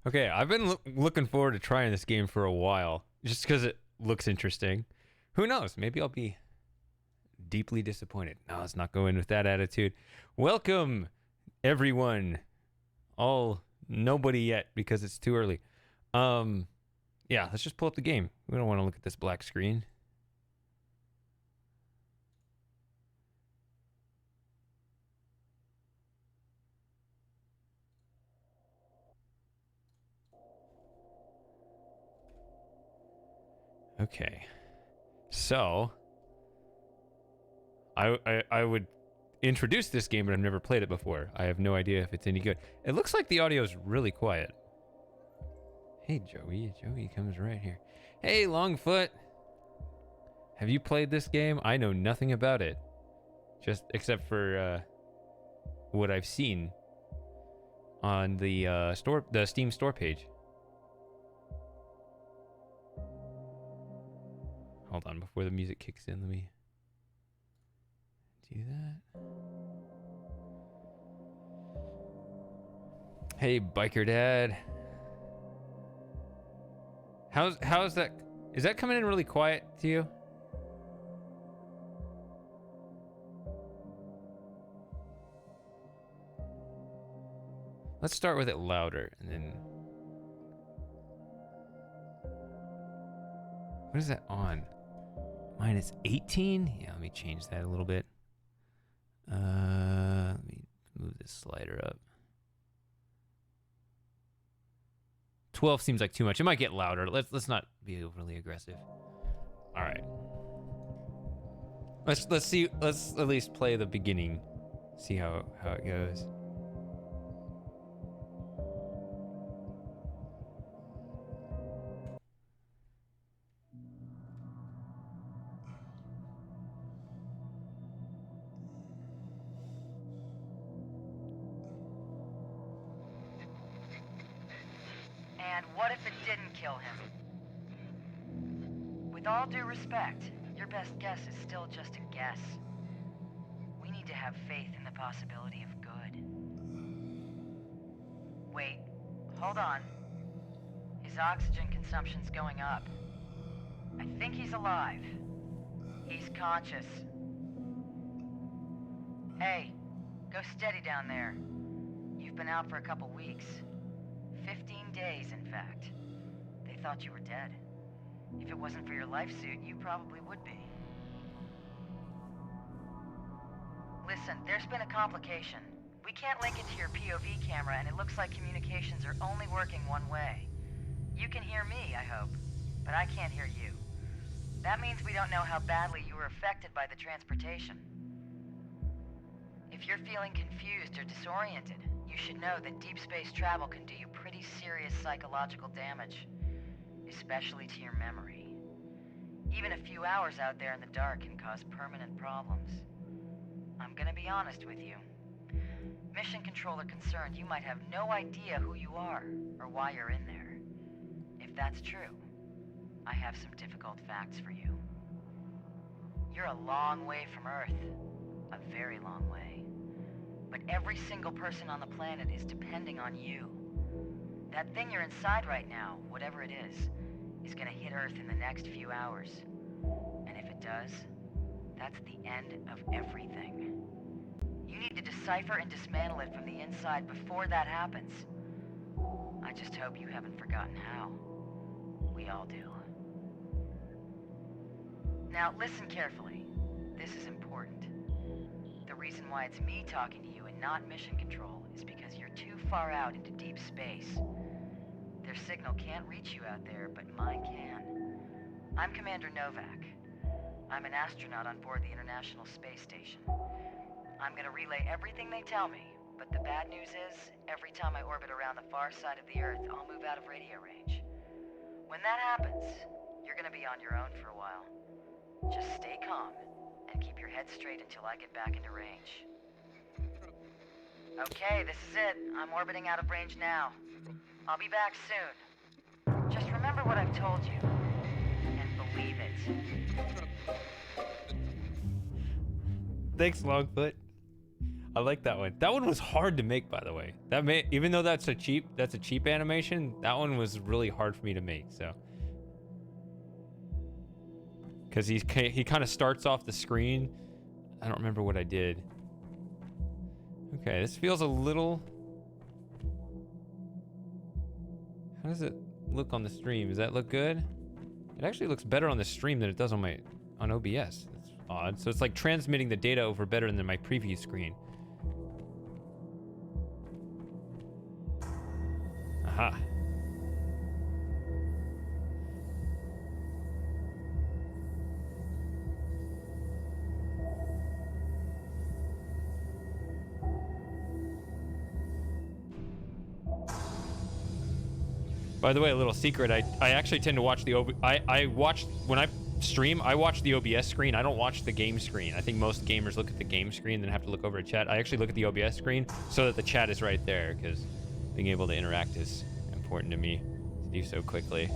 Okay, I've been looking forward to trying this game for a while, just because it looks interesting. Who knows? Maybe I'll be deeply disappointed. No, let's not go in with that attitude. Welcome, everyone. All nobody yet because it's too early. Yeah, let's just pull up the game. We don't want to look at this black screen. Okay, so I would introduce this game, but I've never played it before. I have no idea if it's any good. It looks like the audio is really quiet. Hey, Joey. Joey comes right here. Hey, Longfoot. Have you played this game? I know nothing about it, just except for what I've seen on the the Steam store page. Hold on, before the music kicks in, let me do that. Hey, biker dad. How's that? Is that coming in really quiet to you? Let's start with it louder, and then... What is that on? Mine is 18? Yeah, let me change that a little bit. Let me move this slider up. 12 seems like too much. It might get louder. Let's not be overly aggressive. All right. Let's see. Let's at least play the beginning. See how it goes. And what if it didn't kill him? With all due respect, your best guess is still just a guess. We need to have faith in the possibility of good. Wait, hold on. His oxygen consumption's going up. I think he's alive. He's conscious. Hey, go steady down there. You've been out for a couple weeks. 15 days, in fact. They thought you were dead. If it wasn't for your life suit, you probably would be. Listen, there's been a complication. We can't link it to your POV camera, and it looks like communications are only working one way. You can hear me, I hope, but I can't hear you. That means we don't know how badly you were affected by the transportation. If you're feeling confused or disoriented, you should know that deep space travel can do you pretty serious psychological damage, especially to your memory. Even a few hours out there in the dark can cause permanent problems. I'm gonna be honest with you. Mission Control are concerned you might have no idea who you are or why you're in there. If that's true, I have some difficult facts for you. You're a long way from Earth. A very long way. But every single person on the planet is depending on you. That thing you're inside right now, whatever it is gonna hit Earth in the next few hours. And if it does, that's the end of everything. You need to decipher and dismantle it from the inside before that happens. I just hope you haven't forgotten how. We all do. Now listen carefully. This is important. The reason why it's me talking to you and not Mission Control is because you're too far out into deep space. Their signal can't reach you out there, but mine can. I'm Commander Novak. I'm an astronaut on board the International Space Station. I'm gonna relay everything they tell me, but the bad news is, every time I orbit around the far side of the Earth, I'll move out of radio range. When that happens, you're gonna be on your own for a while. Just stay calm and keep your head straight until I get back into range. Okay, this is it. I'm orbiting out of range now. I'll be back soon. Just remember what I've told you, and believe it. Thanks, Longfoot. I like that one. That one was hard to make, by the way. Even though that's a cheap animation, that one was really hard for me to make. So, because he kind of starts off the screen. I don't remember what I did. Okay, this feels a little. How does it look on the stream? Does that look good? It actually looks better on the stream than it does on OBS. That's odd. So it's like transmitting the data over better than my preview screen. Aha. By the way, a little secret, I actually tend to watch the when I stream, I watch the OBS screen. I don't watch the game screen. I think most gamers look at the game screen and then have to look over at chat. I actually look at the OBS screen so that the chat is right there, because being able to interact is important to me to do so quickly.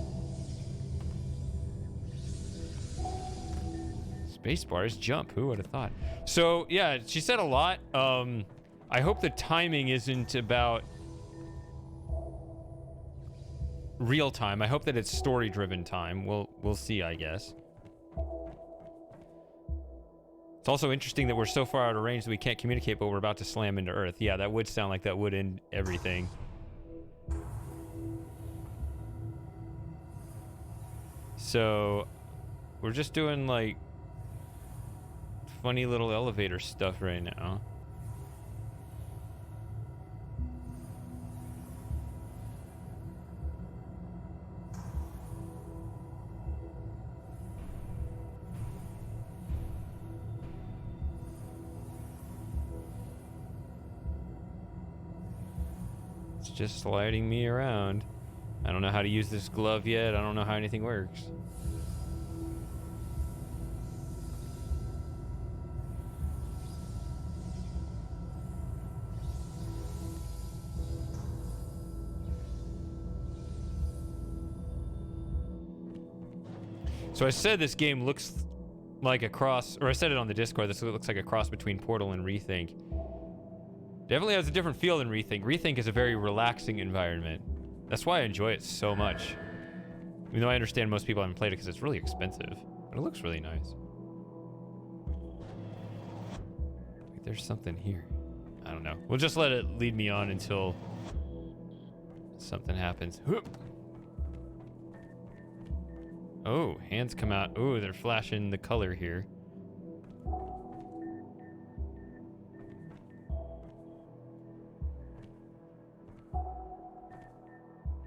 Spacebar is jump. Who would have thought? So yeah, she said a lot. I hope the timing isn't about real time. I hope that it's story driven time. We'll see, I guess. It's also interesting that we're so far out of range that we can't communicate, but we're about to slam into Earth. Yeah, that would sound like that would end everything. So we're just doing like funny little elevator stuff right now. Just sliding me around. I don't know how to use this glove yet. I don't know how anything works. So I said this game looks like a cross, or I said it on the Discord, this looks like a cross between Portal and Rethink. Definitely has a different feel than Rethink. Rethink is a very relaxing environment. That's why I enjoy it so much. Even though I understand most people haven't played it because it's really expensive. But it looks really nice. Wait, there's something here. I don't know. We'll just let it lead me on until something happens. Oh, hands come out. Oh, they're flashing the color here.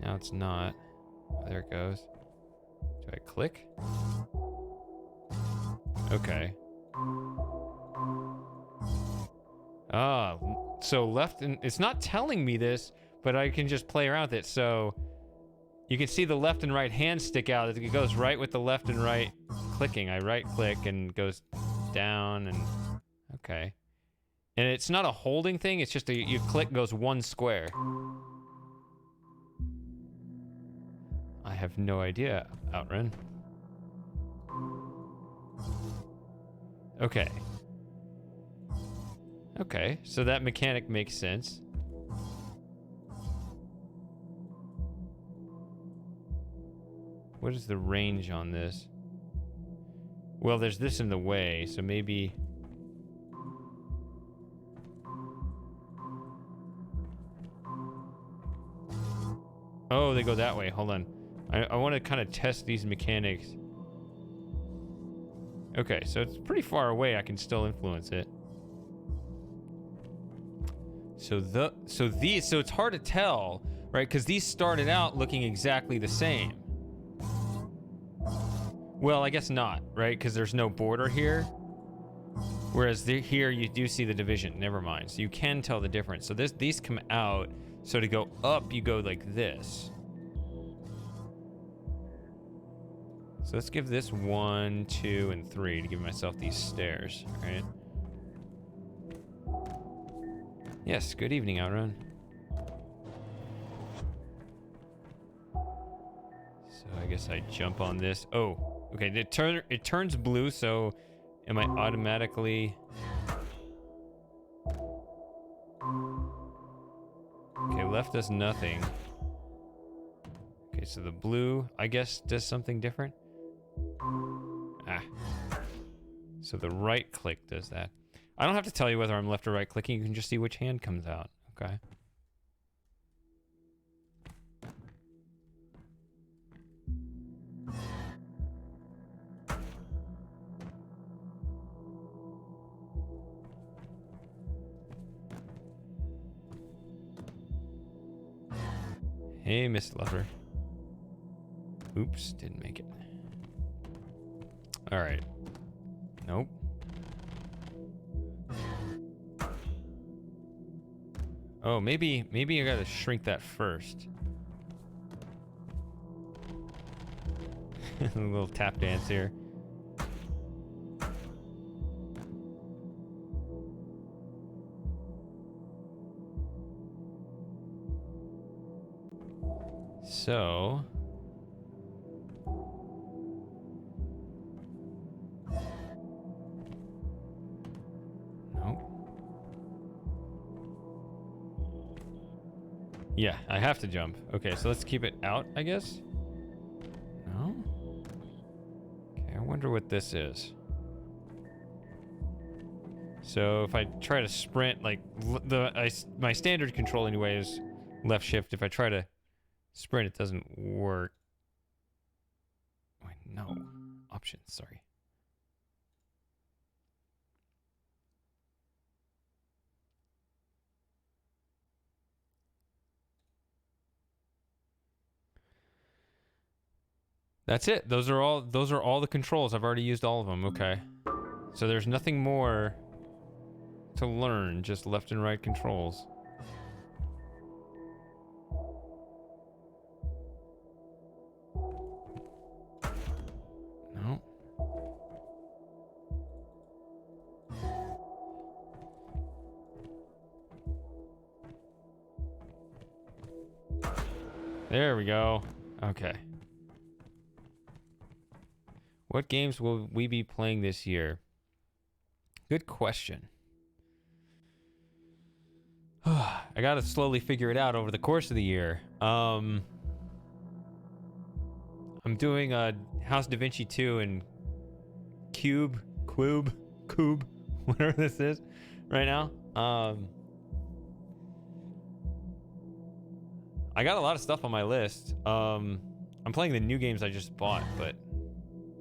Now it's not. Oh, there it goes. Do I click? Okay. Ah, so left and it's not telling me this, but I can just play around with it. So you can see the left and right hand stick out. It goes right with the left and right clicking. I right click and goes down and okay. And it's not a holding thing. It's just you click goes one square. I have no idea, Outrun. Okay. Okay, so that mechanic makes sense. What is the range on this? Well, there's this in the way, so maybe... Oh, they go that way. Hold on. I want to kind of test these mechanics. Okay, so it's pretty far away. I can still influence it. So it's hard to tell, right? Because these started out looking exactly the same. Well, I guess not, right? Because there's no border here. Whereas here you do see the division. Never mind. So you can tell the difference. So these come out. So to go up, you go like this. So let's give this 1, 2, and 3 to give myself these stairs, right? Yes, good evening, Outrun. So I guess I jump on this. Oh, okay, it turns blue, so am I automatically... Okay, left does nothing. Okay, so the blue, I guess, does something different. Ah. So the right click does that. I don't have to tell you whether I'm left or right clicking. You can just see which hand comes out. Okay. Hey, Miss Lover. Oops, didn't make it. All right. Nope. Oh, maybe I gotta shrink that first. A little tap dance here. So... Nope. Yeah, I have to jump. Okay, so let's keep it out, I guess? No? Okay, I wonder what this is. So if I try to sprint, like, my standard control anyway is left shift. If I try to sprint, it doesn't work. Wait, no. Options, sorry. That's it. Those are all the controls. I've already used all of them. Okay. So there's nothing more to learn, just left and right controls. No. There we go. Okay. What games will we be playing this year? Good question. I gotta slowly figure it out over the course of the year. I'm doing a House Da Vinci 2 and Q.U.B.E, whatever this is, right now. I got a lot of stuff on my list. I'm playing the new games I just bought, but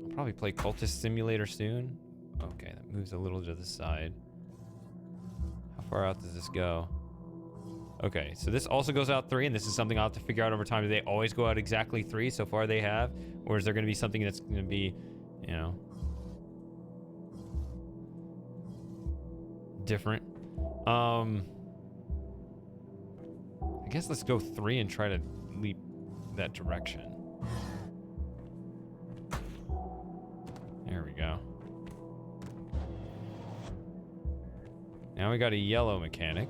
I'll probably play Cultist Simulator soon. Okay, that moves a little to the side. How far out does this go? Okay, so this also goes out 3, and this is something I'll have to figure out over time. Do they always go out exactly 3? So far they have. Or is there going to be something that's going to be, you know, different? I guess let's go 3 and try to leap that direction. There we go. Now we got a yellow mechanic.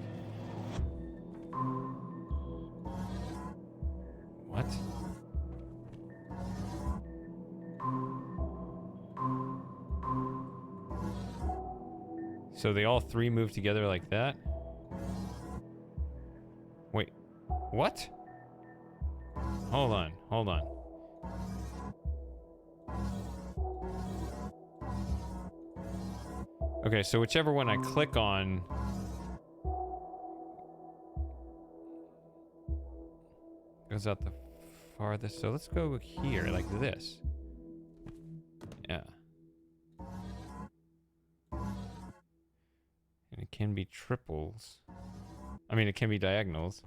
What? So they all 3 move together like that? Wait, what? Hold on, hold on. Okay, so whichever one I click on goes out the farthest. So let's go here, like this. Yeah. And it can be triples. I mean, it can be diagonals.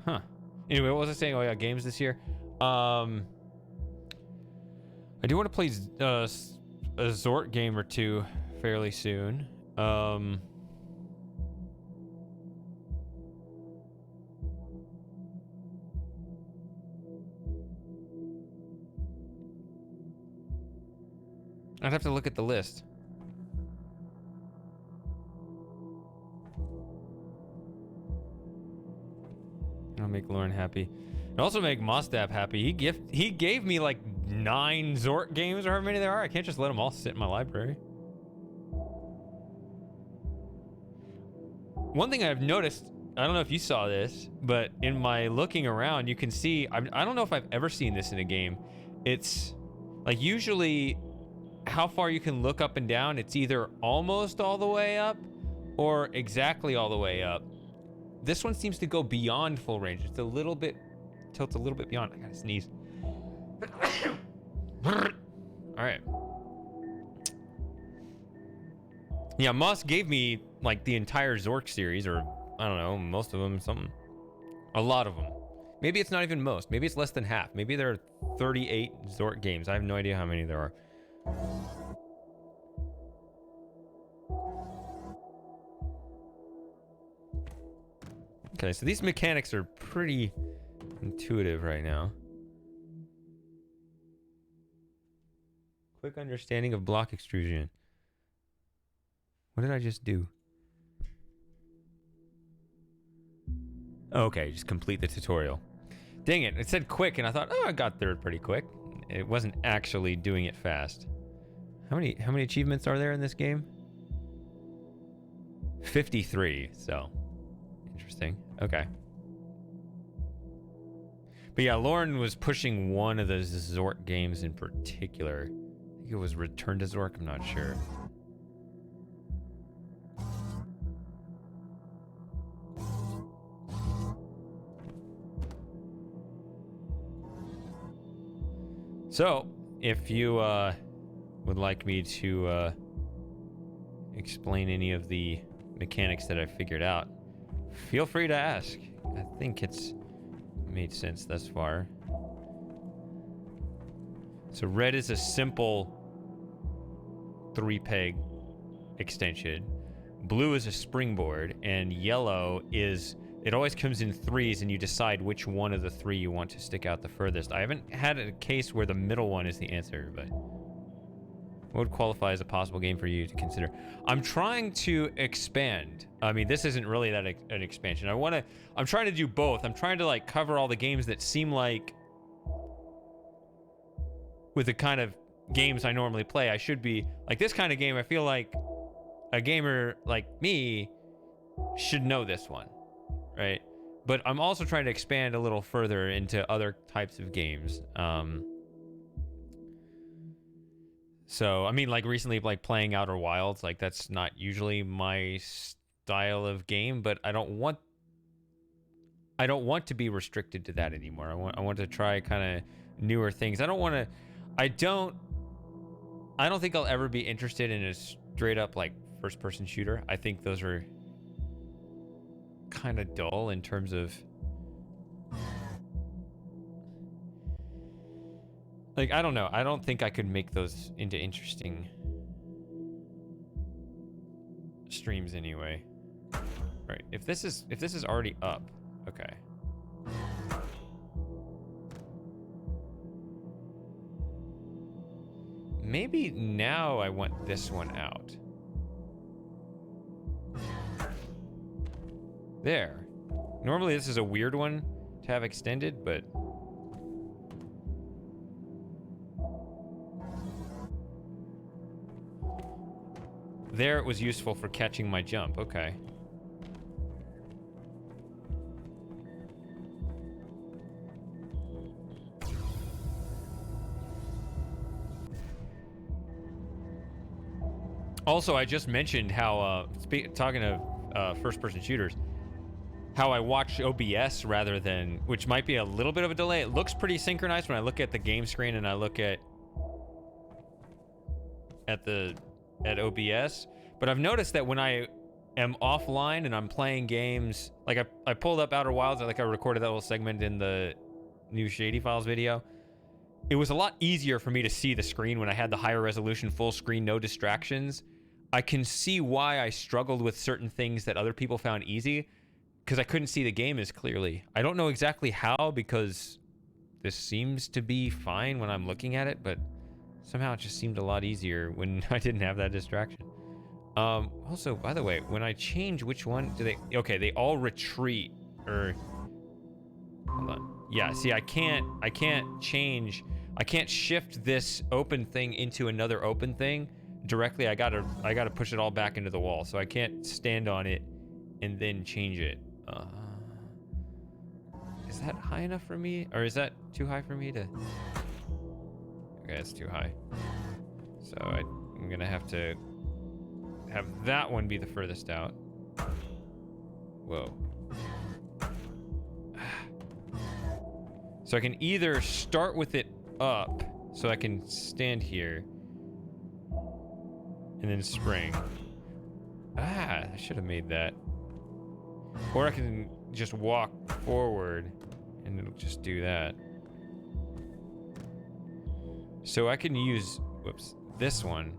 Huh. Anyway, what was I saying? Oh yeah, games this year. I do want to play a Zort game or two fairly soon. I'd have to look at the list. I'll make Lauren happy. And also make Mostap happy. He gave me like 9 Zort games or however many there are. I can't just let them all sit in my library. one thing I've noticed, I don't know if you saw this, but in my looking around, you can see, I don't know if I've ever seen this in a game. It's like usually how far you can look up and down, it's either almost all the way up or exactly all the way up. This one seems to go beyond full range. It's a little bit, tilts a little bit beyond. I gotta sneeze. All right. Yeah, Moss gave me like the entire Zork series, or I don't know, most of them, something. A lot of them. Maybe it's not even most. Maybe it's less than half. Maybe there are 38 Zork games. I have no idea how many there are. Okay, so these mechanics are pretty intuitive right now. Quick understanding of block extrusion. What did I just do? Okay, just complete the tutorial. Dang it, it said quick and I thought, oh, I got there pretty quick. It wasn't actually doing it fast. How many achievements are there in this game? 53, so interesting. Okay. But yeah, Lauren was pushing one of those Zork games in particular. I think it was Return to Zork, I'm not sure. So, if you would like me to explain any of the mechanics that I figured out, feel free to ask. I think it's made sense thus far. So red is a simple 3-peg extension. Blue is a springboard, and yellow is, it always comes in threes and you decide which one of the three you want to stick out the furthest. I haven't had a case where the middle one is the answer, but what would qualify as a possible game for you to consider? I'm trying to expand. I mean, this isn't really that an expansion. I'm trying to do both. I'm trying to like cover all the games that seem like, with the kind of games I normally play, I should be like this kind of game. I feel like a gamer like me should know this one, right? But I'm also trying to expand a little further into other types of games. So, I mean, like recently, like playing Outer Wilds, like that's not usually my style of game, but I don't want to be restricted to that anymore. I want to try kind of newer things. I don't think I'll ever be interested in a straight up like first person shooter. I think those are kind of dull in terms of like, I don't know. I don't think I could make those into interesting streams anyway. Right. If this is already up, okay. Maybe now I want this one out. There. Normally this is a weird one to have extended, but there it was useful for catching my jump. Okay. Also, I just mentioned how, talking of first-person shooters, how I watch OBS rather than, which might be a little bit of a delay. It looks pretty synchronized when I look at the game screen and I look at OBS. But I've noticed that when I am offline and I'm playing games, like I pulled up Outer Wilds, like I recorded that little segment in the new Shady Files video. It was a lot easier for me to see the screen when I had the higher resolution full screen, no distractions. I can see why I struggled with certain things that other people found easy, because I couldn't see the game as clearly. I don't know exactly how, because this seems to be fine when I'm looking at it, but somehow it just seemed a lot easier when I didn't have that distraction. Also, by the way, when I change which one do they... Okay, they all retreat, or... Hold on. Yeah, see, I can't change... I can't shift this open thing into another open thing directly. I gotta push it all back into the wall, so I can't stand on it and then change it. Is that high enough for me? Or is that too high for me to... Okay, it's too high. So I'm gonna have to have that one be the furthest out. Whoa. So I can either start with it up, so I can stand here, and then spring. Ah, I should have made that. Or I can just walk forward, and it'll just do that. So I can use, whoops, this one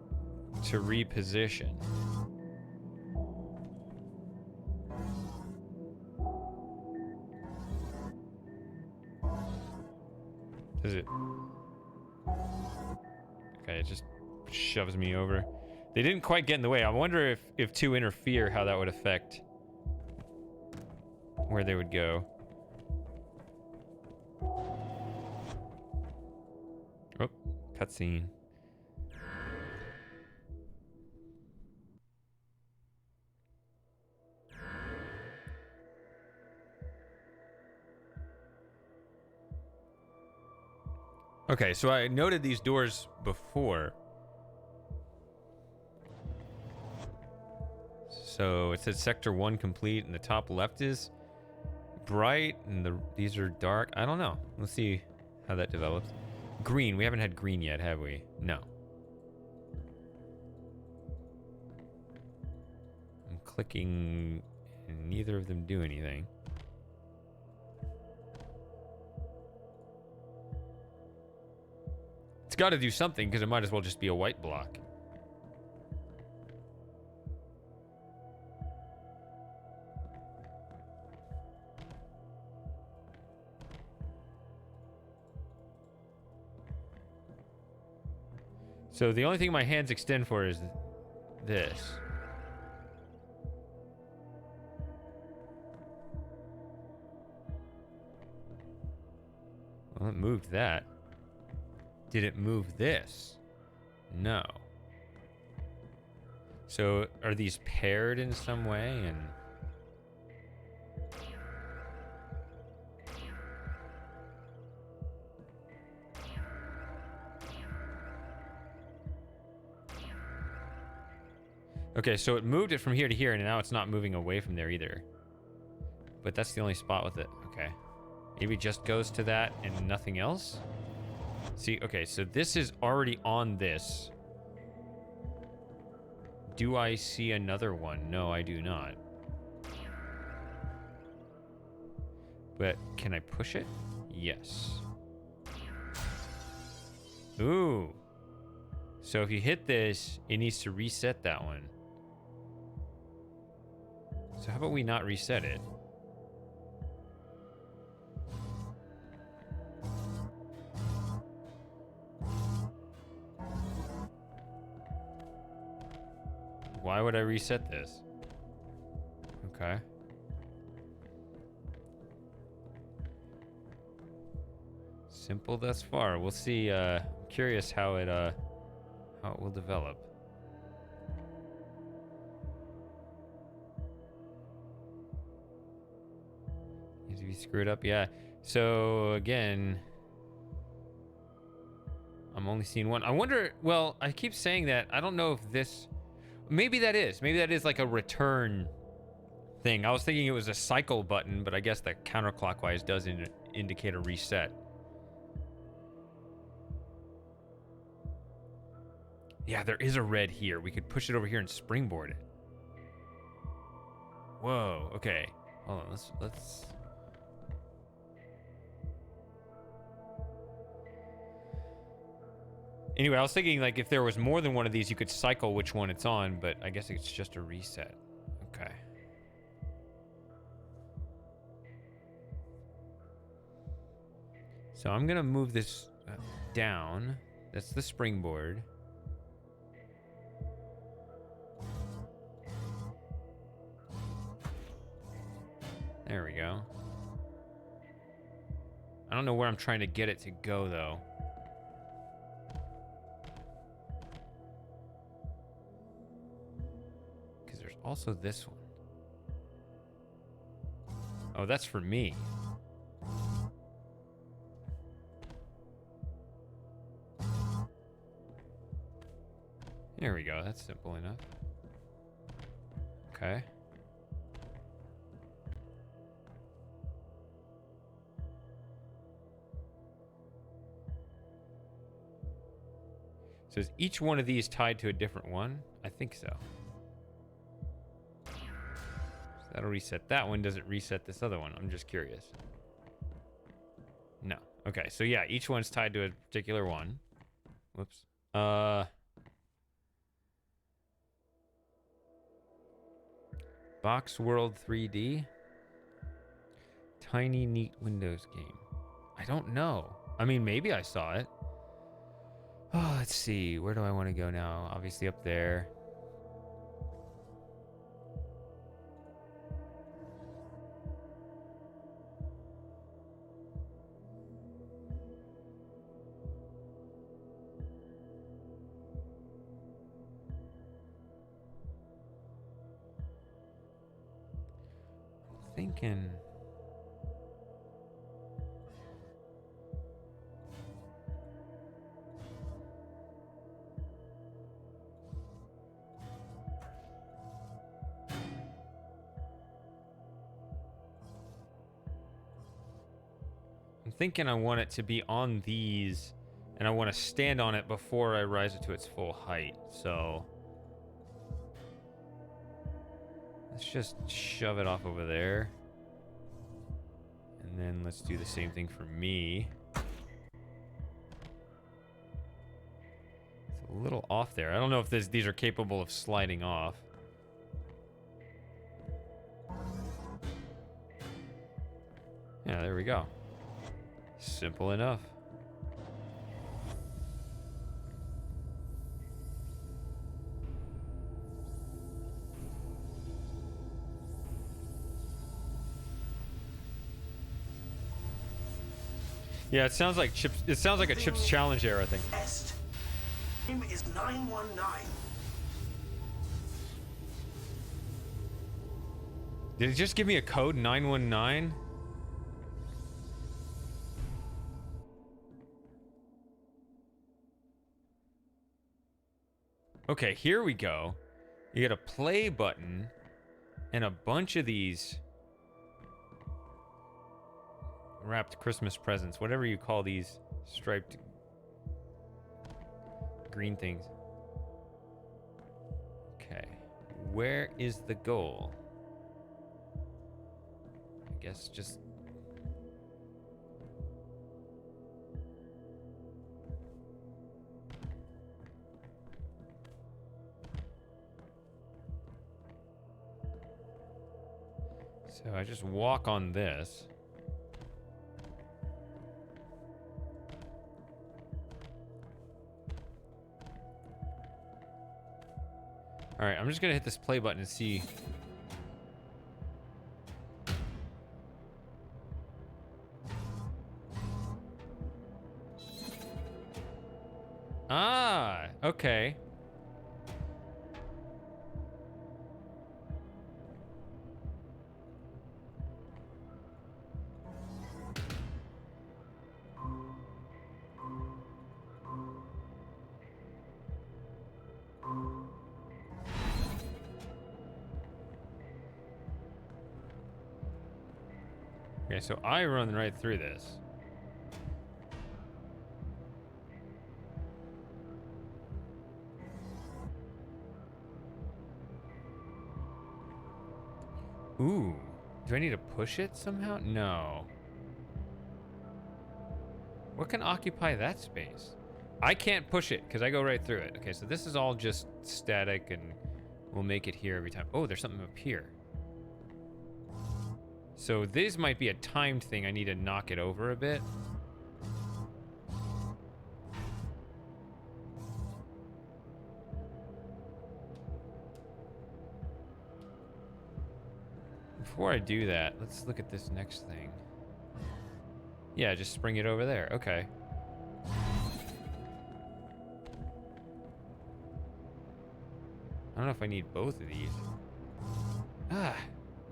to reposition. Does it? Okay, it just shoves me over. They didn't quite get in the way. I wonder if two interfere, how that would affect where they would go. Oh, cutscene. Okay, so I noted these doors before. So it says sector 1 complete, and the top left is bright, and these are dark. I don't know. Let's see how that develops. Green. We haven't had green yet, have we? No. I'm clicking, and neither of them do anything. It's got to do something, because it might as well just be a white block. So the only thing my hands extend for is this. Well, it moved that. Did it move this? No. So are these paired in some way? And okay, so it moved it from here to here, and now it's not moving away from there either. But that's the only spot with it. Okay. Maybe it just goes to that and nothing else? See, okay, so this is already on this. Do I see another one? No, I do not. But can I push it? Yes. Ooh. So if you hit this, it needs to reset that one. So how about we not reset it? Why would I reset this? Okay. Simple thus far. We'll see. Curious how it will develop. Needs to be screwed up. Yeah. So again, I'm only seeing one. I wonder. Well, I keep saying that. I don't know if this. Maybe that is. Maybe that is like a return thing. I was thinking it was a cycle button, but I guess that counterclockwise does indicate a reset. Yeah, there is a red here. We could push it over here and springboard it. Whoa, okay. Hold on, let's... Anyway, I was thinking like if there was more than one of these, you could cycle which one it's on, but I guess it's just a reset. Okay. So I'm gonna move this down. That's the springboard. There we go. I don't know where I'm trying to get it to go, though. Because there's also this one. Oh, that's for me. There we go. That's simple enough. Okay. So is each one of these tied to a different one? I think so. So that'll reset that one. Does it reset this other one? I'm just curious. No. Okay, so yeah, each one's tied to a particular one. Whoops. Box World 3D. Tiny Neat Windows game. I don't know. I mean, maybe I saw it. Oh, let's see. Where do I want to go now? Obviously up there. Thinking. I'm thinking I want it to be on these, and I want to stand on it before I rise it to its full height. So let's just shove it off over there. And then let's do the same thing for me. It's a little off there. I don't know if these are capable of sliding off. Yeah, there we go. Simple enough. Yeah, it sounds like Chips. It sounds like a Chips Challenge era thing. Name is 919. Did it just give me a code 919? Okay, here we go. You get a play button and a bunch of these wrapped Christmas presents, whatever you call these striped green things. Okay, where is the goal? I guess just... So I just walk on this. All right, I'm just gonna hit this play button and see. Ah, okay. Okay, so I run right through this. Ooh, do I need to push it somehow? No. What can occupy that space? I can't push it because I go right through it. Okay, so this is all just static and we'll make it here every time. Oh, there's something up here. So this might be a timed thing. I need to knock it over a bit. Before I do that, let's look at this next thing. Yeah, just spring it over there. Okay. I don't know if I need both of these. Ah,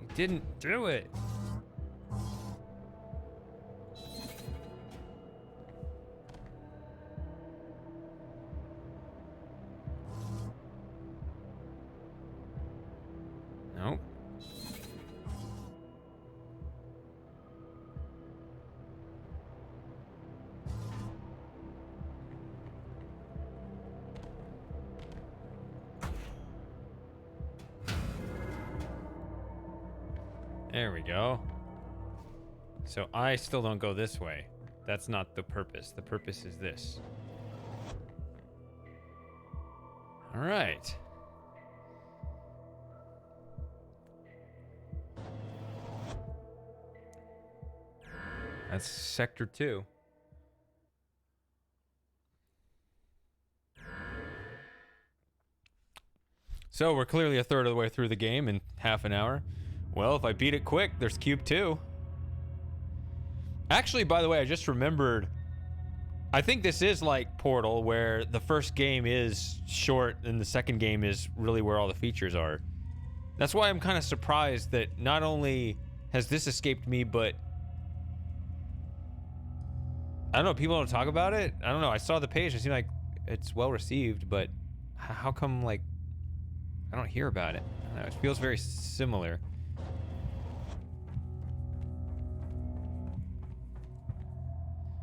you didn't do it. There we go. So I still don't go this way. That's not the purpose. The purpose is this. All right. That's Sector 2. So we're clearly a third of the way through the game in half an hour. Well, if I beat it quick, there's Cube 2. Actually, by the way, I just remembered, I think this is like Portal, where the first game is short and the second game is really where all the features are. That's why I'm kind of surprised that not only has this escaped me, but I don't know, people don't talk about it. I don't know, I saw the page, it seemed like it's well received, but how come, like, I don't hear about it? I don't know, it feels very similar.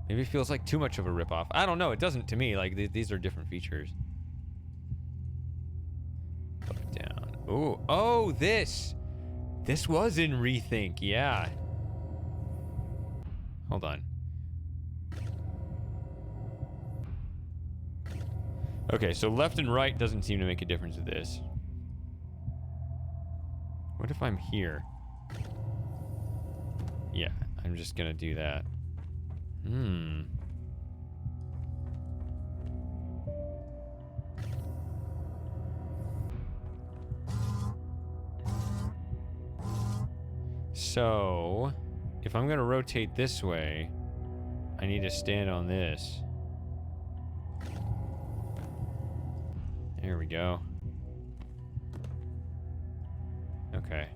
Maybe it feels like too much of a ripoff. I don't know, it doesn't to me. Like, these are different features. Up, down. Ooh, oh, this! This was in Rethink, yeah. Hold on. Okay, so left and right doesn't seem to make a difference with this. What if I'm here? Yeah, I'm just gonna do that. So, if I'm gonna rotate this way, I need to stand on this. There we go. Okay.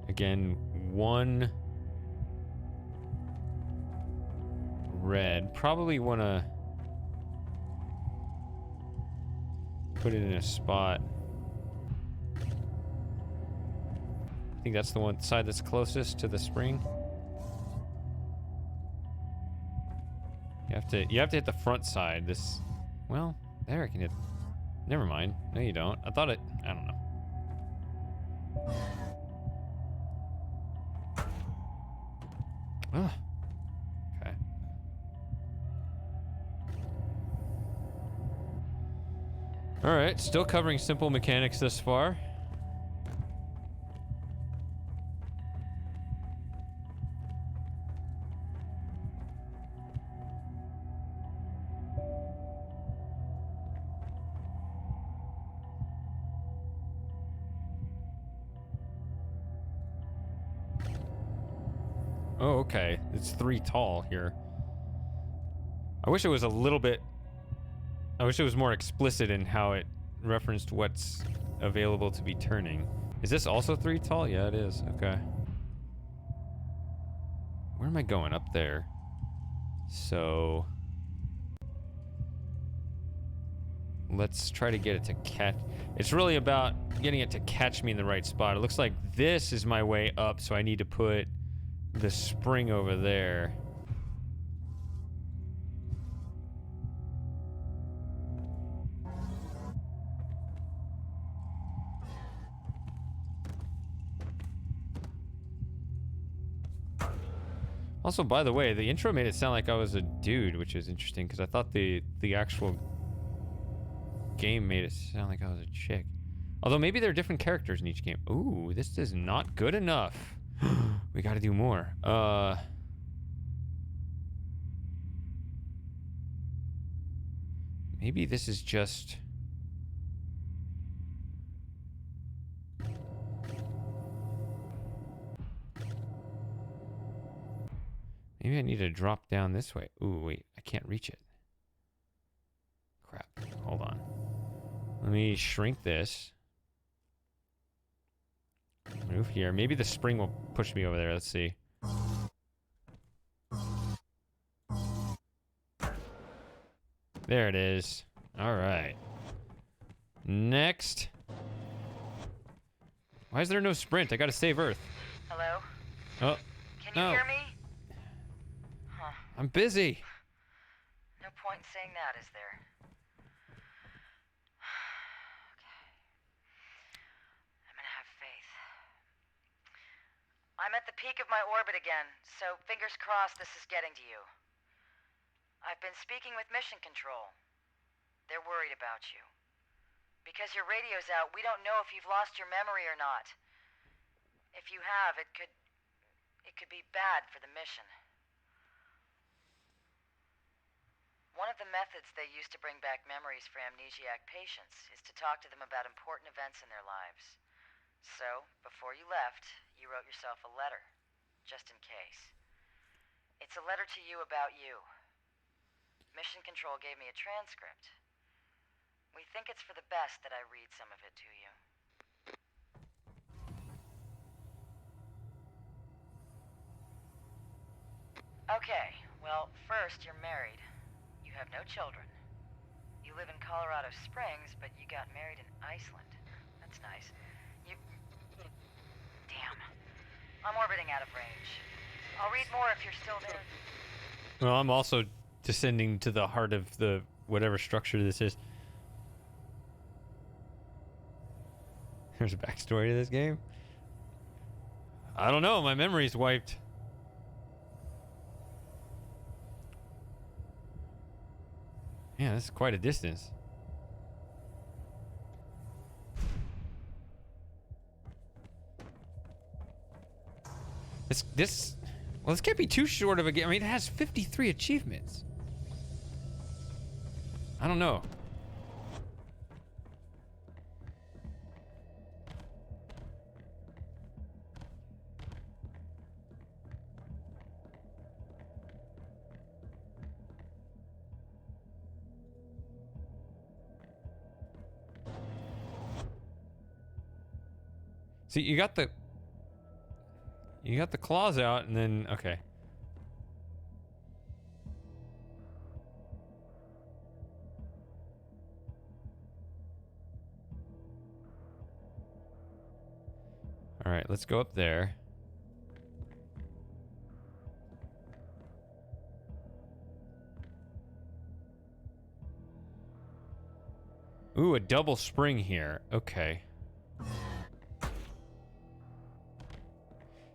Again, one red. Probably want to put it in a spot. I think that's the one side that's closest to the spring. You have to hit the front side. This, well, there I can hit. Never mind. No, you don't. I thought it. I don't know. Ugh. Okay. All right. Still covering simple mechanics thus far. Oh, okay. It's 3 tall here. I wish it was a little bit... I wish it was more explicit in how it referenced what's available to be turning. Is this also 3 tall? Yeah, it is. Okay. Where am I going? Up there. So... let's try to get it to catch... It's really about getting it to catch me in the right spot. It looks like this is my way up, so I need to put the spring over there. Also, by the way, the intro made it sound like I was a dude, which is interesting because I thought the actual game made it sound like I was a chick. Although maybe there are different characters in each game. Ooh, this is not good enough. We gotta do more. Maybe this is just... maybe I need to drop down this way. Ooh, wait, I can't reach it. Crap, hold on. Let me shrink this. Move here. Maybe the spring will push me over there. Let's see. There it is. All right. Next. Why is there no sprint? I gotta save Earth. Hello? Oh. Can you hear me? Huh. I'm busy. No point in saying that, is there? Okay. I'm gonna have faith. I'm at the peak of my orbit again, so fingers crossed this is getting to you. I've been speaking with Mission Control. They're worried about you. Because your radio's out, we don't know if you've lost your memory or not. If you have, it could be bad for the mission. One of the methods they use to bring back memories for amnesiac patients is to talk to them about important events in their lives. So, before you left, you wrote yourself a letter, just in case. It's a letter to you about you. Mission Control gave me a transcript. We think it's for the best that I read some of it to you. Okay, well, first, you're married. You have no children. You live in Colorado Springs, but you got married in Iceland. That's nice. You... Damn. I'm orbiting out of range. I'll read more if you're still there. Well, I'm also descending to the heart of the whatever structure this is. There's a backstory to this game. I don't know. My memory's wiped. Yeah, this is quite a distance. Well, this can't be too short of a game. I mean, it has 53 achievements. I don't know. See, you got the claws out, and then okay. All right, let's go up there. Ooh, a double spring here. Okay.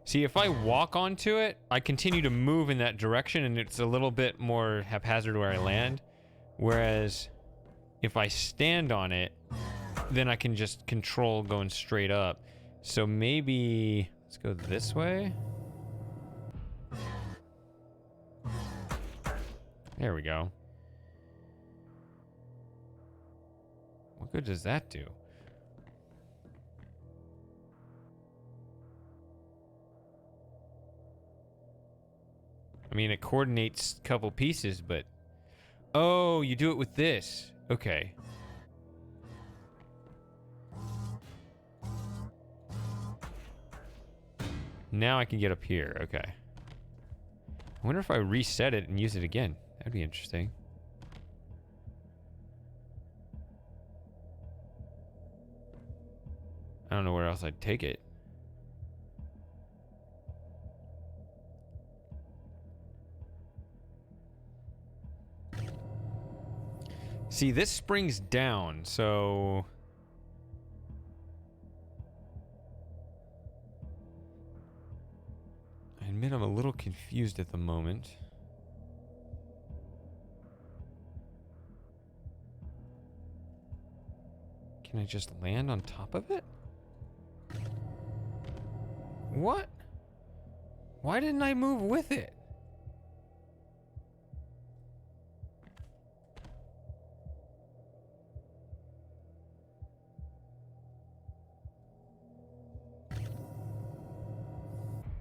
See, if I walk onto it, I continue to move in that direction, and it's a little bit more haphazard where I land. Whereas, if I stand on it, then I can just control going straight up. So maybe... let's go this way. There we go. What good does that do? I mean, it coordinates a couple pieces, but... oh, you do it with this. Okay. Now I can get up here. Okay. I wonder if I reset it and use it again. That'd be interesting. I don't know where else I'd take it. See, this springs down, so... I admit I'm a little confused at the moment. Can I just land on top of it? What? Why didn't I move with it?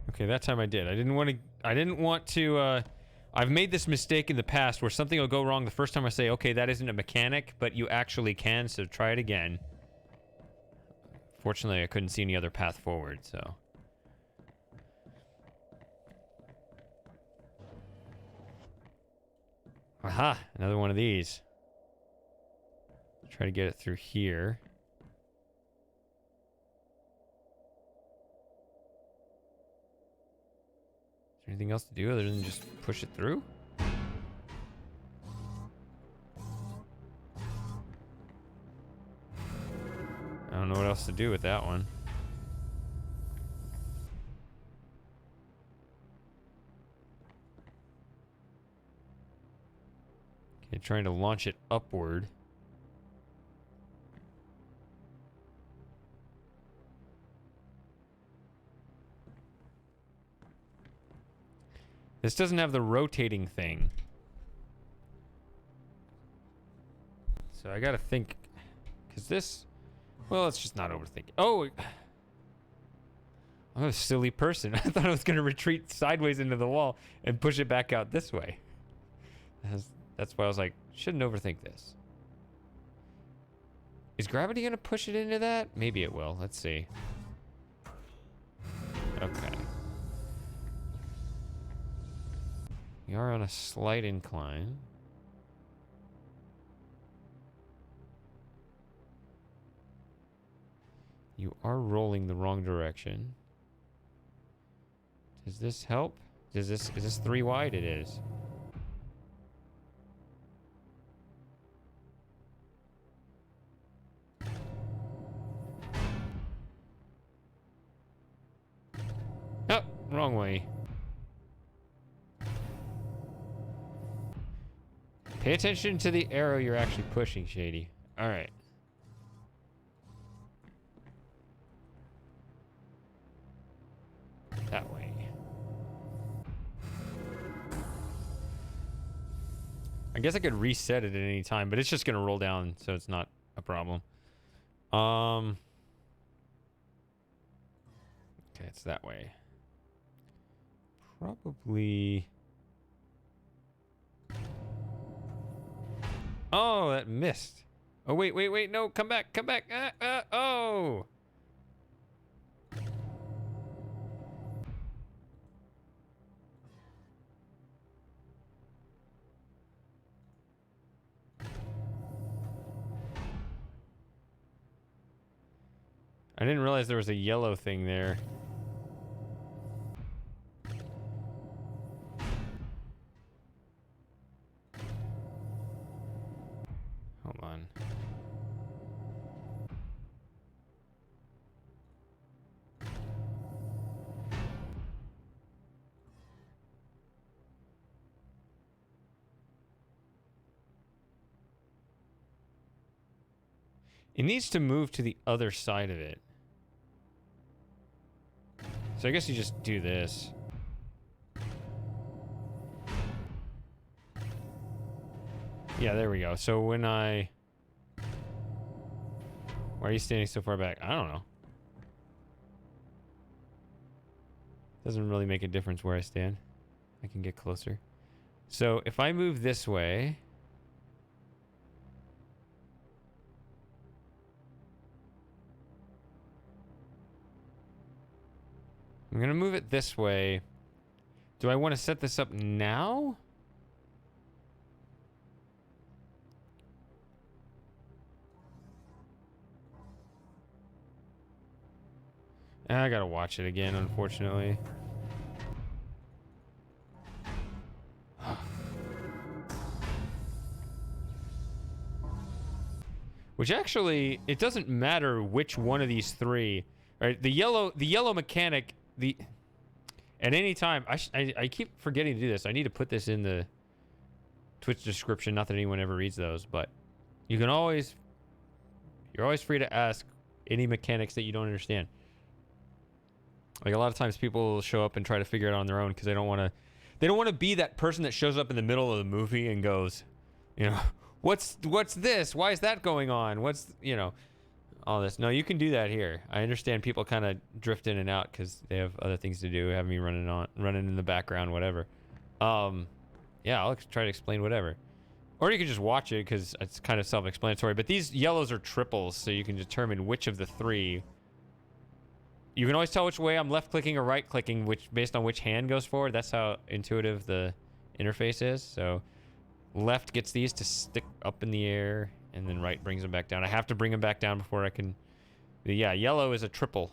Okay, that time I did. I didn't want to, I've made this mistake in the past where something will go wrong the first time I say, okay, that isn't a mechanic, but you actually can, so try it again. Fortunately, I couldn't see any other path forward, so... aha! Another one of these. Try to get it through here. Is there anything else to do other than just push it through? don't know what else to do with that one. Okay, trying to launch it upward. This doesn't have the rotating thing. So I gotta think. Because this... Well, let's just not overthink it. Oh! I'm a silly person. I thought I was gonna retreat sideways into the wall and push it back out this way. That's why I was like, shouldn't overthink this. Is gravity gonna push it into that? Maybe it will. Let's see. Okay. We are on a slight incline. You are rolling the wrong direction. Does this help? Is this 3 wide? It is. Oh, wrong way. Pay attention to the arrow you're actually pushing, Shady. All right. That way. I guess I could reset it at any time, but it's just gonna roll down, so it's not a problem. Okay, it's that way. Probably. Oh, that missed. Oh, wait. No, come back. Oh. I didn't realize there was a yellow thing there. Hold on. It needs to move to the other side of it. So I guess you just do this. Yeah, there we go. So when I... Why are you standing so far back? I don't know. Doesn't really make a difference where I stand. I can get closer. So if I move this way... I'm going to move it this way. Do I want to set this up now? I got to watch it again, unfortunately. Which actually, it doesn't matter which one of these three. Right? The yellow mechanic... At any time, I keep forgetting to do this. I need to put this in the Twitch description. Not that anyone ever reads those, but you're always free to ask any mechanics that you don't understand. Like a lot of times people will show up and try to figure it out on their own because they don't want to be that person that shows up in the middle of the movie and goes, you know, what's this? Why is that going on? What's, you know, all this. No, you can do that here. I understand people kind of drift in and out because they have other things to do, have me running in the background, whatever. Yeah, I'll try to explain whatever. Or you can just watch it because it's kind of self-explanatory. But these yellows are triples, so you can determine which of the three. You can always tell which way I'm left-clicking or right-clicking, which based on which hand goes forward. That's how intuitive the interface is. So left gets these to stick up in the air, and then right brings them back down. I have to bring them back down before I can... Yeah, yellow is a triple.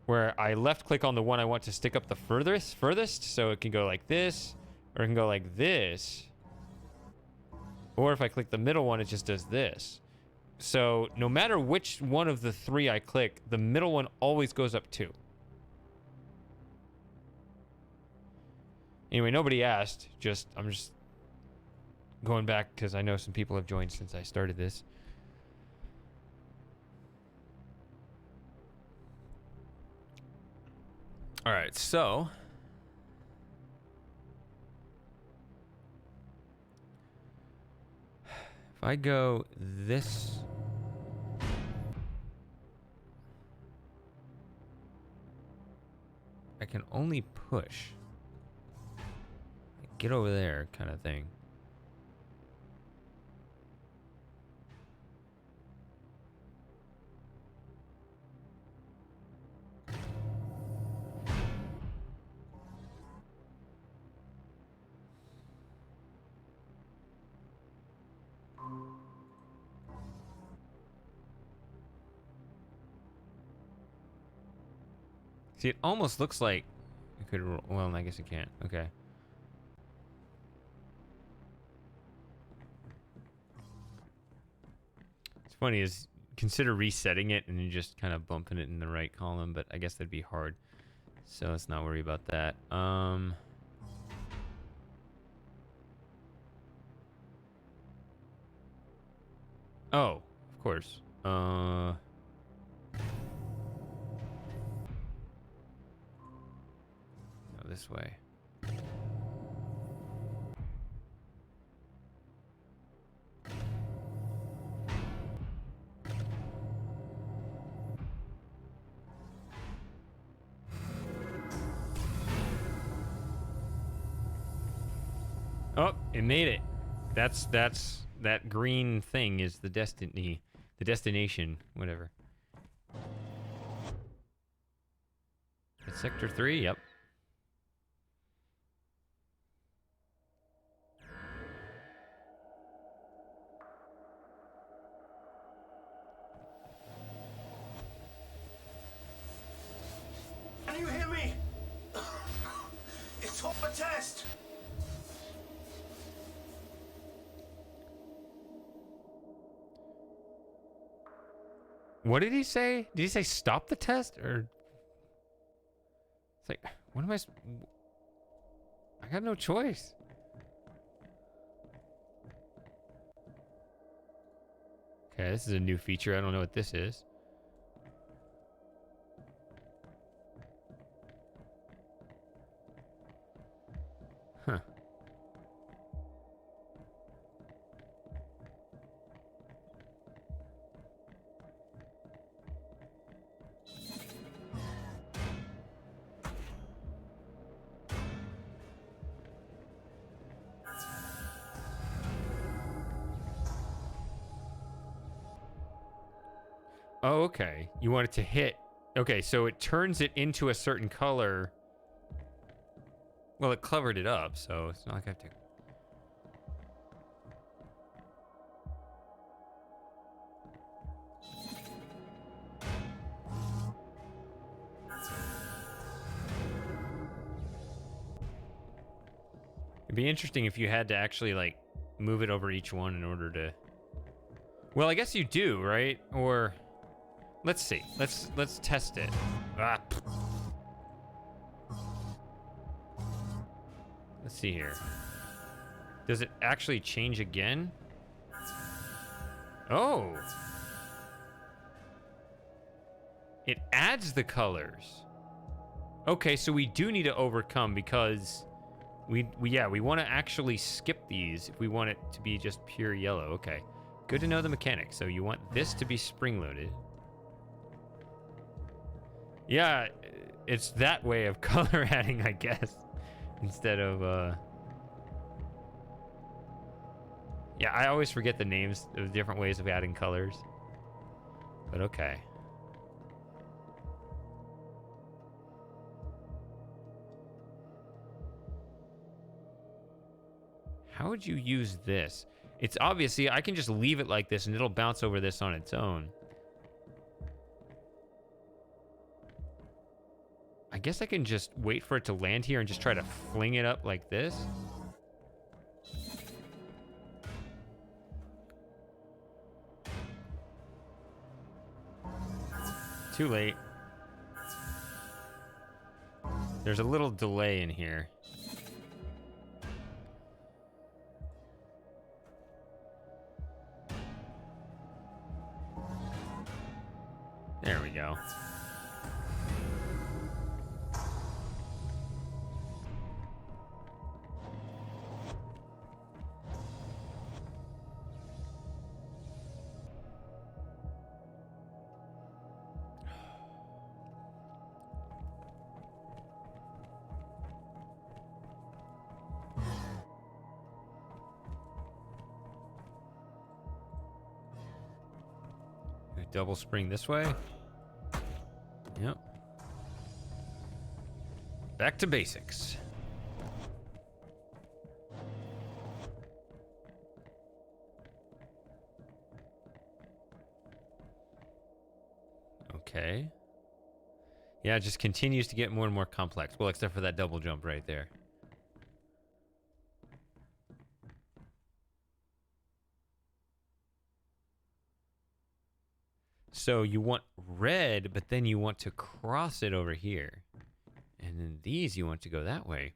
Where I left-click on the one I want to stick up the furthest, so it can go like this, or it can go like this. Or if I click the middle one, it just does this. So no matter which one of the three I click, the middle one always goes up 2. Anyway, nobody asked. I'm just going back because I know some people have joined since I started this. All right, so if I go this, I can only push. Get over there, kind of thing. See, it almost looks like it could roll. Well, I guess it can't. Okay. It's funny is consider resetting it and then just kind of bumping it in the right column, but I guess that'd be hard. So let's not worry about that. Oh, of course. No, this way. Oh, it made it. That green thing is the destination, whatever. It's sector 3, yep. Can you hear me? It's all a test. What did he say? Did he say stop the test or? It's like, what am I got no choice. Okay, this is a new feature. I don't know what this is. Huh. Oh, okay. You want it to hit. Okay, so it turns it into a certain color. Well, it covered it up, so it's not like I have to. It'd be interesting if you had to actually, like, move it over each one in order to... Well, I guess you do, right? Or... Let's see. Let's test it. Ah. Let's see here. Does it actually change again? Oh. It adds the colors. Okay, so we do need to overcome because we want to actually skip these if we want it to be just pure yellow. Okay. Good to know the mechanics. So you want this to be spring-loaded. Yeah, it's that way of color adding, I guess, instead of, Yeah, I always forget the names of different ways of adding colors. But okay. How would you use this? It's obviously, I can just leave it like this and it'll bounce over this on its own. I guess I can just wait for it to land here and just try to fling it up like this. Too late. There's a little delay in here. There we go. Double spring this way. Yep. Back to basics. Okay. Yeah, it just continues to get more and more complex. Well, except for that double jump right there. So you want red, but then you want to cross it over here. And then these you want to go that way.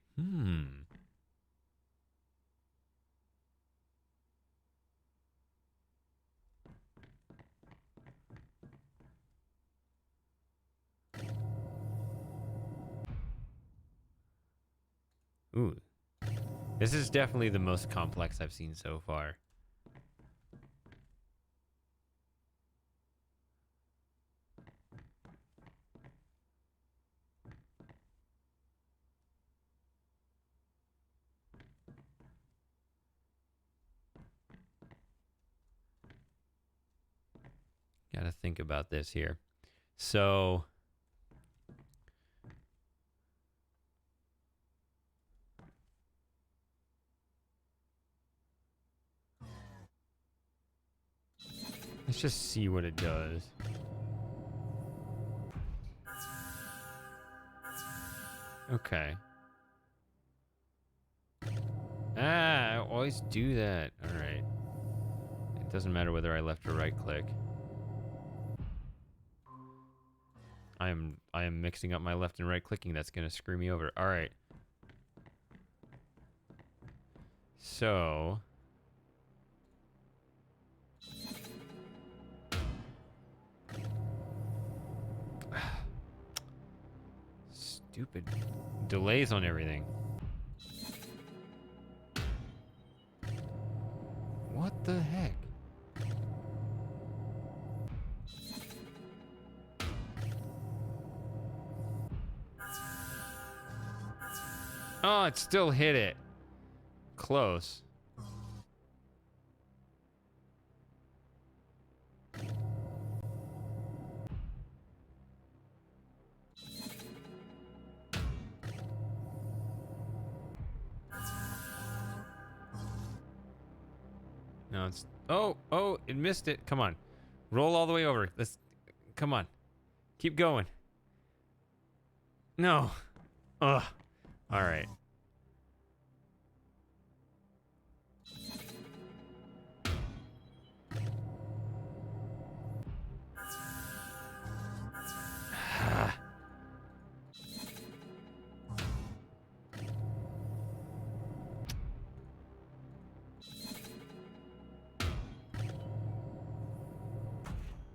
Ooh. This is definitely the most complex I've seen so far. Gotta think about this here. So... let's just see what it does. Okay. Ah, I always do that. All right. It doesn't matter whether I left or right click. I am mixing up my left and right clicking. That's gonna screw me over. All right. So. Stupid delays on everything. What the heck? Oh, it still hit it. Close. No, it's... oh, it missed it. Come on. Roll all the way over. Let's... come on. Keep going. No. Ugh. All right.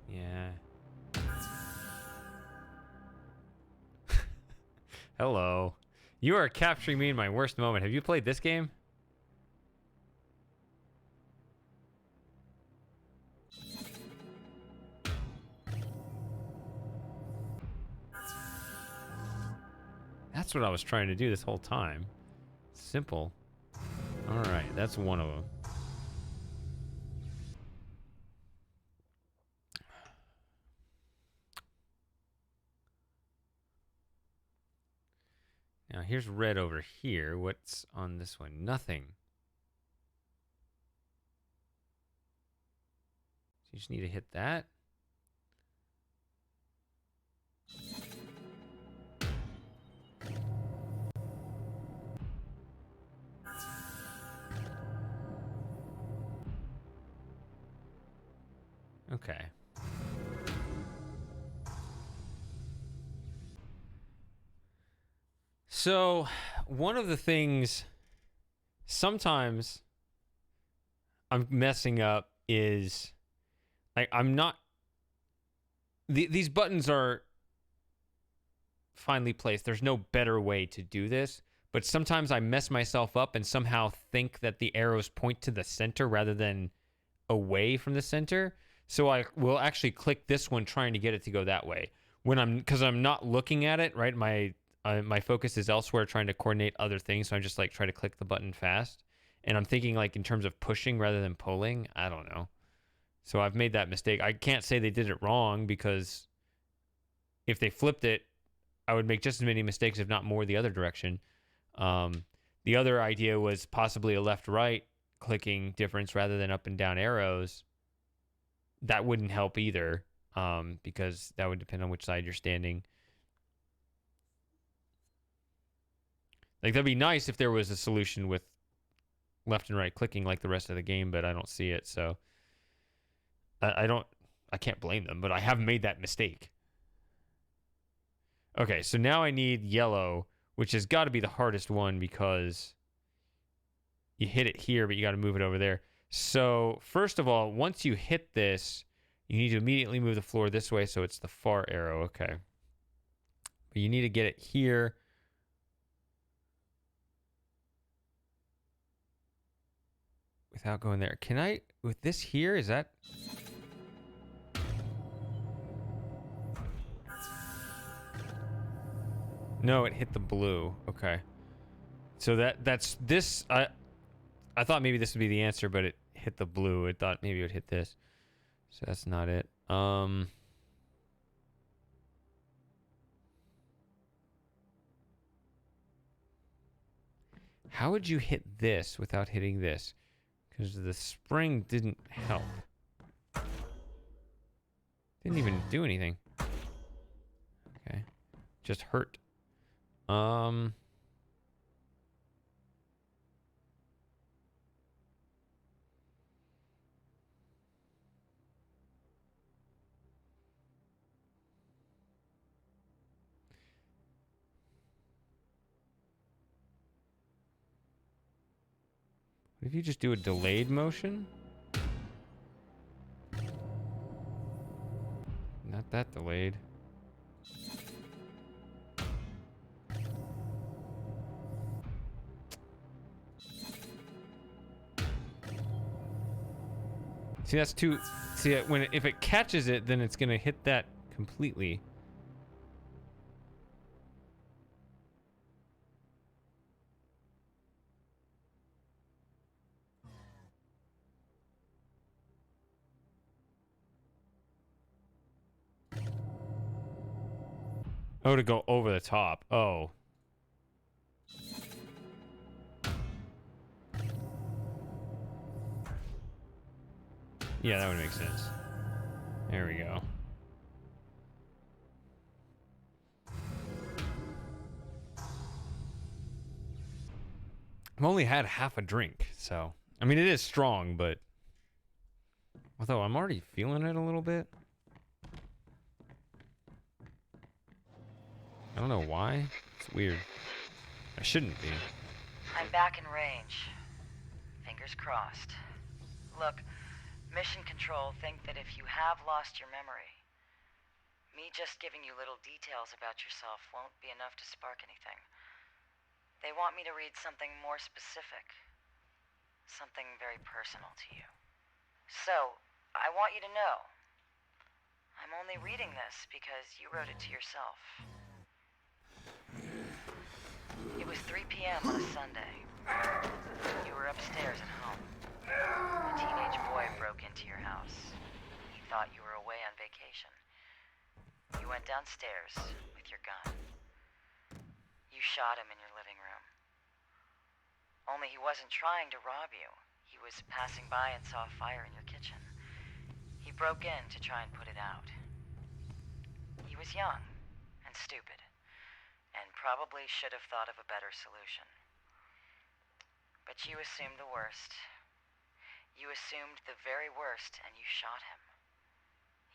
Yeah. Hello. You are capturing me in my worst moment. Have you played this game? That's what I was trying to do this whole time. Simple. All right, that's one of them. Now here's red over here. What's on this one? Nothing. So you just need to hit that. Okay. So, one of the things sometimes I'm messing up is I'm not. These buttons are finely placed. There's no better way to do this, but sometimes I mess myself up and somehow think that the arrows point to the center rather than away from the center. So I will actually click this one trying to get it to go that way. Because I'm not looking at it, right? My focus is elsewhere trying to coordinate other things. So I'm just like try to click the button fast. And I'm thinking like in terms of pushing rather than pulling. I don't know. So I've made that mistake. I can't say they did it wrong because if they flipped it, I would make just as many mistakes, if not more, the other direction. The other idea was possibly a left-right clicking difference rather than up and down arrows. That wouldn't help either, because that would depend on which side you're standing. Like, that'd be nice if there was a solution with left and right clicking like the rest of the game, but I don't see it, so I can't blame them, but I have made that mistake. Okay, so now I need yellow, which has got to be the hardest one because you hit it here, but you got to move it over there. So first of all, once you hit this, you need to immediately move the floor this way so it's the far arrow. Okay. But you need to get it here. Without going there. Can I, with this here, is that... No, it hit the blue. Okay. So that's this. I thought maybe this would be the answer, but it hit the blue. I thought maybe it would hit this. So that's not it. How would you hit this without hitting this? Because the spring didn't help. Didn't even do anything. Okay. Just hurt. What if you just do a delayed motion? Not that delayed. See, that's too... See, if it catches it, then it's gonna hit that completely. Oh, to go over the top. Oh. Yeah, that would make sense. There we go. I've only had half a drink, so... I mean, it is strong, but... Although, I'm already feeling it a little bit. I don't know why. It's weird. I shouldn't be. I'm back in range. Fingers crossed. Look, Mission Control think that if you have lost your memory, me just giving you little details about yourself won't be enough to spark anything. They want me to read something more specific. Something very personal to you. So, I want you to know, I'm only reading this because you wrote it to yourself. It was 3 p.m. on a Sunday. You were upstairs at home. A teenage boy broke into your house. He thought you were away on vacation. You went downstairs with your gun. You shot him in your living room. Only he wasn't trying to rob you. He was passing by and saw a fire in your kitchen. He broke in to try and put it out. He was young and stupid, and probably should have thought of a better solution. But you assumed the worst. You assumed the very worst, and you shot him.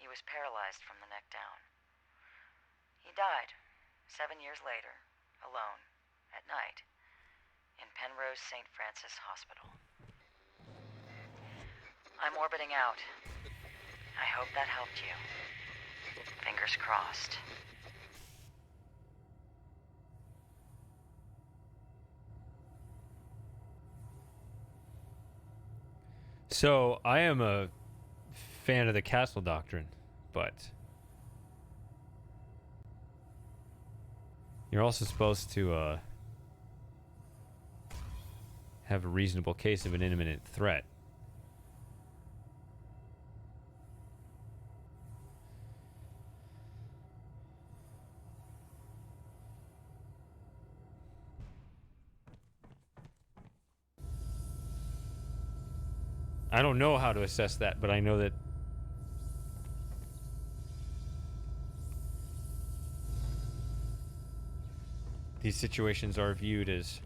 He was paralyzed from the neck down. He died 7 years later, alone, at night in Penrose St. Francis Hospital. I'm orbiting out. I hope that helped you. Fingers crossed. So, I am a fan of the castle doctrine, but you're also supposed to have a reasonable case of an imminent threat. I don't know how to assess that, but I know that these situations are viewed as,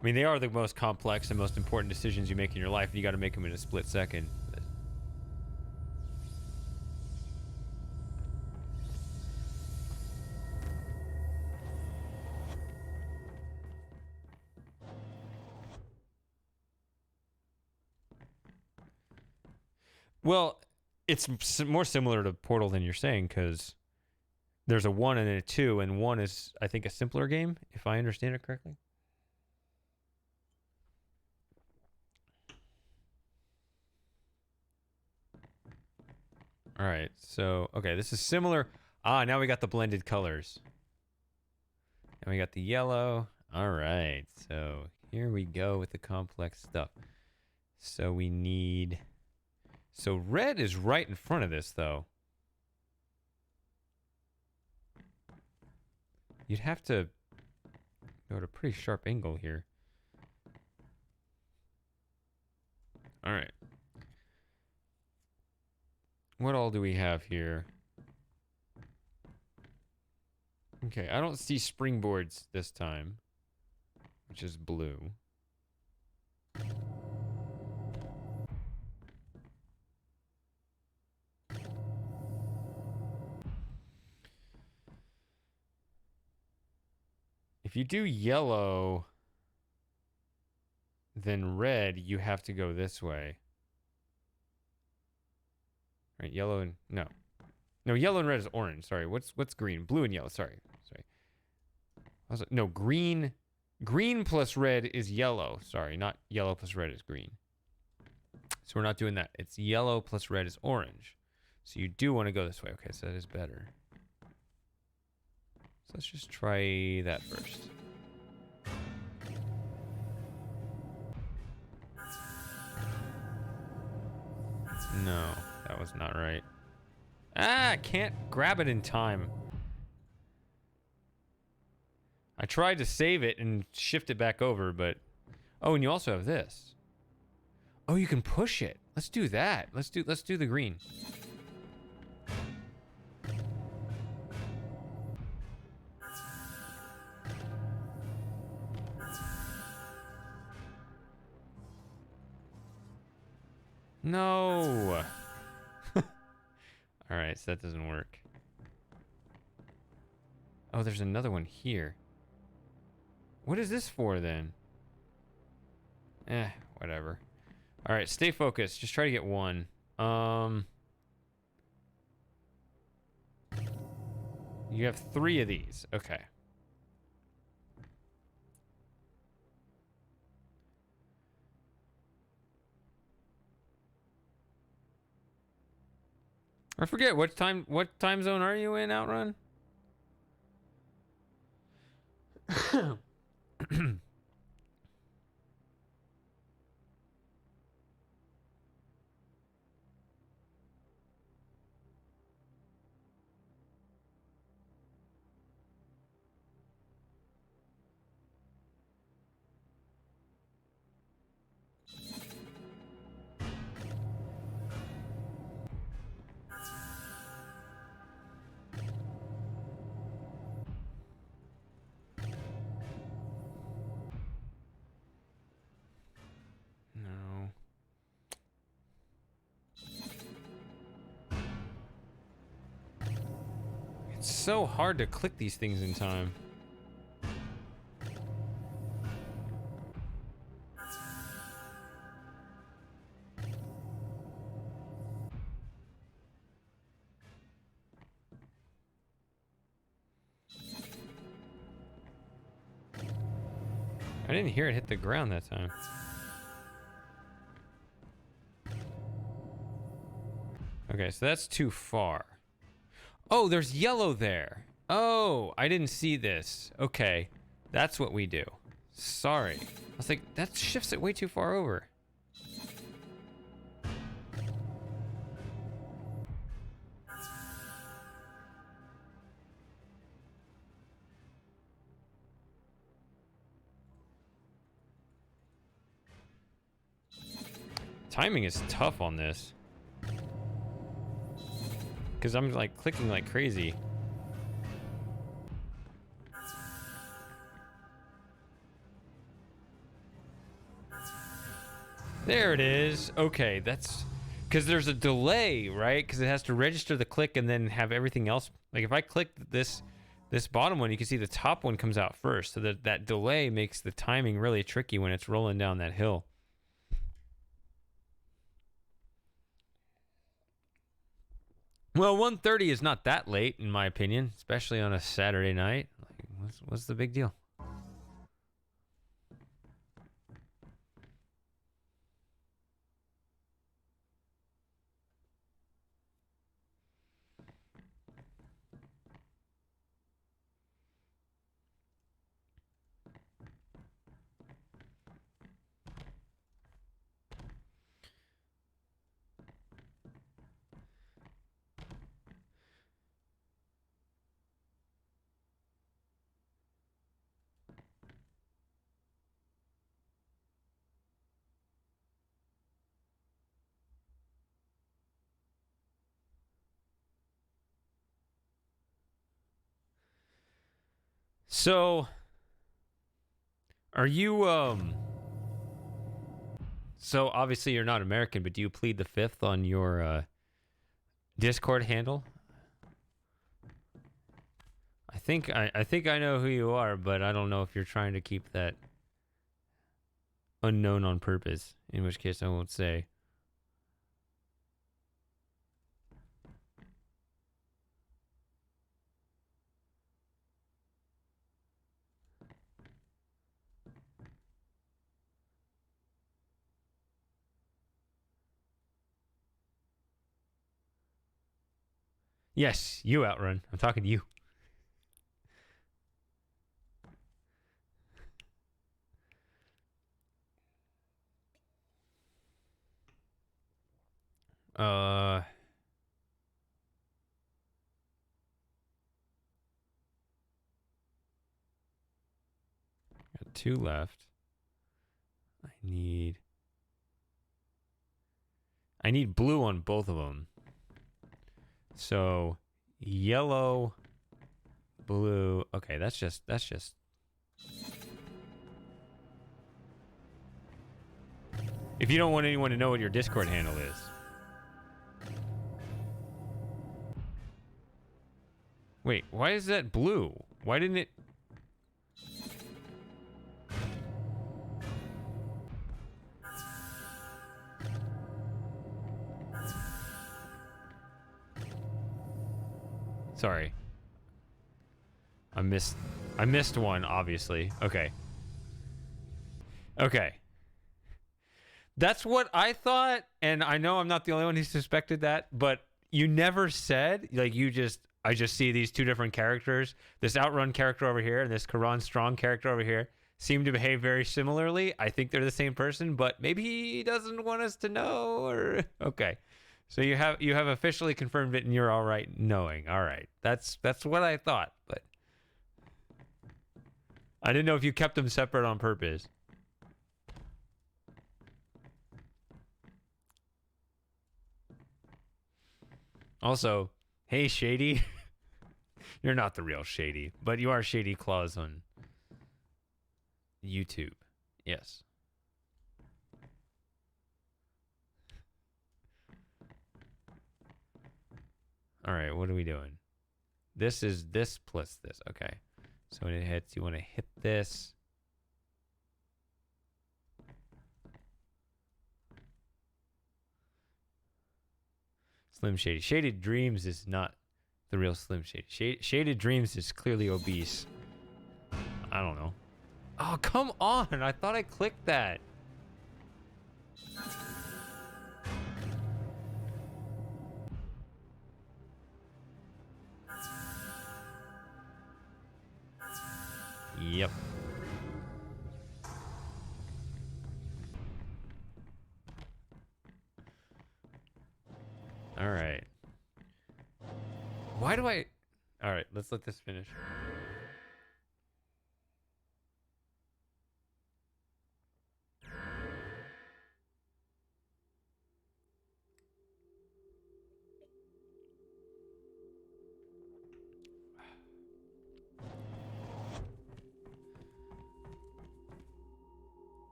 I mean, they are the most complex and most important decisions you make in your life, and you got to make them in a split second. Well, it's more similar to Portal than you're saying, because there's a 1 and a 2, and 1 is, I think, a simpler game, if I understand it correctly. All right, so, okay, this is similar. Ah, now we got the blended colors. And we got the yellow. All right, so here we go with the complex stuff. So we need... So red is right in front of this, though. You'd have to go at a pretty sharp angle here. All right. What all do we have here? Okay, I don't see springboards this time, which is blue. If you do yellow, then red, you have to go this way. Right, yellow and... No. No, yellow and red is orange. Sorry, what's green? Blue and yellow. Sorry. No, green. Green plus red is yellow. Sorry, not yellow plus red is green. So we're not doing that. It's yellow plus red is orange. So you do want to go this way. Okay, so that is better. So let's just try that first. No, that was not right. Ah, I can't grab it in time. I tried to save it and shift it back over, but... Oh, and you also have this. Oh, you can push it. Let's do that. Let's do the green. No. All right, so that doesn't work. Oh, there's another one here. What is this for then? Whatever. All right, stay focused. Just try to get one. You have 3 of these. Okay. I forget what time zone are you in, Outrun? No. It's so hard to click these things in time. I didn't hear it hit the ground that time. Okay, so that's too far. Oh, there's yellow there. Oh, I didn't see this. Okay, that's what we do. Sorry. I was like, that shifts it way too far over. Timing is tough on this. Because I'm like clicking like crazy. There it is. Okay, that's because there's a delay, right? Because it has to register the click and then have everything else. Like if I click this bottom one, you can see the top one comes out first. So that delay makes the timing really tricky when it's rolling down that hill. Well, 1:30 is not that late in my opinion, especially on a Saturday night. Like, what's the big deal? So, are you so obviously you're not American, but do you plead the fifth on your Discord handle? I think I know who you are, but I don't know if you're trying to keep that unknown on purpose, in which case I won't say. Yes, you Outrun. I'm talking to you. Got 2 left. I need blue on both of them. So, yellow, blue. Okay, that's just if you don't want anyone to know what your Discord handle is. Wait, why is that blue? Why didn't it... Sorry. I missed one, obviously. Okay. Okay. That's what I thought, and I know I'm not the only one who suspected that, but you never said, like, I just see these 2 different characters, this Outrun character over here and this Karan Strong character over here, seem to behave very similarly. I think they're the same person, but maybe he doesn't want us to know, or... Okay. So you have officially confirmed it, and you're all right knowing. All right. That's what I thought, but I didn't know if you kept them separate on purpose. Also, hey, Shady. You're not the real Shady, but you are Shady Claus on YouTube. Yes. All right, what are we doing? This is this plus this. Okay. So when it hits, you want to hit this. Slim Shady. Shaded Dreams is not the real Slim Shady. Shaded Dreams is clearly obese. I don't know. Oh, come on. I thought I clicked that. Yep. All right. Why do I... All right, let's let this finish.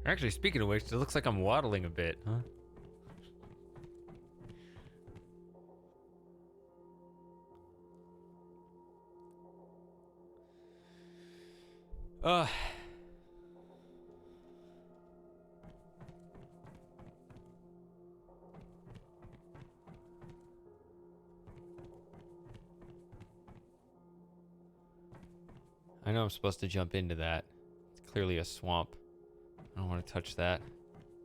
Actually, speaking of which, it looks like I'm waddling a bit, huh? Uh... I know I'm supposed to jump into that. It's clearly a swamp. I don't want to touch that.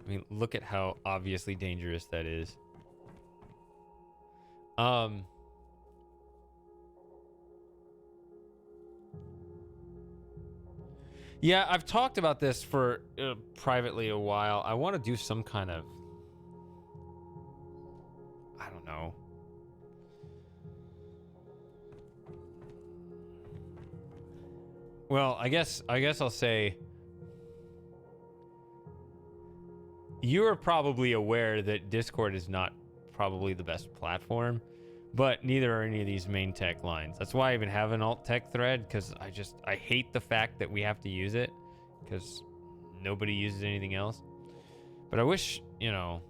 I mean, look at how obviously dangerous that is. Yeah, I've talked about this for privately a while. I want to do some kind of... I don't know. Well, I guess I'll say... You are probably aware that Discord is not probably the best platform, but neither are any of these main tech lines. That's why I even have an alt tech thread, because I hate the fact that we have to use it, because nobody uses anything else. But I wish, you know,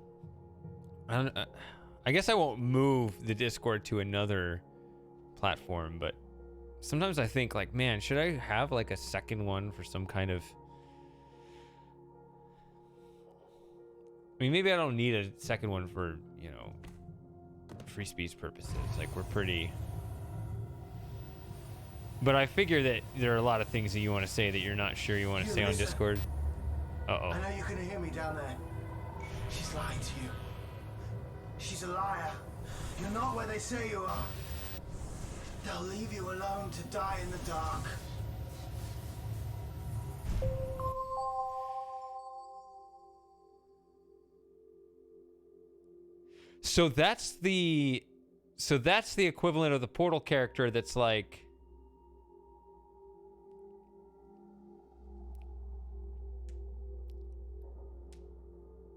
I guess I won't move the Discord to another platform, but sometimes I think like, man, should I have like a second one for some kind of... I mean, maybe I don't need a second one for, you know, free speech purposes. Like, we're pretty... But I figure that there are a lot of things that you want to say that you're not sure you want to say on Discord. Uh-oh. I know you couldn't hear me down there. She's lying to you. She's a liar. You're not where they say you are. They'll leave you alone to die in the dark. So that's the equivalent of the Portal character that's like...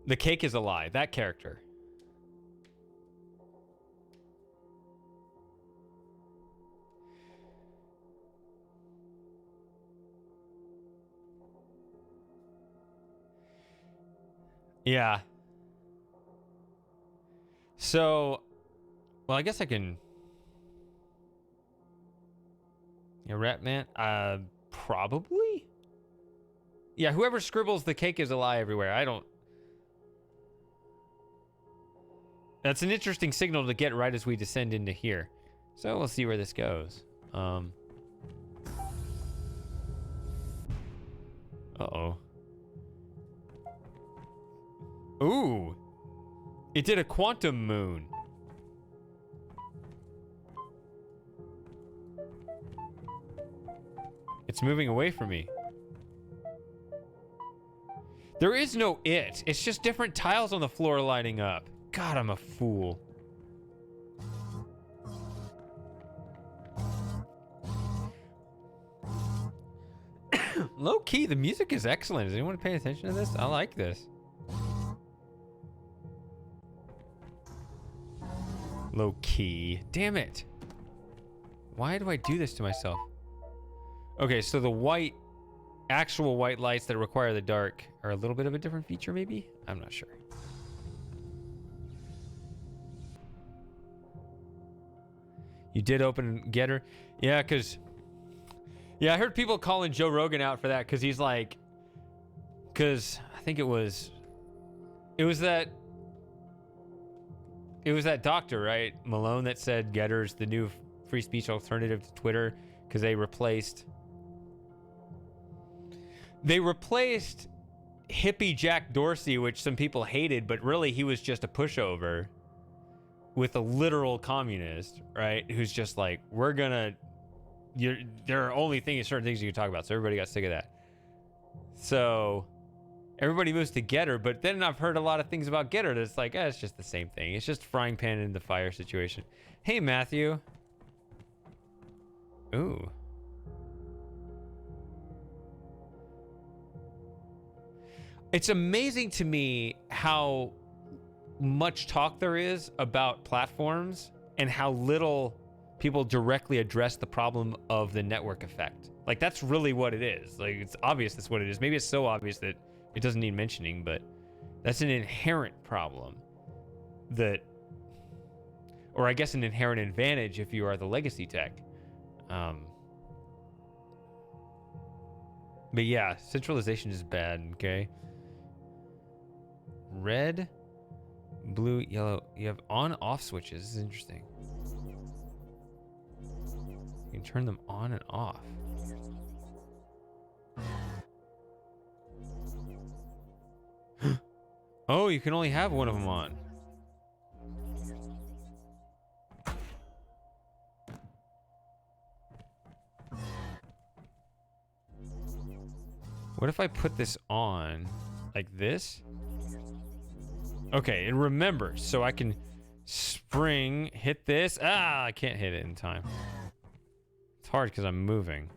The cake is a lie. That character. Yeah. So, well, I guess I can... Yeah, Rat Man? Probably? Yeah, whoever scribbles the cake is a lie everywhere. I don't... That's an interesting signal to get right as we descend into here. So we'll see where this goes. Uh-oh. Ooh. It did a quantum moon. It's moving away from me. There is no it. It's just different tiles on the floor lighting up. God, I'm a fool. Low key, the music is excellent. Is anyone paying attention to this? I like this. Low key. Damn it. Why do I do this to myself? Okay, so the white, actual white lights that require the dark are a little bit of a different feature, maybe? I'm not sure. You did open Getter? Yeah, because... Yeah, I heard people calling Joe Rogan out for that, because he's like... Because I think it was that doctor, right? Malone, that said Getter's the new free speech alternative to Twitter because they replaced hippie Jack Dorsey, which some people hated, but really he was just a pushover, with a literal communist, right? Who's just like, there are only certain things you can talk about. So everybody got sick of that. So everybody moves to Getter, but then I've heard a lot of things about Getter that's like, it's just the same thing. It's just frying pan in the fire situation. Hey, Matthew. Ooh. It's amazing to me how much talk there is about platforms and how little people directly address the problem of the network effect. Like, that's really what it is. Like, it's obvious that's what it is. Maybe it's so obvious that it doesn't need mentioning, but that's an inherent problem that, or I guess an inherent advantage if you are the legacy tech. But yeah, centralization is bad, okay? Red, blue, yellow. You have on-off switches. This is interesting. You can turn them on and off. Oh, you can only have one of them on. What if I put this on like this? Okay, it remembers, so I can spring, hit this. Ah, I can't hit it in time. It's hard because I'm moving.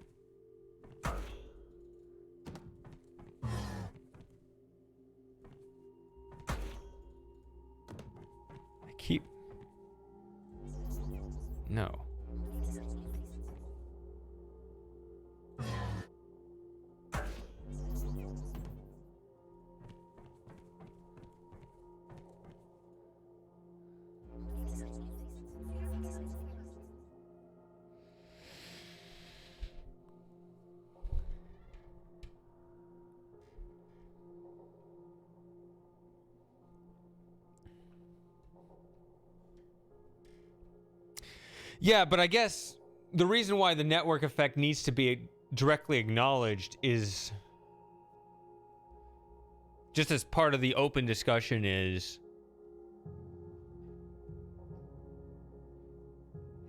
No. Yeah, but I guess the reason why the network effect needs to be directly acknowledged is just as part of the open discussion is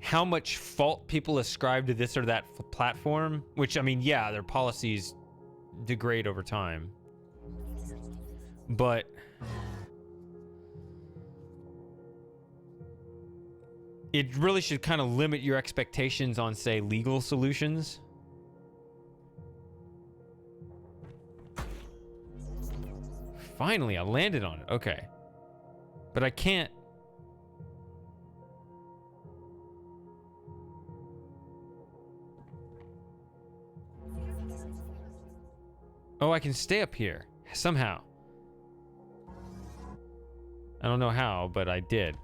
how much fault people ascribe to this or that platform, which, I mean, yeah, their policies degrade over time. But it really should kind of limit your expectations on, say, legal solutions. Finally, I landed on it. Okay. But I can't. Oh, I can stay up here somehow. I don't know how, but I did.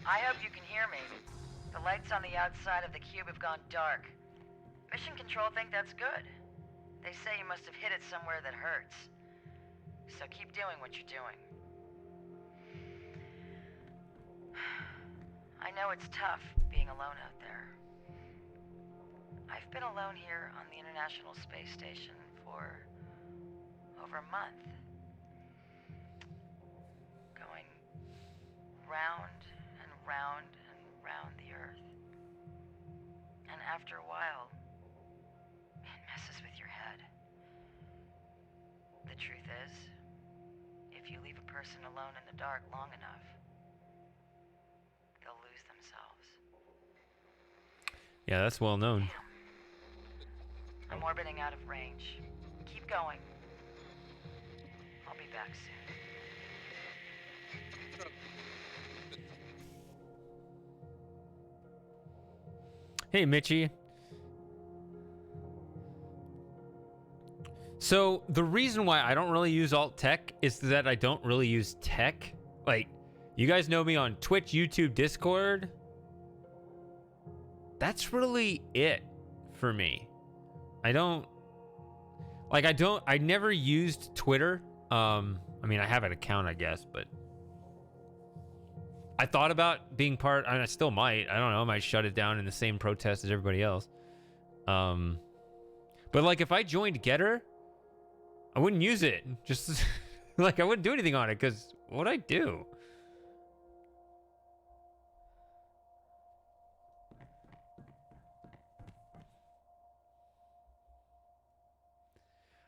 I hope you can hear me. The lights on the outside of the cube have gone dark. Mission Control think that's good. They say you must have hit it somewhere that hurts. So keep doing what you're doing. I know it's tough being alone out there. I've been alone here on the International Space Station for over a month. Going round and round and round the Earth. And after a while, it messes with your head. The truth is, if you leave a person alone in the dark long enough, they'll lose themselves. Yeah, that's well known. I'm orbiting out of range. Keep going. I'll be back soon. Hey, Mitchie. So the reason why I don't really use alt tech is that I don't really use tech. Like, you guys know me on Twitch, YouTube, Discord. That's really it for me. I never used Twitter I mean, I have an account, I guess, but I thought about being part, and I still might. I don't know. I might shut it down in the same protest as everybody else. But like, if I joined Getter, I wouldn't use it. Just like, I wouldn't do anything on it because what would I do?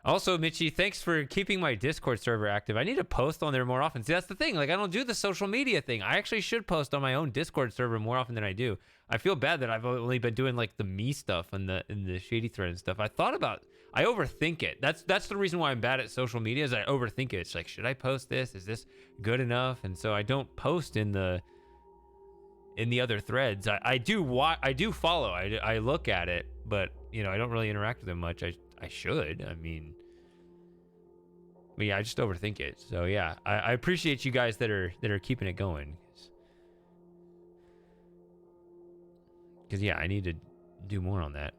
Also, Mitchie, thanks for keeping my Discord server active. I need to post on there more often. See, that's the thing. Like, I don't do the social media thing. I actually should post on my own Discord server more often than I do. I feel bad that I've only been doing like the me stuff and the shady thread and stuff. I overthink it. That's the reason why I'm bad at social media is I overthink it. It's like, should I post this? Is this good enough? And so I don't post in the other threads. I do follow. I look at it, but you know, I don't really interact with them much. I should. I mean, but yeah, I just overthink it. So yeah, I appreciate you guys that are keeping it going. Because yeah, I need to do more on that.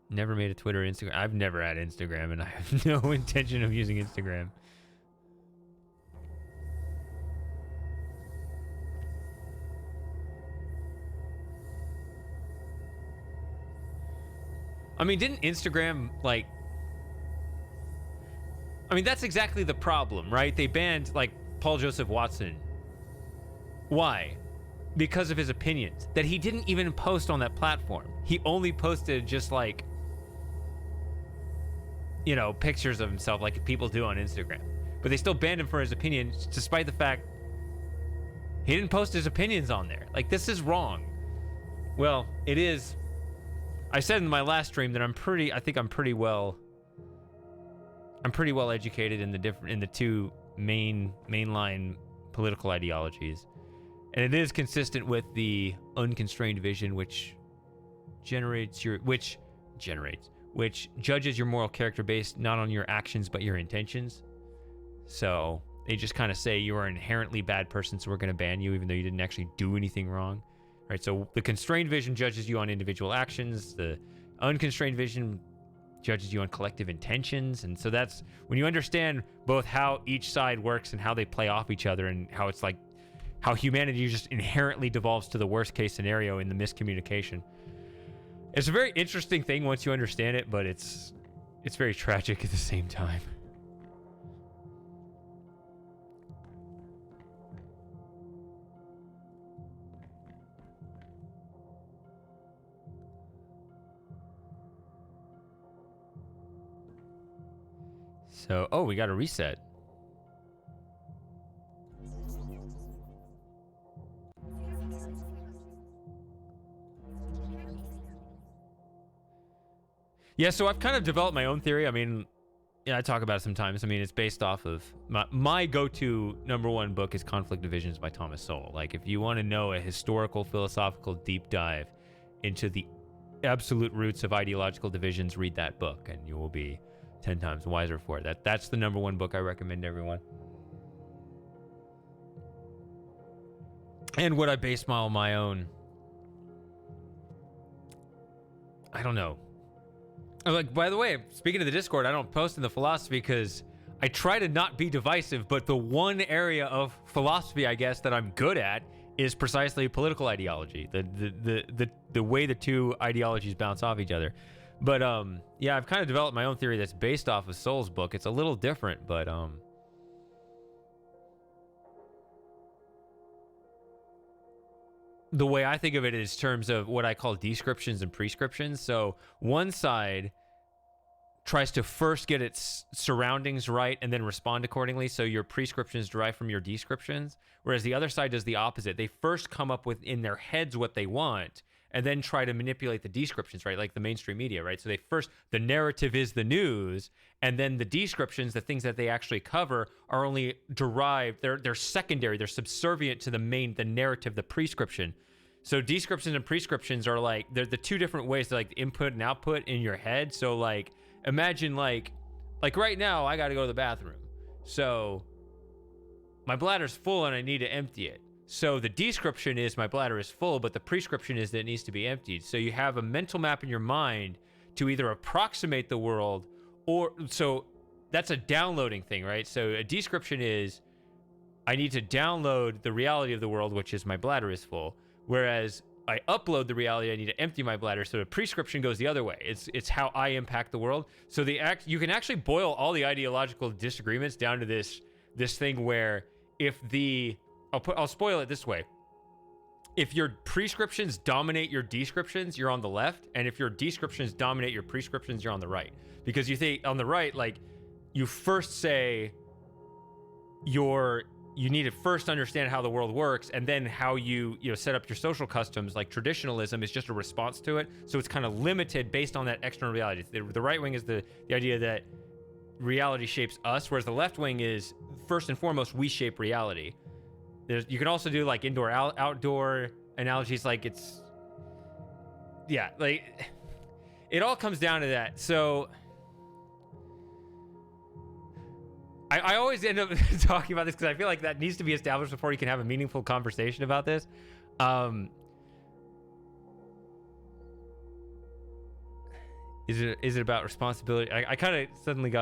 Never made a Twitter or Instagram. I've never had Instagram, and I have no intention of using Instagram. I mean, didn't Instagram, like... I mean, that's exactly the problem, right? They banned, like, Paul Joseph Watson. Why? Because of his opinions. That he didn't even post on that platform. He only posted just, like, you know, pictures of himself like people do on Instagram. But they still banned him for his opinions, despite the fact he didn't post his opinions on there. Like, this is wrong. Well, it is... I said in my last stream that I'm pretty well educated in the two mainline political ideologies. And it is consistent with the unconstrained vision which judges your moral character based not on your actions but your intentions. So they just kind of say you are an inherently bad person, so we're going to ban you even though you didn't actually do anything wrong. Right, so the constrained vision judges you on individual actions. The unconstrained vision judges you on collective intentions. And so that's when you understand both how each side works and how they play off each other and how it's like how humanity just inherently devolves to the worst case scenario in the miscommunication. It's a very interesting thing once you understand it, but it's very tragic at the same time. So, oh, we got a reset. Yeah, so I've kind of developed my own theory. I mean, yeah, I talk about it sometimes. I mean, it's based off of my go-to #1 book is Conflict Divisions by Thomas Sowell. Like, if you want to know a historical, philosophical deep dive into the absolute roots of ideological divisions, read that book, and you will be 10 times wiser for it. That's the #1 book I recommend to everyone. And what I base my own... I don't know. Like, by the way, speaking of the Discord, I don't post in the philosophy because I try to not be divisive, but the one area of philosophy, I guess, that I'm good at is precisely political ideology. The way the two ideologies bounce off each other. But yeah, I've kind of developed my own theory that's based off of Sowell's book. It's a little different, but the way I think of it is terms of what I call descriptions and prescriptions. So one side tries to first get its surroundings right and then respond accordingly. So your prescriptions derive from your descriptions, whereas the other side does the opposite. They first come up with in their heads what they want and then try to manipulate the descriptions, right? Like the mainstream media, right? So the narrative is the news, and then the descriptions, the things that they actually cover, are only derived, they're secondary, they're subservient to the narrative, the prescription. So descriptions and prescriptions are like, they're the two different ways to like input and output in your head. So like, imagine like right now, I got to go to the bathroom. So my bladder's full and I need to empty it. So the description is my bladder is full, but the prescription is that it needs to be emptied. So you have a mental map in your mind to either approximate the world or so that's a downloading thing, right? So a description is I need to download the reality of the world, which is my bladder is full. Whereas I upload the reality, I need to empty my bladder. So the prescription goes the other way. It's how I impact the world. So you can actually boil all the ideological disagreements down to this thing where if I'll spoil it this way. If your prescriptions dominate your descriptions, you're on the left, and if your descriptions dominate your prescriptions, you're on the right. Because you think on the right, like you first say you need to first understand how the world works, and then how you set up your social customs. Like traditionalism is just a response to it, so it's kind of limited based on that external reality. The right wing is the idea that reality shapes us, whereas the left wing is first and foremost we shape reality. You can also do like indoor outdoor analogies, like like it all comes down to that. So I always end up talking about this because I feel like that needs to be established before you can have a meaningful conversation about this. Is it about responsibility? I kind of suddenly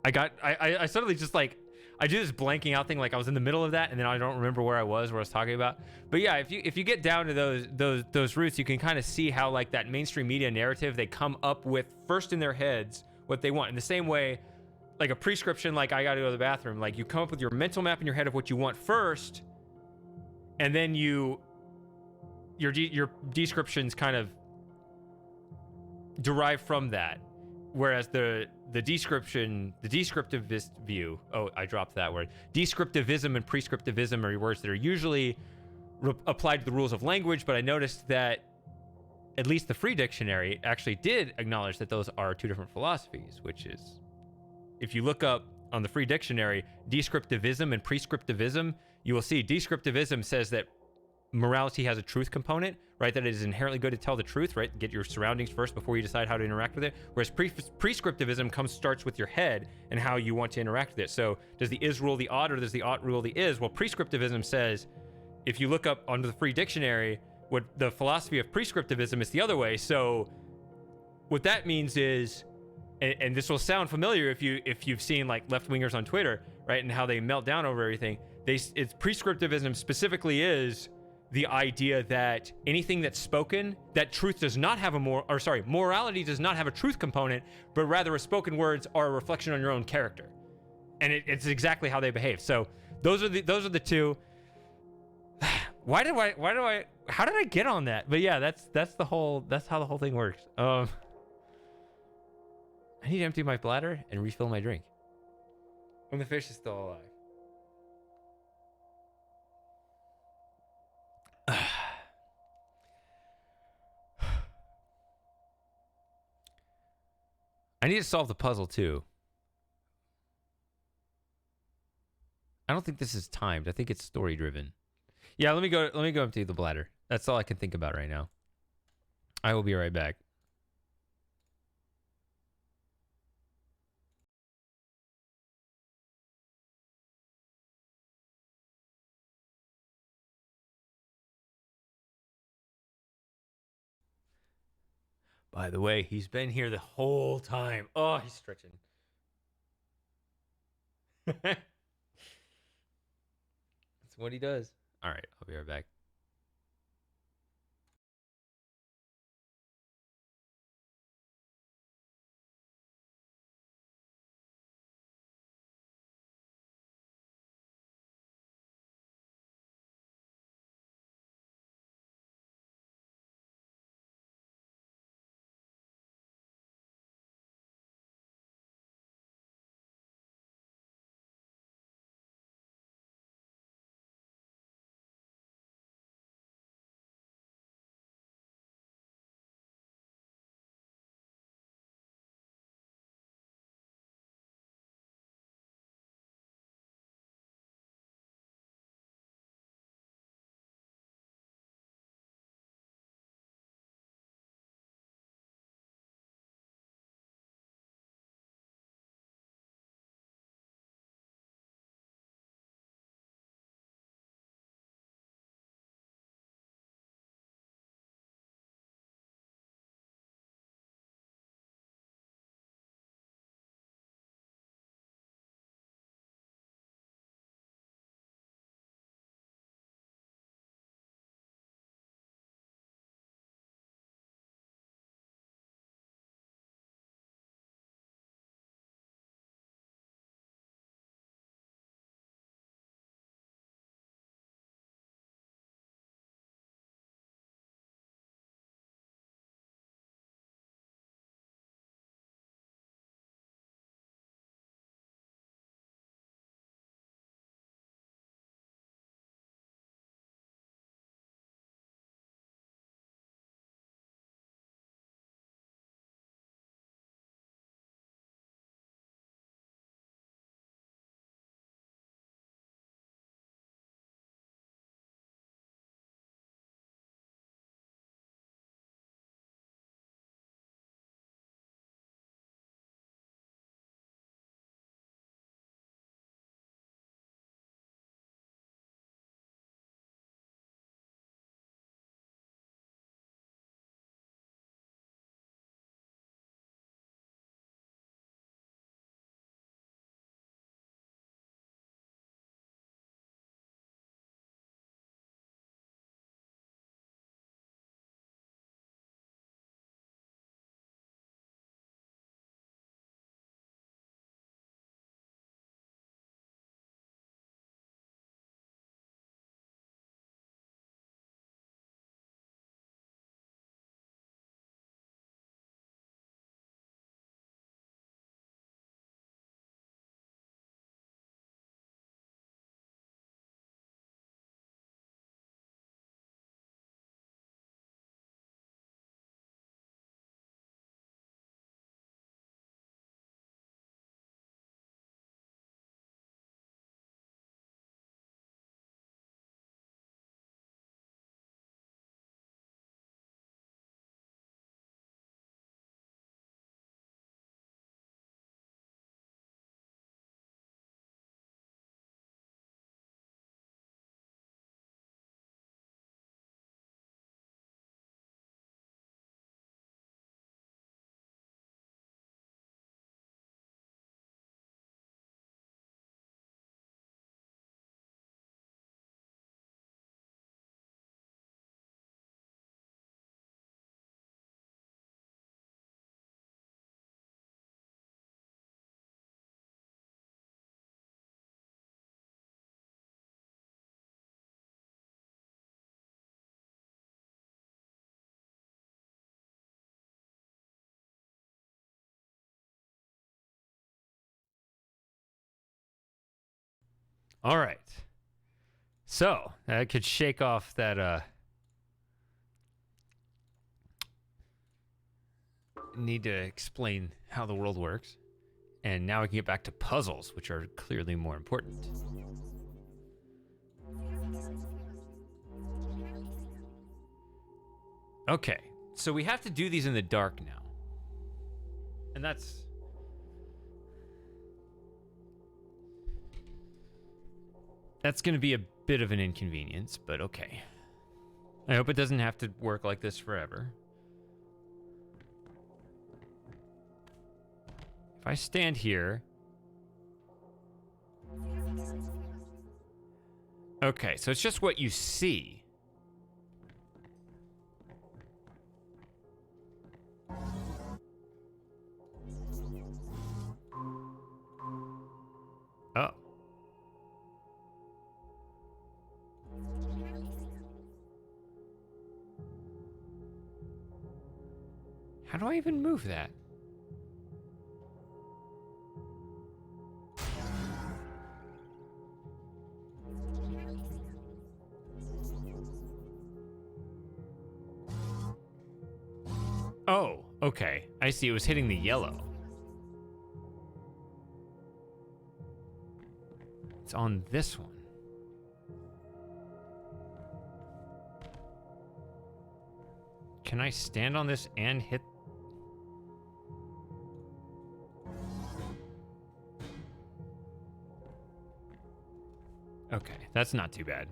I suddenly just like I do this blanking out thing, like I was in the middle of that and then I don't remember where I was talking about. But yeah, if you get down to those roots, you can kind of see how like that mainstream media narrative, they come up with first in their heads what they want. In the same way, like a prescription, like I got to go to the bathroom, like you come up with your mental map in your head of what you want first, and then your descriptions kind of derive from that. Whereas the descriptivist view, oh, I dropped that word. Descriptivism and prescriptivism are words that are usually applied to the rules of language, but I noticed that at least the Free Dictionary actually did acknowledge that those are two different philosophies, which is, if you look up on the Free Dictionary, descriptivism and prescriptivism, you will see descriptivism says that morality has a truth component, right? That it is inherently good to tell the truth, right? Get your surroundings first before you decide how to interact with it. Whereas prescriptivism starts with your head and how you want to interact with it. So does the is rule the ought, or does the ought rule the is? Well, prescriptivism says, if you look up under the Free Dictionary, what the philosophy of prescriptivism is the other way. So what that means is, and this will sound familiar if you've seen like left-wingers on Twitter, right? And how they melt down over everything. It's prescriptivism specifically is the idea that anything that's spoken, that truth does not have morality does not have a truth component, but rather a spoken words are a reflection on your own character. And it's exactly how they behave. So those are the two. How did I get on that? But yeah, that's how the whole thing works. I need to empty my bladder and refill my drink. When the fish is still alive. I need to solve the puzzle too. I don't think this is timed. I think it's story driven. Yeah, let me go empty the bladder. That's all I can think about right now. I will be right back. By the way, he's been here the whole time. Oh, he's stretching. That's what he does. All right, I'll be right back. All right. So I could shake off that need to explain how the world works. And now we can get back to puzzles, which are clearly more important. Okay, so we have to do these in the dark now. And that's going to be a bit of an inconvenience, but okay. I hope it doesn't have to work like this forever. If I stand here... Okay, so it's just what you see. Oh. How do I even move that? Oh, okay. I see. It was hitting the yellow. It's on this one. Can I stand on this and hit? Okay, that's not too bad.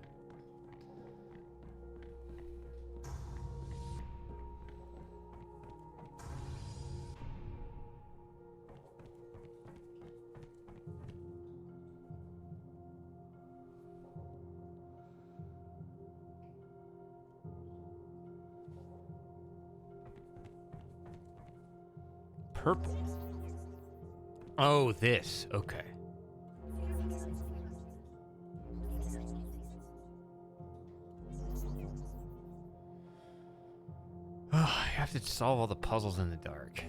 Purple. Oh, this. Okay. Oh, I have to solve all the puzzles in the dark.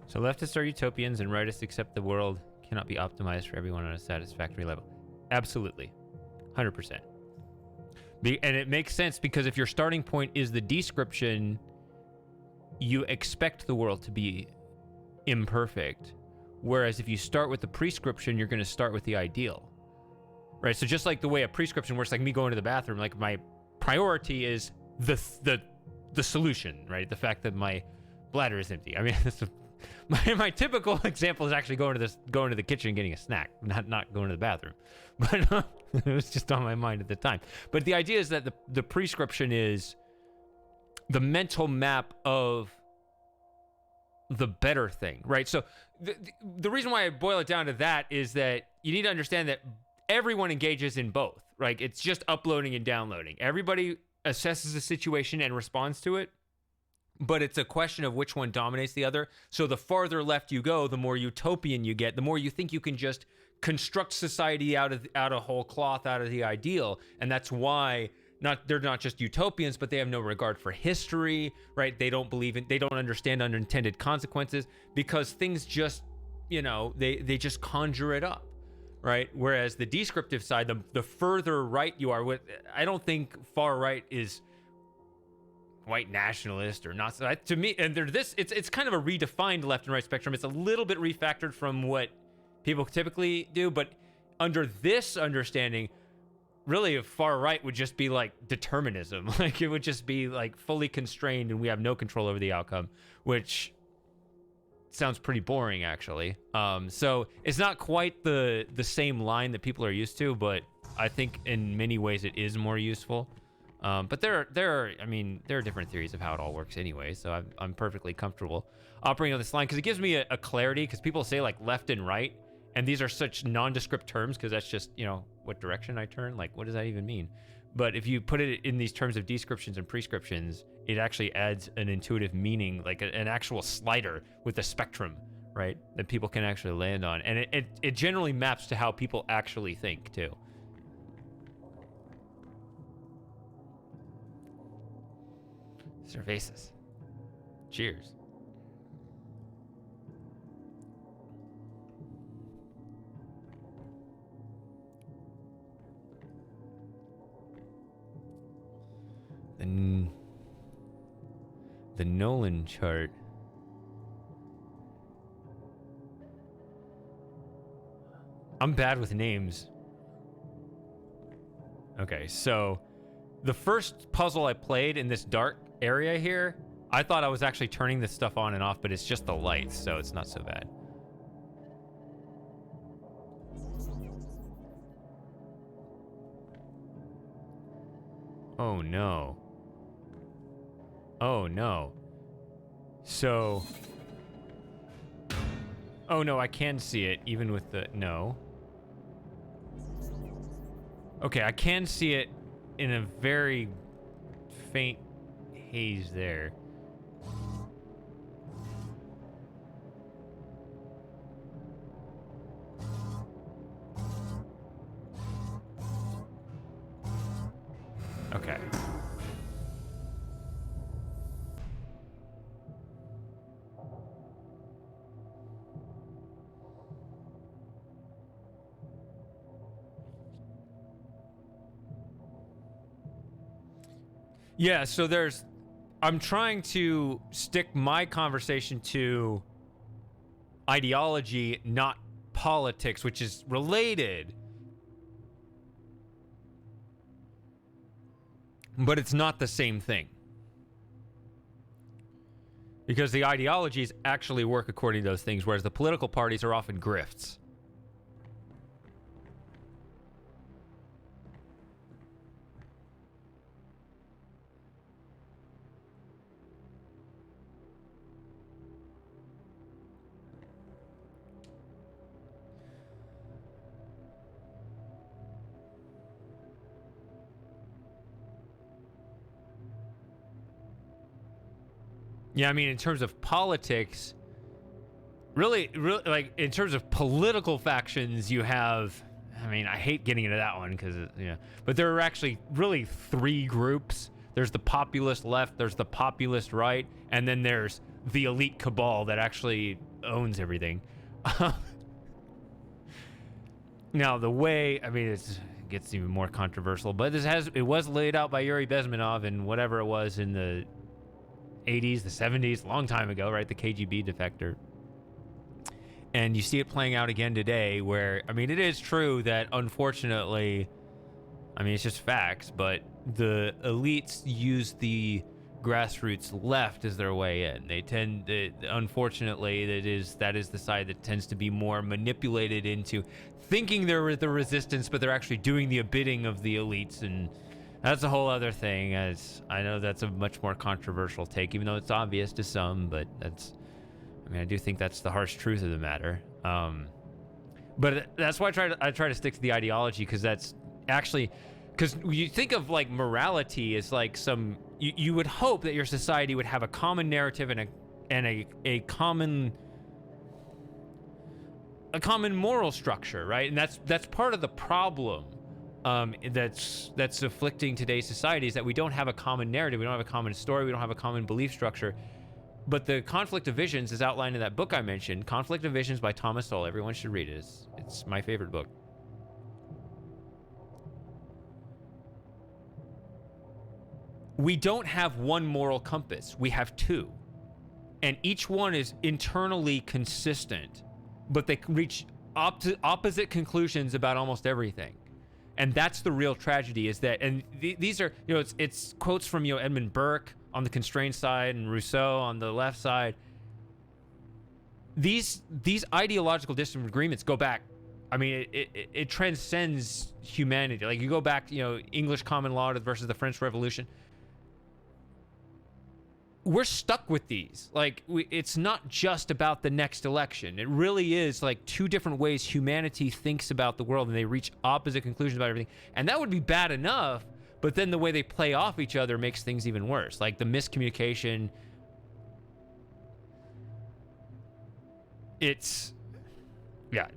So leftists are utopians and rightists accept the world cannot be optimized for everyone on a satisfactory level. Absolutely. 100%. And it makes sense because if your starting point is the description, you expect the world to be imperfect. Whereas if you start with the prescription, you're going to start with the ideal. Right? So just like the way a prescription works, like me going to the bathroom, like my priority is the solution, right? The fact that my bladder is empty. I mean, my typical example is actually going to the kitchen and getting a snack, not going to the bathroom. But it was just on my mind at the time. But the idea is that the prescription is the mental map of the better thing, right? So the reason why I boil it down to that is that you need to understand that everyone engages in both, right? It's just uploading and downloading. Everybody assesses the situation and responds to it. But it's a question of which one dominates the other. So the farther left you go, the more utopian you get, the more you think you can just construct society out of whole cloth, out of the ideal. And that's why they're not just utopians, but they have no regard for history, right? They don't understand unintended consequences because things just, they just conjure it up, right? Whereas the descriptive side, the further right you are, I don't think far right is white nationalist or not. To me, and it's kind of a redefined left and right spectrum. It's a little bit refactored from what people typically do, but under this understanding, really a far right would just be like determinism. Like it would just be like fully constrained and we have no control over the outcome, which sounds pretty boring actually. So it's not quite the same line that people are used to, but I think in many ways it is more useful. But there are different theories of how it all works anyway, so I'm perfectly comfortable operating on this line because it gives me a clarity, because people say like left and right, and these are such nondescript terms because that's just, what direction I turn, like what does that even mean? But if you put it in these terms of descriptions and prescriptions, it actually adds an intuitive meaning, like an actual slider with a spectrum, right, that people can actually land on, and it generally maps to how people actually think too. Cervezas. Cheers. The Nolan chart. I'm bad with names. Okay, so the first puzzle I played in this dark area here, I thought I was actually turning this stuff on and off, but it's just the lights, so it's not so bad. Oh no. Oh no. So... Oh no, I can see it even with the... No. Okay, I can see it in a very faint haze there. Okay. Yeah, so I'm trying to stick my conversation to ideology, not politics, which is related. But it's not the same thing. Because the ideologies actually work according to those things, whereas the political parties are often grifts. Yeah, I mean, in terms of politics, really, like, in terms of political factions, you have, I mean, I hate getting into that one because, but there are actually really three groups. There's the populist left, there's the populist right, and then there's the elite cabal that actually owns everything. Now, the way, I mean, it gets even more controversial, but it was laid out by Yuri Bezmenov in whatever it was in the 80s, the 70s, a long time ago, right? The KGB defector. And you see it playing out again today where, I mean, it is true that unfortunately, I mean, it's just facts, but the elites use the grassroots left as their way in. They tend to, unfortunately, that is the side that tends to be more manipulated into thinking they're the resistance, but they're actually doing the bidding of the elites, and that's a whole other thing. As I know that's a much more controversial take, even though it's obvious to some, but I do think that's the harsh truth of the matter. But that's why I try to stick to the ideology, because that's actually, because you think of like morality as like you would hope that your society would have a common narrative and a common moral structure, right? And that's part of the problem. That's afflicting today's society, is that we don't have a common narrative, we don't have a common story, we don't have a common belief structure. But the Conflict of Visions is outlined in that book I mentioned, Conflict of Visions by Thomas Sowell. Everyone should read it. It's my favorite book. We don't have one moral compass. We have two. And each one is internally consistent, but they reach opposite conclusions about almost everything. And that's the real tragedy, is that, and these are, it's quotes from, Edmund Burke on the constrained side and Rousseau on the left side. These ideological disagreements go back I mean, it transcends humanity. Like, you go back, you know, English common law versus the French Revolution. We're stuck with these. Like, it's not just about the next election. It really is like two different ways humanity thinks about the world, and they reach opposite conclusions about everything. And that would be bad enough, but then the way they play off each other makes things even worse. Like the miscommunication. It's, yeah,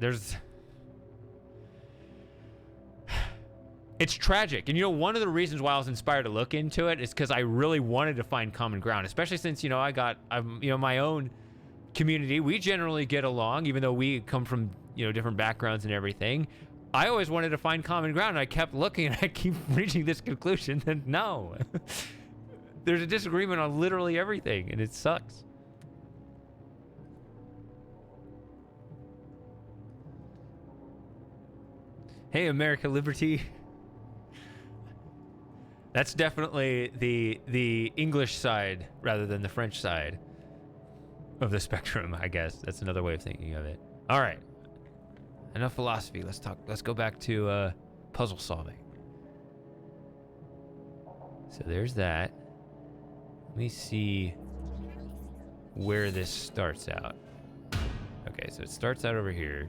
it's tragic. And, you know, one of the reasons why I was inspired to look into it is because I really wanted to find common ground, especially since, you know, I'm, you know, my own community. We generally get along, even though we come from, you know, different backgrounds and everything. I always wanted to find common ground. And I kept looking, and I keep reaching this conclusion that no, there's a disagreement on literally everything, and it sucks. Hey, America Liberty. That's definitely the English side rather than the French side of the spectrum, I guess. That's another way of thinking of it. All right. Enough philosophy. Let's go back to puzzle solving. So there's that. Let me see where this starts out. Okay, so it starts out over here.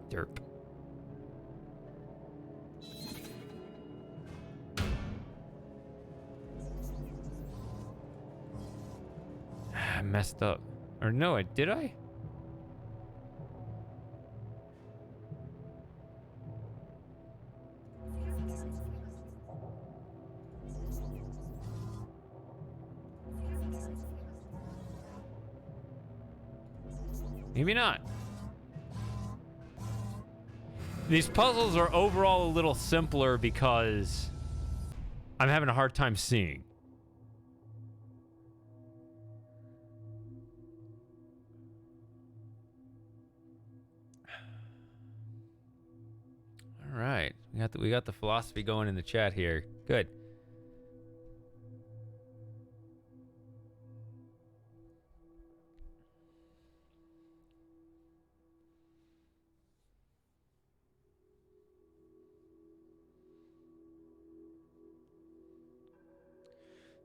Derp. I messed up. Or no, did I? Maybe not. These puzzles are overall a little simpler because I'm having a hard time seeing. All right, we got the philosophy going in the chat here. Good.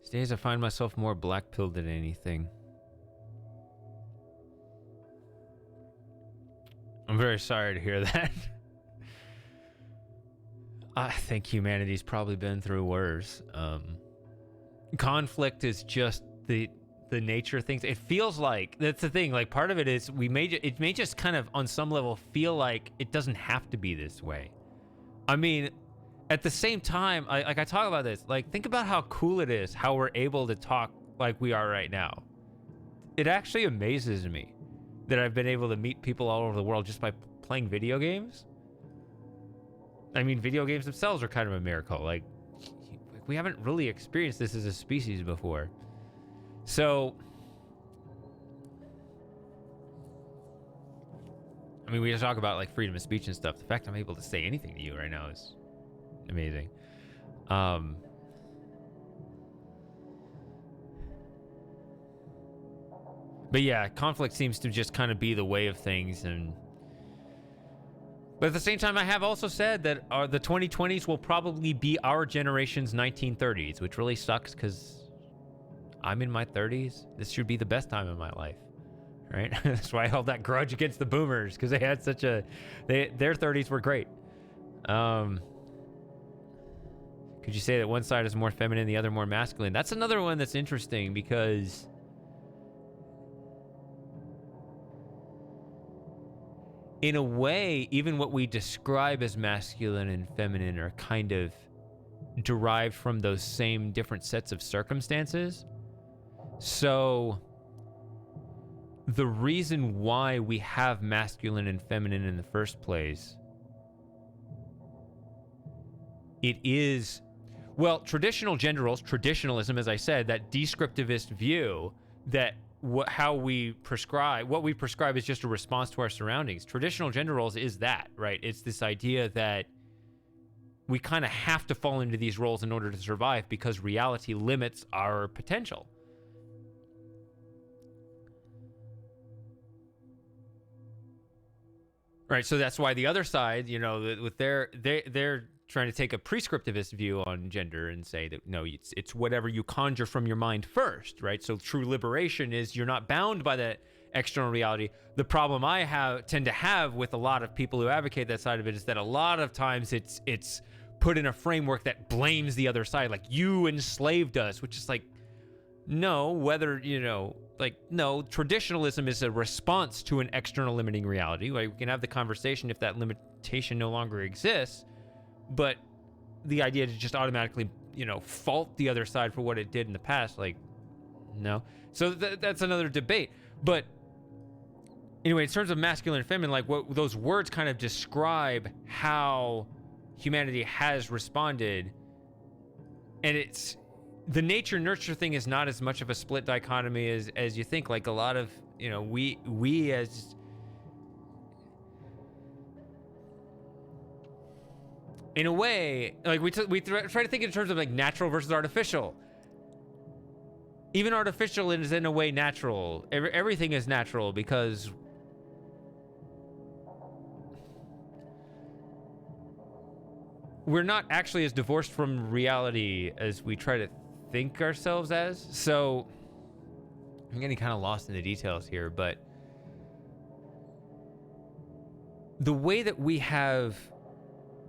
These days I find myself more black-pilled than anything. I'm very sorry to hear that. I think humanity's probably been through worse. Conflict is just the nature of things. It feels like, that's the thing, like part of it is it may just kind of on some level feel like it doesn't have to be this way. I mean, at the same time, I talk about this, like think about how cool it is how we're able to talk like we are right now. It actually amazes me that I've been able to meet people all over the world just by playing video games. I mean, video games themselves are kind of a miracle. Like, we haven't really experienced this as a species before. So, I mean, we just talk about like freedom of speech and stuff. The fact I'm able to say anything to you right now is amazing. But yeah, conflict seems to just kind of be the way of things, but at the same time, I have also said that the 2020s will probably be our generation's 1930s, which really sucks because I'm in my 30s. This should be the best time of my life, right? That's why I held that grudge against the boomers, because they had their 30s were great. Could you say that one side is more feminine, the other more masculine? That's another one that's interesting because in a way, even what we describe as masculine and feminine are kind of derived from those same different sets of circumstances. So the reason why we have masculine and feminine in the first place, it is, well, traditional gender roles, traditionalism, as I said, that descriptivist view that how we prescribe, what we prescribe is just a response to our surroundings. Traditional gender roles is that, right? It's this idea that we kind of have to fall into these roles in order to survive because reality limits our potential. Right, so that's why the other side, you know, with they're trying to take a prescriptivist view on gender and say that no, it's whatever you conjure from your mind first, right? So true liberation is you're not bound by that external reality. The problem I tend to have with a lot of people who advocate that side of it is that a lot of times it's put in a framework that blames the other side, like you enslaved us, which is like, no, whether, you know, like, no, traditionalism is a response to an external limiting reality. Like, we can have the conversation if that limitation no longer exists, but the idea to just automatically, you know, fault the other side for what it did in the past, like, no. So that's another debate. But anyway, in terms of masculine and feminine, like, what those words kind of describe how humanity has responded, and it's the nature nurture thing is not as much of a split dichotomy as you think. Like, a lot of, you know, we as in a way, like we try to think in terms of like natural versus artificial. Even artificial is in a way natural. Everything is natural because we're not actually as divorced from reality as we try to think ourselves as. So I'm getting kind of lost in the details here, but the way that we have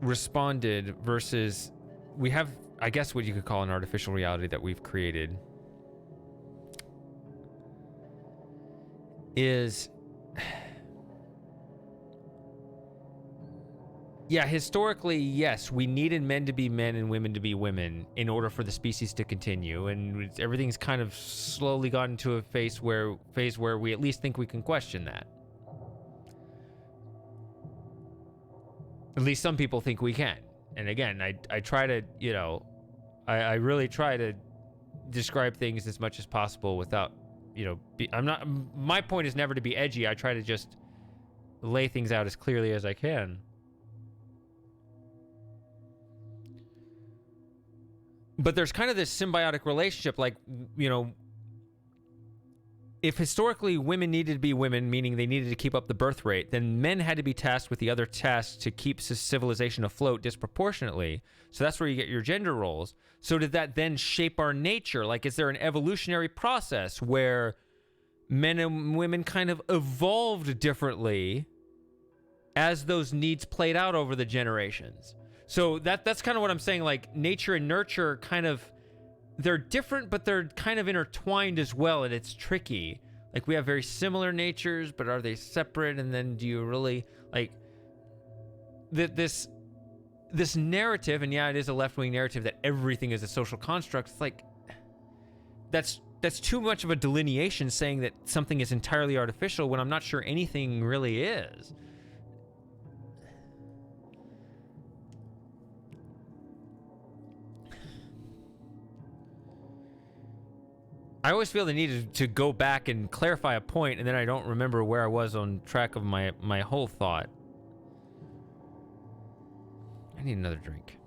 responded versus we have, I guess, what you could call an artificial reality that we've created is, yeah, historically, yes, we needed men to be men and women to be women in order for the species to continue, and everything's kind of slowly gotten to a phase where we at least think we can question that. At least some people think we can. And again, I try to, you know, I really try to describe things as much as possible without, you know, my point is never to be edgy. I try to just lay things out as clearly as I can. But there's kind of this symbiotic relationship, like, you know, if historically women needed to be women, meaning they needed to keep up the birth rate, then men had to be tasked with the other tasks to keep civilization afloat disproportionately. So that's where you get your gender roles. So did that then shape our nature? Like, is there an evolutionary process where men and women kind of evolved differently as those needs played out over the generations? So that's kind of what I'm saying. Like, nature and nurture kind of, they're different, but they're kind of intertwined as well, and it's tricky. Like, we have very similar natures, but are they separate? And then do you really, like, this narrative, and yeah, it is a left-wing narrative that everything is a social construct. It's like, that's too much of a delineation saying that something is entirely artificial when I'm not sure anything really is. I always feel the need to go back and clarify a point, and then I don't remember where I was on track of my whole thought. I need another drink.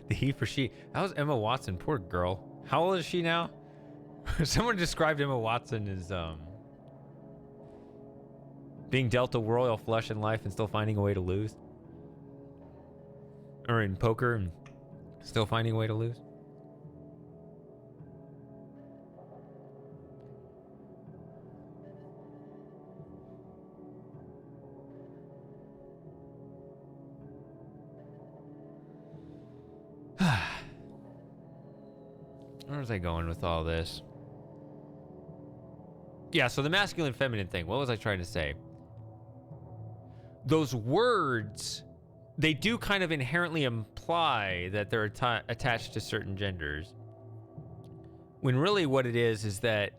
The he for she. That was Emma Watson. Poor girl. How old is she now? Someone described Emma Watson as being dealt a royal flush in life and still finding a way to lose. Or in poker and still finding a way to lose. Where was I going with all this? Yeah, so the masculine feminine thing. What was I trying to say? Those words, they do kind of inherently imply that they're attached to certain genders. When really what it is that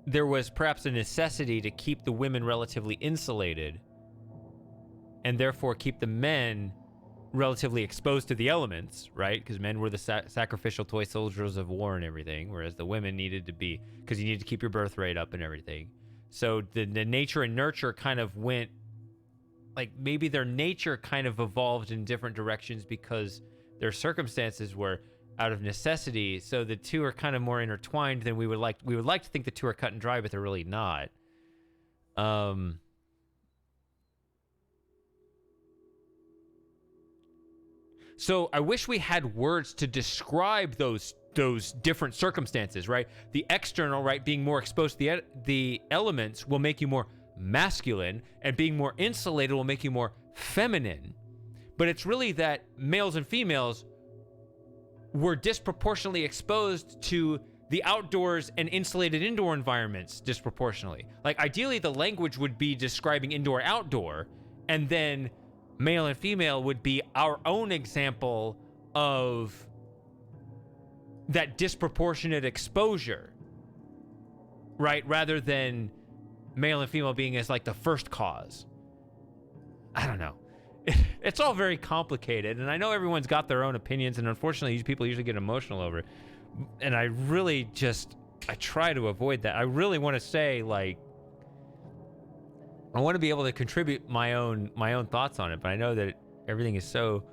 there was perhaps a necessity to keep the women relatively insulated and therefore keep the men relatively exposed to the elements, right? Because men were the sacrificial toy soldiers of war and everything, whereas the women needed to be, because you needed to keep your birth rate up and everything. So the nature and nurture kind of went, like maybe their nature kind of evolved in different directions because their circumstances were out of necessity. So the two are kind of more intertwined than we would like. We would like to think the two are cut and dry, but they're really not. So I wish we had words to describe those different circumstances, right? The external, right, being more exposed to the elements will make you more masculine, and being more insulated will make you more feminine. But it's really that males and females were disproportionately exposed to the outdoors and insulated indoor environments disproportionately. Like ideally the language would be describing indoor outdoor, and then male and female would be our own example of that disproportionate exposure, right? Rather than male and female being as like the first cause. I don't know. It's all very complicated, and I know everyone's got their own opinions, and unfortunately these people usually get emotional over it. And I really I try to avoid that. I really want to say, like, I want to be able to contribute my own thoughts on it, but I know that everything is so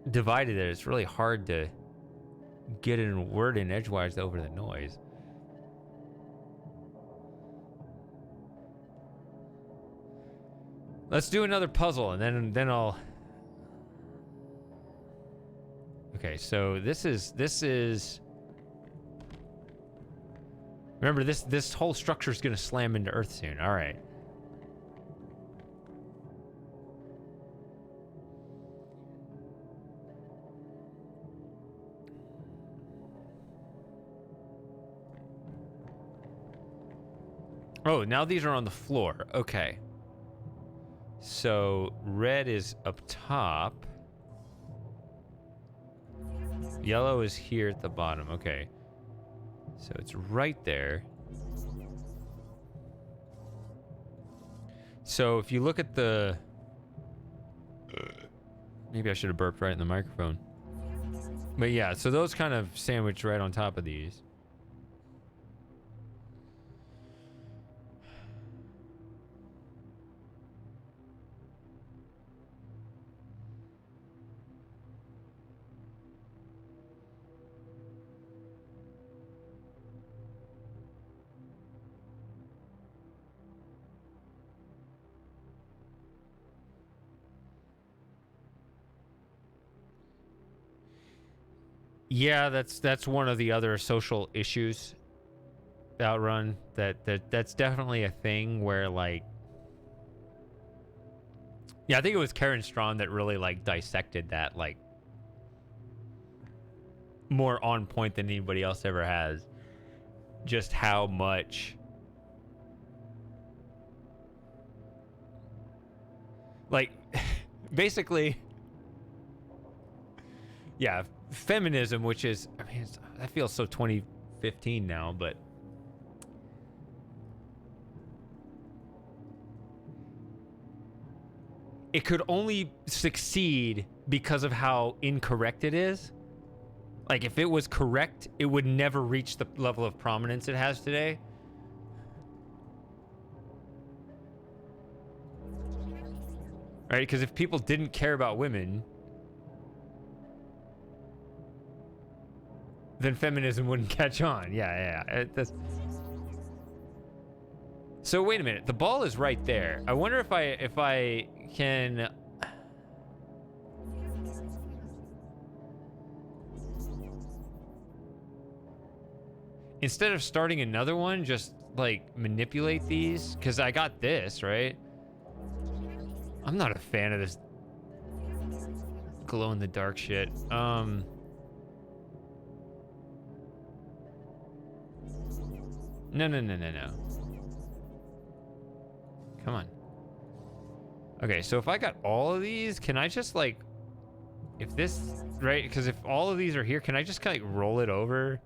divided that it's really hard to get a word in edgewise over the noise. Let's do another puzzle, and then I'll. Okay, so this is. Remember, this whole structure is going to slam into Earth soon. All right. Oh, now these are on the floor. Okay. So red is up top. Yellow is here at the bottom. Okay. So it's right there. So if you look at the... Maybe I should have burped right in the microphone. But yeah, so those kind of sandwiched right on top of these. Yeah, that's one of the other social issues Outrun. That's definitely a thing where, like, yeah, I think it was Karen Strawn that really like dissected that, like, more on point than anybody else ever has. Just how much, like, basically, yeah, feminism, which is, I mean, that feels so 2015 now, but it could only succeed because of how incorrect it is. Like, if it was correct, it would never reach the level of prominence it has today. Right? Because if people didn't care about women, then feminism wouldn't catch on. Yeah. So wait a minute. The ball is right there. I wonder if I can. Instead of starting another one, just like manipulate these, because I got this, right? I'm not a fan of this glow in the dark shit. No. Come on. Okay, so if I got all of these, can I just, like, if this, right? Because if all of these are here, can I just kind of like roll it over?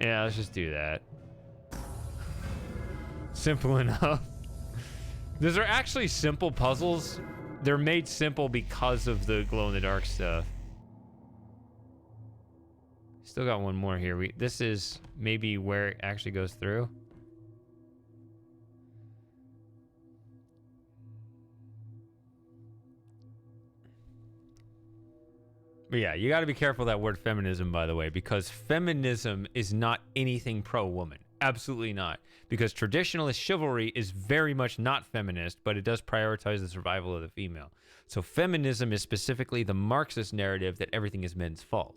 Yeah, let's just do that. Simple enough. Those are actually simple puzzles. They're made simple because of the glow-in-the-dark stuff. Still got one more here. This is maybe where it actually goes through. But yeah, you got to be careful of that word feminism, by the way, because feminism is not anything pro-woman. Absolutely not. Because traditionalist chivalry is very much not feminist, but it does prioritize the survival of the female. So feminism is specifically the Marxist narrative that everything is men's fault.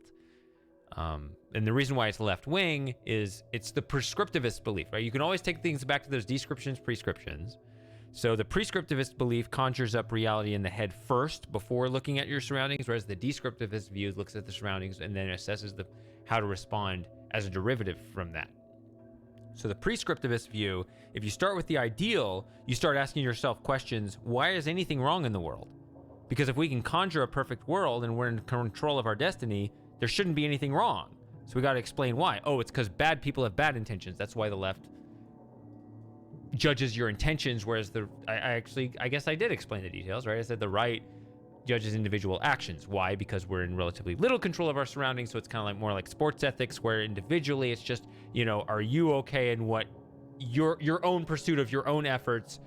And the reason why it's left-wing is it's the prescriptivist belief, right? You can always take things back to those descriptions, prescriptions. So the prescriptivist belief conjures up reality in the head first before looking at your surroundings, whereas the descriptivist view looks at the surroundings and then assesses how to respond as a derivative from that. So the prescriptivist view, if you start with the ideal, you start asking yourself questions, why is anything wrong in the world? Because if we can conjure a perfect world and we're in control of our destiny, there shouldn't be anything wrong. So we got to explain why. Oh, it's because bad people have bad intentions. That's why the left judges your intentions, whereas I guess I did explain the details, right? I said the right judges individual actions. Why? Because we're in relatively little control of our surroundings, so it's kind of like more like sports ethics, where individually it's just, are you okay in what your own pursuit of your own efforts?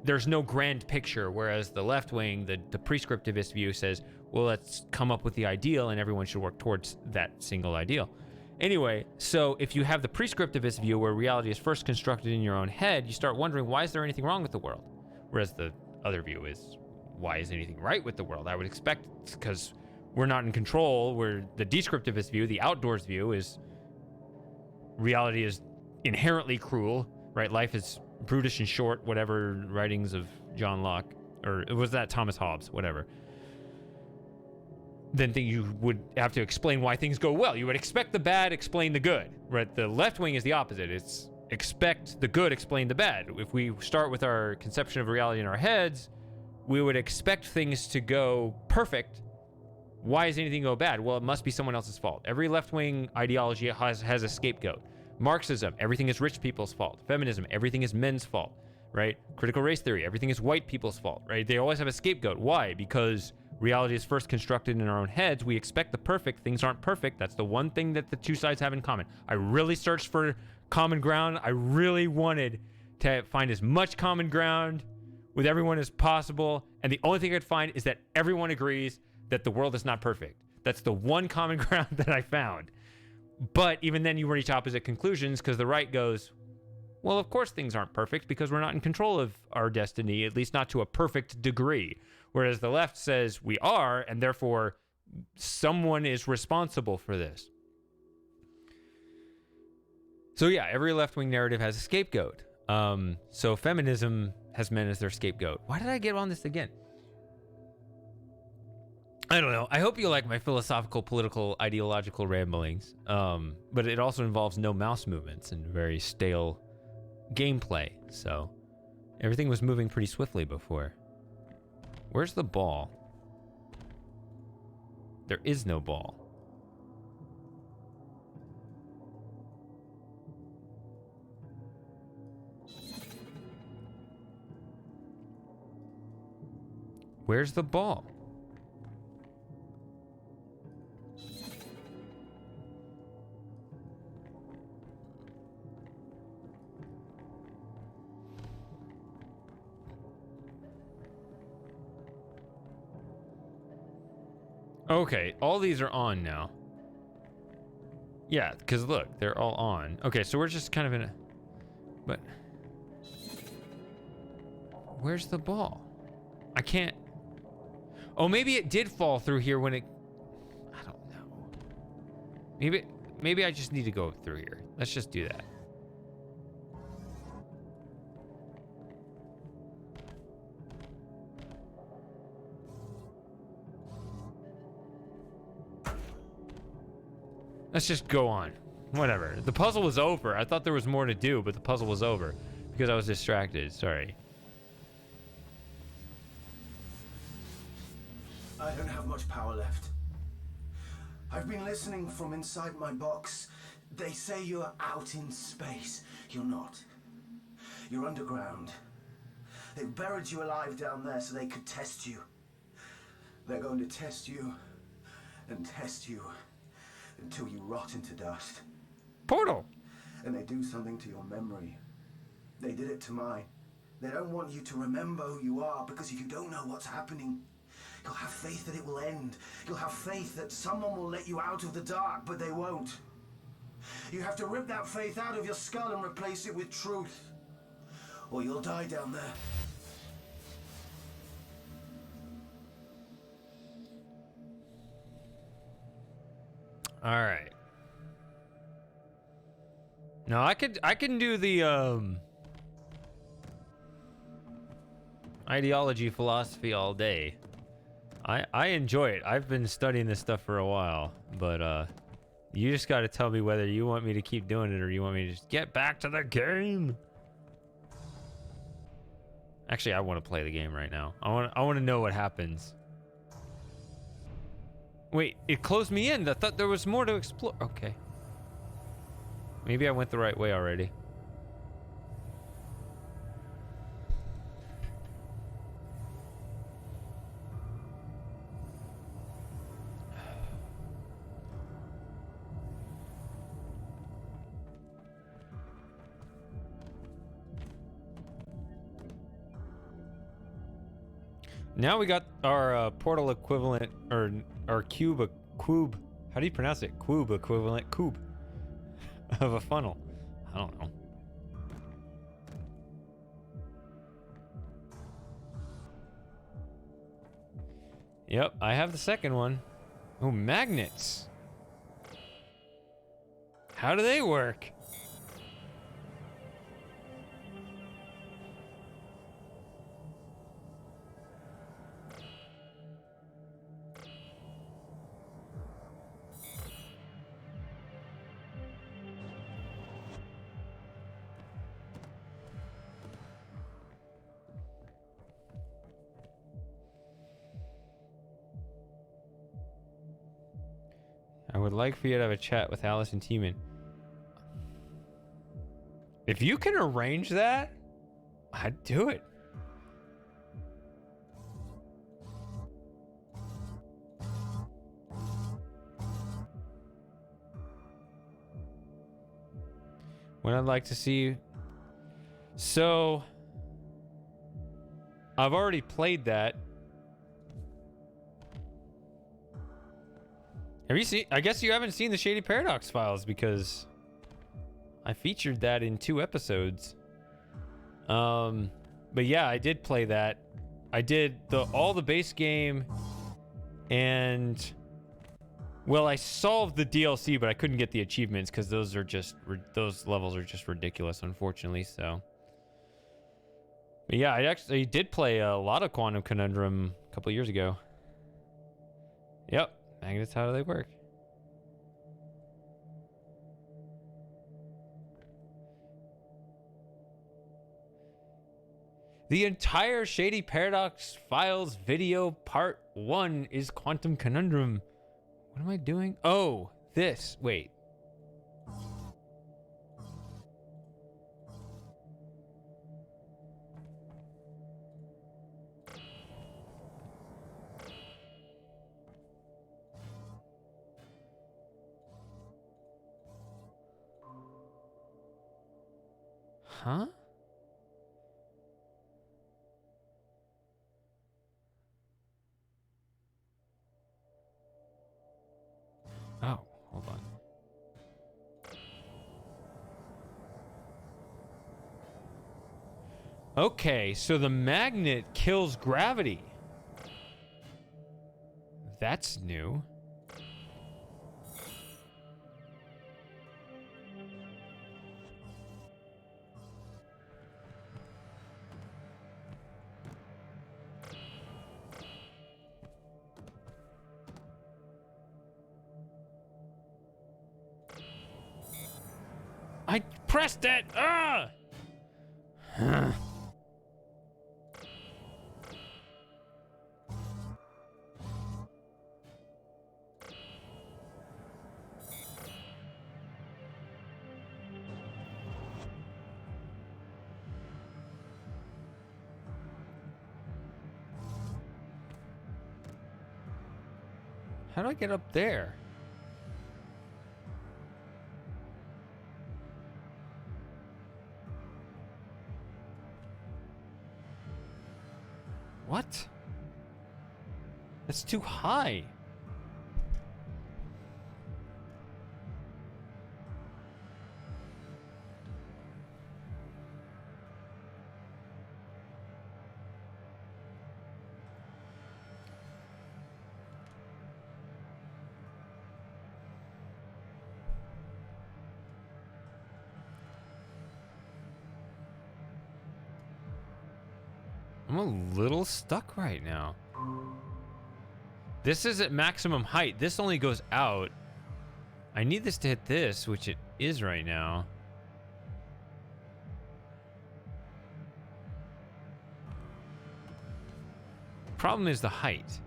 There's no grand picture, whereas the left wing, the prescriptivist view says, well, let's come up with the ideal and everyone should work towards that single ideal. Anyway, so if you have the prescriptivist view where reality is first constructed in your own head, you start wondering, why is there anything wrong with the world? Whereas the other view is, why is anything right with the world? I would expect, because we're not in control, where the descriptivist view, the outdoors view, is reality is inherently cruel, right? Life is brutish and short, whatever writings of John Locke, or was that Thomas Hobbes, whatever. Then you would have to explain why things go well. You would expect the bad, explain the good, right? The left wing is the opposite. It's expect the good, explain the bad. If we start with our conception of reality in our heads, we would expect things to go perfect. Why does anything go bad? Well, it must be someone else's fault. Every left-wing ideology has a scapegoat. Marxism, everything is rich people's fault. Feminism, everything is men's fault, right? Critical race theory, everything is white people's fault, right? They always have a scapegoat. Why? Because reality is first constructed in our own heads. We expect the perfect. Things aren't perfect. That's the one thing that the two sides have in common. I really searched for common ground. I really wanted to find as much common ground with everyone as possible. And the only thing I could find is that everyone agrees that the world is not perfect. That's the one common ground that I found. But even then you reach opposite conclusions, because the right goes, well, of course things aren't perfect because we're not in control of our destiny, at least not to a perfect degree. Whereas the left says we are, and therefore someone is responsible for this. So yeah, every left-wing narrative has a scapegoat. So feminism has men as their scapegoat. Why did I get on this again? I don't know. I hope you like my philosophical, political, ideological ramblings. But it also involves no mouse movements and very stale gameplay. So everything was moving pretty swiftly before. Where's the ball? There is no ball. Where's the ball? Okay, all these are on now. Yeah, because look, they're all on. Okay, so we're just kind of in a... But... Where's the ball? I can't... Oh, maybe it did fall through here when it... I don't know. Maybe I just need to go through here. Let's just do that. Let's just go on. Whatever. The puzzle was over. I thought there was more to do, but the puzzle was over because I was distracted. Sorry. I don't have much power left. I've been listening from inside my box. They say you're out in space. You're not. You're underground. They've buried you alive down there so they could test you. They're going to test you and test you until you rot into dust. Portal. And they do something to your memory. They did it to mine. They don't want you to remember who you are, because if you don't know what's happening, you'll have faith that it will end. You'll have faith that someone will let you out of the dark, but they won't. You have to rip that faith out of your skull and replace it with truth, or you'll die down there. All right. No, I can do the ideology philosophy all day. I enjoy it. I've been studying this stuff for a while, but you just got to tell me whether you want me to keep doing it or you want me to just get back to the game. Actually, I want to play the game right now. I want to know what happens. Wait, it closed me in. I thought there was more to explore. Okay. Maybe I went the right way already. Now we got our portal equivalent, or our Q.U.B.E. How do you pronounce it? Q.U.B.E. equivalent Q.U.B.E. of a funnel. I don't know. Yep, I have the second one. Oh, magnets. How do they work? I would like for you to have a chat with Alice and Teeman. If you can arrange that, I'd do it. What I'd like to see... So... I've already played that. Have you seen... I guess you haven't seen the Shady Paradox files, because I featured that in 2 episodes. But yeah, I did play that. I did all the base game, and... Well, I solved the DLC, but I couldn't get the achievements, because those levels are just ridiculous, unfortunately, so... But yeah, I actually did play a lot of Quantum Conundrum a couple years ago. Yep. Magnets, how do they work? The entire Shady Paradox Files video part 1 is Quantum Conundrum. What am I doing? Oh, this. Wait. Huh? Oh, hold on. Okay, so the magnet kills gravity. That's new. I pressed it! Ah! Huh. How do I get up there? What? That's too high. I'm a little stuck right now. This is at maximum height. This only goes out. I need this to hit this, which it is right now. Problem is the height.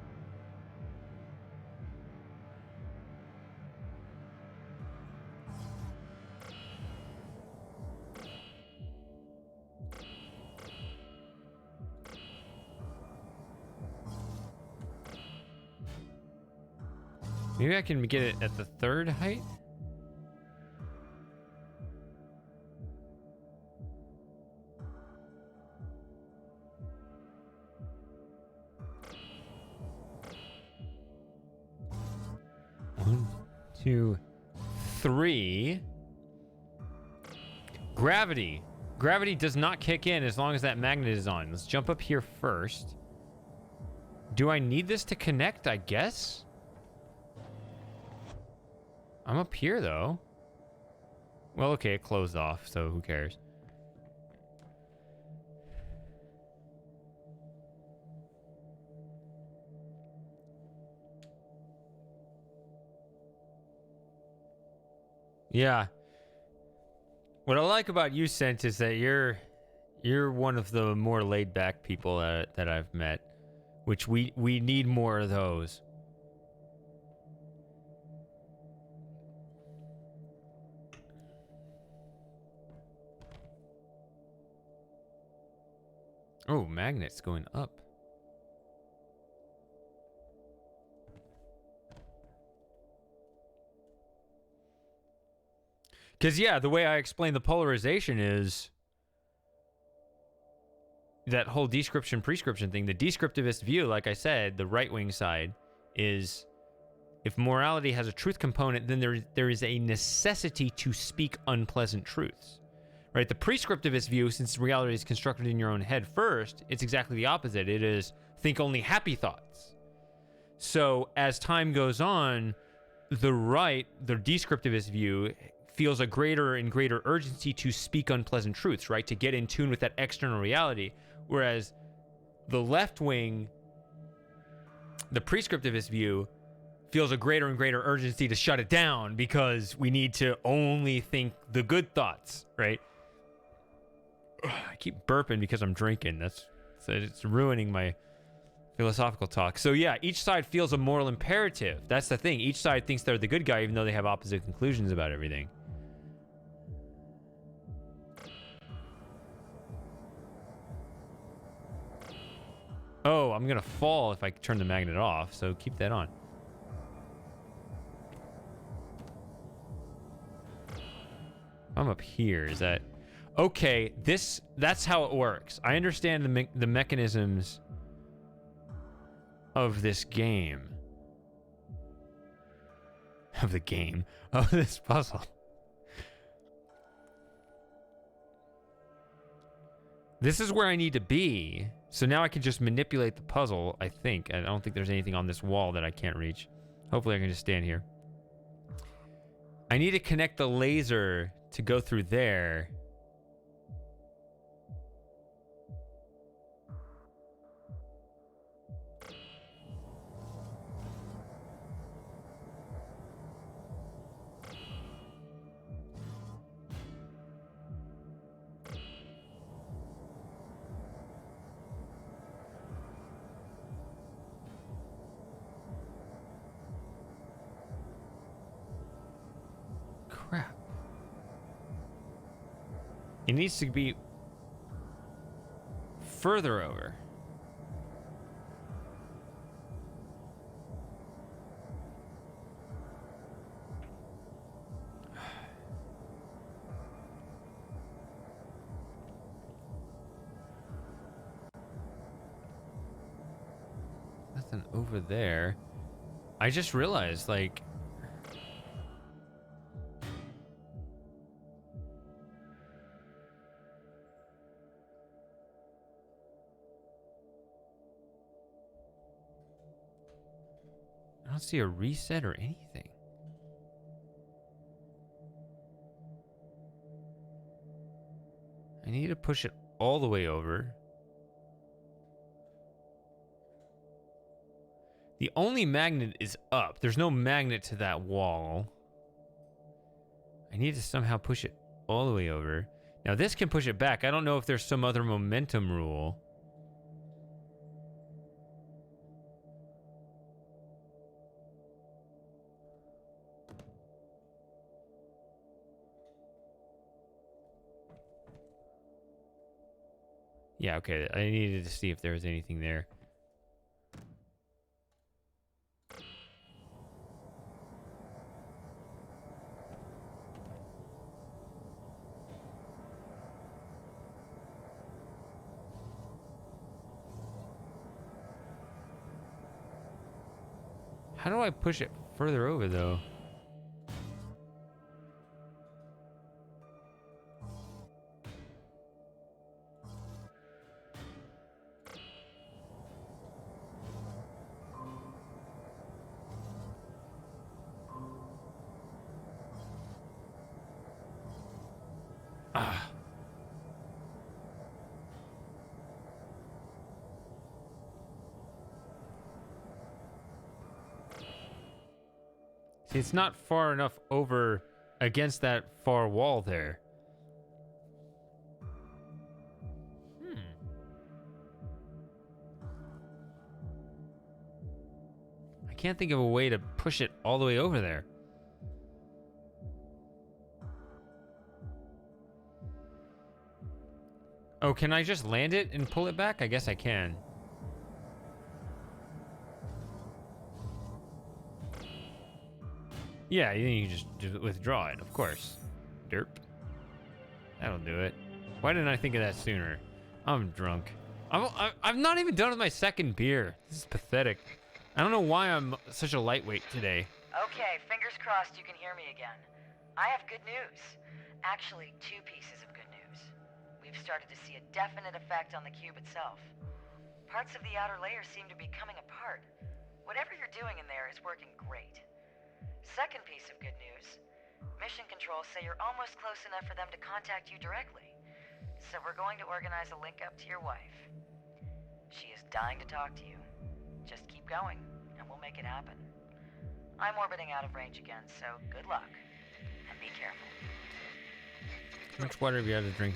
Maybe I can get it at the third height? One, two, three. Gravity. Gravity does not kick in as long as that magnet is on. Let's jump up here first. Do I need this to connect? I guess. I'm up here, though. Well, okay, it closed off, so who cares? Yeah. What I like about you, Sent, is that you're one of the more laid-back people that I've met, which we need more of those. Oh, magnets going up. Because, yeah, the way I explain the polarization is that whole description prescription thing. The descriptivist view, like I said, the right-wing side, is if morality has a truth component, then there is a necessity to speak unpleasant truths. Right? The prescriptivist view, since reality is constructed in your own head first, it's exactly the opposite. It is think only happy thoughts. So as time goes on, the right, the descriptivist view, feels a greater and greater urgency to speak unpleasant truths, right? To get in tune with that external reality. Whereas the left wing, the prescriptivist view, feels a greater and greater urgency to shut it down because we need to only think the good thoughts, right? I keep burping because I'm drinking. It's ruining my philosophical talk. So yeah, each side feels a moral imperative. That's the thing. Each side thinks they're the good guy, even though they have opposite conclusions about everything. Oh, I'm gonna fall if I turn the magnet off, so keep that on. I'm up here. Is that... Okay, that's how it works. I understand the mechanisms of this game. Of this puzzle. This is where I need to be. So now I can just manipulate the puzzle, I think. I don't think there's anything on this wall that I can't reach. Hopefully I can just stand here. I need to connect the laser to go through there. Crap. It needs to be further over. over there. I just realized, like... I don't see a reset or anything. I need to push it all the way over. The only magnet is up. There's no magnet to that wall. I need to somehow push it all the way over. Now this can push it back. I don't know if there's some other momentum rule. Yeah, okay. I needed to see if there was anything there. How do I push it further over, though? Ah. See, it's not far enough over against that far wall there. I can't think of a way to push it all the way over there. Oh, can I just land it and pull it back? I guess I can. Yeah, then you just withdraw it, of course. Derp. That'll do it. Why didn't I think of that sooner? I'm drunk. I'm not even done with my second beer. This is pathetic. I don't know why I'm such a lightweight today. Okay, fingers crossed you can hear me again. I have good news. Actually, two pieces of good news. We've started to see a definite effect on the cube itself. Parts of the outer layer seem to be coming apart. Whatever you're doing in there is working great. Second piece of good news. Mission Control say you're almost close enough for them to contact you directly. So we're going to organize a link up to your wife. She is dying to talk to you. Just keep going, and we'll make it happen. I'm orbiting out of range again, so good luck. And be careful. How much water have you had to drink?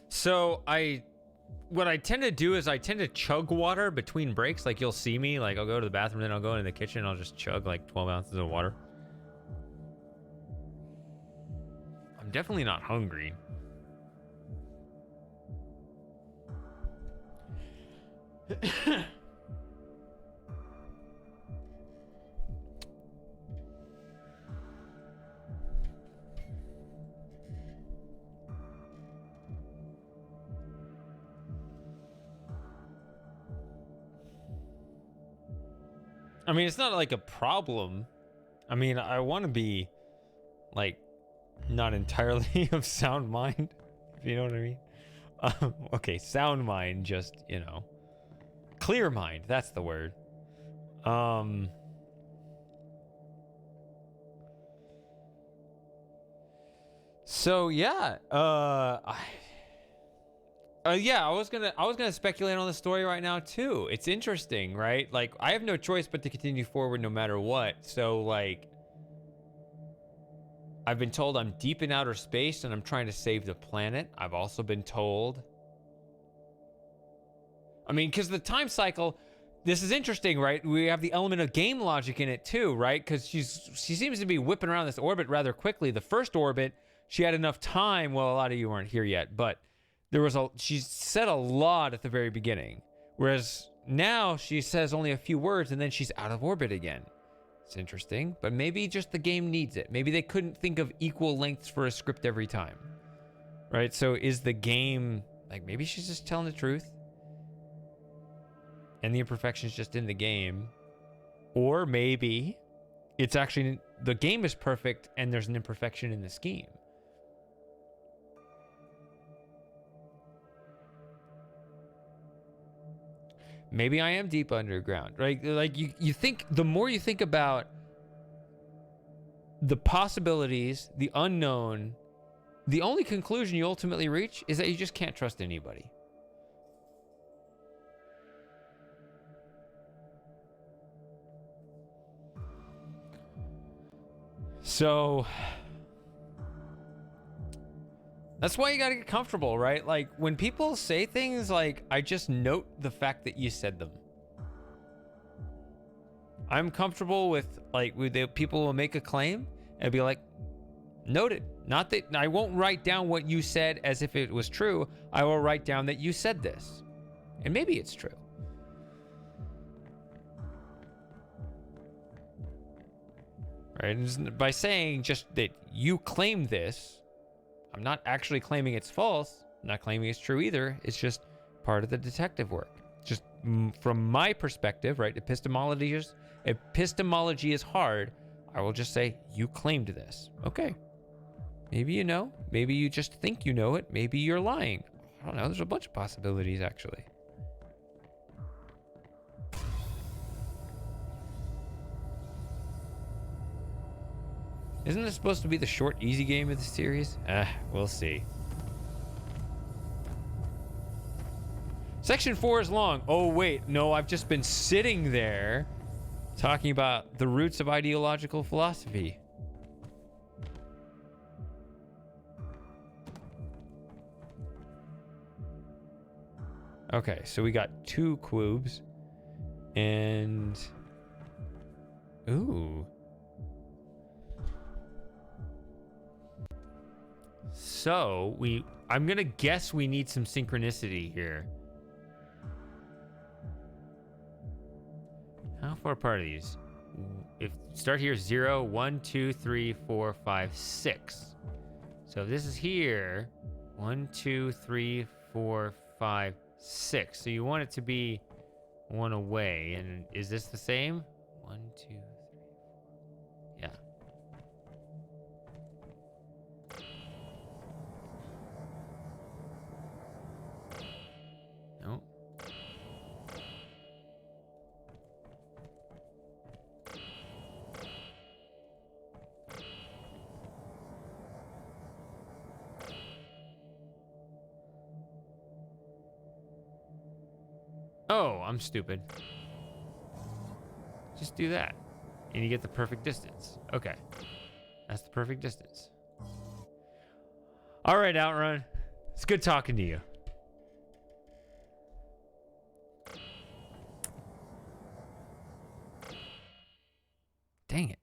So, what I tend to do is I tend to chug water between breaks. Like, you'll see me, like, I'll go to the bathroom, then I'll go into the kitchen, and I'll just chug, like, 12 ounces of water. I'm definitely not hungry. I mean, it's not like a problem. I mean, I want to be, like, not entirely of sound mind, if you know what I mean. Okay, sound mind, just, you know. Clear mind, that's the word. So, yeah, yeah, I was gonna speculate on the story right now too. It's interesting, right? Like, I have no choice but to continue forward no matter what. So, like, I've been told I'm deep in outer space and I'm trying to save the planet. I've also been told, I mean, because the time cycle, this is interesting, right? We have the element of game logic in it too, right? Because she seems to be whipping around this orbit rather quickly. The first orbit, she had enough time. Well, a lot of you weren't here yet, but she said a lot at the very beginning. Whereas now she says only a few words and then she's out of orbit again. It's interesting, but maybe just the game needs it. Maybe they couldn't think of equal lengths for a script every time, right? So is the game, like, maybe she's just telling the truth? and the imperfection is just in the game. Or maybe it's actually the game is perfect and there's an imperfection in the scheme. Maybe I am deep underground, right? Like you think, the more you think about the possibilities, the unknown, the only conclusion you ultimately reach is that you just can't trust anybody. So that's why you gotta get comfortable, right? Like when people say things like, I just note the fact that you said them. I'm comfortable with like, people will make a claim and be like, noted. Not that I won't write down what you said as if it was true. I will write down that you said this. And maybe it's true. Right? And by saying just that you claim this, I'm not actually claiming it's false. I'm not claiming it's true either. It's just part of the detective work. Just from my perspective, right? Epistemology is hard. I will just say, you claimed this. Okay. Maybe you know. Maybe you just think you know it. Maybe you're lying. I don't know. There's a bunch of possibilities, actually. Isn't this supposed to be the short, easy game of the series? We'll see. Section 4 is long. Oh, wait. No, I've just been sitting there talking about the roots of ideological philosophy. Okay, so we got 2 Q.U.B.Es. And... Ooh. So, I'm gonna guess we need some synchronicity here. How far apart are these? If start here, 0, 1, 2, 3, 4, 5, 6. So if this is here, 1, 2, 3, 4, 5, 6. So you want it to be 1 away. And is this the same? 1, 2, 3, 4. Yeah. No. Oh, I'm stupid. Just do that. And you get the perfect distance. Okay. That's the perfect distance. All right, Outrun. It's good talking to you. Dang it.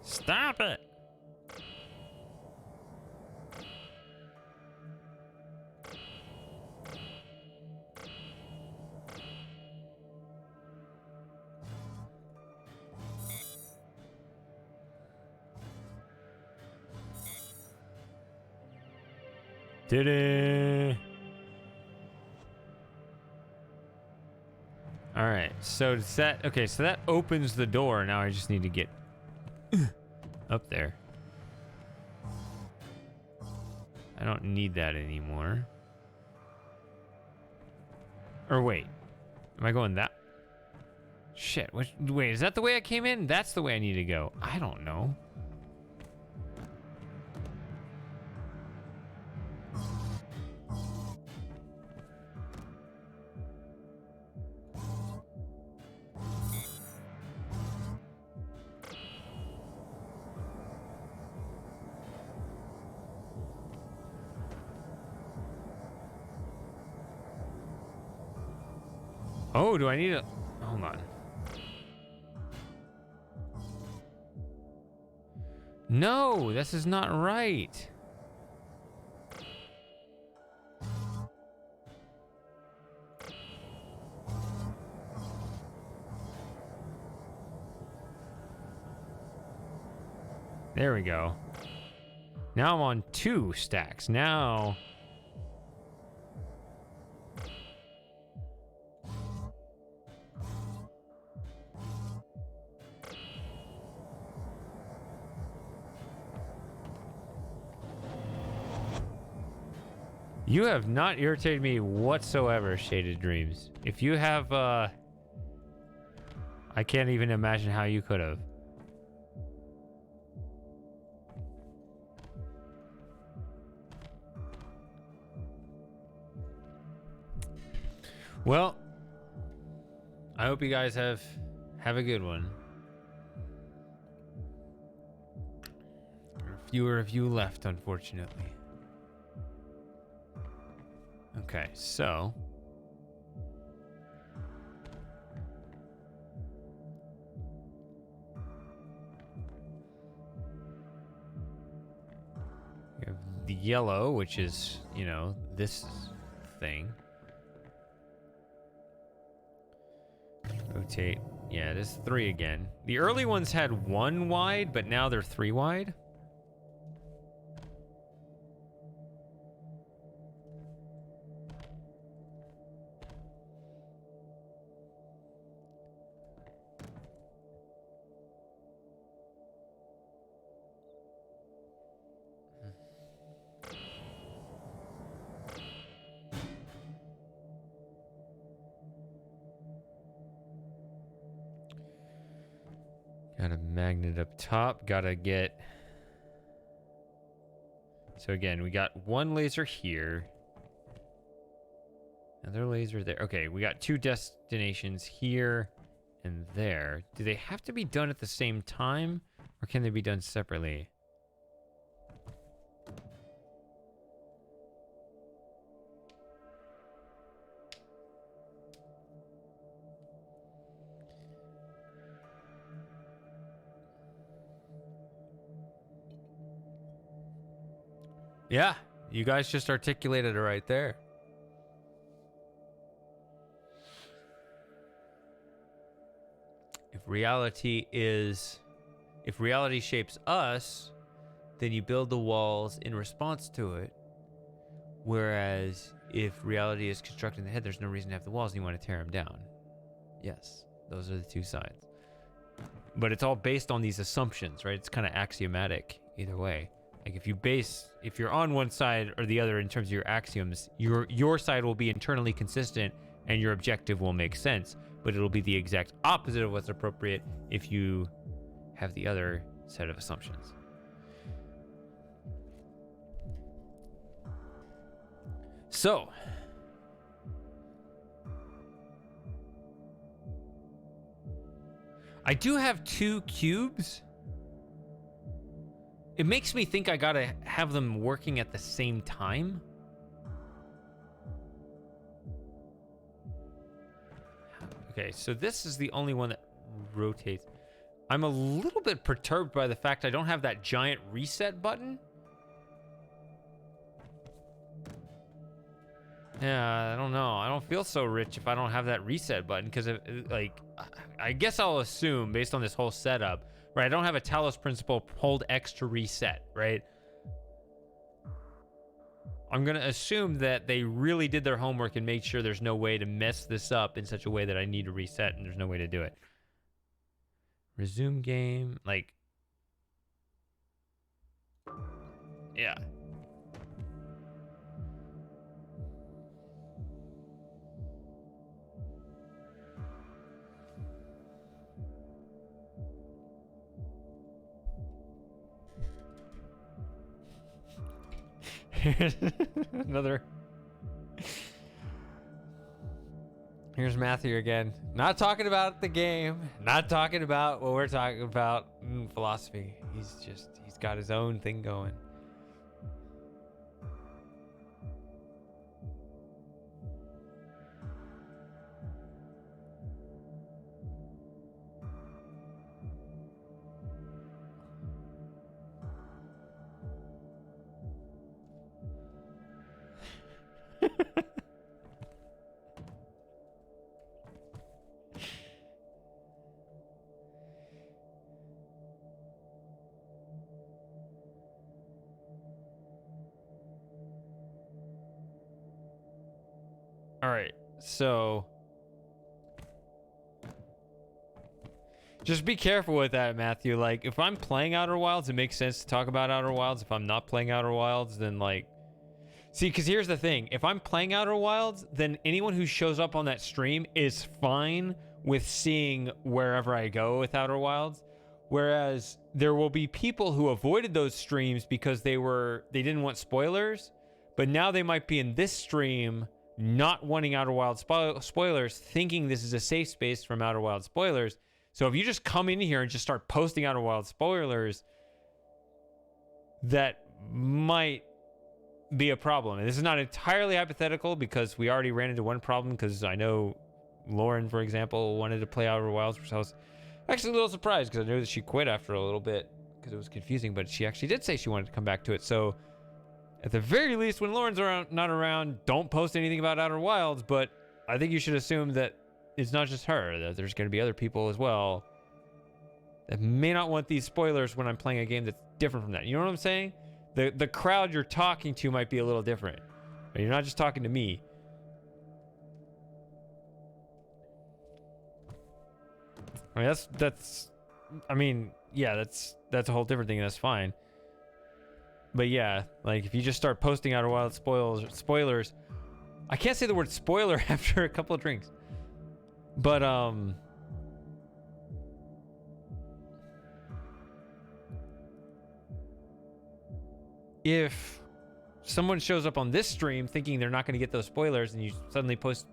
Stop it. Did it. All right. So does that, okay, so that opens the door. Now I just need to get up there. I don't need that anymore. Or wait. Am I going that? Shit. Wait, is that the way I came in? That's the way I need to go. I don't know. Oh, do I need a... Hold on. No, this is not right. There we go. Now I'm on 2 stacks. Now... You have not irritated me whatsoever, Shaded Dreams. If you have, I can't even imagine how you could have. Well, I hope you guys have a good one. There are fewer of you left, unfortunately. Okay, so... we have the yellow, which is, you know, this thing. Rotate. Yeah, it is 3 again. The early ones had 1 wide, but now they're 3 wide. Got a magnet up top. Gotta get... So again, we got 1 laser here. Another laser there. Okay, we got 2 destinations here and there. Do they have to be done at the same time? Or can they be done separately? Yeah, you guys just articulated it right there. If reality shapes us, then you build the walls in response to it. Whereas if reality is constructed in the head, there's no reason to have the walls and you want to tear them down. Yes, those are the 2 sides. But it's all based on these assumptions, right? It's kind of axiomatic either way. Like if you're on one side or the other in terms of your axioms, your side will be internally consistent and your objective will make sense, but it'll be the exact opposite of what's appropriate if you have the other set of assumptions. So, I do have 2 cubes. It makes me think I gotta have them working at the same time. Okay, so this is the only one that rotates. I'm a little bit perturbed by the fact I don't have that giant reset button. Yeah, I don't know. I don't feel so rich if I don't have that reset button because, like, I guess I'll assume based on this whole setup, right? I don't have a Talos principle hold X to reset, right? I'm going to assume that they really did their homework and made sure there's no way to mess this up in such a way that I need to reset and there's no way to do it. Resume game, like, yeah. Here's another. Here's Matthew again. Not talking about the game. Not talking about what we're talking about. Philosophy. He's got his own thing going. All right, so just be careful with that, Matthew. Like, if I'm playing Outer Wilds, it makes sense to talk about Outer Wilds. If I'm not playing Outer Wilds, then like, see, because here's the thing. If I'm playing Outer Wilds, then anyone who shows up on that stream is fine with seeing wherever I go with Outer Wilds. Whereas there will be people who avoided those streams because they didn't want spoilers, but now they might be in this stream not wanting Outer Wilds spoilers, thinking this is a safe space from Outer Wilds spoilers. So if you just come in here and just start posting Outer Wilds spoilers, that might be a problem. And this is not entirely hypothetical because we already ran into one problem, because I know Lauren, for example, wanted to play Outer Wilds, which I was actually a little surprised because I knew that she quit after a little bit because it was confusing, but she actually did say she wanted to come back to it. So at the very least, when Lauren's not around, don't post anything about Outer Wilds, but I think you should assume that it's not just her, that there's going to be other people as well that may not want these spoilers when I'm playing a game that's different from that. You know what I'm saying? The crowd you're talking to might be a little different. You're not just talking to me. I mean, that's a whole different thing. That's fine. But yeah, like if you just start posting Outer Wilds spoilers, I can't say the word spoiler after a couple of drinks. But if someone shows up on this stream thinking they're not going to get those spoilers, and you suddenly post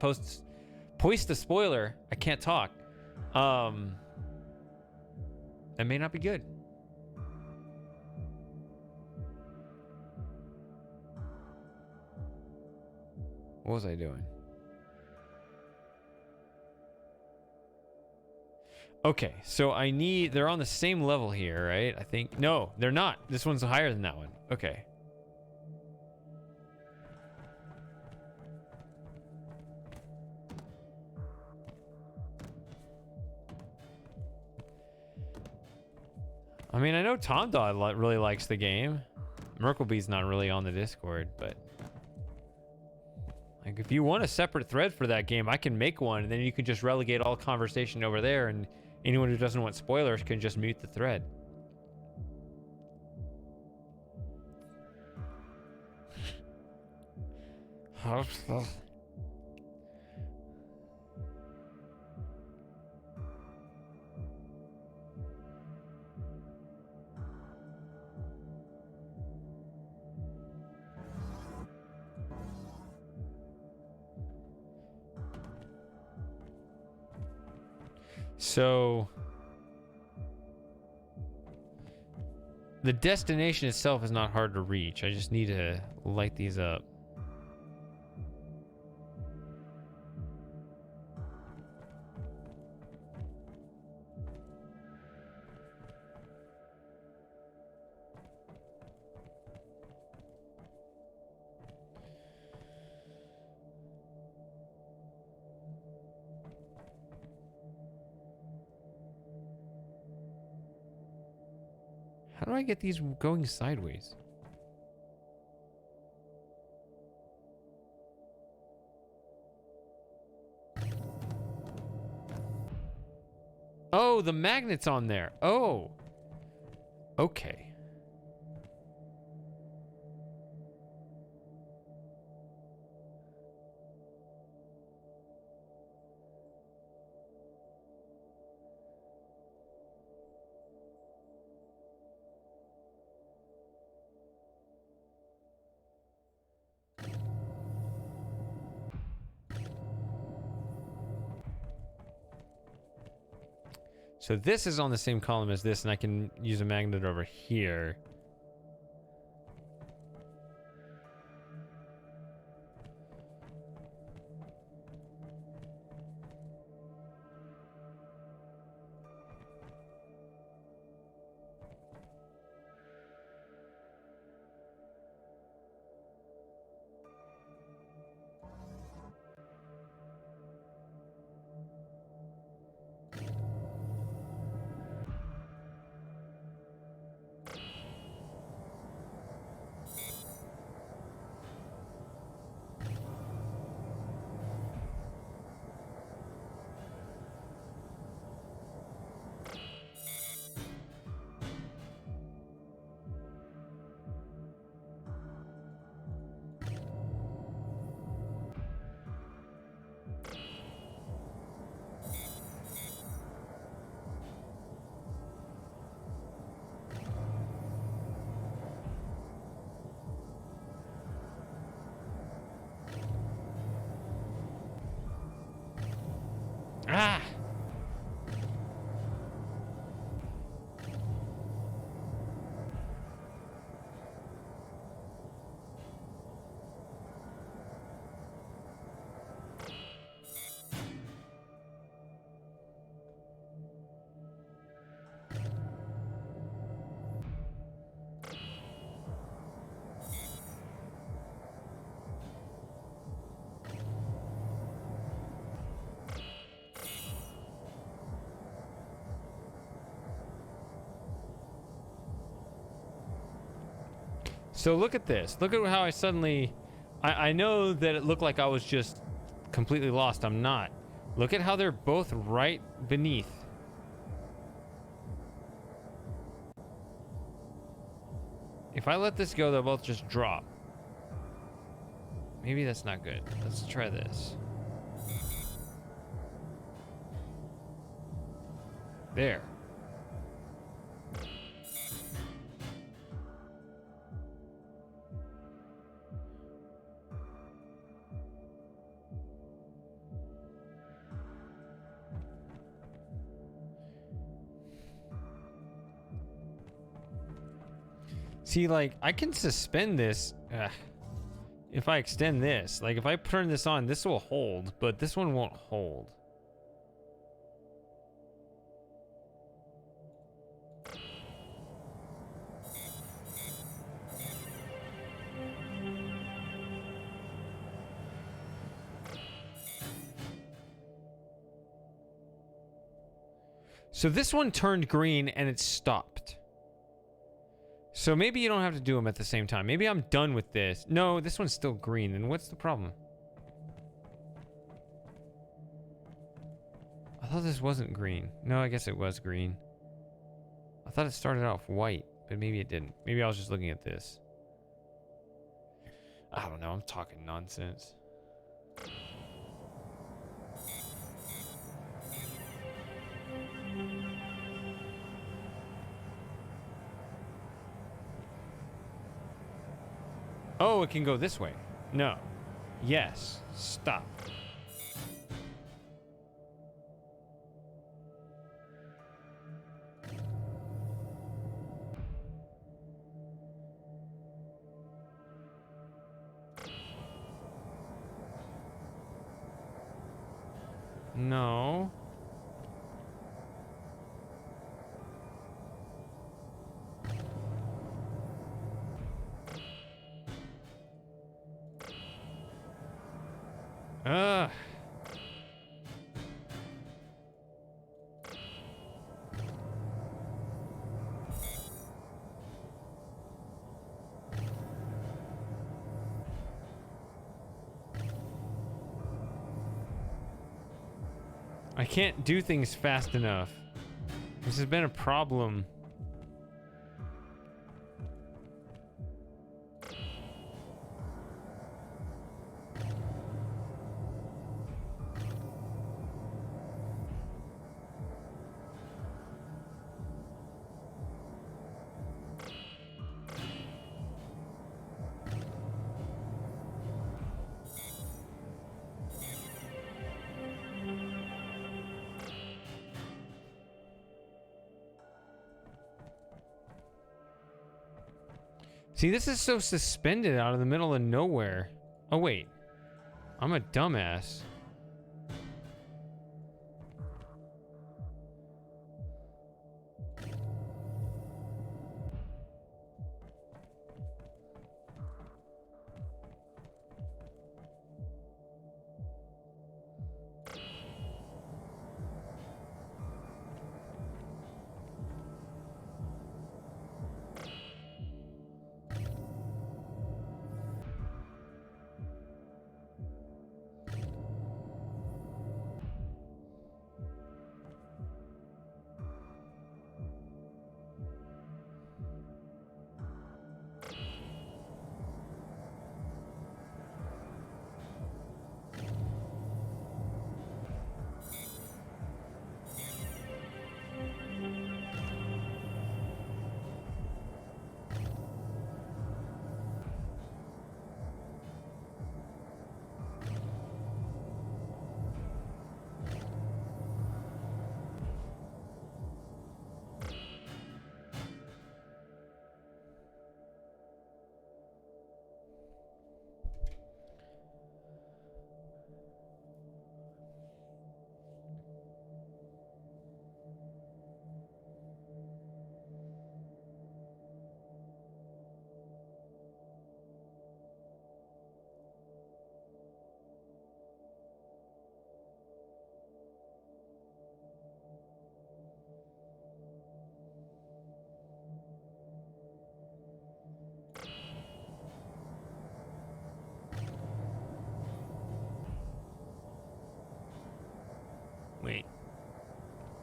a spoiler, I can't talk. That may not be good. What was I doing? Okay, so they're on the same level here, right? I think. No, they're not. This one's higher than that one. Okay. I mean, I know Tom Dog really likes the game. Merkleby's not really on the Discord, but like, if you want a separate thread for that game, I can make one, and then you can just relegate all conversation over there, and anyone who doesn't want spoilers can just mute the thread. So the destination itself is not hard to reach. I just need to light these up. How do I get these going sideways? Oh, the magnet's on there. Oh. Okay. So this is on the same column as this, and I can use a magnet over here. Ah! So look at this. Look at how I suddenly... I know that it looked like I was just completely lost. I'm not. Look at how they're both right beneath. If I let this go, they'll both just drop. Maybe that's not good. Let's try this. There. See, like, I can suspend this if I extend this. Like, if I turn this on, this will hold, but this one won't hold. So this one turned green and it stopped. So maybe you don't have to do them at the same time. Maybe I'm done with this. No, this one's still green. And what's the problem? I thought this wasn't green. No, I guess it was green. I thought it started off white, but maybe it didn't. Maybe I was just looking at this. I don't know. I'm talking nonsense. Oh, it can go this way. No. Yes. Stop. No. Ugh. I can't do things fast enough. This has been a problem. See, this is so suspended out of the middle of nowhere. Oh, wait. I'm a dumbass.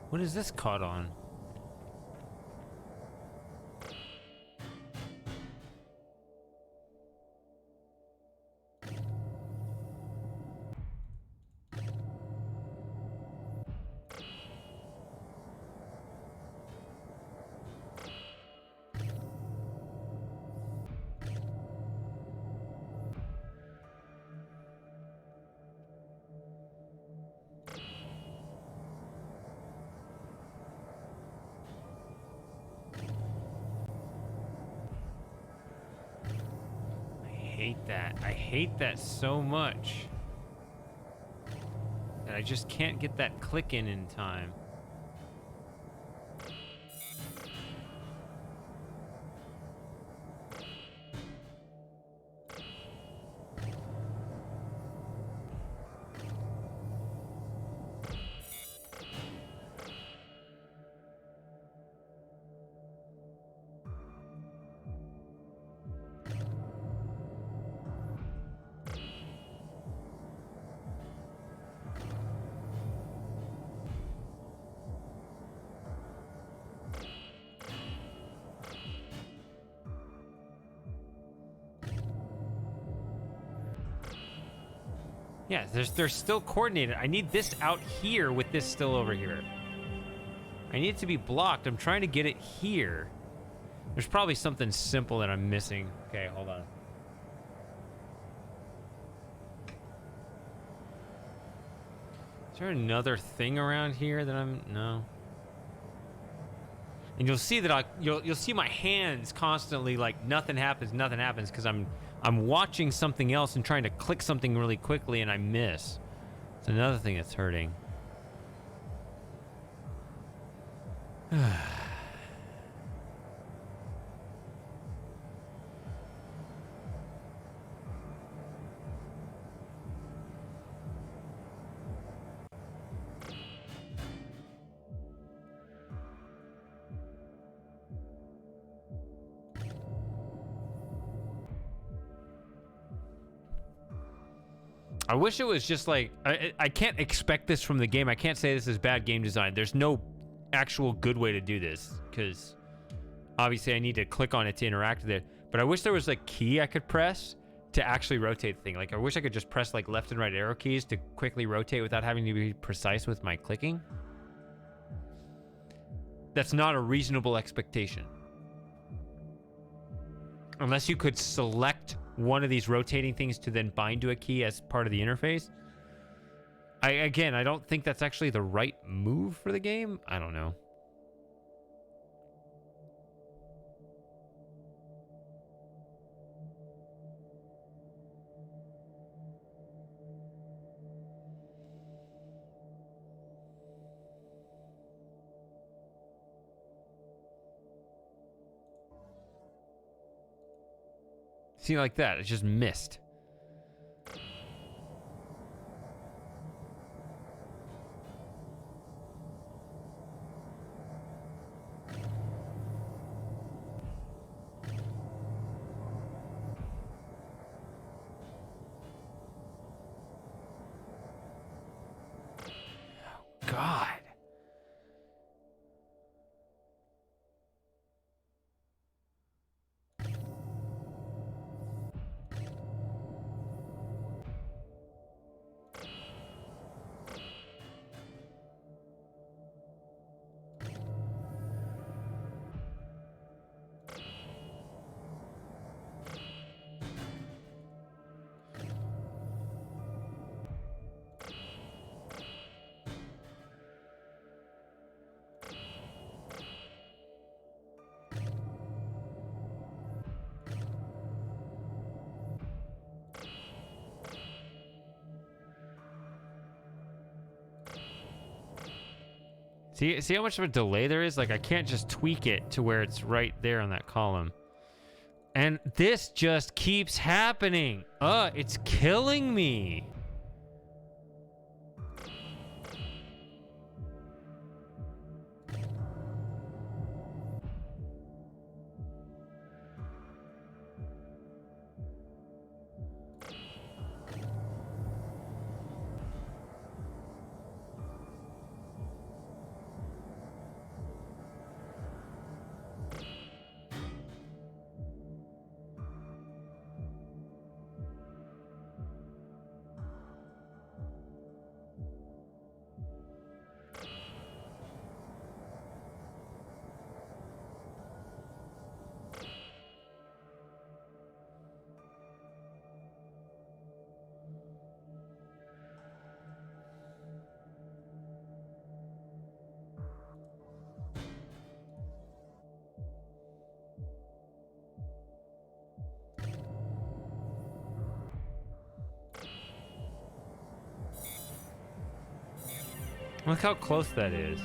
What is this caught on? I hate that so much. That I just can't get that click in time. Yeah, they're still coordinated. I need this out here with this still over here. I need it to be blocked. I'm trying to get it here. There's probably something simple that I'm missing. Okay, hold on. Is there another thing around here that no. And you'll see that you'll see my hands constantly like nothing happens because I'm watching something else and trying to click something really quickly and I miss. It's another thing that's hurting. I wish it was just like, I can't expect this from the game. I can't say this is bad game design. There's no actual good way to do this because obviously I need to click on it to interact with it. But I wish there was a key I could press to actually rotate the thing. Like I wish I could just press like left and right arrow keys to quickly rotate without having to be precise with my clicking. That's not a reasonable expectation. Unless you could select one of these rotating things to then bind to a key as part of the interface. I don't think that's actually the right move for the game. I don't know. See, like that, it's just missed. God. See how much of a delay there is? Like, I can't just tweak it to where it's right there on that column. And this just keeps happening. It's killing me. Look how close that is.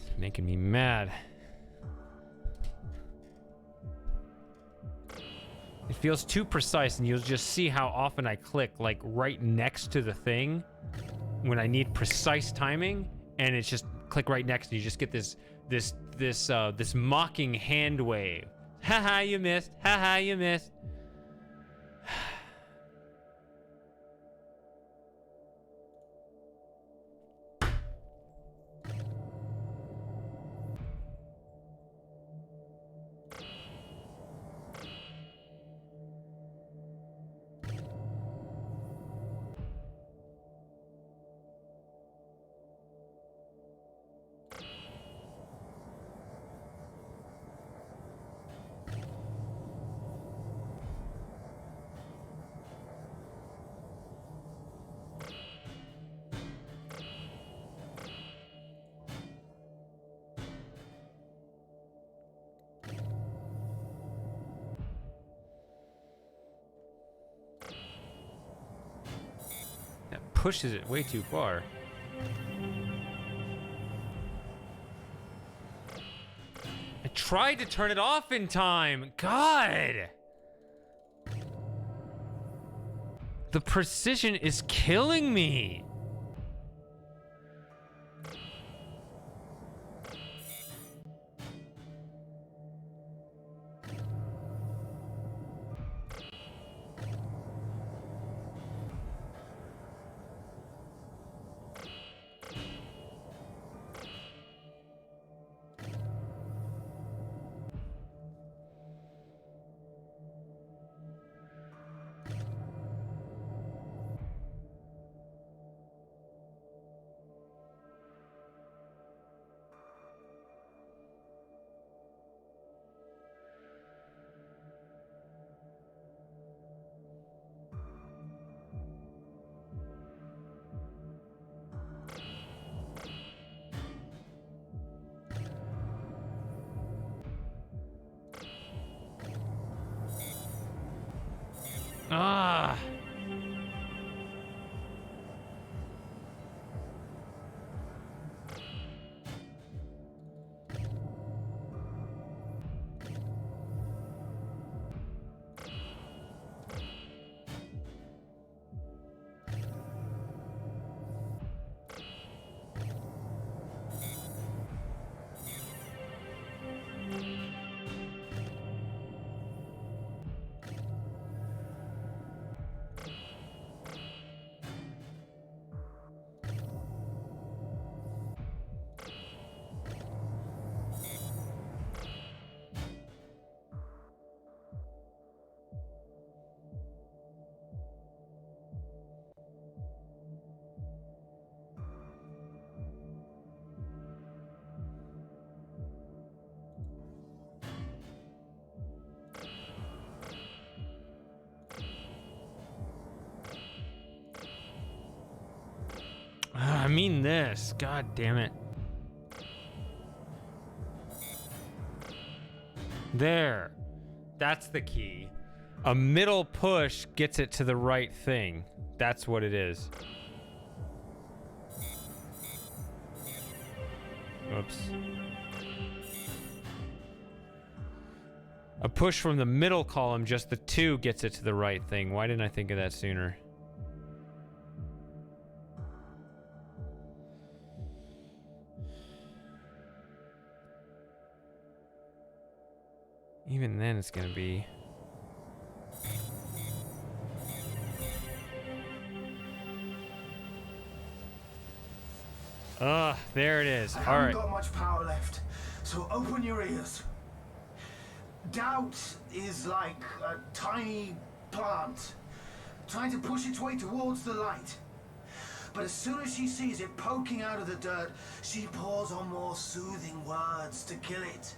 It's making me mad. It feels too precise, and you'll just see how often I click like right next to the thing when I need precise timing, and it's just click right next, and you just get this mocking hand wave. Haha, you missed. Haha, you missed. That pushes it way too far. I tried to turn it off in time. God! The precision is killing me. Ah. I mean this. God damn it. There. That's the key. A middle push gets it to the right thing. That's what it is. Oops. A push from the middle column, just the 2 gets it to the right thing. Why didn't I think of that sooner? Even then, it's gonna be... there it is. I All haven't right. got much power left, so open your ears. Doubt is like a tiny plant trying to push its way towards the light. But as soon as she sees it poking out of the dirt, she pours on more soothing words to kill it.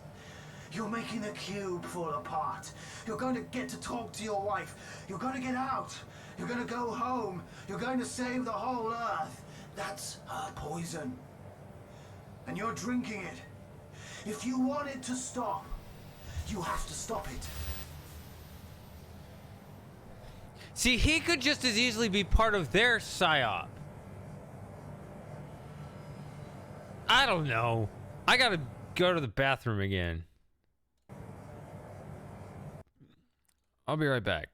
You're making the cube fall apart. You're going to get to talk to your wife. You're going to get out. You're going to go home. You're going to save the whole Earth. That's her poison. And you're drinking it. If you want it to stop, you have to stop it. See, he could just as easily be part of their psyop. I don't know. I gotta go to the bathroom again. I'll be right back.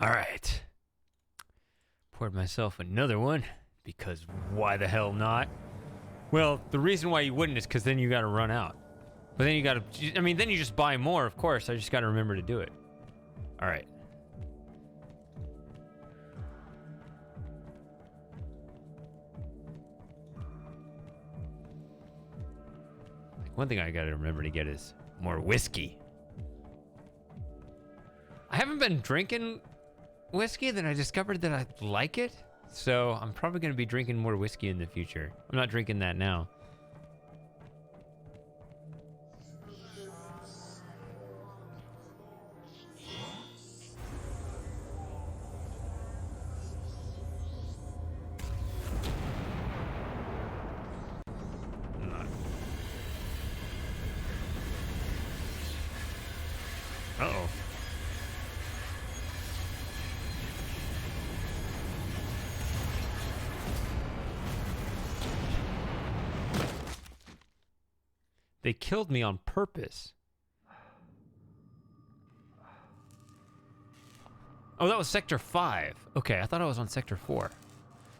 All right. Poured myself another one because why the hell not? Well, the reason why you wouldn't is because then you got to run out. But then you got to, I mean, then you just buy more, of course. I just got to remember to do it. All right. One thing I got to remember to get is more whiskey. I haven't been drinking whiskey, then I discovered that I like it. So I'm probably going to be drinking more whiskey in the future. I'm not drinking that now. Uh-oh. They killed me on purpose. Oh, that was Sector 5. Okay, I thought I was on Sector 4.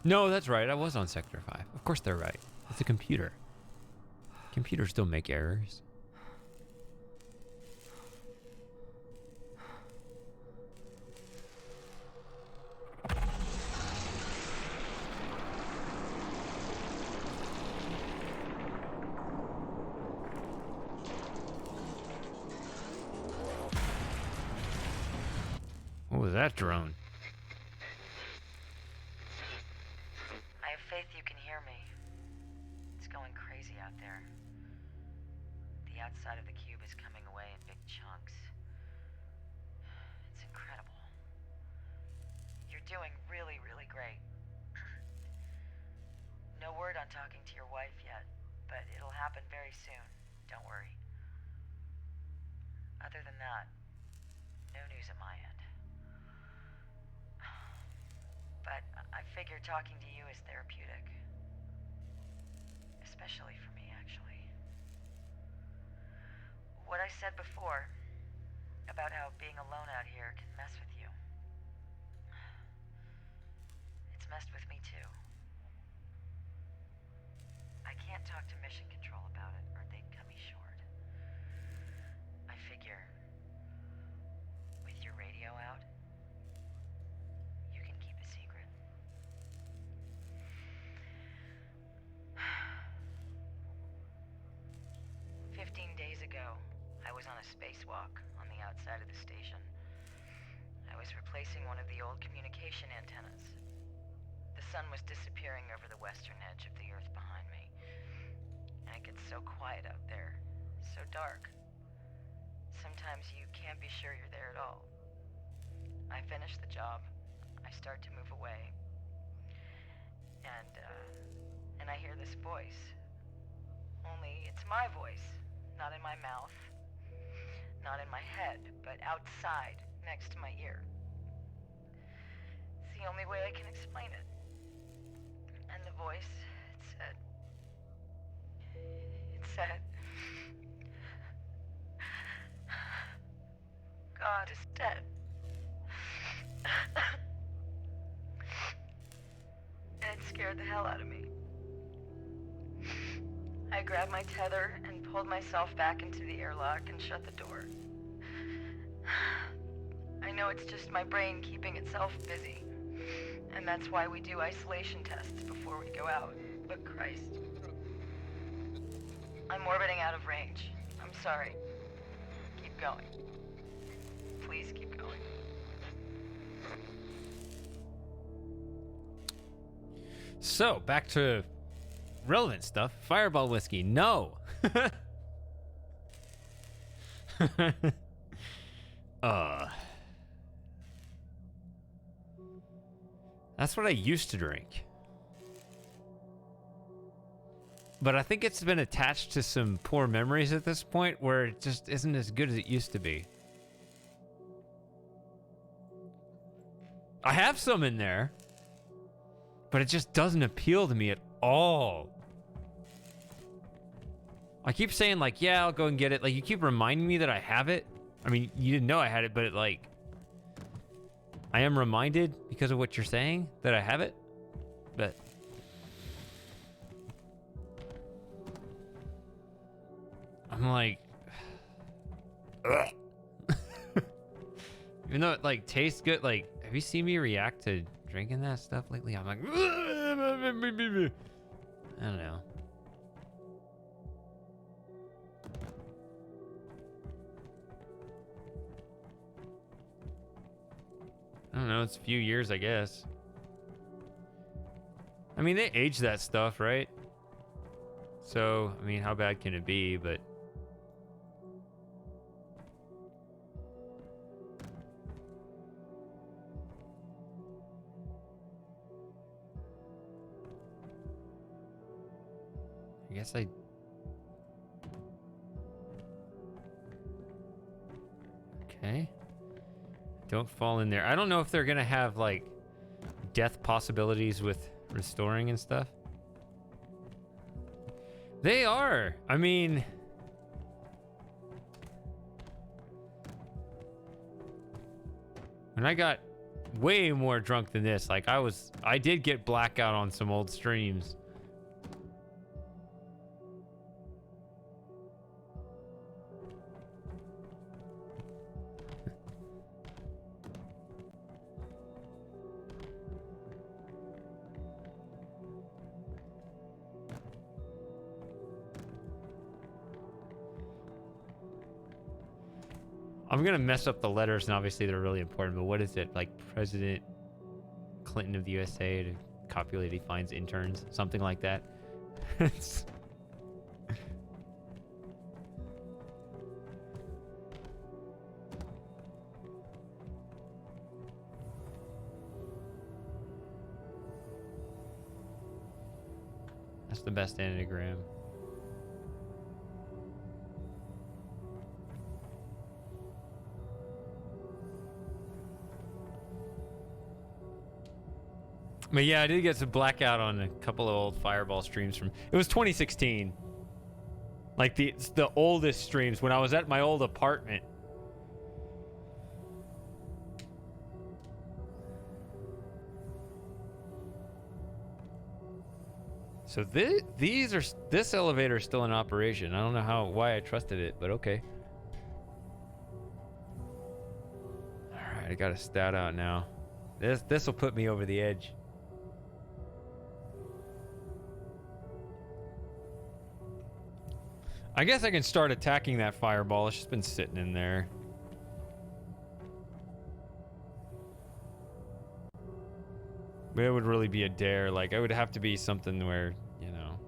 No, that's right. I was on Sector 5. Of course they're right. It's a computer. Computers don't make errors. What was that drone? I have faith you can hear me. It's going crazy out there. The outside of the cube is coming away in big chunks. It's incredible. You're doing really, really great. No word on talking to your wife yet, but it'll happen very soon. Don't worry. Other than that, no news at my end. But I figure talking to you is therapeutic. Especially for me, actually. What I said before, about how being alone out here can mess with you. It's messed with me too. I can't talk to Mission Control about it, or they'd cut me short. I figure, with your radio out, you can keep a secret. 15 days ago, I was on a spacewalk on the outside of the station. I was replacing one of the old communication antennas. The sun was disappearing over the western edge of the Earth behind me. And it gets so quiet out there, so dark. Sometimes you can't be sure you're there at all. I finish the job. I start to move away. And I hear this voice. Only it's my voice, not in my mouth, not in my head, but outside, next to my ear. It's the only way I can explain it. And the voice, it said, God is dead. And it scared the hell out of me. I grabbed my tether and pulled myself back into the airlock and shut the door. I know it's just my brain keeping itself busy. And that's why we do isolation tests before we go out. But Christ. I'm orbiting out of range. I'm sorry. Keep going. Please keep going. So, back to relevant stuff. Fireball whiskey. No. That's what I used to drink. But I think it's been attached to some poor memories at this point where it just isn't as good as it used to be. I have some in there, but it just doesn't appeal to me at all. I keep saying like, yeah, I'll go and get it. Like you keep reminding me that I have it. I mean, you didn't know I had it, but I I am reminded because of what you're saying that I have it, but I'm like, ugh. Even though it like tastes good, like, have you seen me react to drinking that stuff lately? I'm like, I don't know. I don't know, it's a few years, I guess. I mean, they age that stuff, right? So, I mean, how bad can it be? But I guess I... Okay. Don't fall in there. I don't know if they're gonna have, like, death possibilities with restoring and stuff. They are. I mean... when I got way more drunk than this, like, I did get blackout on some old streams. I'm gonna mess up the letters, and obviously they're really important, but what is it? Like, President Clinton of the USA to copulate finds interns? Something like that. That's the best anagram. But yeah, I did get some blackout on a couple of old Fireball streams from... It was 2016. Like, the oldest streams when I was at my old apartment. So this elevator is still in operation. I don't know why I trusted it, but okay. All right, I got a stat out now. This will put me over the edge. I guess I can start attacking that fireball. It's just been sitting in there. But it would really be a dare. Like, it would have to be something where, you know.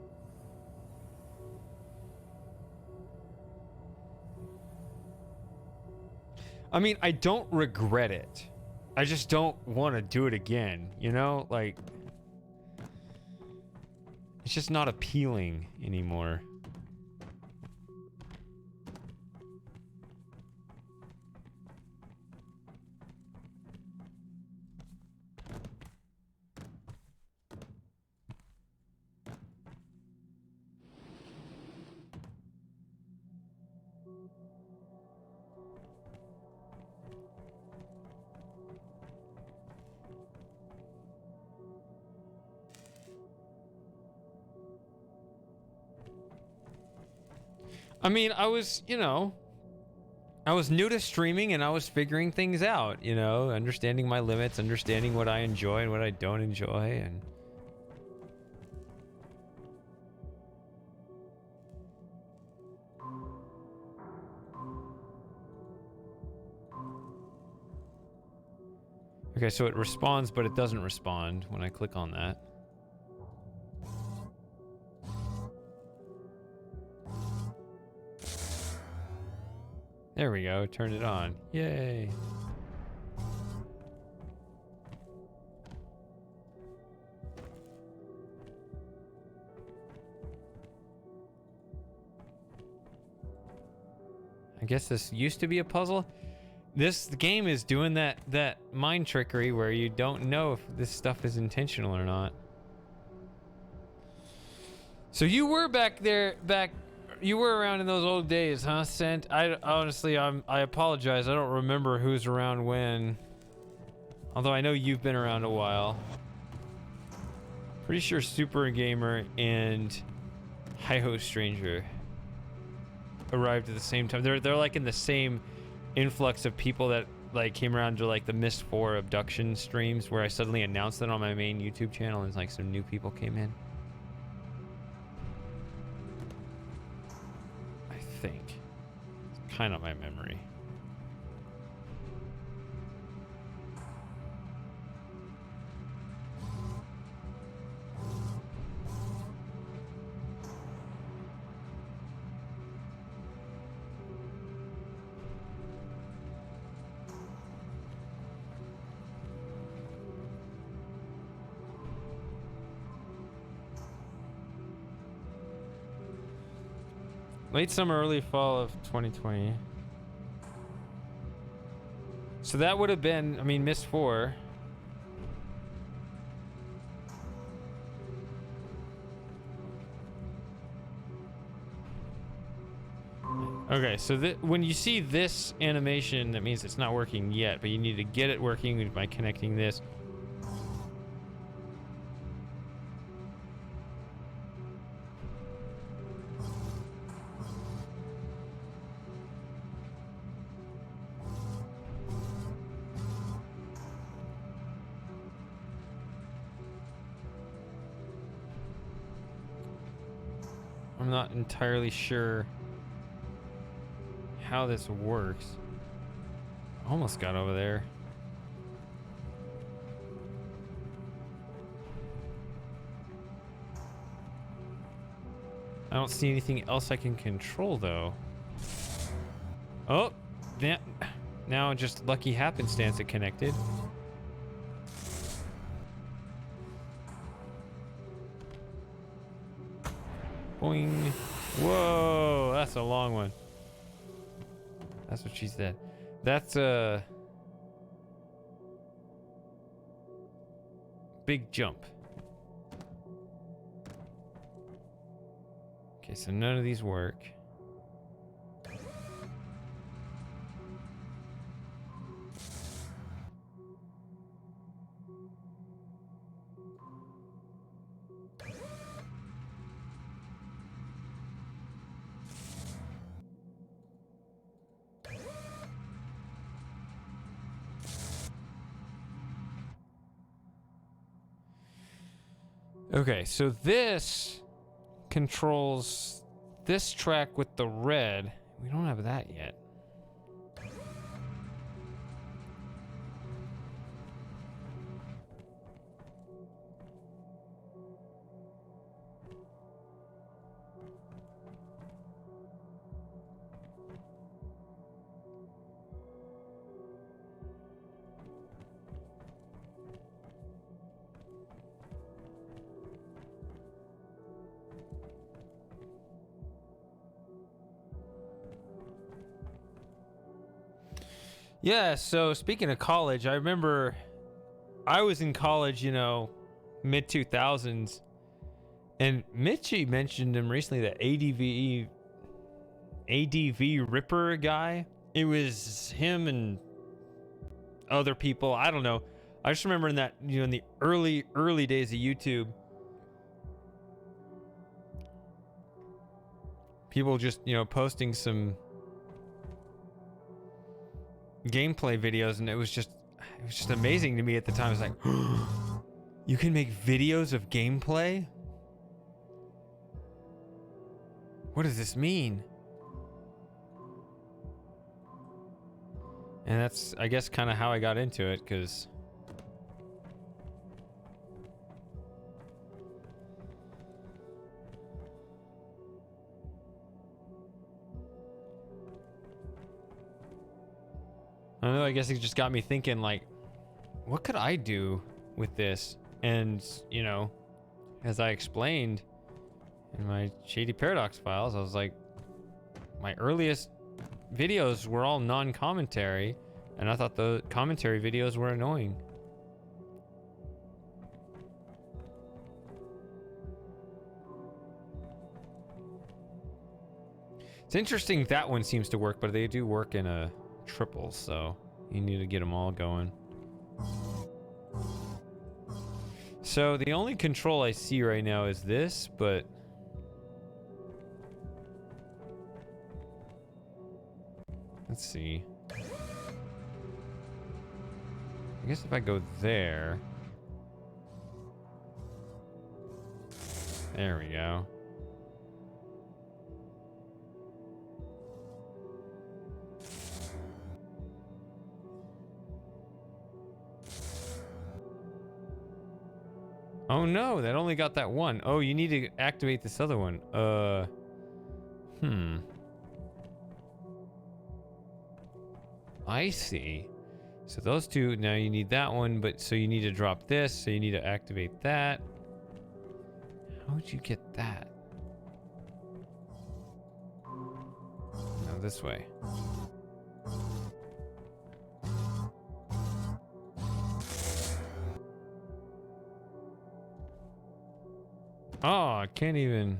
I mean, I don't regret it. I just don't want to do it again, you know? Like, it's just not appealing anymore. I mean, I was, you know, I was new to streaming and I was figuring things out, you know, understanding my limits, understanding what I enjoy and what I don't enjoy, and... Okay, so it responds, but it doesn't respond when I click on that. There we go, turn it on. Yay. I guess this used to be a puzzle. This game is doing that mind trickery where you don't know if this stuff is intentional or not. So you were you were around in those old days, huh, Sent? I honestly, I apologize. I don't remember who's around when. Although I know you've been around a while. Pretty sure Super Gamer and Hi-Ho Stranger arrived at the same time. They're like in the same influx of people that like came around to like the Mist 4 abduction streams where I suddenly announced it on my main YouTube channel and like some new people came in. I think. It's kind of my memory. Late summer, early fall of 2020. So that would have been, I mean, Mist 4. Okay, so when you see this animation, that means it's not working yet, but you need to get it working by connecting this. I'm not entirely sure how this works. Almost got over there. I don't see anything else I can control though. Oh, now just lucky happenstance it connected. Boing. Whoa, that's a long one. That's what she said. That's a big jump. Okay, so none of these work. Okay, so this controls this track with the red. We don't have that yet. Yeah, so speaking of college, I remember I was in college, you know, mid 2000s, and Mitchie mentioned him recently, that ADV Ripper guy. It was him and other people. I don't know. I just remember in that, you know, in the early days of YouTube, people just, you know, posting some gameplay videos, and it was just amazing to me at the time. It's like, you can make videos of gameplay? What does this mean? And that's, I guess, kind of how I got into it, because I don't know, I guess it just got me thinking, like, what could I do with this? And, you know, as I explained in my Shady Paradox files, I was like, my earliest videos were all non-commentary, and I thought the commentary videos were annoying. It's interesting that one seems to work, but they do work in a triple, so you need to get them all going. So the only control I see right now is this, but let's see. I guess if I go there. There we go. Oh no, that only got that one. Oh, you need to activate this other one. I see. So those two, now you need that one, but so you need to drop this, so you need to activate that. How would you get that? No, this way. Oh, I can't even.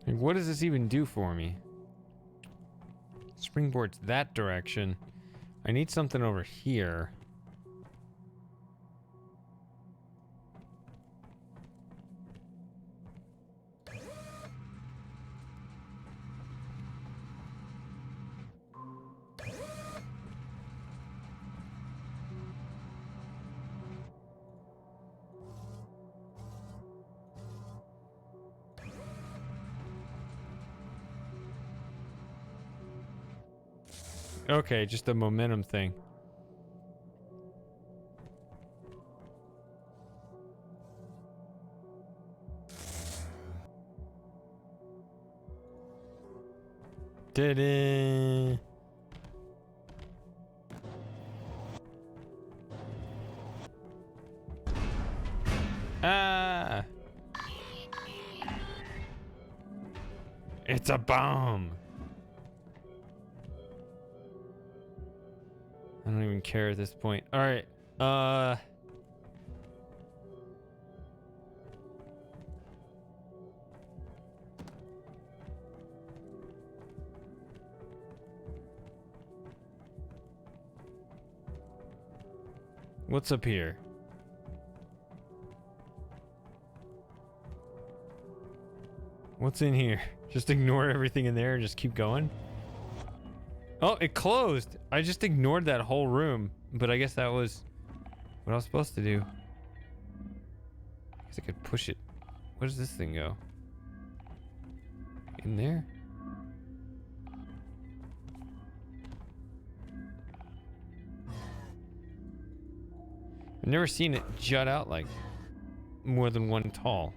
Like, what does this even do for me? Springboard's that direction. I need something over here. Okay, just a momentum thing. Ta-da! Ah! It's a bomb! I don't even care at this point. Alright, what's up here? What's in here? Just ignore everything in there and just keep going? Oh, it closed! I just ignored that whole room, but I guess that was what I was supposed to do. I guess I could push it. Where does this thing go? In there? I've never seen it jut out like more than one tall.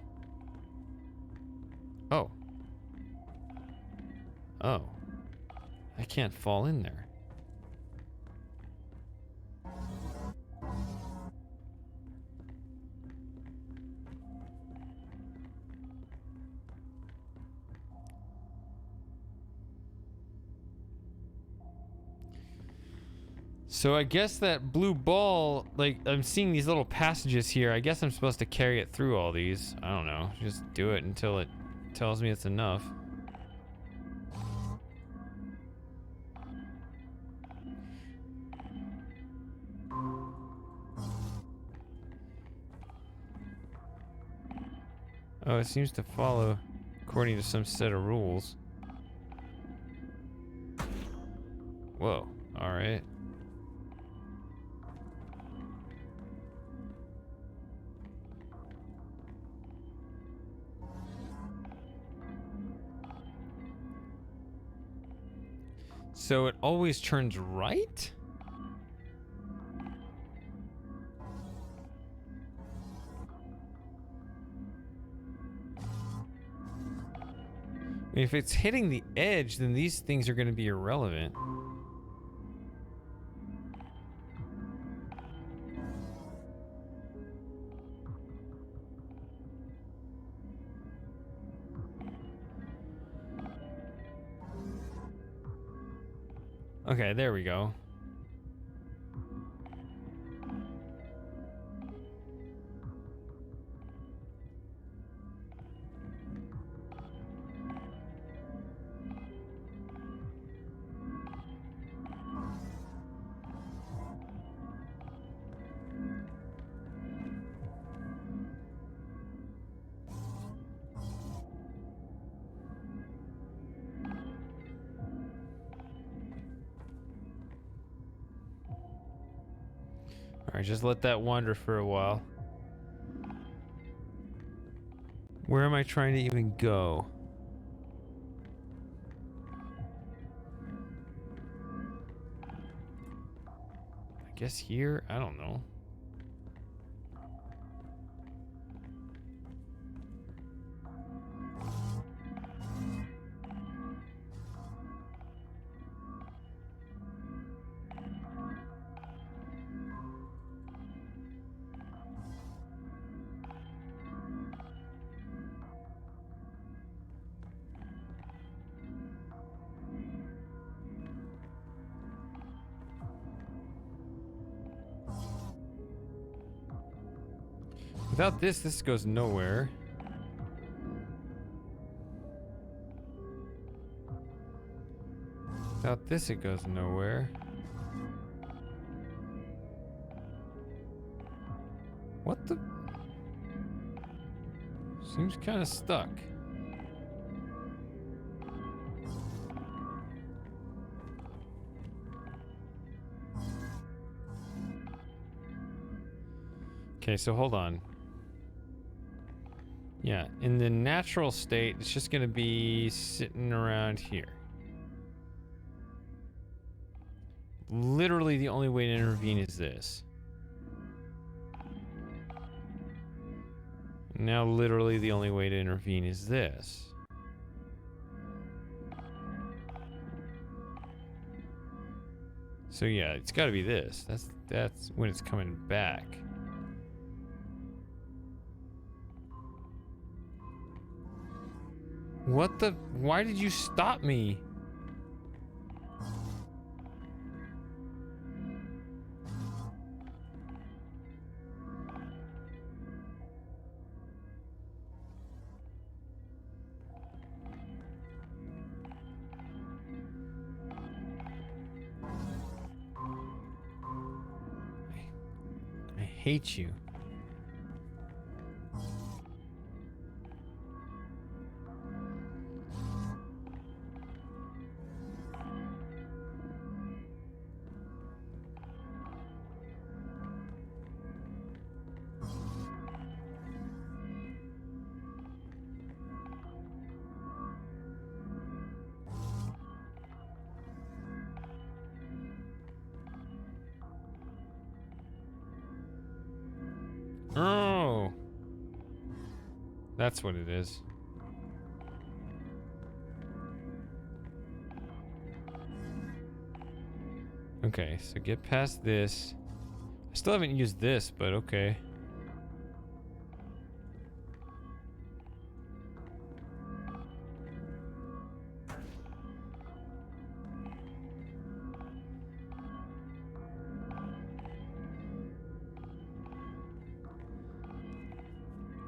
Oh. Oh. I can't fall in there. So I guess that blue ball, like, I'm seeing these little passages here. I guess I'm supposed to carry it through all these. I don't know. Just do it until it tells me it's enough. Oh, it seems to follow according to some set of rules. Whoa, alright. So it always turns right? I mean, if it's hitting the edge, then these things are going to be irrelevant. Okay, there we go. Alright, just let that wander for a while. Where am I trying to even go? I guess here? I don't know. Without this, this goes nowhere. Without this, it goes nowhere. What the? Seems kind of stuck. Okay, so hold on. Yeah, in the natural state, it's just gonna be sitting around here. Literally the only way to intervene is this. Now literally the only way to intervene is this. So yeah, it's gotta be this. That's when it's coming back. What the? Why did you stop me? I hate you. Oh, that's what it is. Okay, so get past this. I still haven't used this, but okay.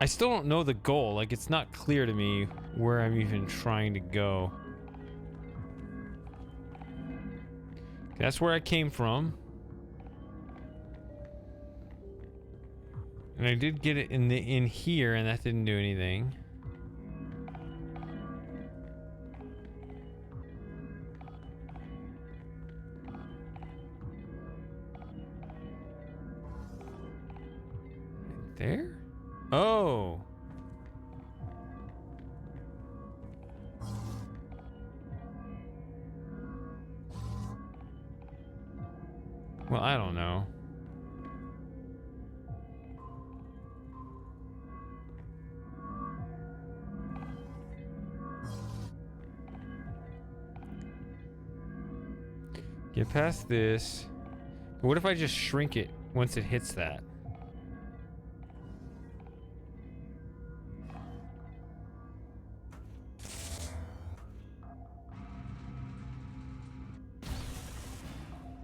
I still don't know the goal. Like, it's not clear to me where I'm even trying to go. That's where I came from. And I did get it in here, and that didn't do anything. Right there? Oh. Well, I don't know. Get past this. But what if I just shrink it once it hits that?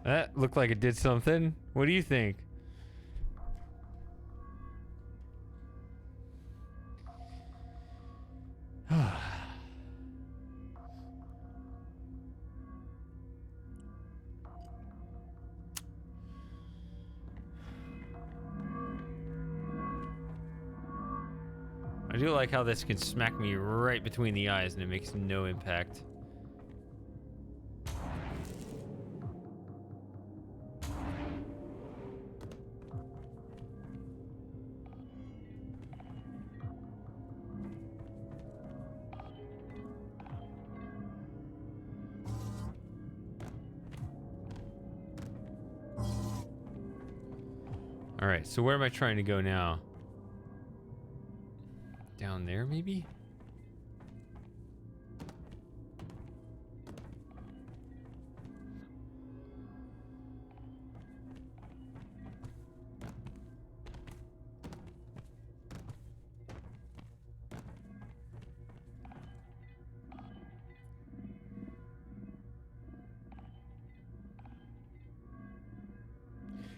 That looked like it did something. What do you think? I do like how this can smack me right between the eyes and it makes no impact. All right, so where am I trying to go now? Down there, maybe?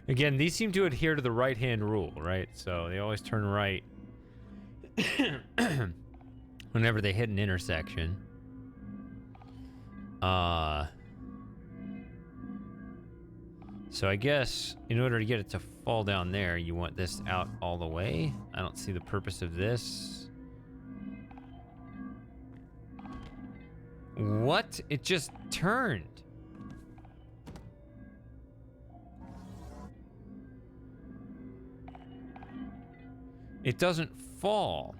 Again, these seem to adhere to the right-hand rule, right? So they always turn right whenever they hit an intersection. So I guess in order to get it to fall down there, you want this out all the way. I don't see the purpose of this. What? It just turned. It doesn't fall.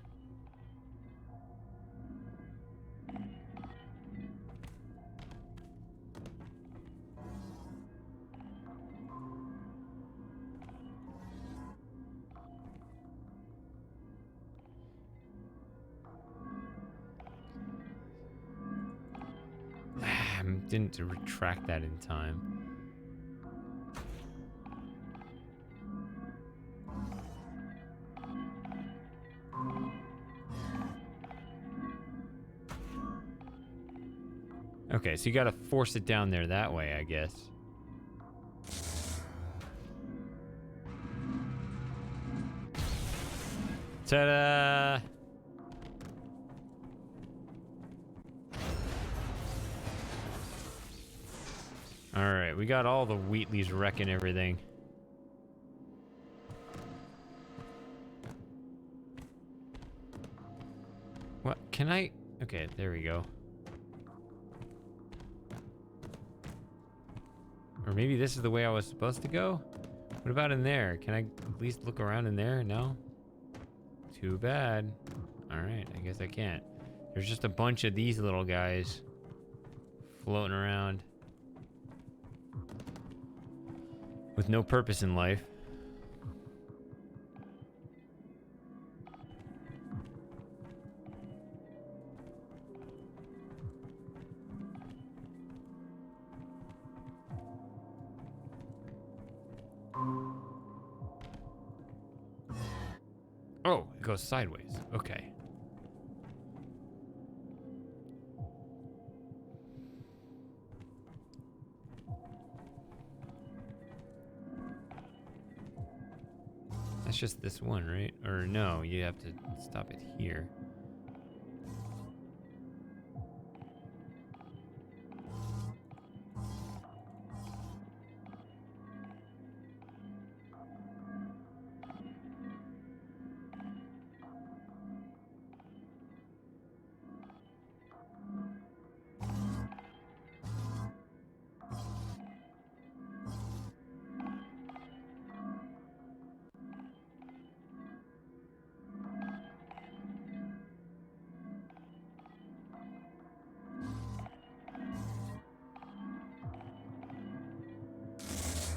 Didn't retract that in time. Okay, so you gotta force it down there that way, I guess. Ta-da! Alright, we got all the Wheatleys wrecking everything. What? Can I? Okay, there we go. Or maybe this is the way I was supposed to go? What about in there? Can I at least look around in there? No? Too bad. Alright, I guess I can't. There's just a bunch of these little guys floating around with no purpose in life. Oh, it goes sideways. Okay. That's just this one, right? Or no, you have to stop it here.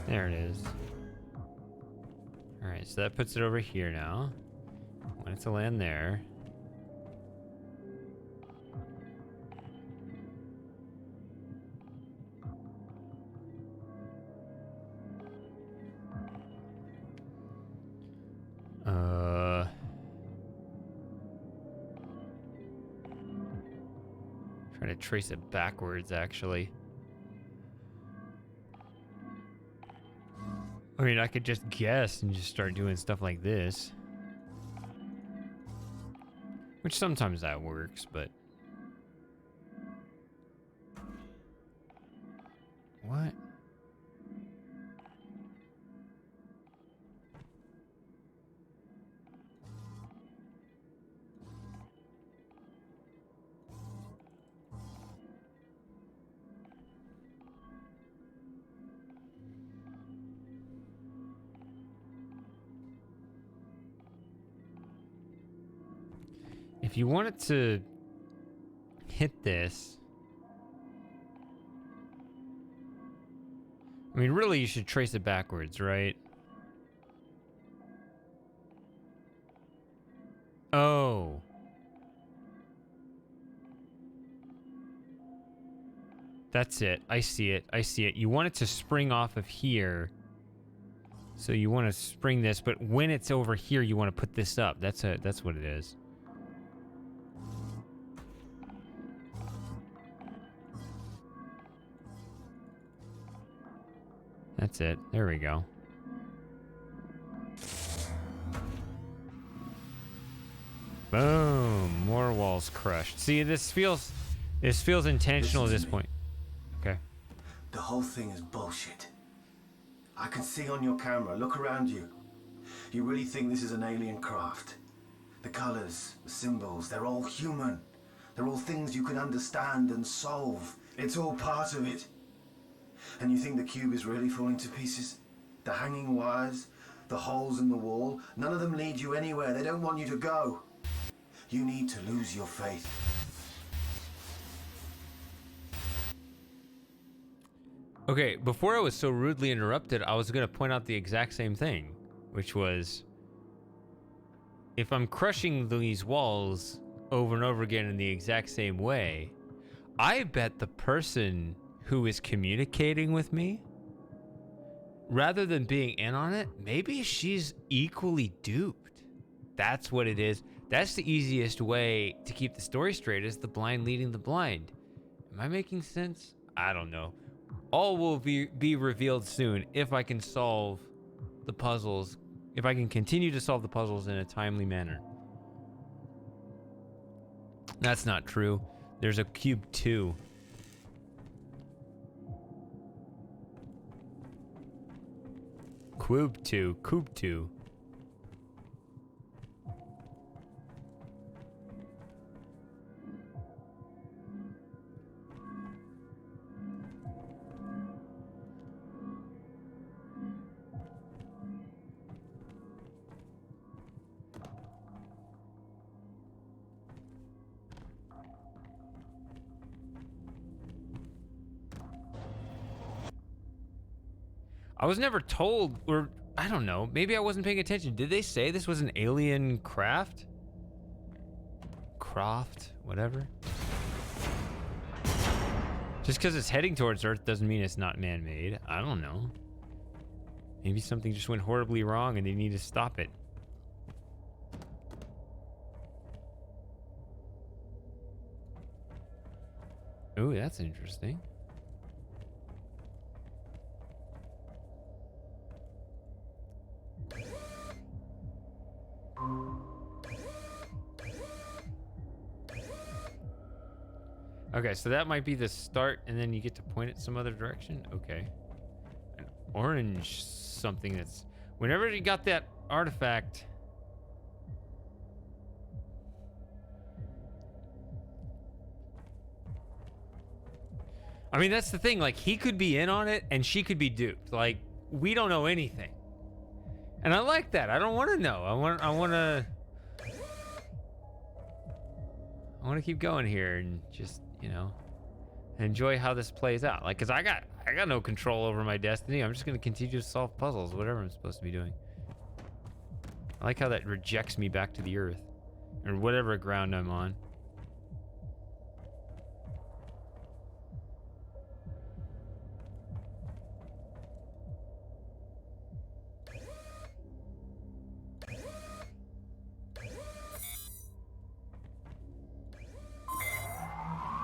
There it is. Alright, so that puts it over here now. Want it to land there. Try to trace it backwards, actually. I mean, I could just guess and just start doing stuff like this. Which sometimes that works, but... What? If you wanted to hit this, I mean, really, you should trace it backwards, right? Oh. That's it. I see it. I see it. You want it to spring off of here. So you want to spring this, but when it's over here, you want to put this up. That's what it is. That's it. There we go. Boom. More walls crushed. See, this feels intentional at this point. Okay. The whole thing is bullshit. I can see on your camera. Look around you. You really think this is an alien craft? The colors, the symbols, they're all human. They're all things you can understand and solve. It's all part of it. And you think the cube is really falling to pieces? The hanging wires, the holes in the wall, none of them lead you anywhere. They don't want you to go. You need to lose your faith. Okay, before I was so rudely interrupted, I was going to point out the exact same thing, which was, if I'm crushing these walls over and over again in the exact same way, I bet the person who is communicating with me, rather than being in on it, maybe she's equally duped. That's what it is. That's the easiest way to keep the story straight, is the blind leading the blind. Am I making sense? I don't know. All will be revealed soon if I can solve the puzzles, if I can continue to solve the puzzles in a timely manner. That's not true. There's a Q.U.B.E. Q.U.B.E. I was never told, or I don't know, maybe I wasn't paying attention. Did they say this was an alien craft? Whatever. Just because it's heading towards Earth doesn't mean it's not man-made. I don't know. Maybe something just went horribly wrong and they need to stop it. Ooh, that's interesting. Okay, so that might be the start, and then you get to point it some other direction. Okay. An orange something that's... Whenever you got that artifact... I mean, that's the thing. Like, he could be in on it, and she could be duped. Like, we don't know anything. And I like that. I don't want to know. I want to keep going here and just, you know, enjoy how this plays out. Like, cause I got no control over my destiny. I'm just gonna continue to solve puzzles, whatever I'm supposed to be doing. I like how that rejects me back to the earth, or whatever ground I'm on.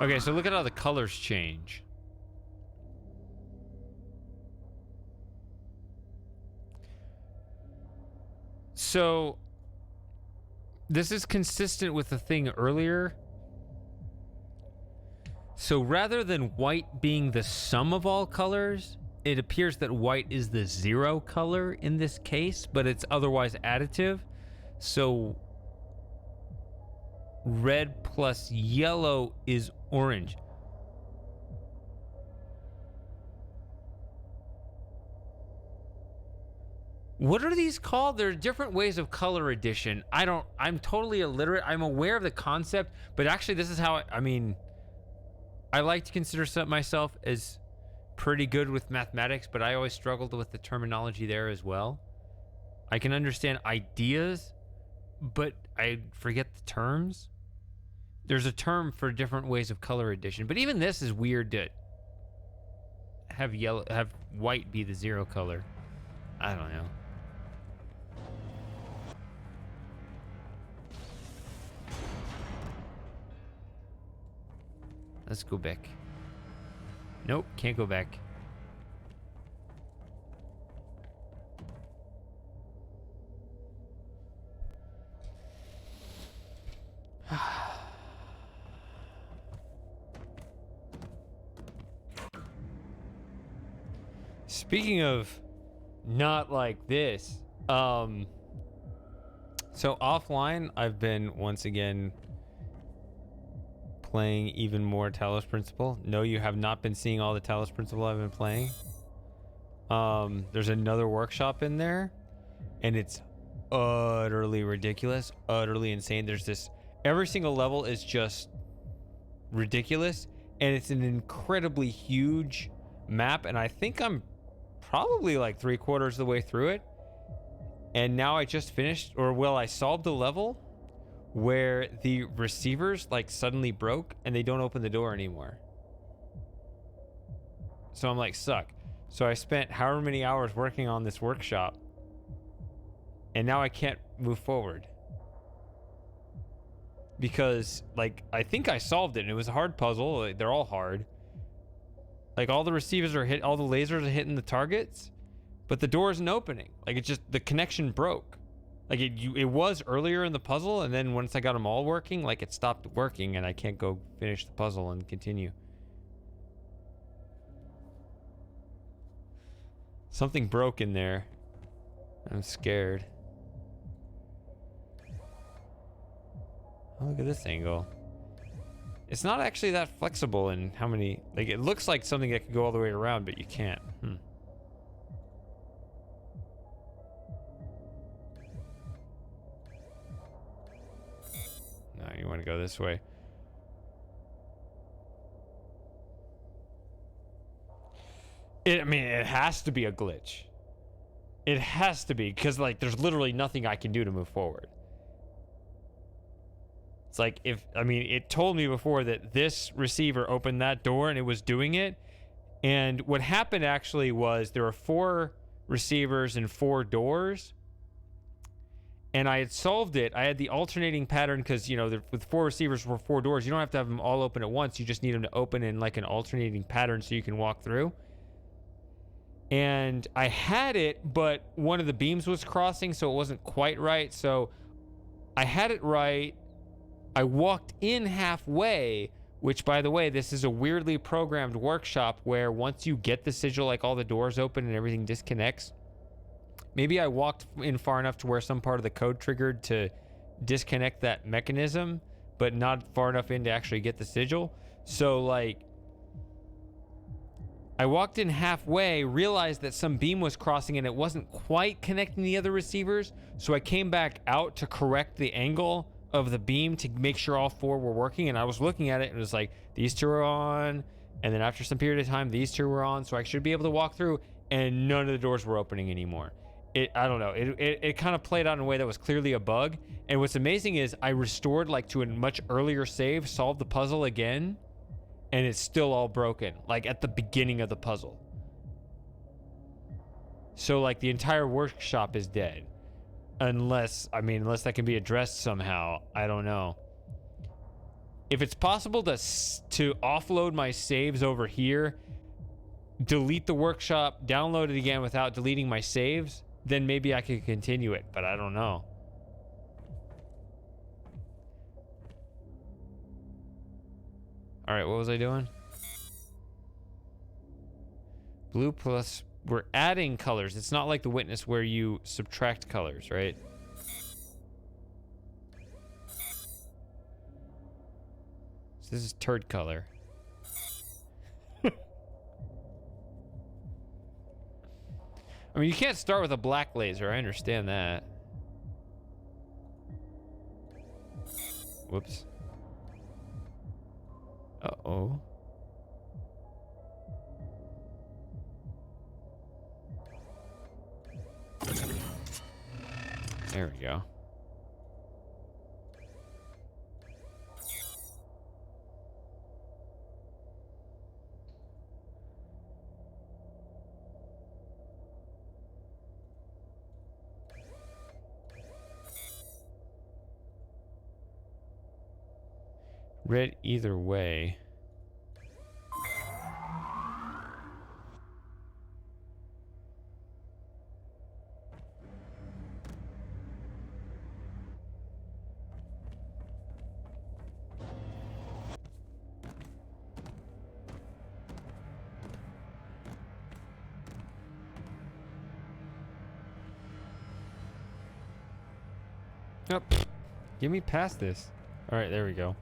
Okay, so look at how the colors change. So this is consistent with the thing earlier. So rather than white being the sum of all colors, it appears that white is the 0 color in this case, but it's otherwise additive. So red plus yellow is orange. What are these called? There are different ways of color addition. I'm totally illiterate. I'm aware of the concept, but actually this is how, I like to consider myself as pretty good with mathematics, but I always struggled with the terminology there as well. I can understand ideas, but I forget the terms. There's a term for different ways of color addition, but even this is weird to have white be the 0 color. I don't know. Let's go back. Nope, can't go back. Speaking of not like this, so offline, I've been once again playing even more Talos Principle. No, you have not been seeing all the Talos Principle I've been playing. There's another workshop in there, and it's utterly ridiculous, utterly insane. There's this, every single level is just ridiculous, and it's an incredibly huge map, and I think I'm probably like 3/4 of the way through it. And now I just finished, I solved a level where the receivers like suddenly broke and they don't open the door anymore. So I'm like, suck. So I spent however many hours working on this workshop, and now I can't move forward because like I think I solved it, and it was a hard puzzle. Like, they're all hard. Like all the receivers are hit, all the lasers are hitting the targets, but the door isn't opening. Like it just, the connection broke. Like it was earlier in the puzzle, and then once I got them all working, like it stopped working, and I can't go finish the puzzle and continue. Something broke in there. I'm scared. Oh, look at this angle. It's not actually that flexible in how many, like it looks like something that could go all the way around, but you can't. No, you want to go this way. It has to be a glitch. It has to be, because like there's literally nothing I can do to move forward. It's like it told me before that this receiver opened that door and it was doing it. And what happened actually was there were 4 receivers and 4 doors. And I had solved it. I had the alternating pattern because, with 4 receivers for 4 doors, you don't have to have them all open at once. You just need them to open in like an alternating pattern so you can walk through. And I had it, but one of the beams was crossing, so it wasn't quite right. So I had it right. I walked in halfway, which, by the way, this is a weirdly programmed workshop where once you get the sigil, like all the doors open and everything disconnects. Maybe I walked in far enough to where some part of the code triggered to disconnect that mechanism, but not far enough in to actually get the sigil. So, like, I walked in halfway, realized that some beam was crossing and it wasn't quite connecting the other receivers. So I came back out to correct the angle of the beam to make sure all 4 were working. And I was looking at it and it was like, these 2 are on. And then after some period of time, these 2 were on. So I should be able to walk through, and none of the doors were opening anymore. I don't know. It kind of played out in a way that was clearly a bug. And what's amazing is I restored like to a much earlier save, solved the puzzle again, and it's still all broken, like at the beginning of the puzzle. So like the entire workshop is dead. Unless that can be addressed somehow. I don't know. If it's possible to offload my saves over here, delete the workshop, download it again without deleting my saves, then maybe I could continue it, but I don't know. All right, what was I doing? Blue plus, we're adding colors. It's not like the witness where you subtract colors, right? So this is turd color. I mean, you can't start with a black laser. I understand that. Whoops. Uh-oh. There we go. Red either way. Oh, get me past this. All right, there we go.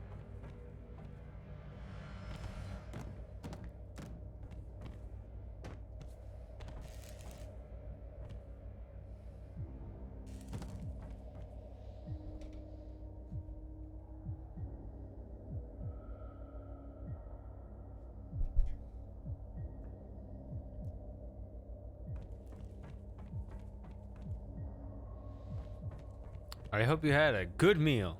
I hope you had a good meal.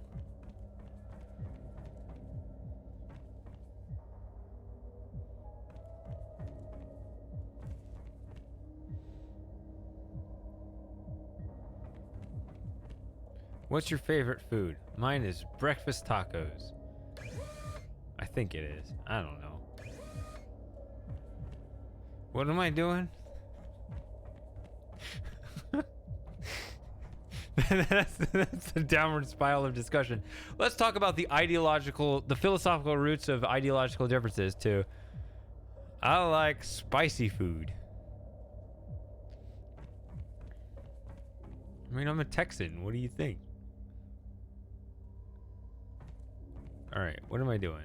What's your favorite food? Mine is breakfast tacos. I think it is. I don't know. What am I doing? that's a downward spiral of discussion. Let's talk about the philosophical roots of ideological differences too. I like spicy food. I mean, I'm a Texan. What do you think? All right, what am I doing?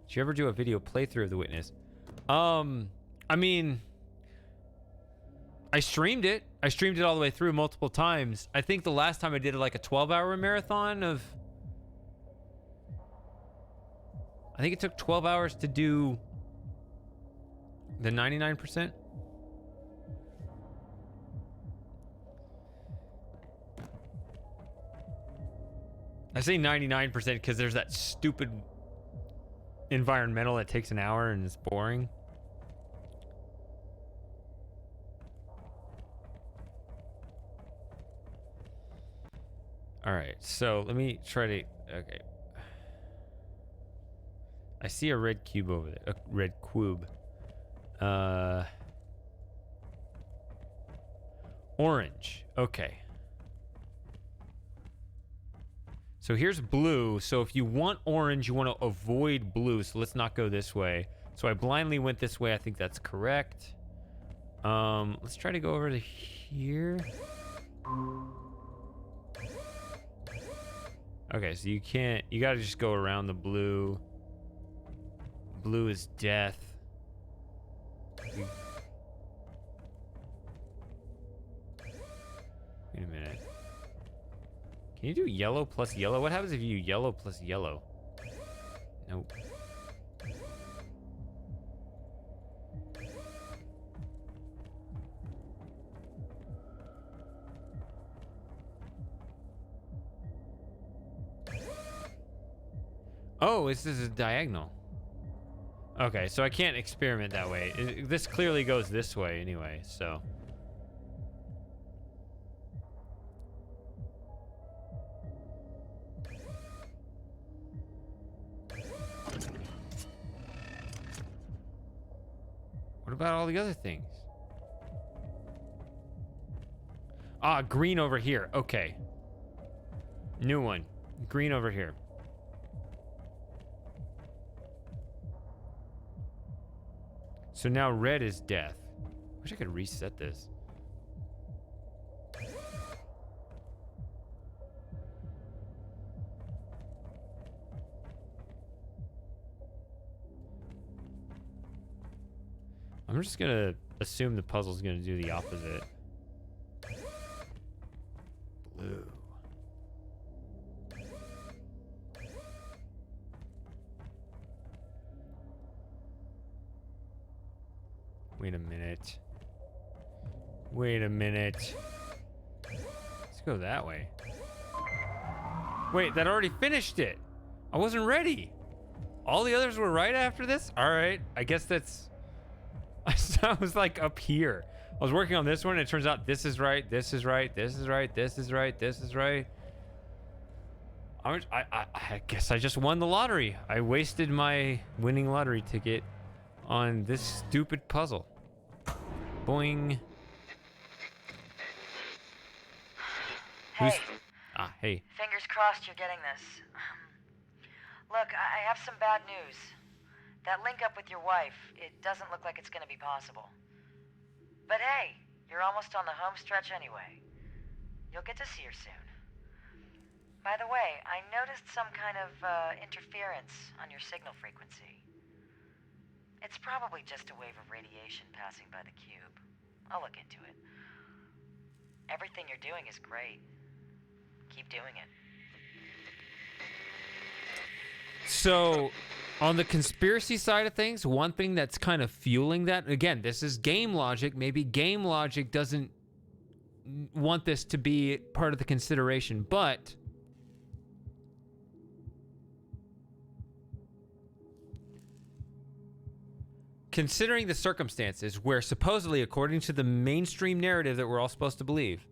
Did you ever do a video playthrough of The Witness? I mean, I streamed it. I streamed it all the way through multiple times. I think the last time I did like a 12-hour marathon of... I think it took 12 hours to do the 99%. I say 99% because there's that stupid environmental that takes an hour and is boring. All right, so let me try to... Okay. I see a red cube over there. A red cube. Orange. Okay. So here's blue. So if you want orange, you want to avoid blue. So let's not go this way. So I blindly went this way. I think that's correct. Let's try to go over to here. Okay, so you can't... You gotta just go around the blue. Blue is death. Wait a minute. Can you do yellow plus yellow? What happens if you do yellow plus yellow? Nope. Oh, this is a diagonal. Okay, so I can't experiment that way. This clearly goes this way anyway, so... What about all the other things? Ah, green over here. Okay. New one. Green over here. So now red is death. Wish I could reset this. I'm just gonna assume the puzzle's gonna do the opposite. Blue. Wait a minute. Wait a minute. Let's go that way. Wait, that already finished it. I wasn't ready. All the others were right after this? All right. I guess that's... I was like up here. I was working on this one and it turns out this is right, this is right, this is right, this is right, this is right. I guess I just won the lottery. I wasted my winning lottery ticket on this stupid puzzle. Boing. Hey. Hey. Fingers crossed you're getting this. Look, I have some bad news. That link up with your wife, it doesn't look like it's gonna be possible. But hey, you're almost on the home stretch anyway. You'll get to see her soon. By the way, I noticed some kind of interference on your signal frequency. It's probably just a wave of radiation passing by the cube. I'll look into it. Everything you're doing is great. Keep doing it. So, on the conspiracy side of things, one thing that's kind of fueling that, again, this is game logic. Maybe game logic doesn't want this to be part of the consideration, but considering the circumstances where supposedly, according to the mainstream narrative that we're all supposed to believe,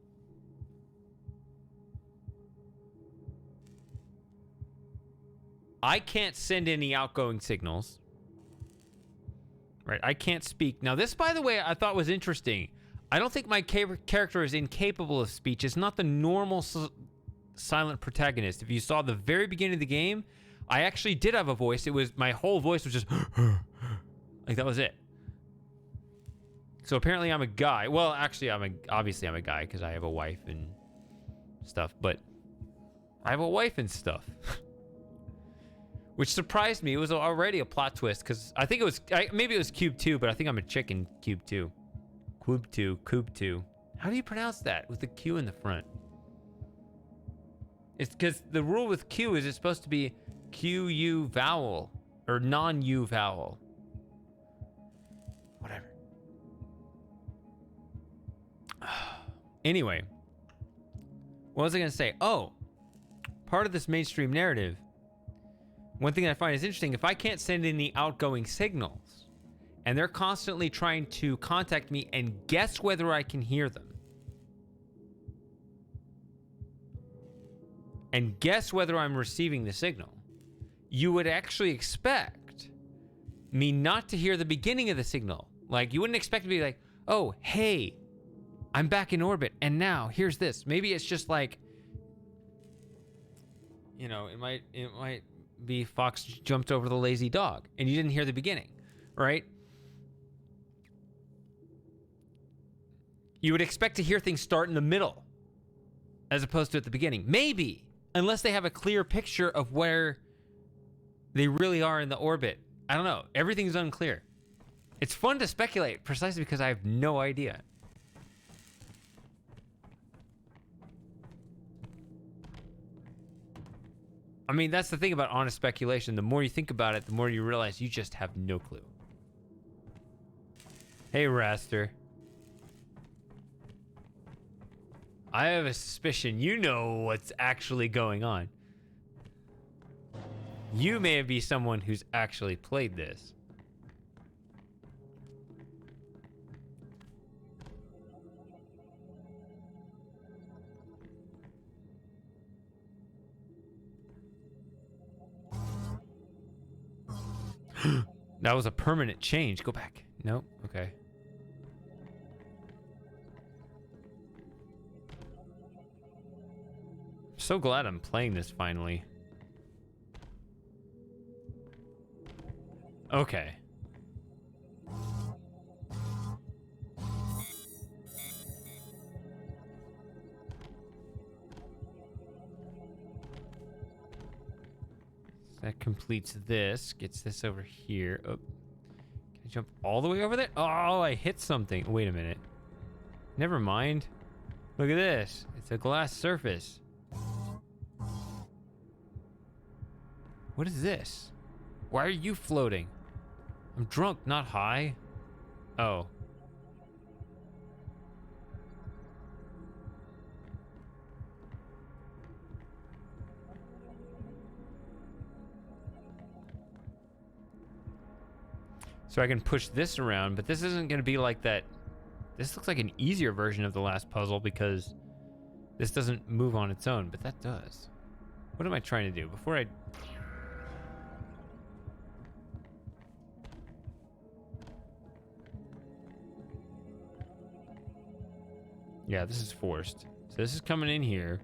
I can't send any outgoing signals. Right? I can't speak. Now, this, by the way, I thought was interesting. I don't think my character is incapable of speech. It's not the normal silent protagonist. If you saw the very beginning of the game, I actually did have a voice. It was, my whole voice was just like, that was it. So apparently I'm a guy. Well, actually, obviously I'm a guy because I have a wife and stuff, but I have a wife and stuff. Which surprised me. It was already a plot twist because I think it was, maybe it was Q.U.B.E, but I think I'm a chick in Q.U.B.E. Q.U.B.E. How do you pronounce that with the Q in the front? It's because the rule with Q is it's supposed to be Q-U vowel or non-U vowel. Whatever. Anyway, what was I going to say? Oh, part of this mainstream narrative. One thing that I find is interesting, if I can't send any outgoing signals, and they're constantly trying to contact me and guess whether I can hear them, and guess whether I'm receiving the signal, you would actually expect me not to hear the beginning of the signal. Like, you wouldn't expect to be like, oh, hey, I'm back in orbit, and now, here's this. Maybe it's just like, you know, it might be Fox jumped over the lazy dog and you didn't hear the beginning, right? You would expect to hear things start in the middle as opposed to at the beginning. Maybe, unless they have a clear picture of where they really are in the orbit. I don't know. Everything's unclear. It's fun to speculate precisely because I have no idea. I mean, that's the thing about honest speculation. The more you think about it, the more you realize you just have no clue. Hey, Raster. I have a suspicion you know what's actually going on. You may be someone who's actually played this. That was a permanent change. Go back. Nope. Okay. so glad I'm playing this finally. Okay. That completes this. Gets this over here. Oh. Can I jump all the way over there? Oh, I hit something. Wait a minute. Never mind. Look at this. It's a glass surface. What is this? Why are you floating? I'm drunk, not high. Oh. So I can push this around, but this isn't going to be like that. This looks like an easier version of the last puzzle because this doesn't move on its own, but that does. What am I trying to do? Before I... Yeah, this is forced. So this is coming in here.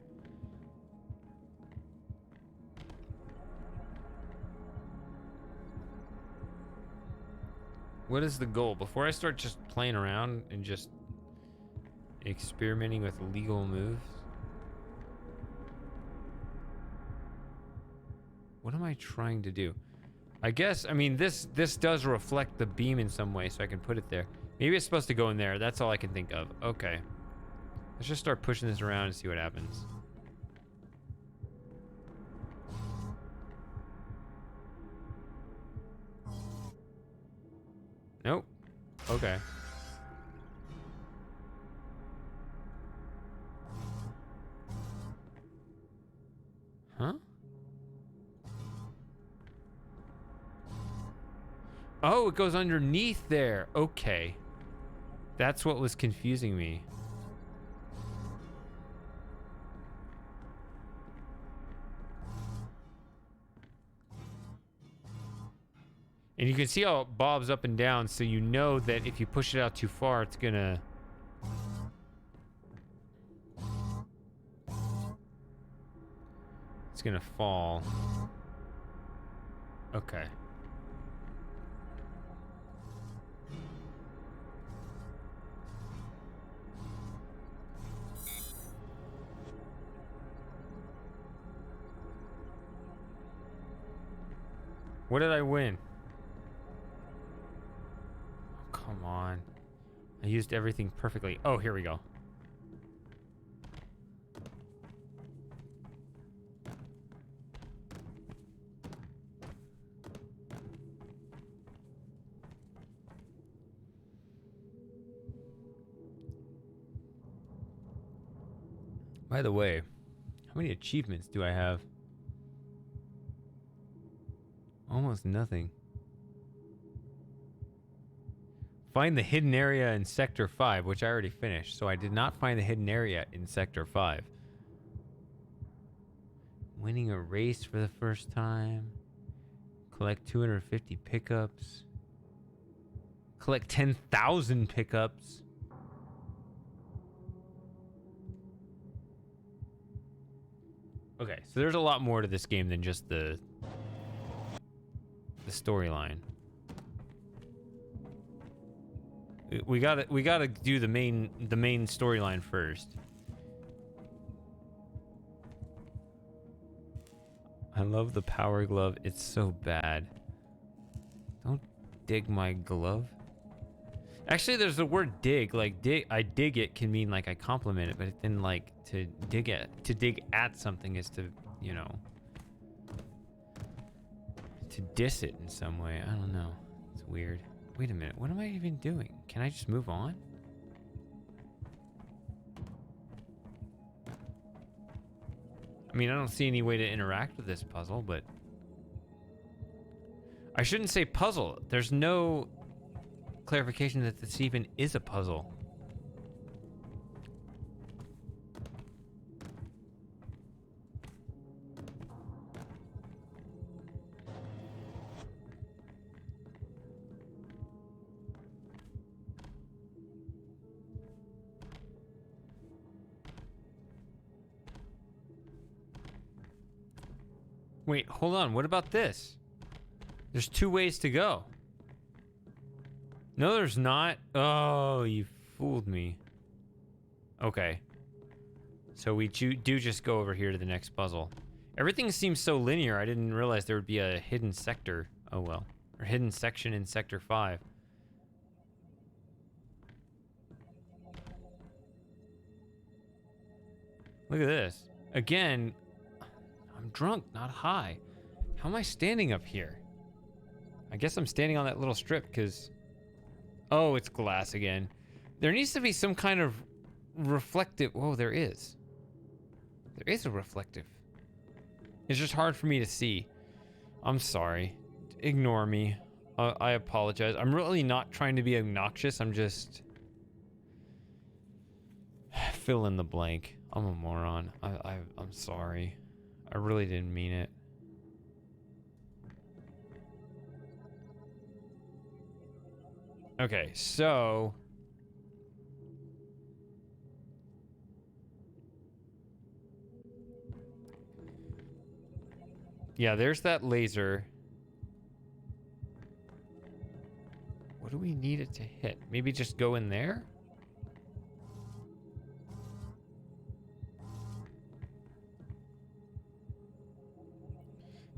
What is the goal? Before I start just playing around and just experimenting with legal moves? What am I trying to do? I guess, I mean, this does reflect the beam in some way, so I can put it there. Maybe it's supposed to go in there. That's all I can think of. Okay. Let's just start pushing this around and see what happens. Nope. Okay. Huh? Oh, it goes underneath there. Okay. That's what was confusing me. And you can see how it bobs up and down, so you know that if you push it out too far, it's gonna... It's gonna fall. Okay. What did I win? Come on. I used everything perfectly. Oh, here we go. By the way, how many achievements do I have? Almost nothing. Find the hidden area in Sector 5, which I already finished. So I did not find the hidden area in Sector 5. Winning a race for the first time. Collect 250 pickups. Collect 10,000 pickups. Okay, so there's a lot more to this game than just the storyline. We gotta do the main storyline first. I love the power glove. It's so bad. Don't dig my glove. Actually, there's the word dig. Like dig, I dig it can mean like I compliment it, but then like to dig at something is to, you know, to diss it in some way. I don't know. It's weird. Wait a minute. What am I even doing? Can I just move on? I mean, I don't see any way to interact with this puzzle, but I shouldn't say puzzle. There's no clarification that this even is a puzzle. Wait, hold on. What about this? There's 2 ways to go. No, there's not. Oh, you fooled me. Okay. So we do just go over here to the next puzzle. Everything seems so linear. I didn't realize there would be a hidden sector. Oh well. Or hidden section in Sector 5. Look at this. Again, I'm drunk, not high. How am I standing up here? I guess I'm standing on that little strip because... Oh, it's glass again. There needs to be some kind of reflective... Whoa, there is. There is a reflective. It's just hard for me to see. I'm sorry. Ignore me. I apologize. I'm really not trying to be obnoxious. I'm just... Fill in the blank. I'm a moron. I'm sorry. I really didn't mean it. Okay, so... Yeah, there's that laser. What do we need it to hit? Maybe just go in there?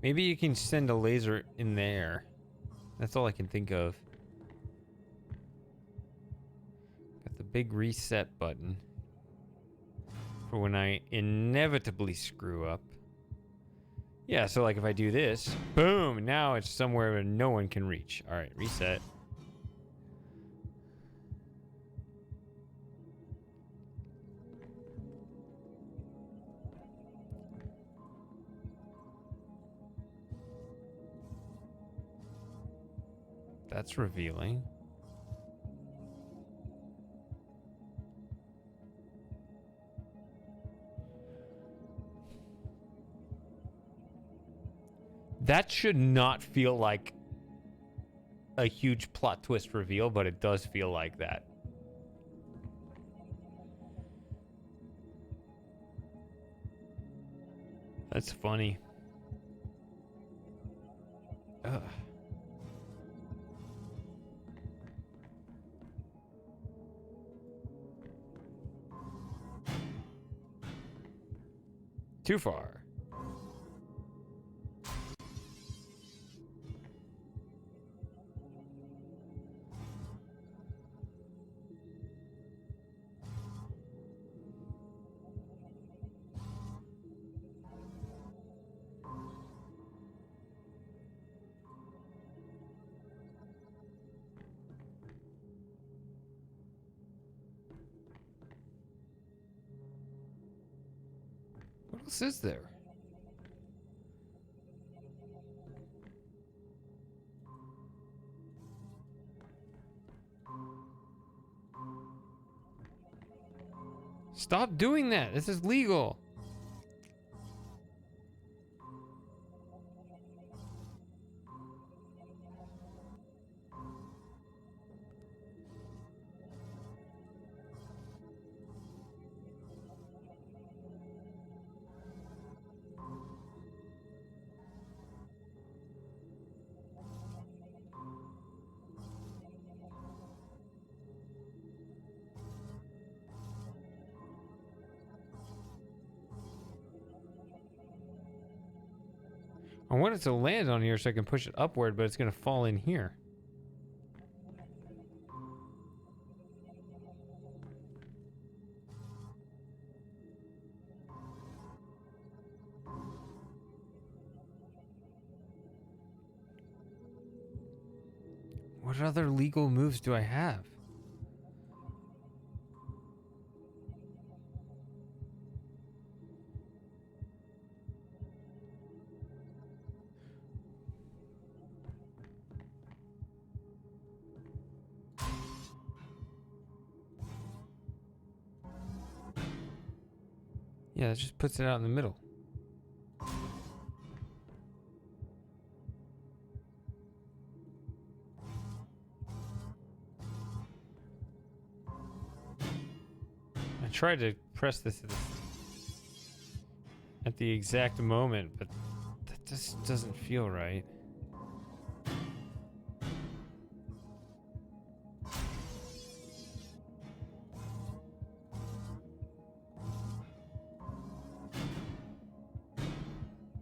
Maybe you can send a laser in there. That's all I can think of. Got the big reset button for when I inevitably screw up. Yeah, so like if I do this, boom, now it's somewhere where no one can reach. All right, reset. That's revealing. That should not feel like a huge plot twist reveal, but it does feel like that. That's funny. Ugh. Too far. What else is there? Stop doing that. This is legal. I want it to land on here so I can push it upward, but it's going to fall in here. What other legal moves do I have? Yeah, it just puts it out in the middle. I tried to press this at the exact moment, but that just doesn't feel right.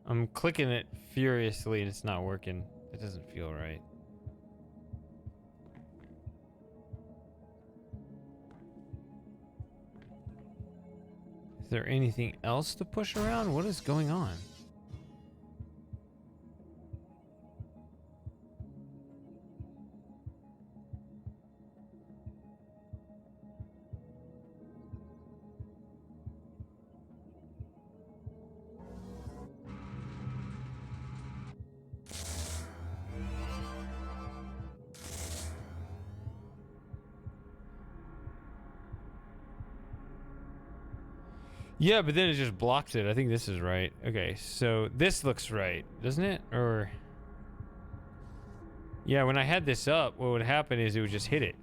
I'm clicking it furiously and it's not working. It doesn't feel right. Is there anything else to push around? What is going on? Yeah, but then it just blocks it. I think this is right. Okay, so this looks right, doesn't it? Or... yeah, when I had this up, what would happen is it would just hit it.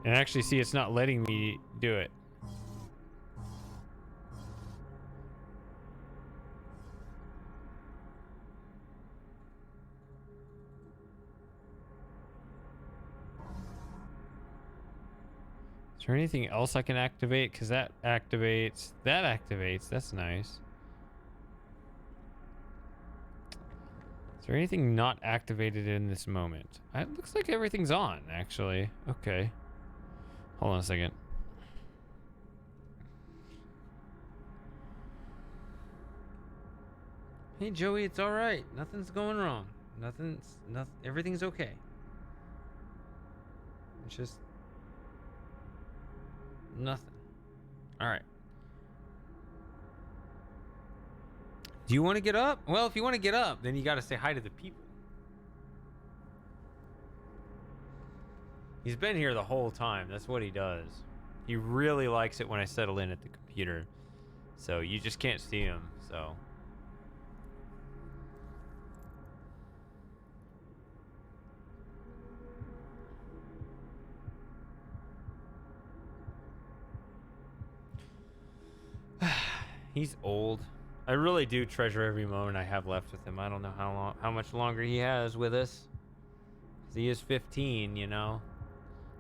And actually, see, it's not letting me do it. Is there anything else I can activate? Because that activates. That activates. That's nice. Is there anything not activated in this moment? It looks like everything's on, actually. Okay. Hold on a second. Hey, Joey, it's all right. Nothing's going wrong. Everything's okay. It's just nothing. All right. Do you want to get up? Well, if you want to get up, then you got to say hi to the people. He's been here the whole time. That's what he does. He really likes it when I settle in at the computer. So you just can't see him, so... He's old. I really do treasure every moment I have left with him. I don't know how much longer he has with us. 'Cause he is 15, you know.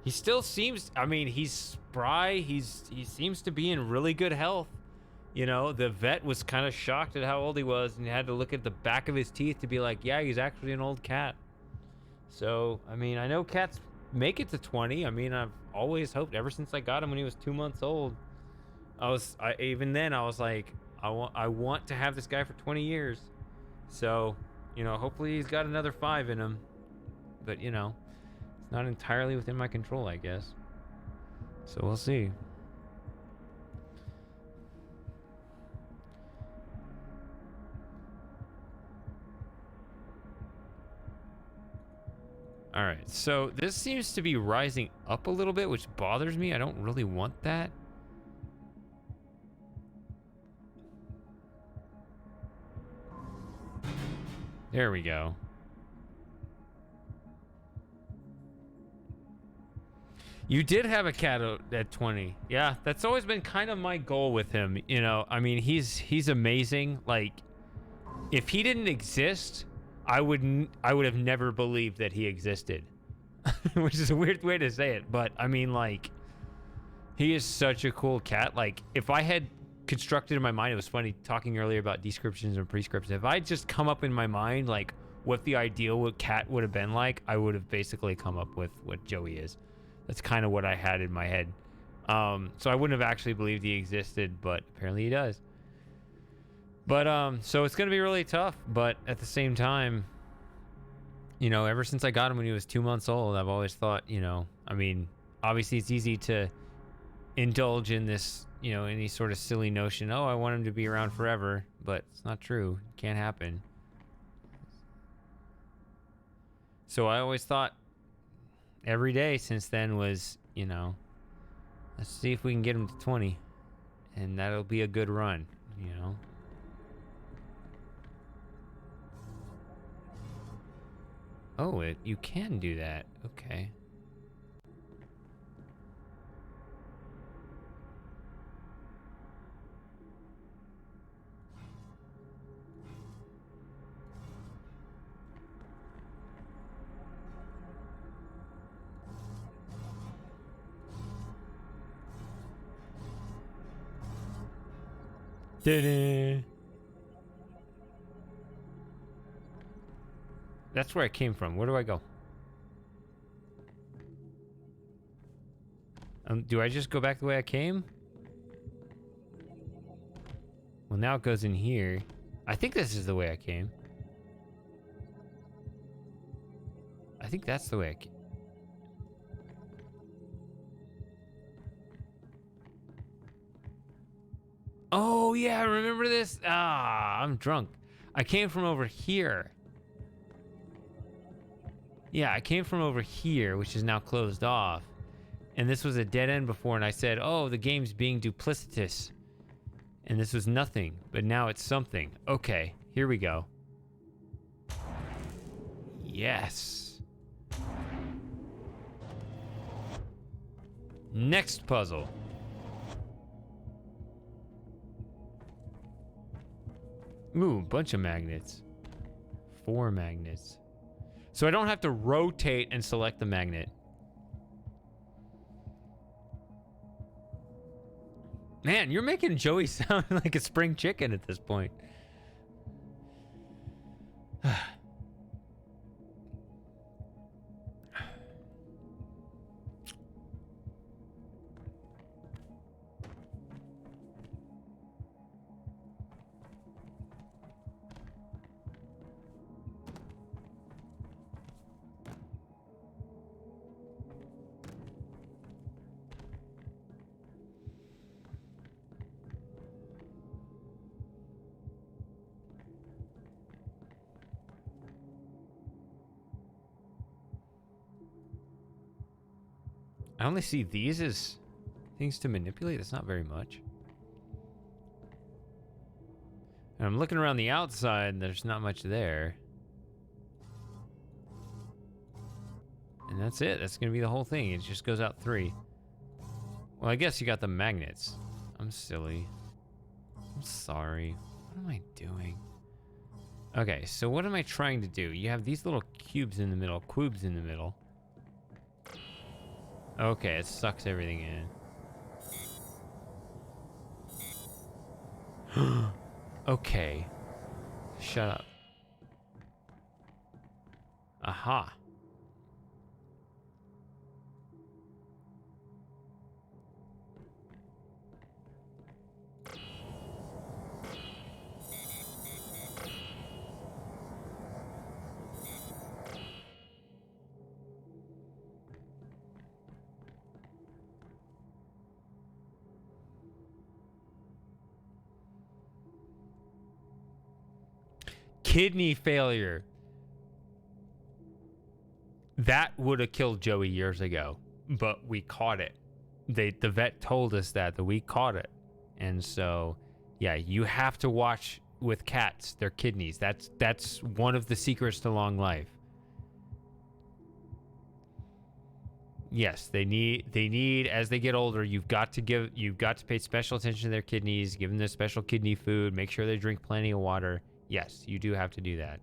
He still seems, I mean, he's spry. He seems to be in really good health. You know, the vet was kind of shocked at how old he was and had to look at the back of his teeth to be like, yeah, he's actually an old cat. So, I mean, I know cats make it to 20. I mean, I've always hoped ever since I got him when he was 2 months old. Even then I was like, I want to have this guy for 20 years. So, you know, hopefully he's got another 5 in him. But, you know, it's not entirely within my control, I guess. So we'll see. All right, so this seems to be rising up a little bit, which bothers me. I don't really want that. There we go. You did have a cat at 20. Yeah, that's always been kind of my goal with him. You know, I mean, he's amazing. Like, if he didn't exist, I would have never believed that he existed. Which is a weird way to say it, but I mean, like, he is such a cool cat. Like, if I had constructed in my mind, it was funny talking earlier about descriptions and prescriptions. If I just come up in my mind, like, what the ideal cat would have been like, I would have basically come up with what Joey is. That's kind of what I had in my head. So I wouldn't have actually believed he existed, but apparently he does. But, so it's going to be really tough, but at the same time, you know, ever since I got him when he was 2 months old, I've always thought, you know, I mean, obviously it's easy to indulge in this, you know, any sort of silly notion, oh, I want him to be around forever, but it's not true. It can't happen. So I always thought every day since then was, you know, let's see if we can get him to 20, and that'll be a good run, you know. Oh, you can do that. Okay. Da-da. That's where I came from. Where do I go? Do I just go back the way I came? Well, now it goes in here. I think this is the way I came. I think that's the way I came. Oh, yeah, I remember this. Ah, I'm drunk. I came from over here. Yeah, I came from over here, which is now closed off. And this was a dead end before, and I said, oh, the game's being duplicitous. And this was nothing, but now it's something. Okay, here we go. Yes. Next puzzle. Ooh, bunch of magnets. 4 magnets. So I don't have to rotate and select the magnet. Man, you're making Joey sound like a spring chicken at this point. I only see these as things to manipulate. That's not very much. And I'm looking around the outside, and there's not much there. And that's it. That's going to be the whole thing. It just goes out 3. Well, I guess you got the magnets. I'm silly. I'm sorry. What am I doing? Okay, so what am I trying to do? You have these little cubes in the middle. Q.U.B.Es in the middle. Okay, it sucks everything in. Okay. Shut up. Aha. Kidney failure. That would have killed Joey years ago, but we caught it. The vet told us that we caught it. And so, yeah, you have to watch with cats, their kidneys. That's one of the secrets to long life. Yes, they need as they get older, you've got to pay special attention to their kidneys, give them the special kidney food, make sure they drink plenty of water. Yes, you do have to do that.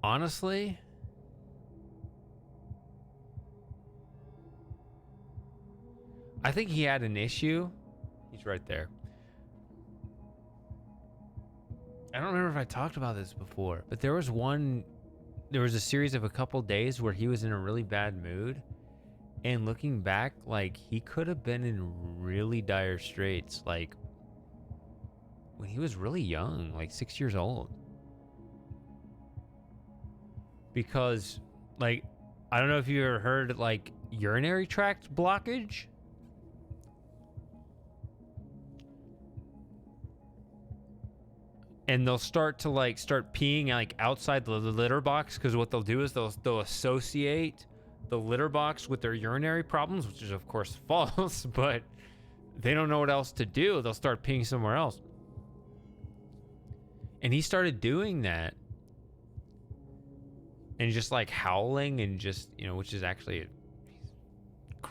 Honestly, I think he had an issue. He's right there. I don't remember if I talked about this before, but there was a series of a couple days where he was in a really bad mood. And looking back, like, he could have been in really dire straits, like, when he was really young, like 6 years old. Because, like, I don't know if you ever heard, like, urinary tract blockage. And they'll start peeing, like, outside the litter box, because what they'll do is they'll associate the litter box with their urinary problems, which is, of course, false, but they don't know what else to do. They'll start peeing somewhere else. And he started doing that. And just, like, howling and just, you know, which is actually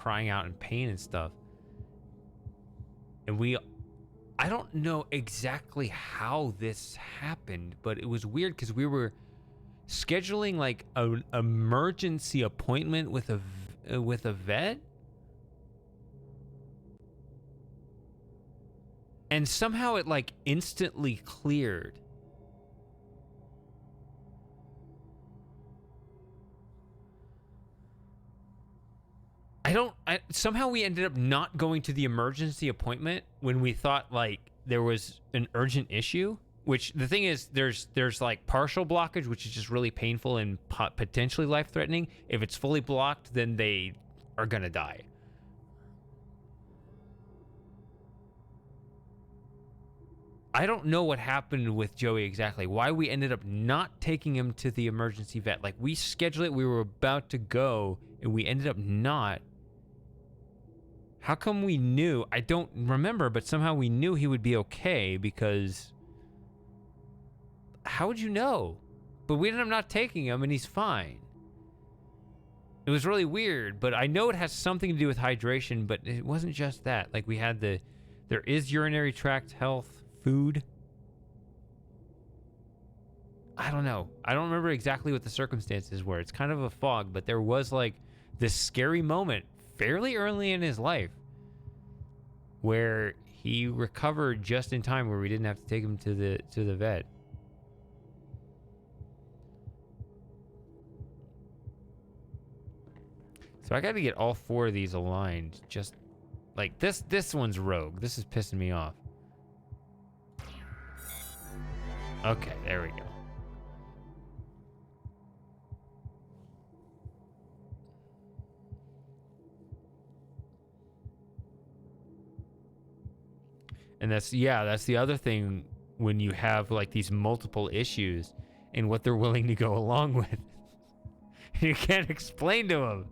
crying out in pain and stuff. And I don't know exactly how this happened, but it was weird because we were scheduling like an emergency appointment with a vet, and somehow it like instantly cleared. Somehow we ended up not going to the emergency appointment when we thought like there was an urgent issue, which the thing is there's like partial blockage, which is just really painful and potentially life-threatening. If it's fully blocked, then they are gonna die. I don't know what happened with Joey exactly, why we ended up not taking him to the emergency vet. Like, we scheduled it, we were about to go, and we ended up not. How come we knew? I don't remember, but somehow we knew he would be okay, because how would you know? But we ended up not taking him, and he's fine. It was really weird, but I know it has something to do with hydration, but it wasn't just that. Like, we had there is urinary tract health, food. I don't know. I don't remember exactly what the circumstances were. It's kind of a fog, but there was like this scary moment fairly early in his life where he recovered just in time, where we didn't have to take him to the vet. So I got to get all 4 of these aligned. Just like this one's rogue. This is pissing me off. Okay, there we go. And that's the other thing when you have like these multiple issues and what they're willing to go along with. You can't explain to them,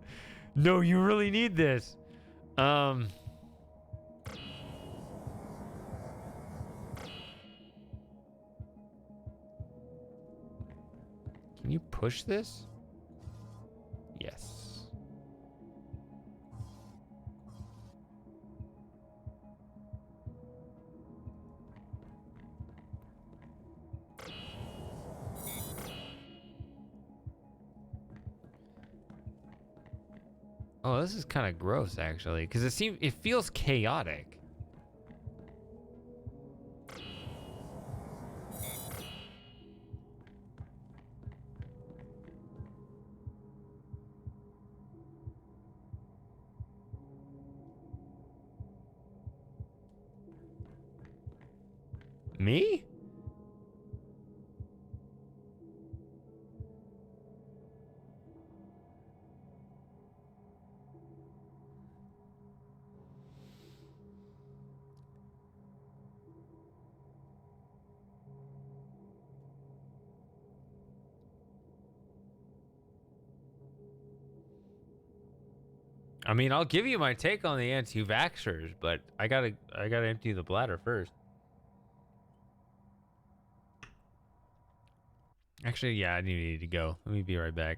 no, you really need this. Can you push this? Yes. Oh, this is kind of gross, actually, because it feels chaotic. Me? I mean, I'll give you my take on the anti-vaxxers, but I gotta empty the bladder first. Actually, yeah, I need to go. Let me be right back.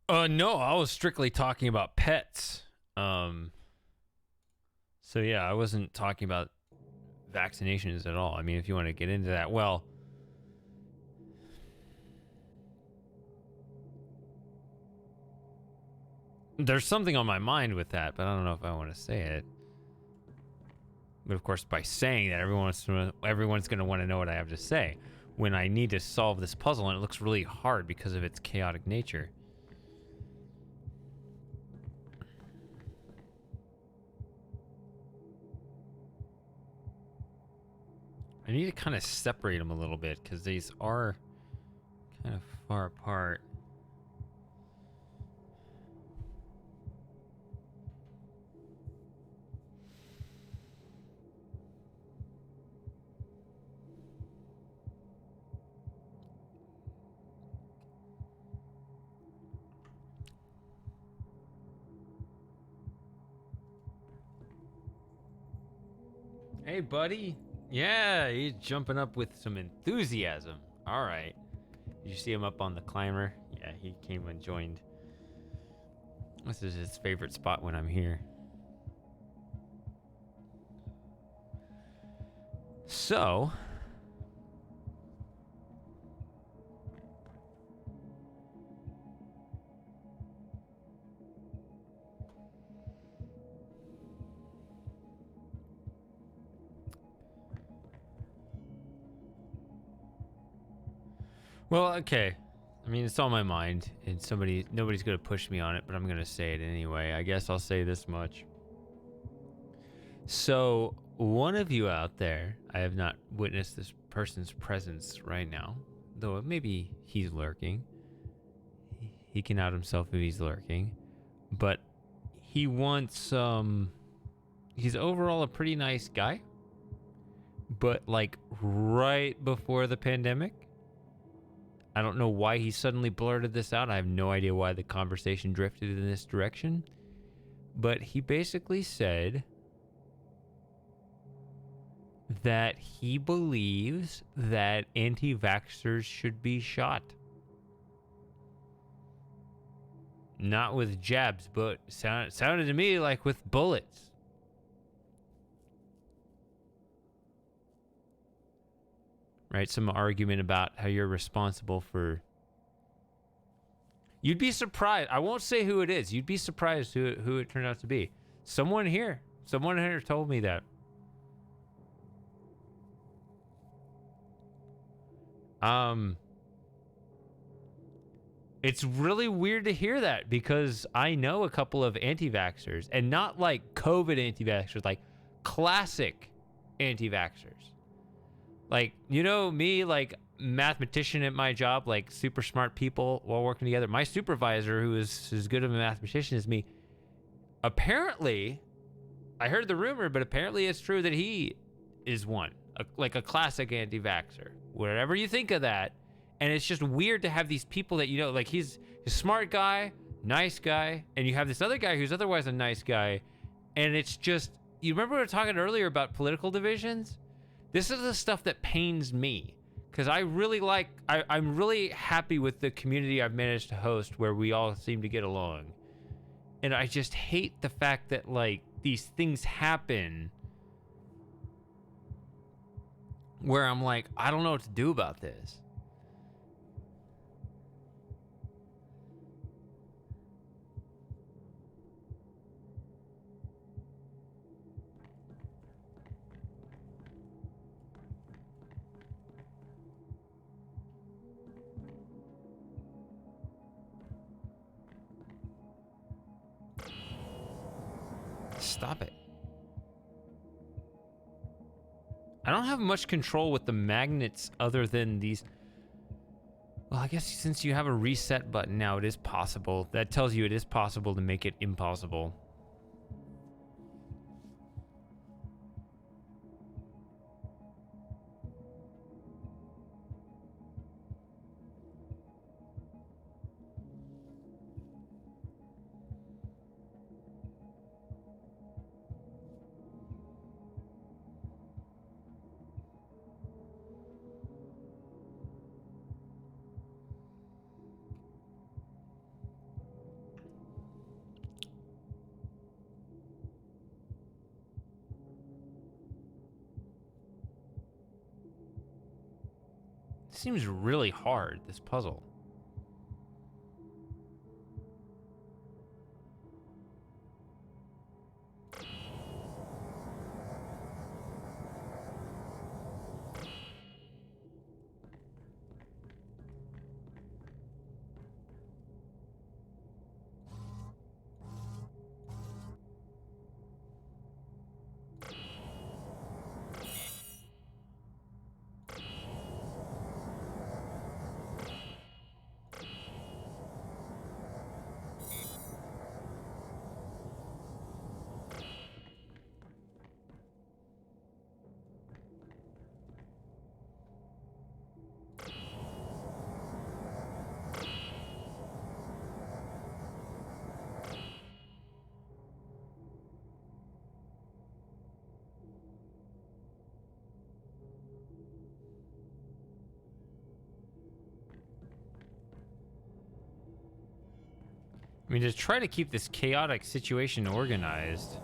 No, I was strictly talking about pets. So yeah, I wasn't talking about vaccinations at all. I mean, if you want to get into that, well, there's something on my mind with that, but I don't know if I want to say it. But of course, by saying that, everyone's going to want to know what I have to say when I need to solve this puzzle, and it looks really hard because of its chaotic nature. I need to kind of separate them a little bit because these are kind of far apart. Hey, buddy. Yeah, he's jumping up with some enthusiasm. All right. Did you see him up on the climber? Yeah, he came and joined. This is his favorite spot when I'm here. So, well, okay. I mean, it's on my mind, and nobody's gonna push me on it, but I'm gonna say it anyway. I guess I'll say this much. So, one of you out there, I have not witnessed this person's presence right now, though maybe he's lurking. He can out himself if he's lurking, but he wants he's overall a pretty nice guy, but like right before the pandemic, I don't know why he suddenly blurted this out. I have no idea why the conversation drifted in this direction, but he basically said that he believes that anti-vaxxers should be shot. Not with jabs, but sounded to me like with bullets. Right? Some argument about how you're responsible for... You'd be surprised. I won't say who it is. You'd be surprised who it turned out to be. Someone here told me that. It's really weird to hear that because I know a couple of anti-vaxxers, and not like COVID anti-vaxxers, like classic anti-vaxxers. Like, you know me, like mathematician at my job, like super smart people while working together. My supervisor, who is as good of a mathematician as me, apparently, I heard the rumor, but apparently it's true that he is one, like a classic anti-vaxxer. Whatever you think of that. And it's just weird to have these people that, you know, like he's a smart guy, nice guy, and you have this other guy who's otherwise a nice guy. And it's just, you remember we were talking earlier about political divisions? This is the stuff that pains me because I really I'm really happy with the community I've managed to host where we all seem to get along. And I just hate the fact that like these things happen where I'm like, I don't know what to do about this. Stop it. I don't have much control with the magnets other than these. Well, I guess since you have a reset button now, it is possible. That tells you it is possible to make it impossible. seems really hard, this puzzle. I mean, just try to keep this chaotic situation organized.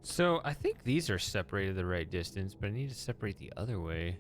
So I think these are separated the right distance, but I need to separate the other way.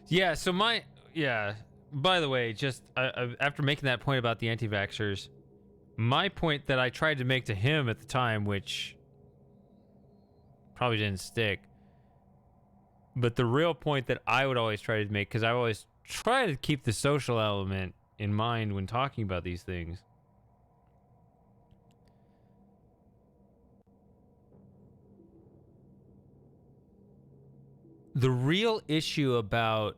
Yeah, so by the way, just after making that point about the anti-vaxxers, my point that I tried to make to him at the time, which probably didn't stick, but the real point that I would always try to make, because I always try to keep the social element in mind when talking about these things. The real issue about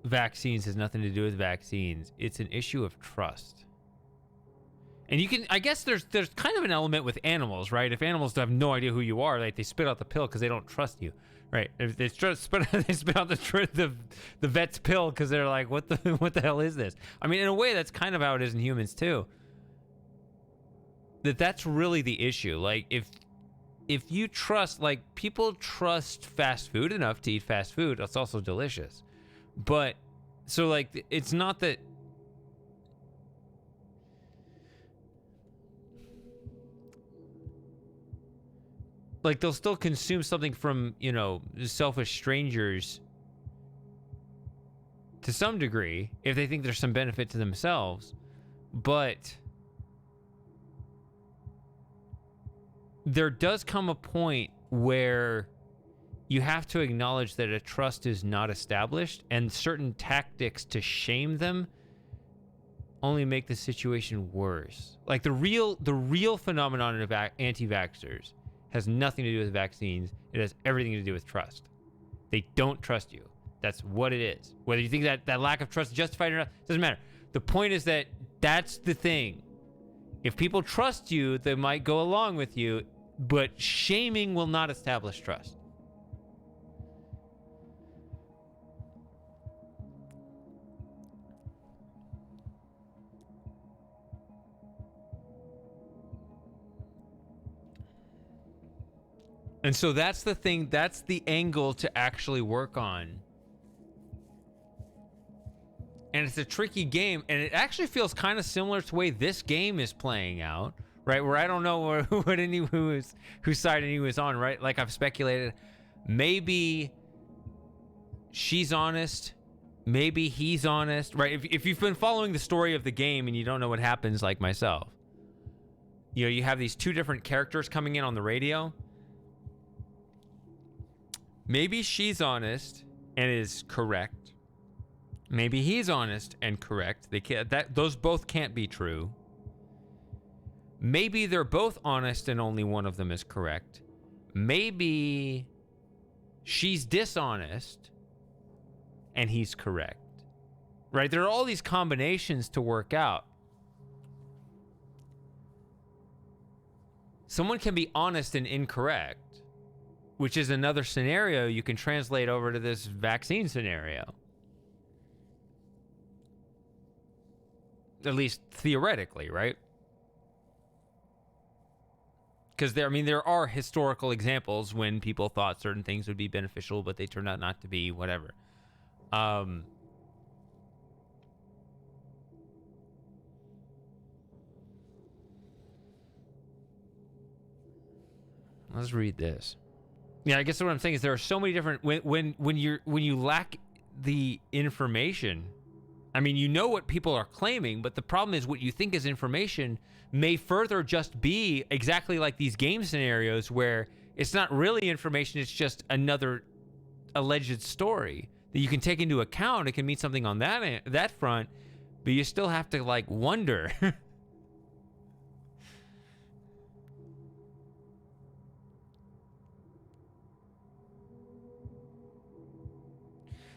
vaccines has nothing to do with vaccines. It's an issue of trust. And you can, I guess there's kind of an element with animals, right? If animals have no idea who you are, like they spit out the pill because they don't trust you, right? If they spit out the vet's pill because they're like, what the hell is this? I mean, in a way, that's kind of how it is in humans too. That's really the issue. Like if you trust, like people trust fast food enough to eat fast food, it's also delicious. But so like it's not that. Like they'll still consume something from, you know, selfish strangers to some degree if they think there's some benefit to themselves, but there does come a point where you have to acknowledge that a trust is not established, and certain tactics to shame them only make the situation worse. Like the real phenomenon of anti-vaxxers has nothing to do with vaccines. It has everything to do with trust. They don't trust you. That's what it is. Whether you think that lack of trust is justified or not, doesn't matter. The point is that that's the thing. If people trust you, they might go along with you, but shaming will not establish trust. And so that's the thing, that's the angle to actually work on. And it's a tricky game, and it actually feels kind of similar to the way this game is playing out, right? Where I don't know whose side anyone was on, right? Like I've speculated, maybe she's honest, maybe he's honest, right? If you've been following the story of the game and you don't know what happens, like myself, you know, you have these two different characters coming in on the radio. Maybe she's honest and is correct. Maybe he's honest and correct. They can't. Those both can't be true. Maybe they're both honest and only one of them is correct. Maybe she's dishonest and he's correct. Right? There are all these combinations to work out. Someone can be honest and incorrect, which is another scenario you can translate over to this vaccine scenario. At least theoretically, right? Because there are historical examples when people thought certain things would be beneficial, but they turned out not to be, whatever. Let's read this. Yeah, I guess what I'm saying is there are so many different when you lack the information. I mean, you know what people are claiming, but the problem is what you think is information may further just be exactly like these game scenarios where it's not really information, it's just another alleged story that you can take into account. It can mean something on that front, but you still have to like wonder.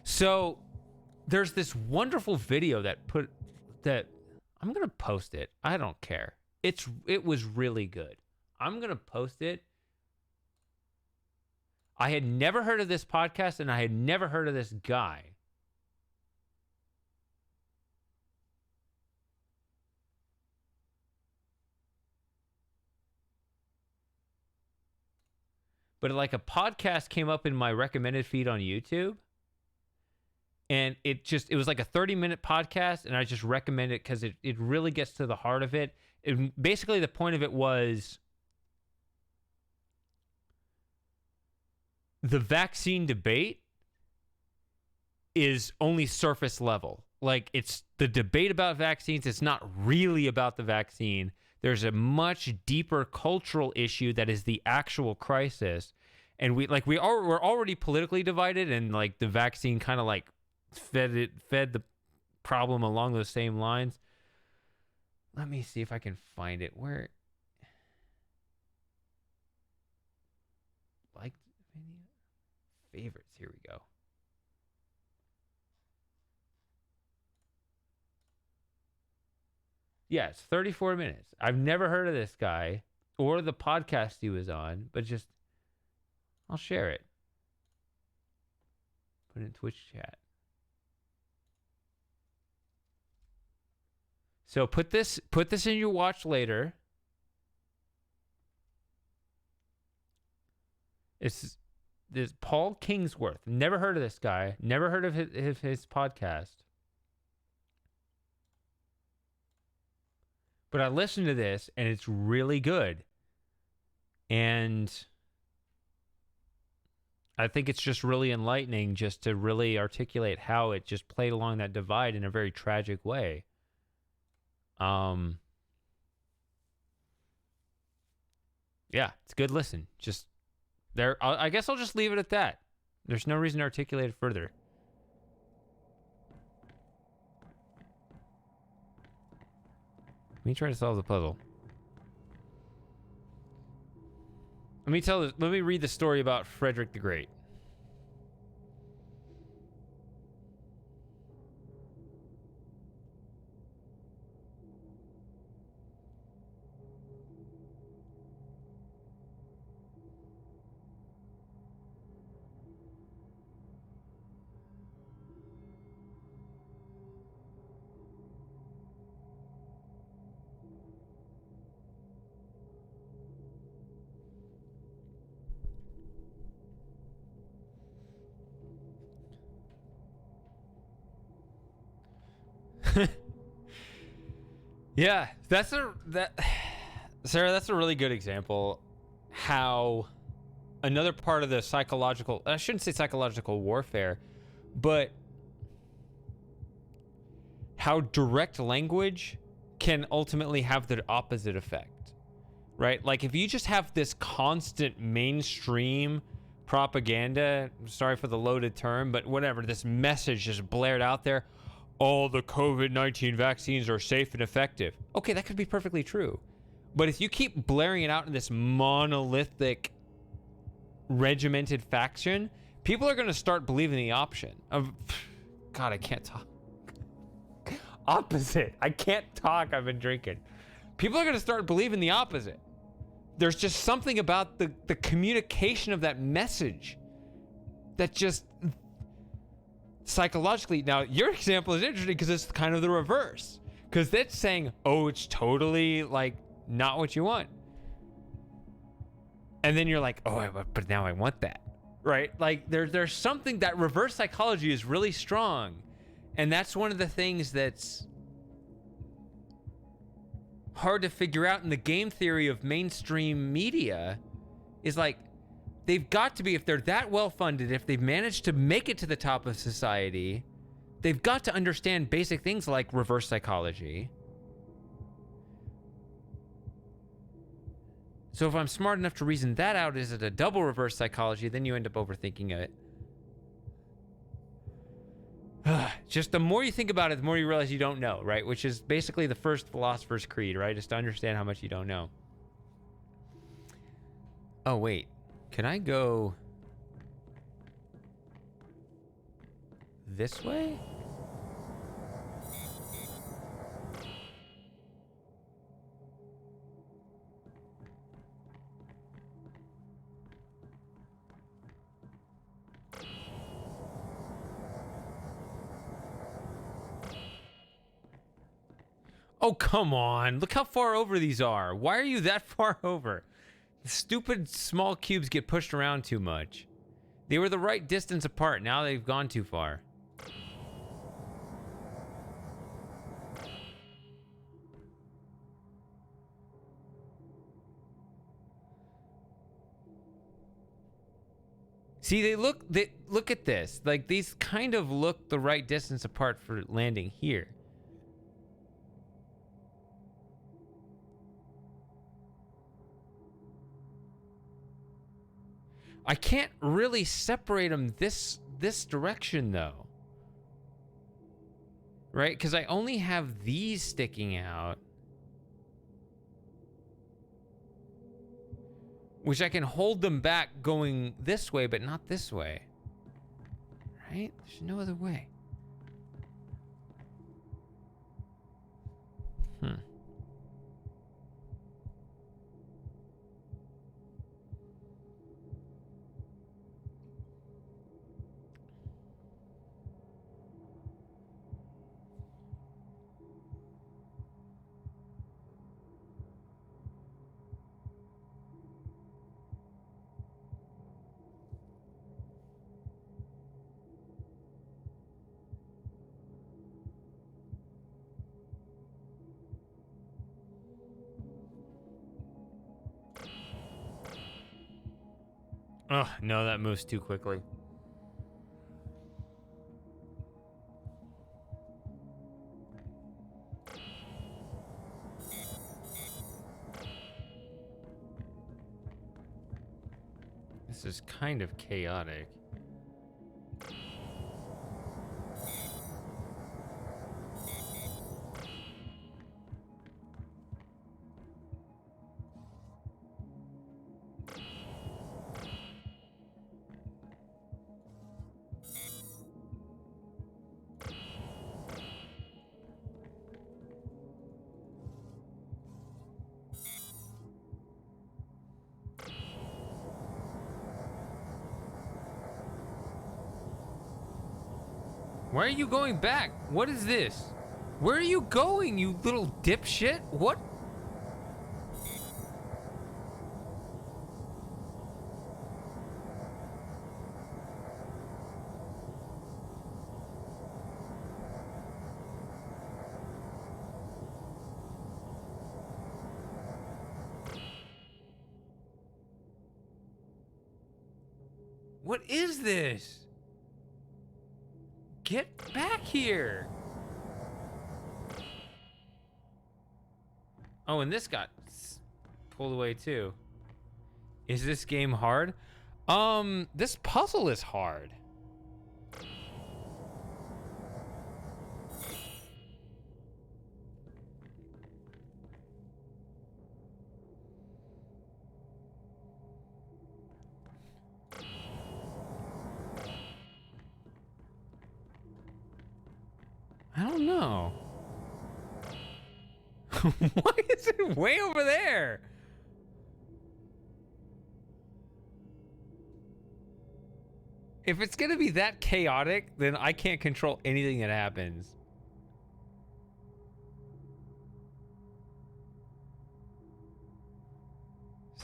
So there's this wonderful video that I'm going to post it. I don't care. It was really good. I'm going to post it. I had never heard of this podcast and I had never heard of this guy. But like a podcast came up in my recommended feed on YouTube. And it was like a 30-minute podcast, and I just recommend it because it really gets to the heart of it. Basically, the point of it was the vaccine debate is only surface level. Like, it's the debate about vaccines. It's not really about the vaccine. There's a much deeper cultural issue that is the actual crisis. And we're already politically divided, and like the vaccine kind of like fed the problem along those same lines. Let me see if I can find it. Where liked video favorites. Here we go. Yeah, it's 34 minutes. I've never heard of this guy or the podcast he was on, but just I'll share it. Put it in Twitch chat. So put this in your watch later. It's this Paul Kingsworth. Never heard of this guy. Never heard of his podcast. But I listened to this and it's really good. And I think it's just really enlightening just to really articulate how it just played along that divide in a very tragic way. Yeah, it's a good listen. Just there. I guess I'll just leave it at that. There's no reason to articulate it further. Let me try to solve the puzzle. Let me read the story about Frederick the Great. Yeah, Sarah, that's a really good example how another part of the psychological, I shouldn't say psychological warfare, but how direct language can ultimately have the opposite effect, right? Like if you just have this constant mainstream propaganda, sorry for the loaded term, but whatever, this message just blared out there, all the COVID-19 vaccines are safe and effective. Okay, that could be perfectly true. But if you keep blaring it out in this monolithic, regimented faction, people are going to start believing the option of, God, I can't talk. Opposite. I can't talk. I've been drinking. People are going to start believing the opposite. There's just something about the communication of that message that just psychologically. Now, your example is interesting because it's kind of the reverse. Because that's saying, oh, it's totally like not what you want. And then you're like, oh, but now I want that. Right? Like there's something that reverse psychology is really strong. And that's one of the things that's hard to figure out in the game theory of mainstream media is like, they've got to be, if they're that well funded, if they've managed to make it to the top of society, they've got to understand basic things like reverse psychology. So if I'm smart enough to reason that out, is it a double reverse psychology? Then you end up overthinking it. Just the more you think about it, the more you realize you don't know, right? Which is basically the first philosopher's creed, right? Just to understand how much you don't know. Oh, wait. Can I go this way? Oh, come on. Look how far over these are. Why are you that far over? The stupid small cubes get pushed around too much. They were the right distance apart. Now they've gone too far. See, they look at this. Like these kind of look the right distance apart for landing here. I can't really separate them this direction though. Right? Because I only have these sticking out. Which I can hold them back going this way, but not this way. Right? There's no other way. Oh, no, that moves too quickly. This is kind of chaotic. Why are you going back? What is this? Where are you going, you little dipshit? What? What is this? Get back here. Oh, and this got pulled away too. Is this game hard? This puzzle is hard. I don't know. Why is it way over there? If it's gonna be that chaotic, then I can't control anything that happens.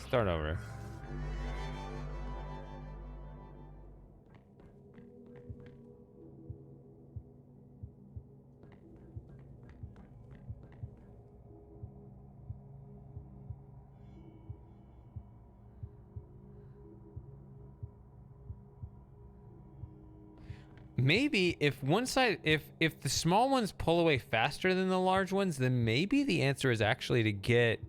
Start over. Maybe if one side, if the small ones pull away faster than the large ones, then maybe the answer is actually to get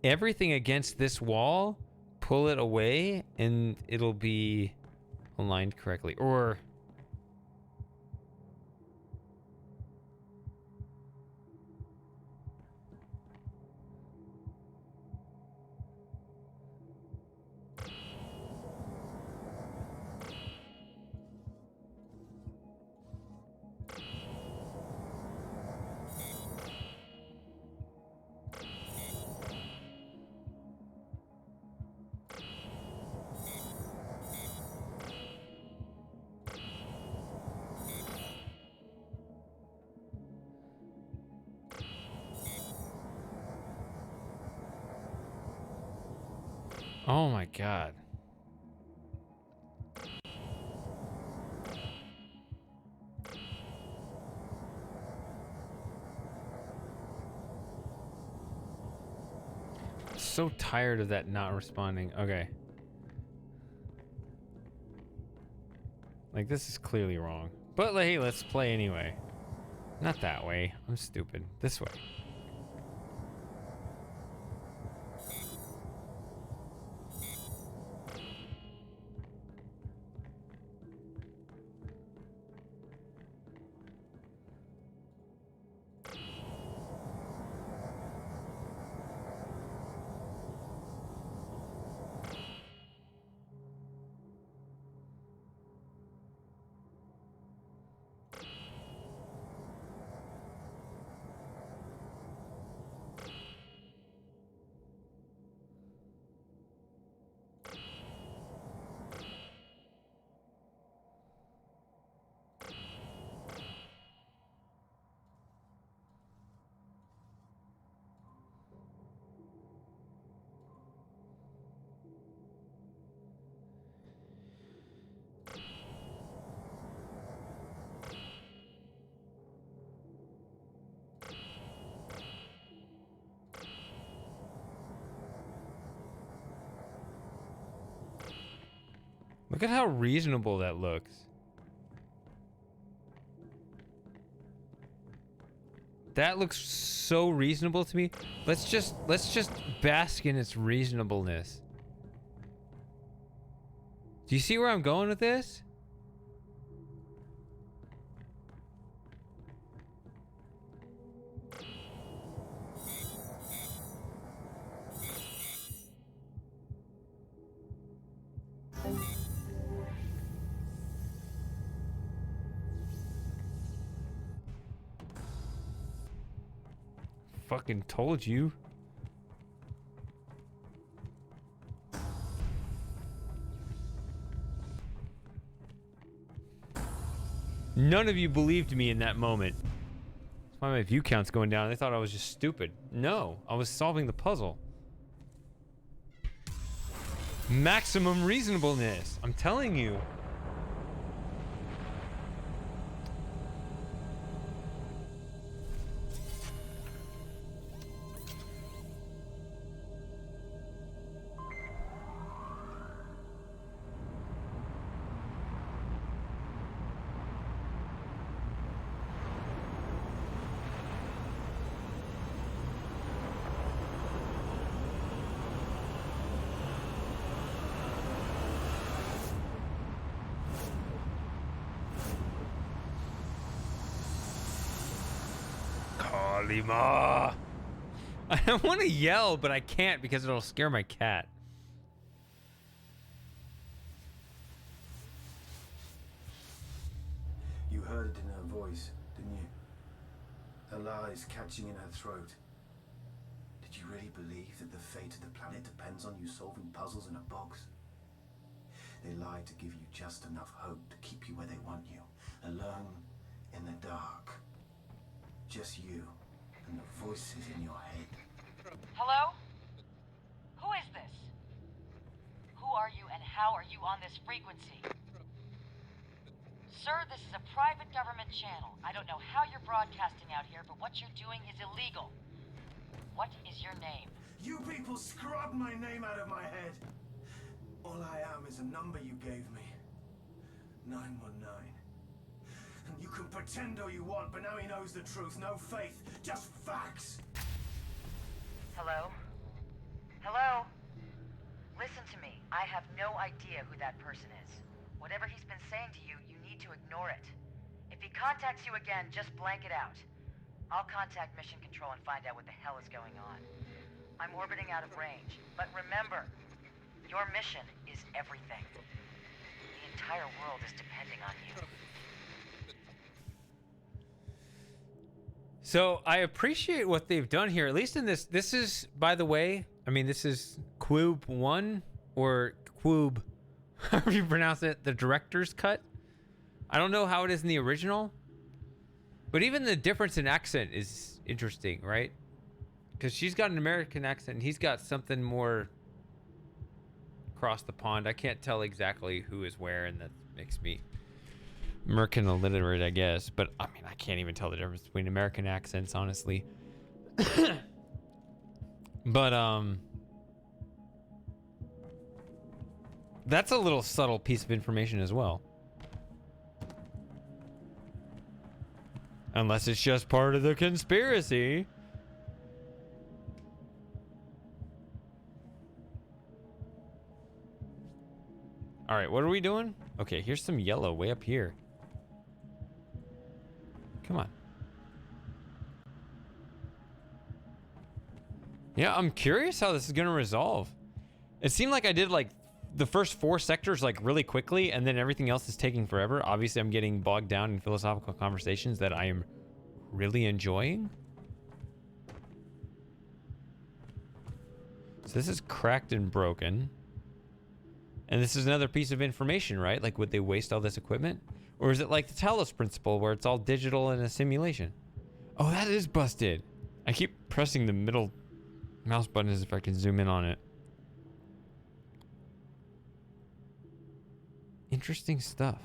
everything against this wall, pull it away, and it'll be aligned correctly. Or oh my god. So tired of that not responding. Okay. Like, this is clearly wrong. But hey, let's play anyway. Not that way. I'm stupid. This way. Look at how reasonable that looks. That looks so reasonable to me. Let's just bask in its reasonableness. Do you see where I'm going with this? Fucking told you. None of you believed me in that moment. That's why my view count's going down. They thought I was just stupid. No, I was solving the puzzle. Maximum reasonableness. I'm telling you. Kalima. I want to yell, but I can't because it'll scare my cat. You heard it in her voice, didn't you? Her lies catching in her throat. Did you really believe that the fate of the planet depends on you solving puzzles in a box? They lied to give you just enough hope to keep you where they want you, alone in the dark. Just you and the voices in your head. Hello? Who is this? Who are you and how are you on this frequency? Sir, this is a private government channel. I don't know how you're broadcasting out here, but what you're doing is illegal. What is your name? You people scrubbed my name out of my head. All I am is a number you gave me. 919. And you can pretend all you want, but now he knows the truth. No faith, just facts. Hello? Hello? Listen to me. I have no idea who that person is. Whatever he's been saying to you, you need to ignore it. If he contacts you again, just blank it out. I'll contact Mission Control and find out what the hell is going on. I'm orbiting out of range, but remember, your mission is everything. The entire world is depending on you. So I appreciate what they've done here, at least in this. This is, by the way, I mean, this is Q.U.B.E 1 or Q.U.B.E, however you pronounce it, the director's cut. I don't know how it is in the original, but even the difference in accent is interesting, right? Because she's got an American accent and he's got something more across the pond. I can't tell exactly who is where, and that makes me American illiterate, I guess. But I mean, I can't even tell the difference between American accents, honestly. But that's a little subtle piece of information as well. Unless it's just part of the conspiracy. All right, what are we doing? Okay, here's some yellow way up here. Come on. Yeah, I'm curious how this is going to resolve. It seemed like I did like the first 4 sectors like really quickly, and then everything else is taking forever. Obviously, I'm getting bogged down in philosophical conversations that I am really enjoying. So this is cracked and broken. And this is another piece of information, right? Like, would they waste all this equipment? Or is it like the Talos principle where it's all digital in a simulation? Oh, that is busted. I keep pressing the middle mouse button as if I can zoom in on it. Interesting stuff.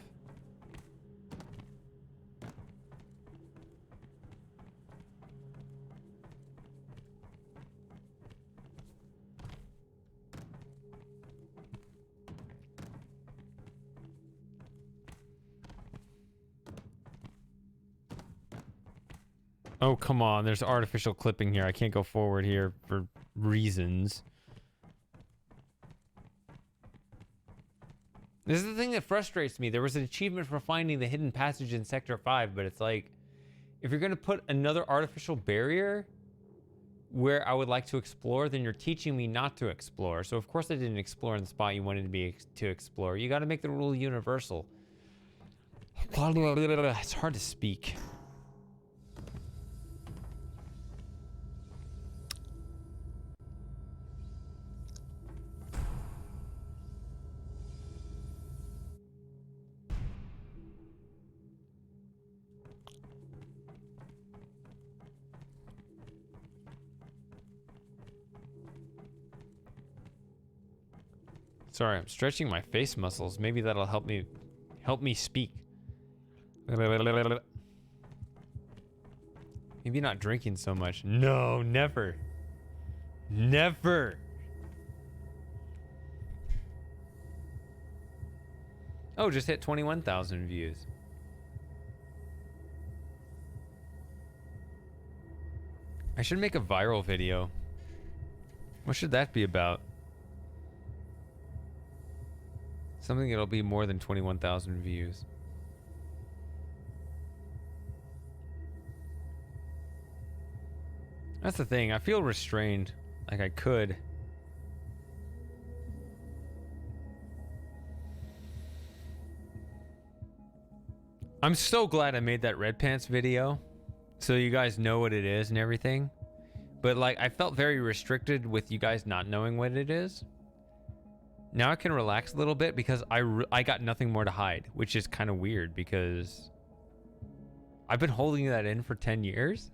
Oh, come on. There's artificial clipping here. I can't go forward here for reasons. This is the thing that frustrates me. There was an achievement for finding the hidden passage in Sector 5, but it's like, if you're going to put another artificial barrier where I would like to explore, then you're teaching me not to explore. So, of course, I didn't explore in the spot you wanted me to explore. You got to make the rule universal. It's hard to speak. Sorry, I'm stretching my face muscles. Maybe that'll help me speak. Maybe not drinking so much. No, never. Never. Oh, just hit 21,000 views. I should make a viral video. What should that be about? Something that'll be more than 21,000 views. That's the thing. I feel restrained. Like I could. I'm so glad I made that Red Pants video, so you guys know what it is and everything. But like, I felt very restricted with you guys not knowing what it is. Now I can relax a little bit because I got nothing more to hide, which is kind of weird because I've been holding that in for 10 years.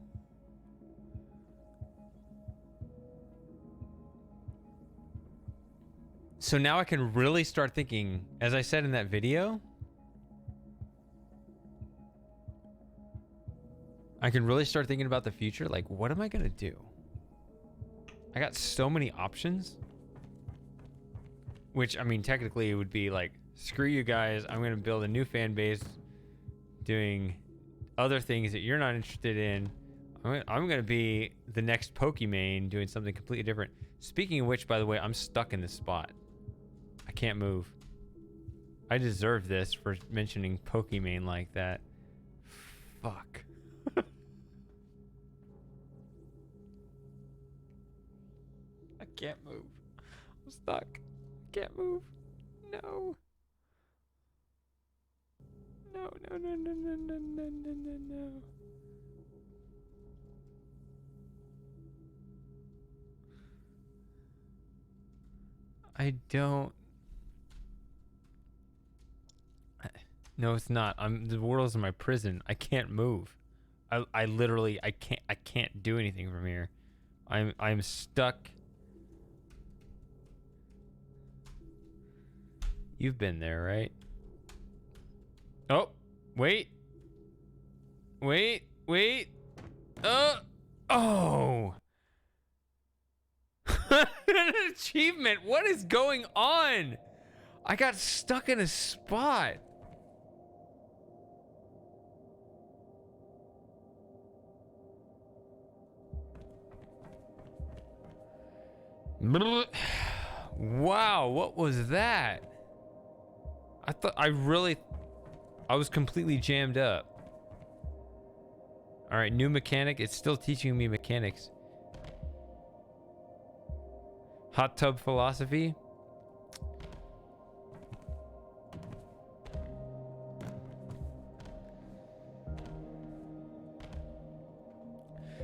So now I can really start thinking, as I said in that video, I can really start thinking about the future. Like, what am I going to do? I got so many options. Which, I mean, technically it would be like, screw you guys. I'm going to build a new fan base doing other things that you're not interested in. I'm going to be the next Pokimane doing something completely different. Speaking of which, by the way, I'm stuck in this spot. I can't move. I deserve this for mentioning Pokimane like that. Fuck. I can't move. I'm stuck. Can't move. No. No, no, no, no, no, no, no, no, no, no. I don't. No, it's not. The world is my prison. I can't move. I literally I can't do anything from here. I'm stuck. You've been there, right? Oh, wait. Wait. Oh. An achievement. What is going on? I got stuck in a spot. Wow, what was that? I was completely jammed up. All right, new mechanic. It's still teaching me mechanics. Hot tub philosophy.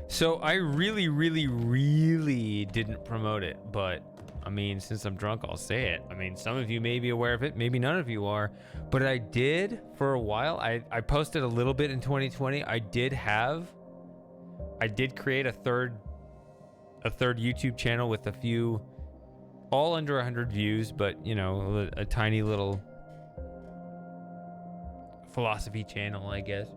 So I really didn't promote it, but I mean, since I'm drunk, I'll say it. I mean, some of you may be aware of it, maybe none of you are, but I did for a while. I posted a little bit in 2020. I did create a third YouTube channel with a few, all under 100 views, but you know, a tiny little philosophy channel, I guess.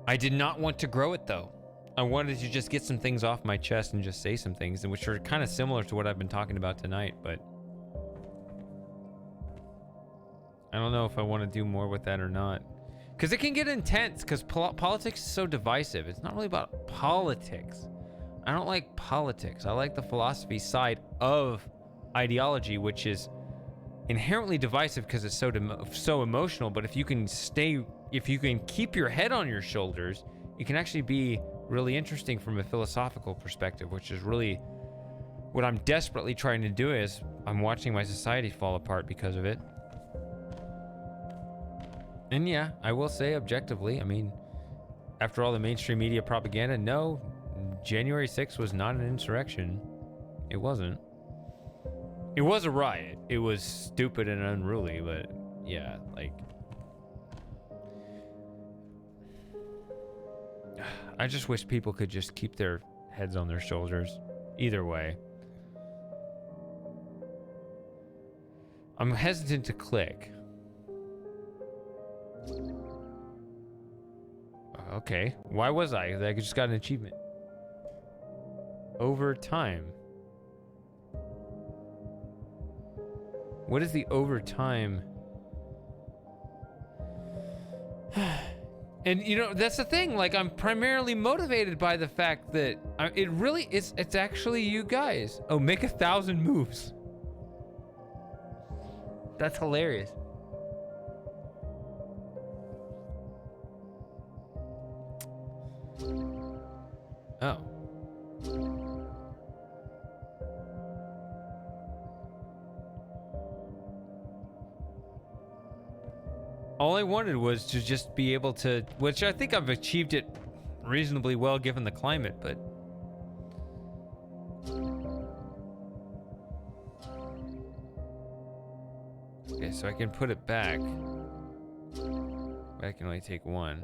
I did not want to grow it though. I wanted to just get some things off my chest and just say some things, which are kind of similar to what I've been talking about tonight, but I don't know if I want to do more with that or not. Because it can get intense, because politics is so divisive. It's not really about politics. I don't like politics. I like the philosophy side of ideology, which is inherently divisive because it's so emotional. But if you can keep your head on your shoulders, it can actually be really interesting from a philosophical perspective, which is really what I'm desperately trying to do. Is I'm watching my society fall apart because of it. And yeah, I will say objectively, I mean, after all the mainstream media propaganda, no, January 6th was not an insurrection. It wasn't. It was a riot. It was stupid and unruly, but yeah, like, I just wish people could just keep their heads on their shoulders. Either way. I'm hesitant to click. Okay. Why was I? I just got an achievement. Over time. What is the overtime? And you know, that's the thing. Like, I'm primarily motivated by the fact that it really is. It's actually you guys. Oh, make 1,000 moves. That's hilarious. Oh. All I wanted was to just be able to, which I think I've achieved it reasonably well given the climate, but okay, so I can put it back, but I can only take one.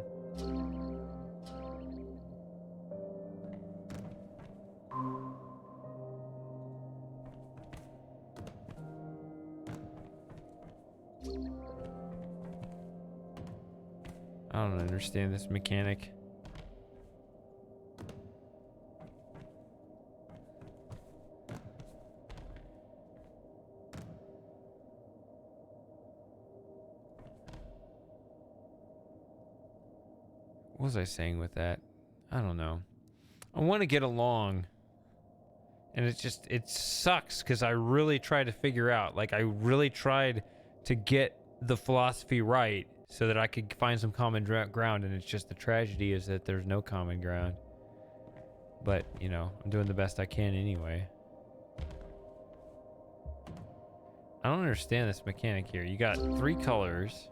I don't understand this mechanic. What was I saying with that? I don't know. I want to get along. And it sucks because I really tried to figure out, like, I really tried to get the philosophy right so that I could find some common ground, and it's just the tragedy is that there's no common ground. But, you know, I'm doing the best I can anyway. I don't understand this mechanic here. You got 3 colors.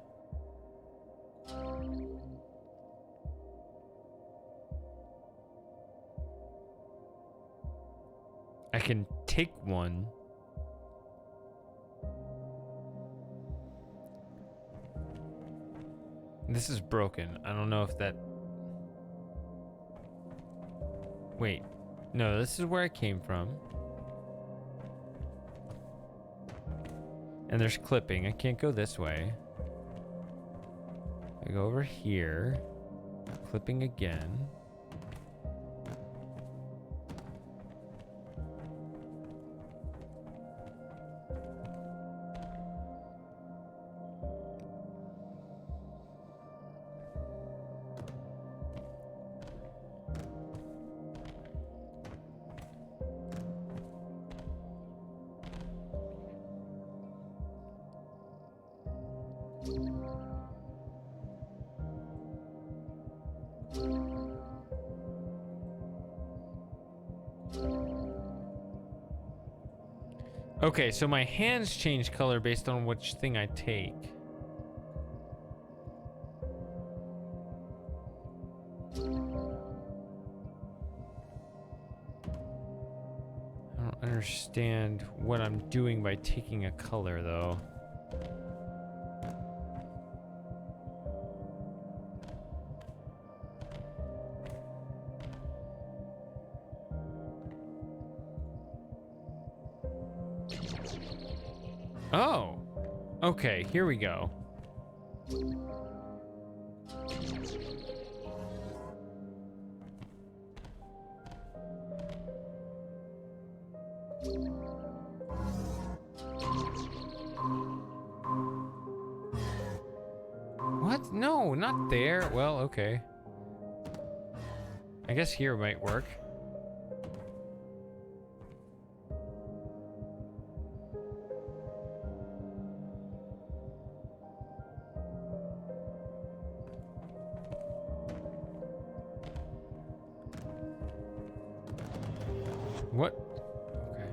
I can take one. This is broken. I don't know if that... Wait. No, this is where I came from. And there's clipping. I can't go this way. I go over here. Clipping again. Okay, so my hands change color based on which thing I take. I don't understand what I'm doing by taking a color, though. Oh, okay, here we go. What? No, not there. Well, okay. I guess here might work. What? Okay.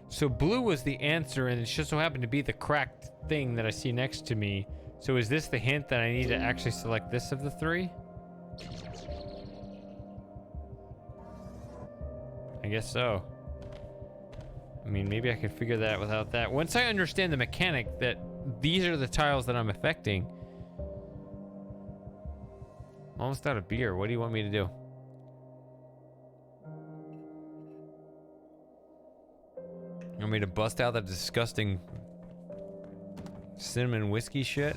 So blue was the answer, and it just so happened to be the cracked thing that I see next to me. So is this the hint that I need to actually select this of the 3? I guess so. I mean, maybe I could figure that out without that. Once I understand the mechanic that these are the tiles that I'm affecting. I'm almost out of beer. What do you want me to do? You want me to bust out that disgusting cinnamon whiskey shit?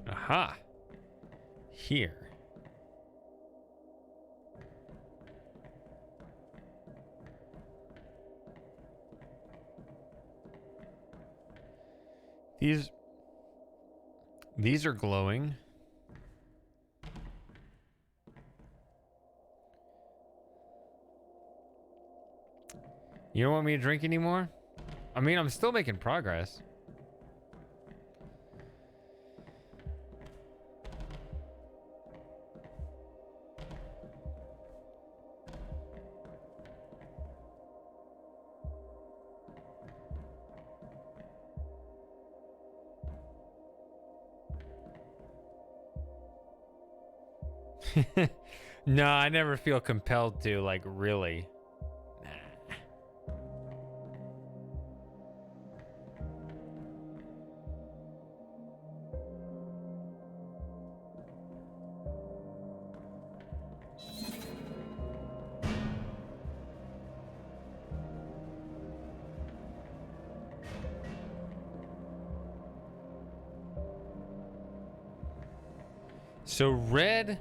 Aha! Here. These are glowing. You don't want me to drink anymore? I mean, I'm still making progress. No, I never feel compelled to, like, really. Nah. So red,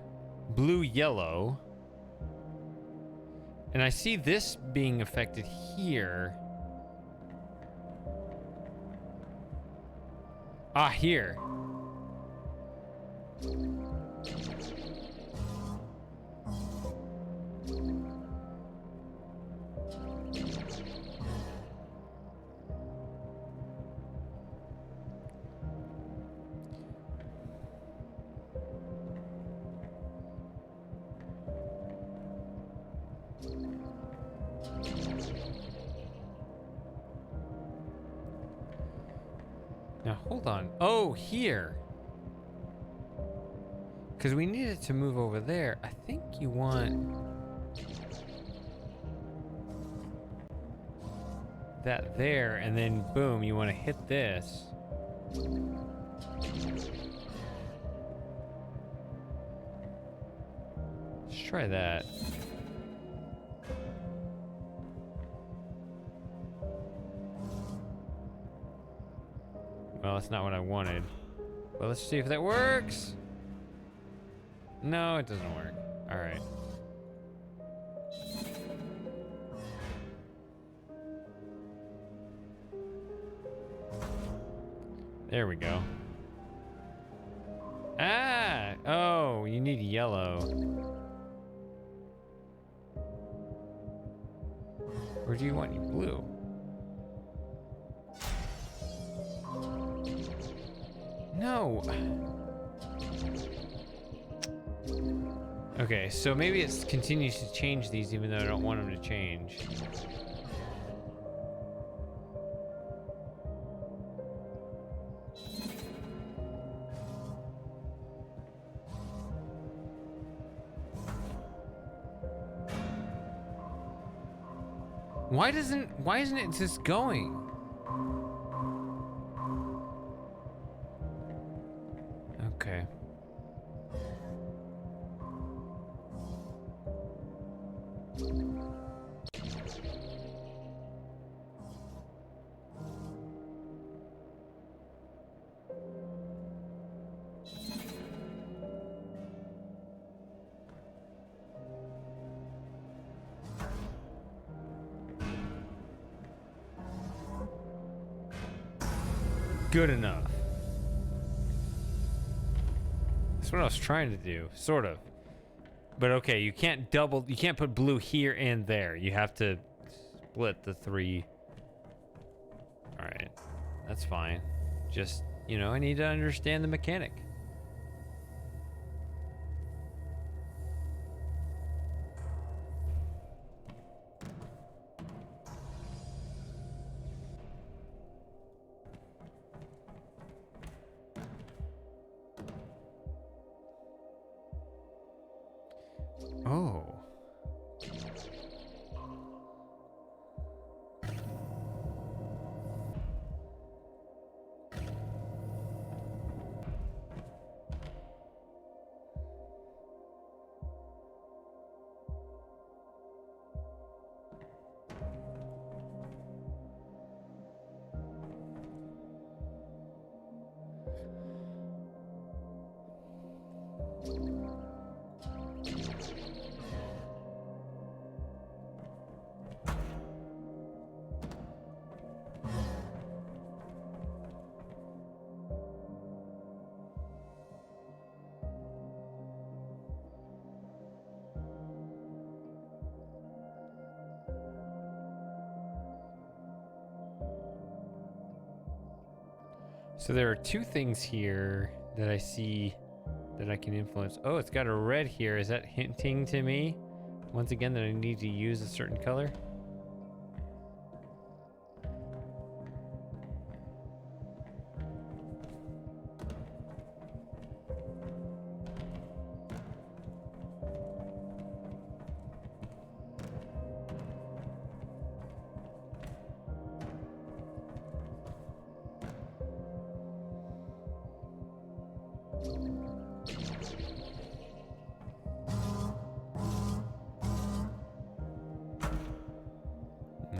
blue, yellow. And I see this being affected here. Ah, here. Now, hold on. Oh, here. Because we needed to move over there. I think you want that there, and then boom, you want to hit this. Let's try that. Well, that's not what I wanted. Well, let's see if that works. No, it doesn't work. All right. There we go. Ah! Oh, you need yellow. Or do you want blue? No. Okay, so maybe it continues to change these even though I don't want them to change. Why isn't it just going? Okay. Good enough. That's what I was trying to do, sort of. But okay, you can't put blue here and there. You have to split the three. All right, that's fine. Just, you know, I need to understand the mechanic. Oh. So there are two things here that I see that I can influence. Oh, it's got a red here. Is that hinting to me once again that I need to use a certain color?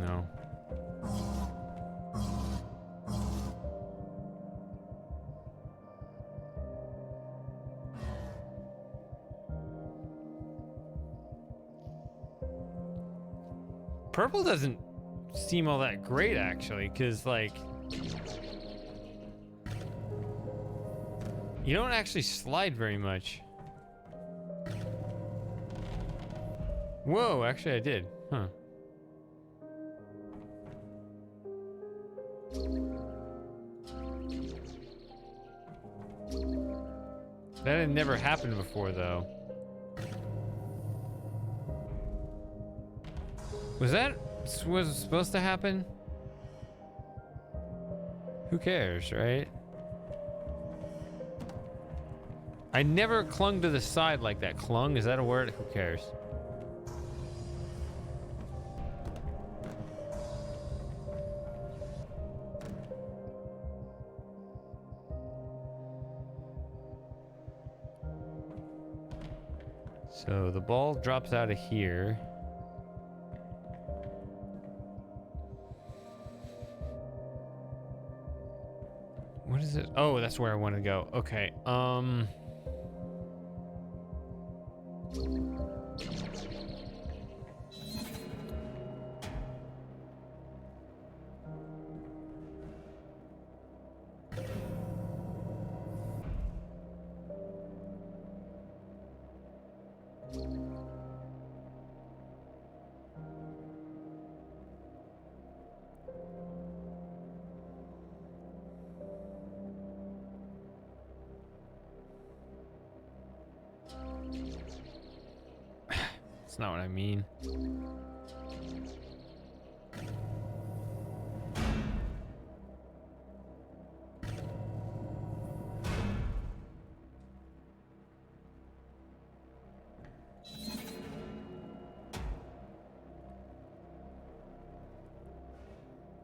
No. Purple doesn't seem all that great, actually, because, like, you don't actually slide very much. Whoa, actually I did. Huh. That had never happened before, though. Was supposed to happen? Who cares, right? I never clung to the side like that. Clung? Is that a word? Who cares? So the ball drops out of here. What is it? Oh, that's where I want to go. Okay. That's not what I mean.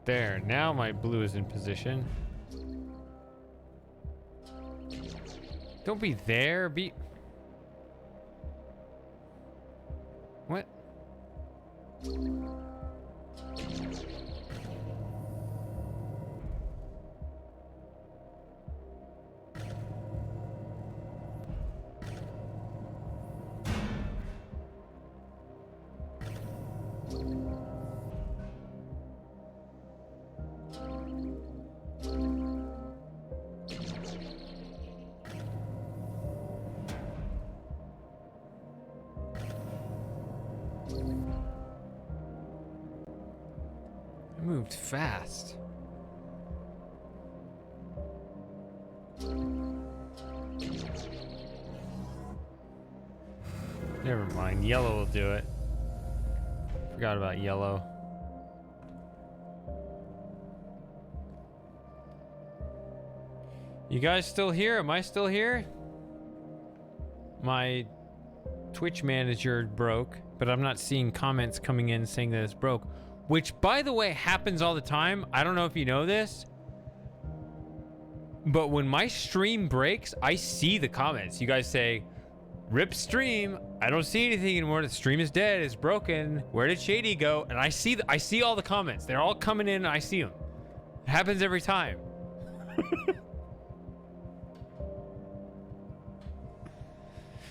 There, now my blue is in position. Don't be there, be... What? I moved fast. Never mind, yellow will do it. Forgot about yellow. You guys still here? Am I still here? My Twitch manager broke, but I'm not seeing comments coming in saying that it's broke. Which, by the way, happens all the time. I don't know if you know this, but when my stream breaks, I see the comments. You guys say, "Rip stream. I don't see anything anymore. The stream is dead. It's broken. Where did Shady go?" And I see all the comments. They're all coming in and I see them. It happens every time.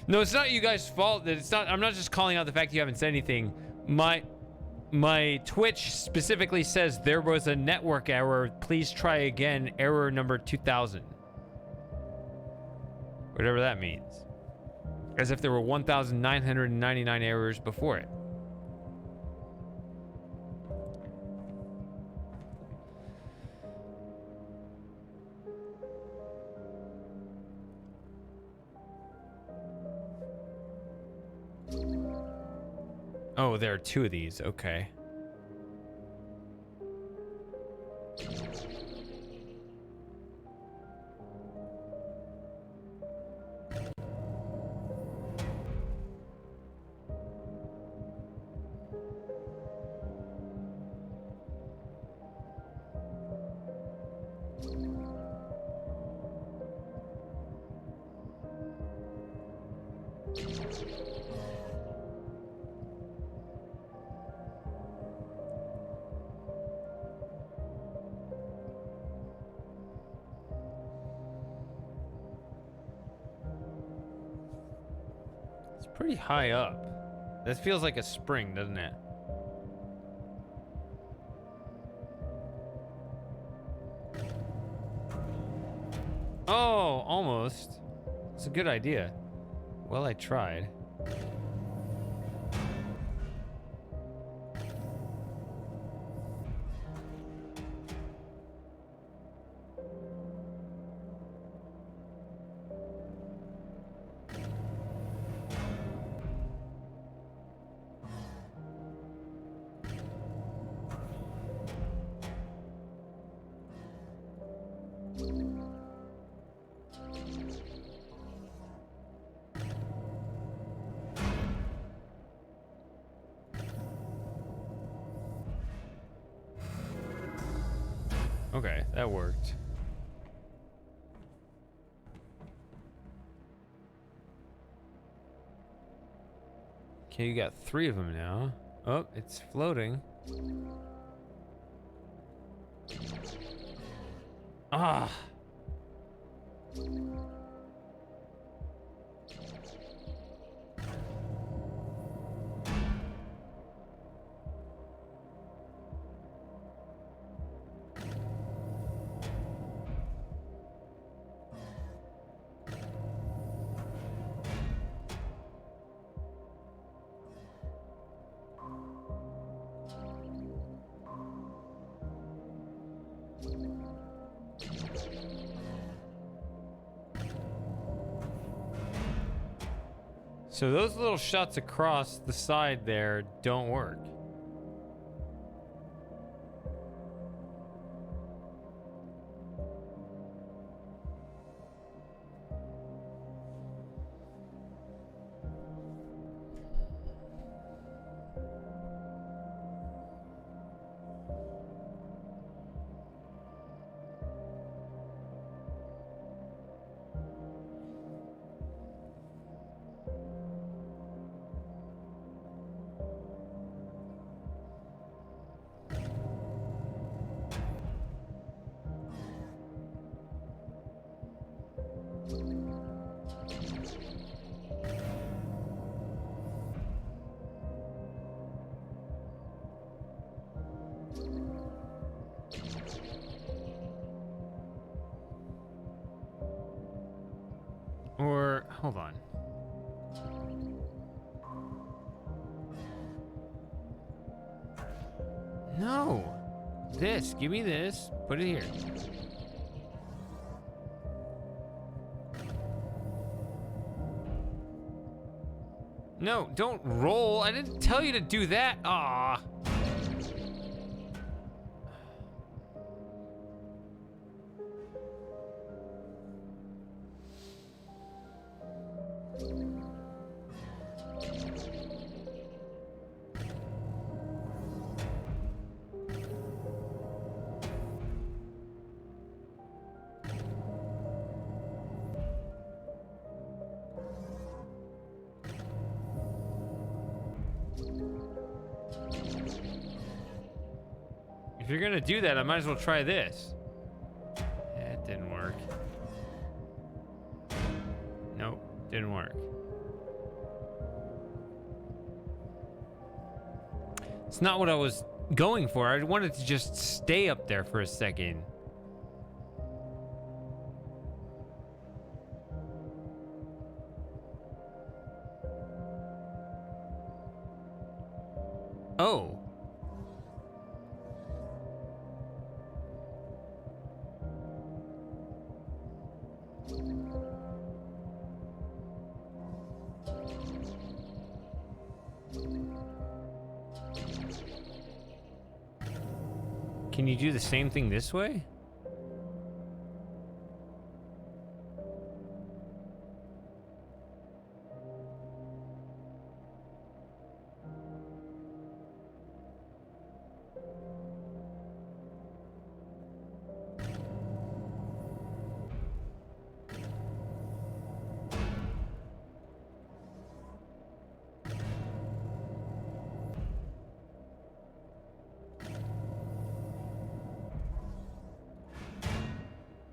No, it's not you guys' fault. It's not. I'm not just calling out the fact you haven't said anything. My Twitch specifically says there was a network error. Please try again. Error number 2000. Whatever that means. As if there were 1,999 errors before it. Oh, there are two of these. Okay. It's pretty high up. This feels like a spring, doesn't it? Oh, almost. It's a good idea. Well, I tried. Okay, that worked. Okay, you got 3 of them now. Oh, it's floating. Ah. So those little shots across the side there don't work. Or, hold on. No. This, give me this. Put it here. No, don't roll. I didn't tell you to do that. Ah. If you're gonna do that, I might as well try this. It didn't work. Nope, didn't work. It's not what I was going for. I wanted to just stay up there for a second. Oh. Can you do the same thing this way?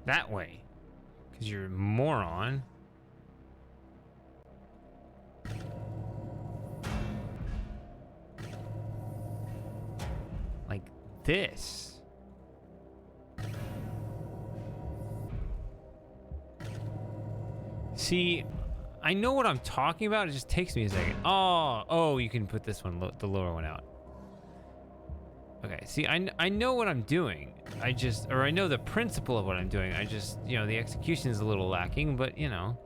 That way. Because you're a moron. Like this. See, I know what I'm talking about. It just takes me a second. Oh, you can put this one, the lower one out. Okay, see, I know what I'm doing. I know the principle of what I'm doing. The execution is a little lacking, but, you know.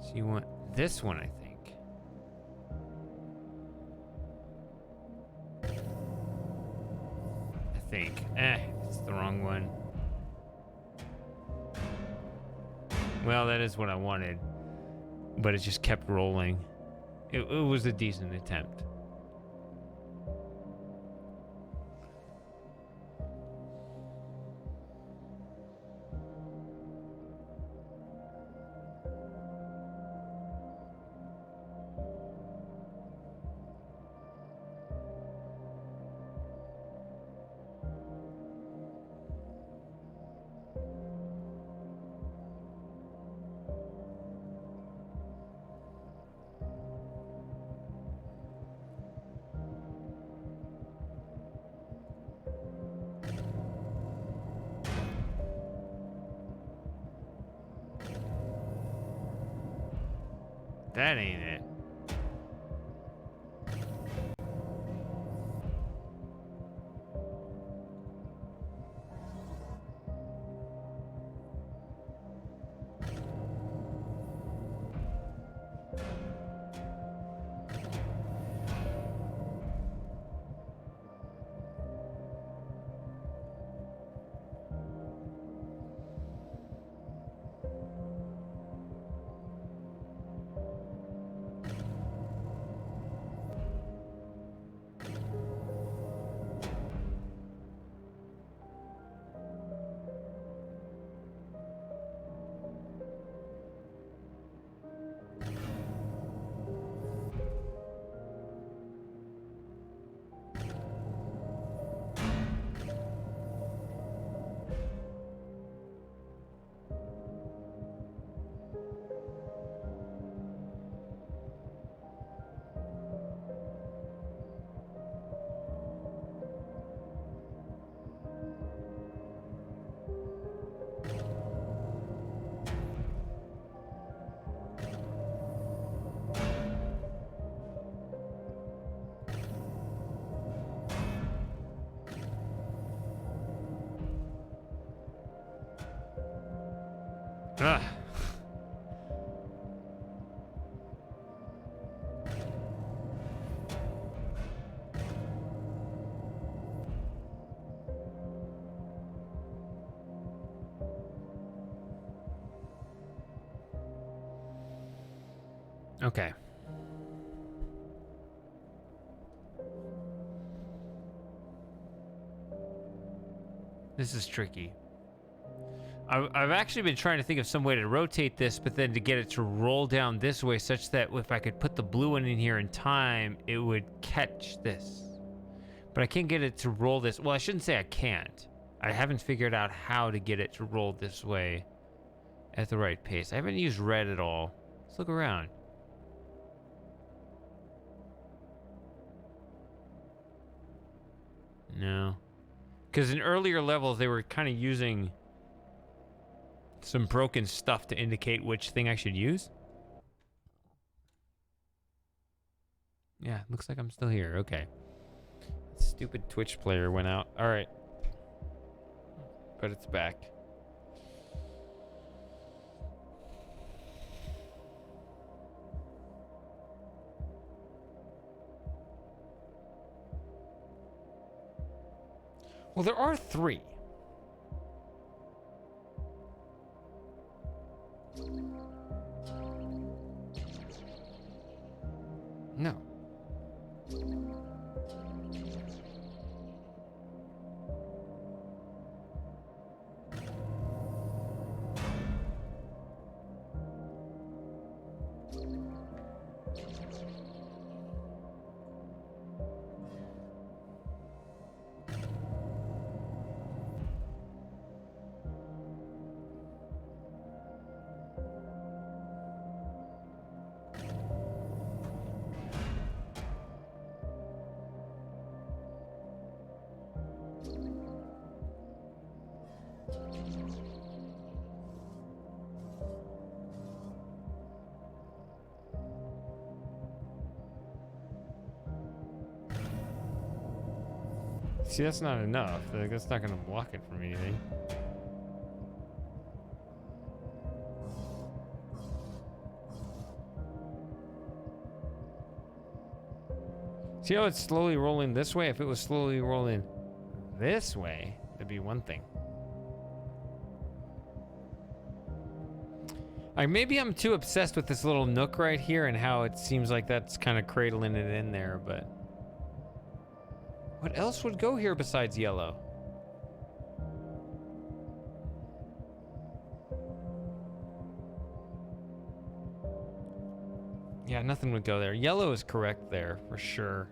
So you want this one, I think. It's the wrong one. Well, that is what I wanted, but it just kept rolling. It was a decent attempt. That ain't it. Ugh. Okay. This is tricky. I've actually been trying to think of some way to rotate this, but then to get it to roll down this way such that if I could put the blue one in here in time, it would catch this. But I can't get it to roll this. Well, I shouldn't say I can't. I haven't figured out how to get it to roll this way at the right pace. I haven't used red at all. Let's look around. No. Because in earlier levels, they were kind of using some broken stuff to indicate which thing I should use. Yeah, looks like I'm still here. Okay. Stupid Twitch player went out. All right. But it's back. Well, there are 3. No. See, that's not enough. Like, that's not going to block it from anything. See how it's slowly rolling this way? If it was slowly rolling this way, that'd be one thing. Like, maybe I'm too obsessed with this little nook right here and how it seems like that's kind of cradling it in there, but... What else would go here besides yellow? Yeah, nothing would go there. Yellow is correct there, for sure.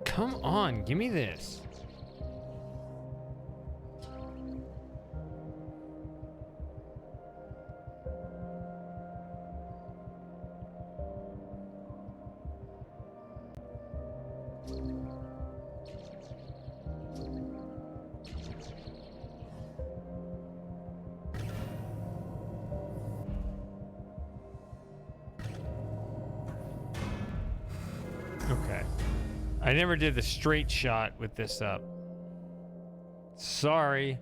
Come on, give me this. Okay. I never did the straight shot with this up. Sorry.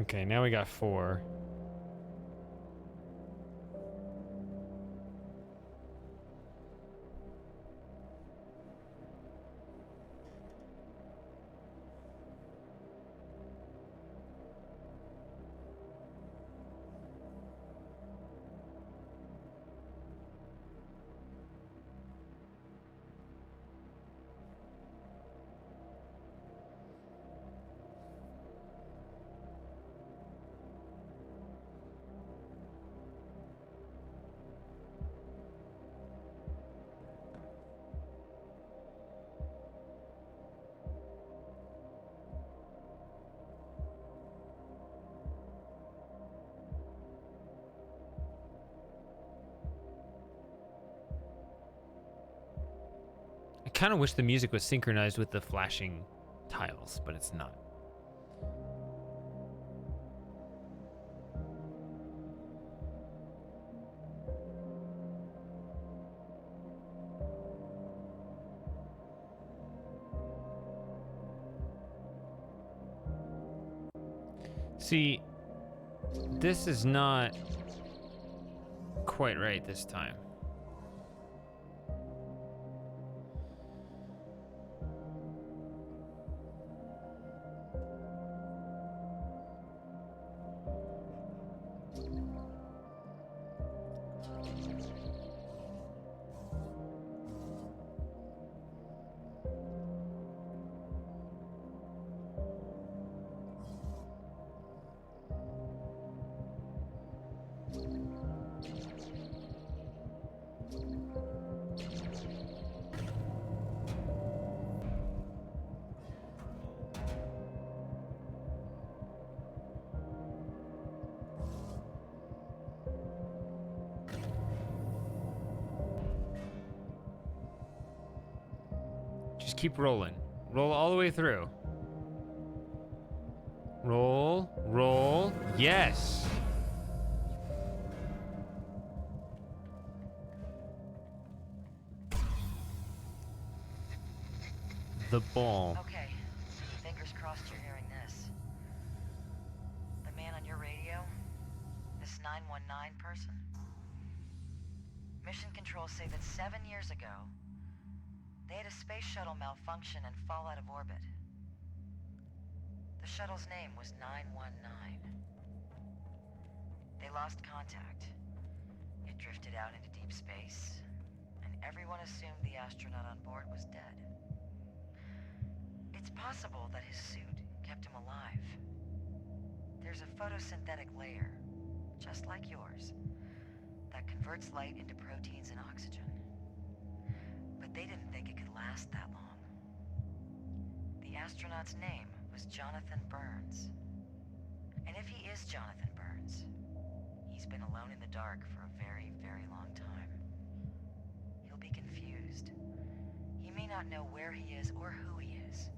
Okay, now we got 4. I kind of wish the music was synchronized with the flashing tiles, but it's not. See, this is not quite right this time. keep rolling. Roll all the way through. Roll, roll. Yes. The ball. Okay. Fingers crossed you're hearing this. The man on your radio? This 919 person? Mission Control say that 7 years ago, they had a space shuttle malfunction and fall out of orbit. The shuttle's name was 919. They lost contact. It drifted out into deep space, and everyone assumed the astronaut on board was dead. It's possible that his suit kept him alive. There's a photosynthetic layer, just like yours, that converts light into proteins and oxygen. But they didn't think it could last that long. The astronaut's name was Jonathan Burns. And if he is Jonathan Burns, he's been alone in the dark for a very, very long time. He'll be confused. He may not know where he is or who he is.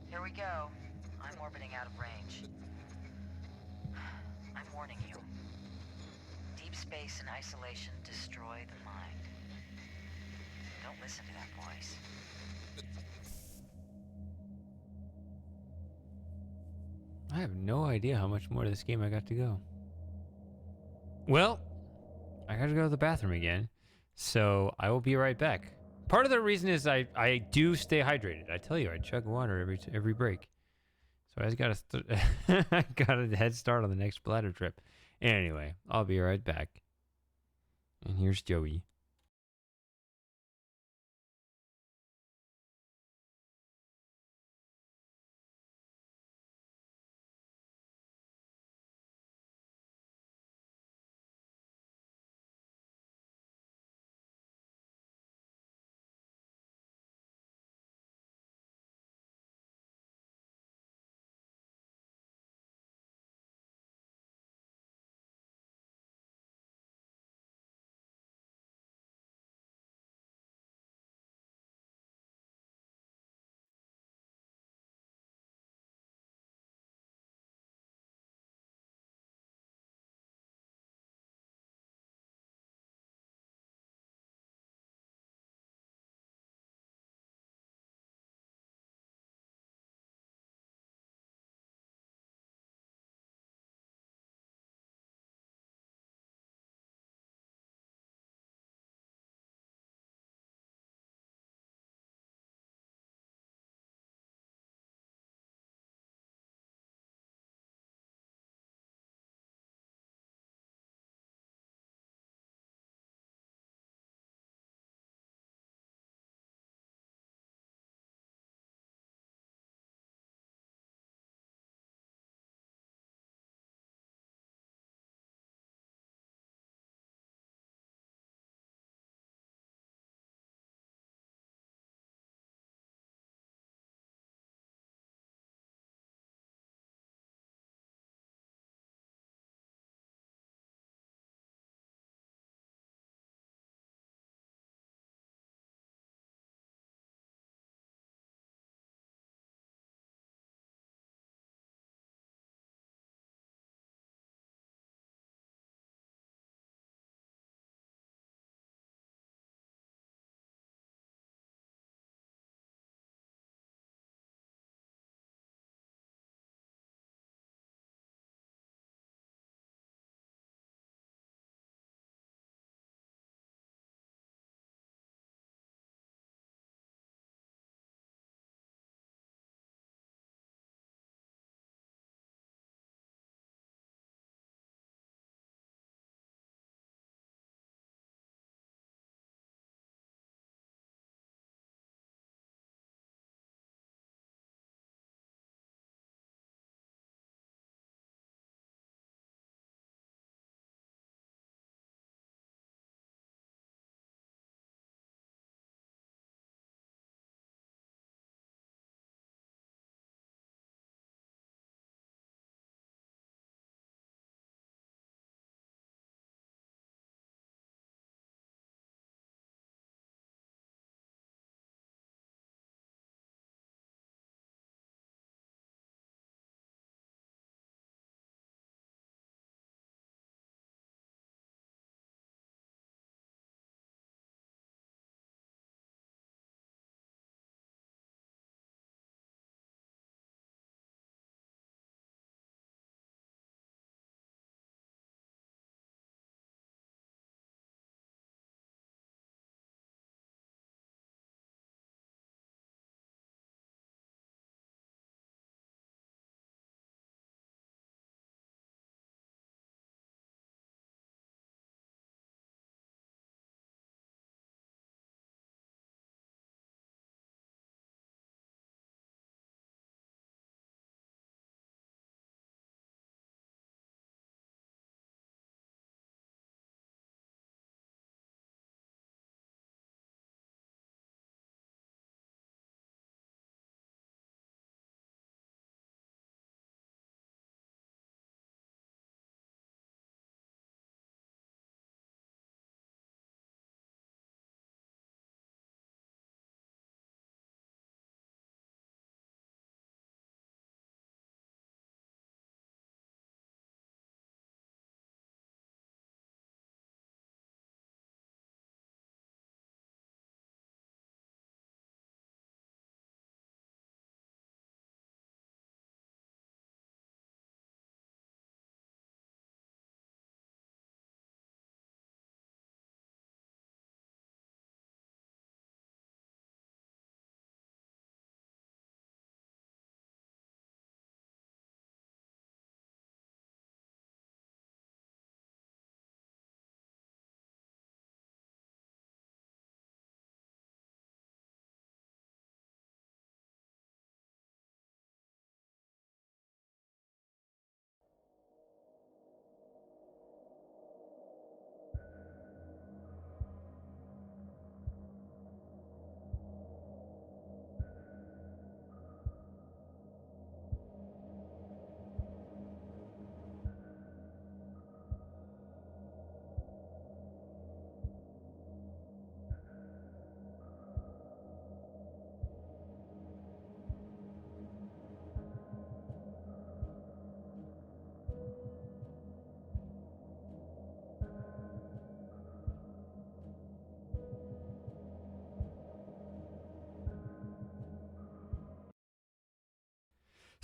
Here we go. I'm orbiting out of range. I'm warning you. Deep space and isolation destroy the mind. Don't listen to that voice. I have no idea how much more of this game I got to go. Well, I got to go to the bathroom again, so I will be right back. Part of the reason is I do stay hydrated. I tell you, I chug water every break. So I just got I got a head start on the next bladder trip. Anyway, I'll be right back. And here's Joey.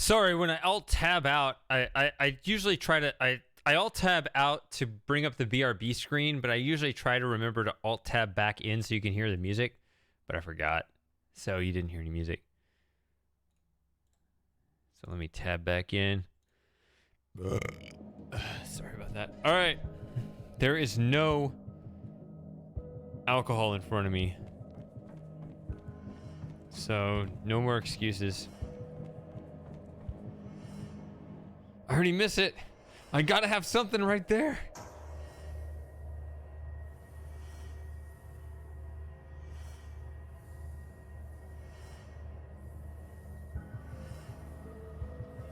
Sorry, when I alt tab out, I usually try to I alt tab out to bring up the BRB screen, but I usually try to remember to alt tab back in so you can hear the music, but I forgot. So you didn't hear any music. So let me tab back in. Sorry about that. All right. There is no alcohol in front of me. So no more excuses. I already miss it. I gotta have something right there.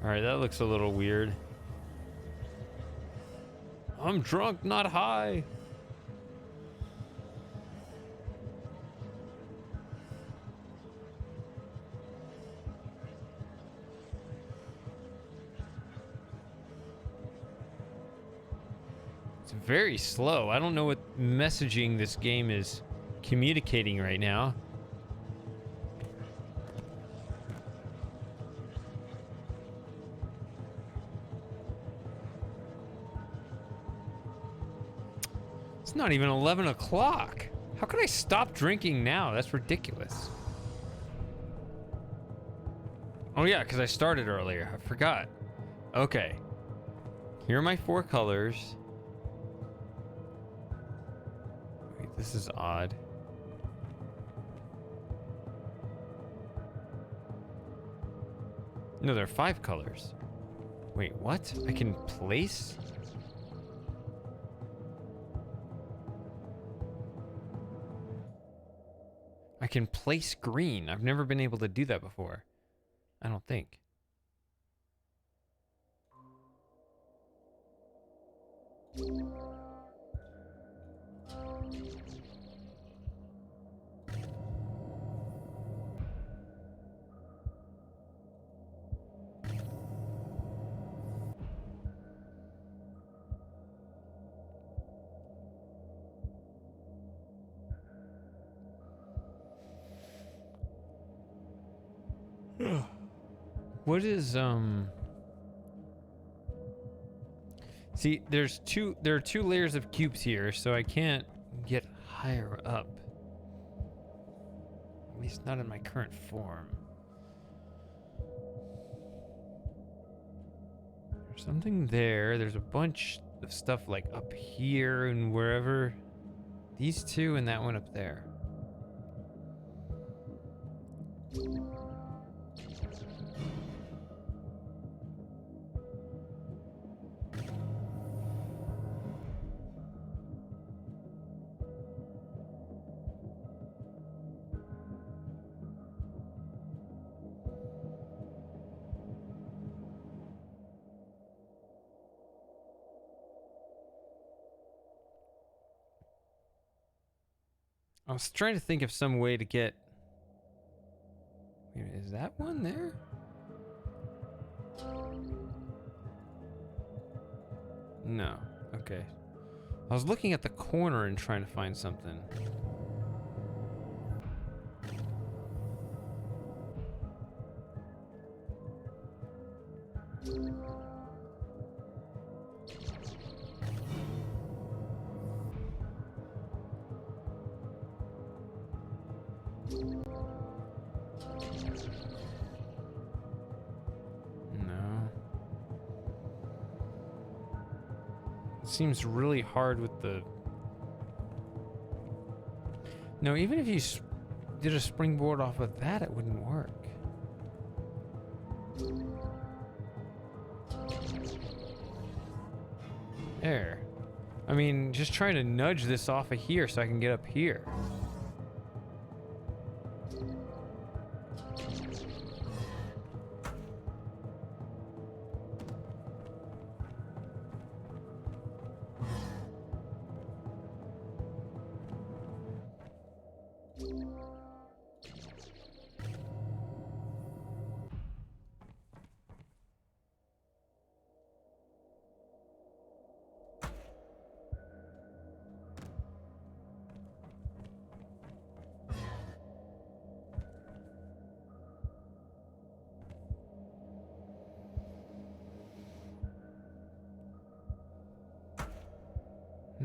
All right, that looks a little weird. I'm drunk, not high. It's very slow. I don't know what messaging this game is communicating right now. It's not even 11 o'clock. How can I stop drinking now? That's ridiculous. Oh yeah, because I started earlier. I forgot. Okay. Here are my 4 colors. Wait, this is odd. No, there are 5 colors. Wait, what? I can place? I can place green. I've never been able to do that before. I don't think. What is See, there are 2 layers of cubes here, so I can't get higher up. At least not in my current form. There's something there. There's a bunch of stuff like up here and wherever. These 2 and that one up there. I was trying to think of some way to get... Wait, is that one there? No. Okay. I was looking at the corner and trying to find something. No. It seems really hard with the... No, even if you did a springboard off of that, it wouldn't work. There. I mean, just trying to nudge this off of here so I can get up here.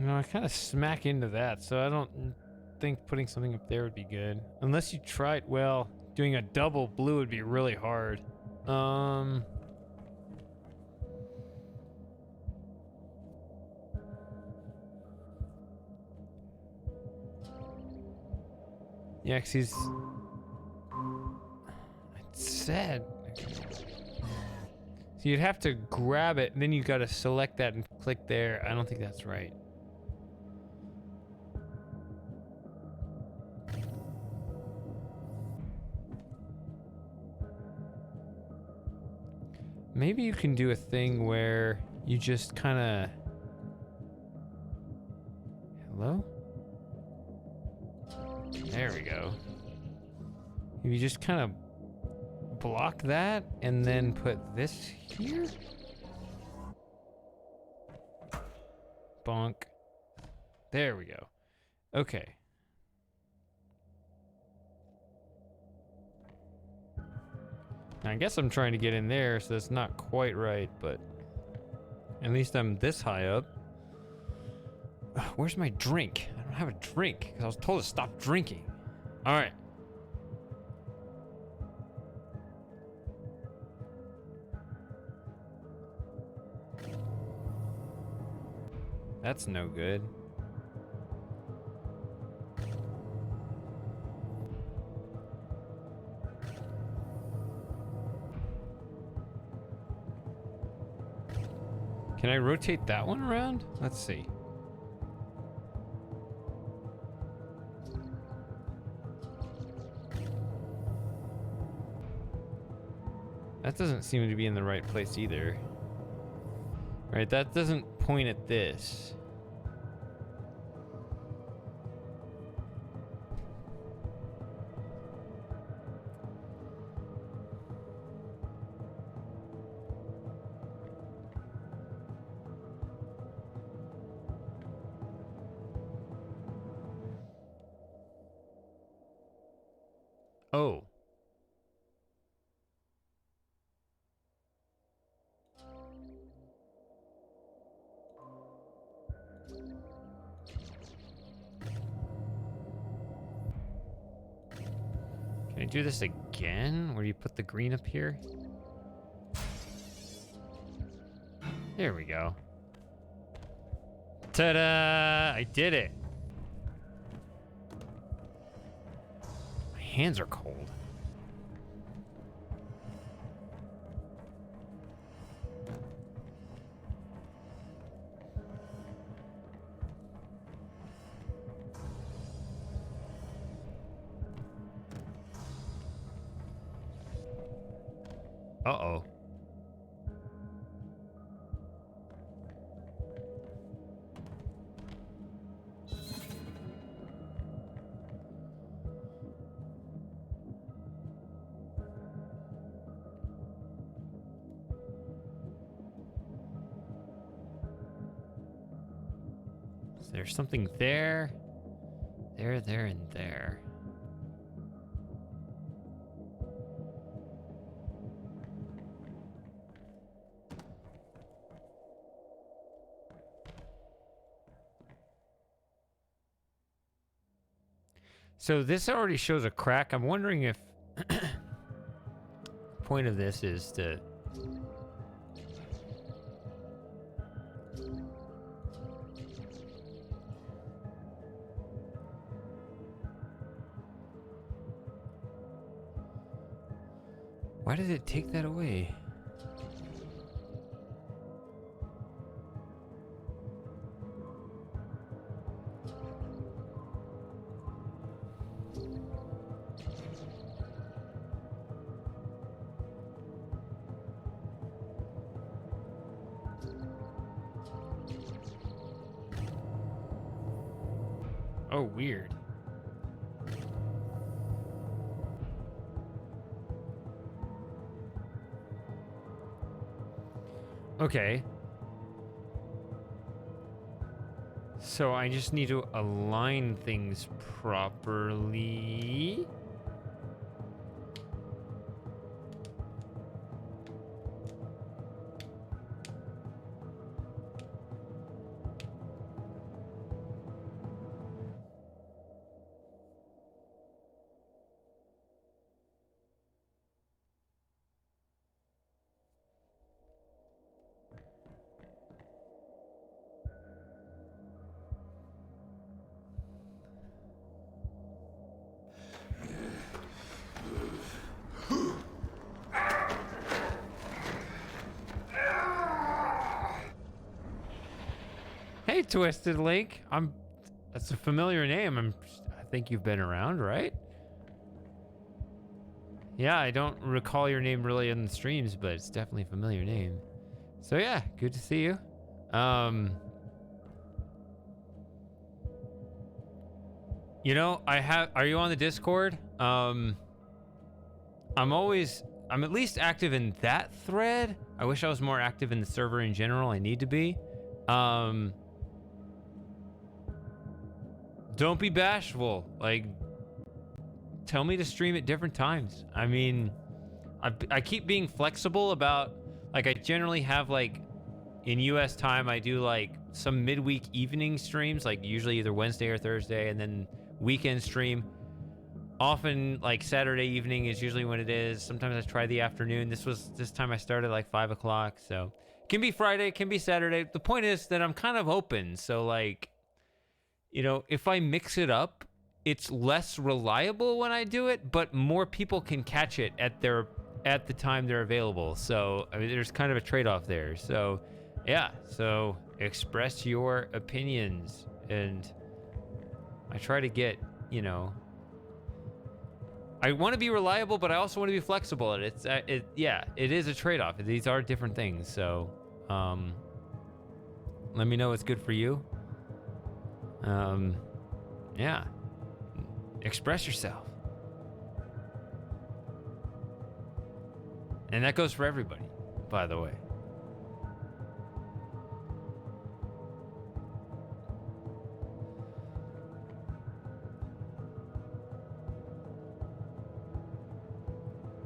No, I kind of smack into that, so I don't think putting something up there would be good. Unless you tried, well, doing a double blue would be really hard. Yeah, 'cause he's... It's sad. So you'd have to grab it, and then you gotta select that and click there. I don't think that's right. Maybe you can do a thing where you just kind of... Hello? There we go. You just kind of block that and then put this here? Bonk. There we go. Okay. Now, I guess I'm trying to get in there, so it's not quite right, but at least I'm this high up. Ugh, where's my drink? I don't have a drink because I was told to stop drinking. All right. That's no good. Can I rotate that one around? Let's see. That doesn't seem to be in the right place either. Right, that doesn't point at this. Oh. Can I do this again? Where you put the green up here? There we go. Ta-da! I did it. My hands are cold. Uh-oh. Is there something there? There, and there. So this already shows a crack. I'm wondering if point of this is to... Why did it take that away? Oh, weird. Okay. So I just need to align things properly. Hey, Twisted Link. That's a familiar name. I think you've been around, right? Yeah, I don't recall your name really in the streams, but it's definitely a familiar name. So yeah, good to see you. You know, are you on the Discord? I'm at least active in that thread. I wish I was more active in the server in general. I need to be. Don't be bashful. Like, tell me to stream at different times. I mean, I keep being flexible about, like, I generally have, like, in US time, I do, like, some midweek evening streams, like, usually either Wednesday or Thursday, and then weekend stream. Often, like, Saturday evening is usually when it is. Sometimes I try the afternoon. This time I started, like, 5 o'clock, so. It can be Friday, it can be Saturday. The point is that I'm kind of open, so, like, you know, if I mix it up, it's less reliable when I do it, but more people can catch it at the time they're available. So, I mean, there's kind of a trade-off there. So, yeah. So, express your opinions, and I try to get, you know, I want to be reliable, but I also want to be flexible. And it is a trade-off. These are different things. So, let me know what's good for you. Yeah. Express yourself. And that goes for everybody, by the way.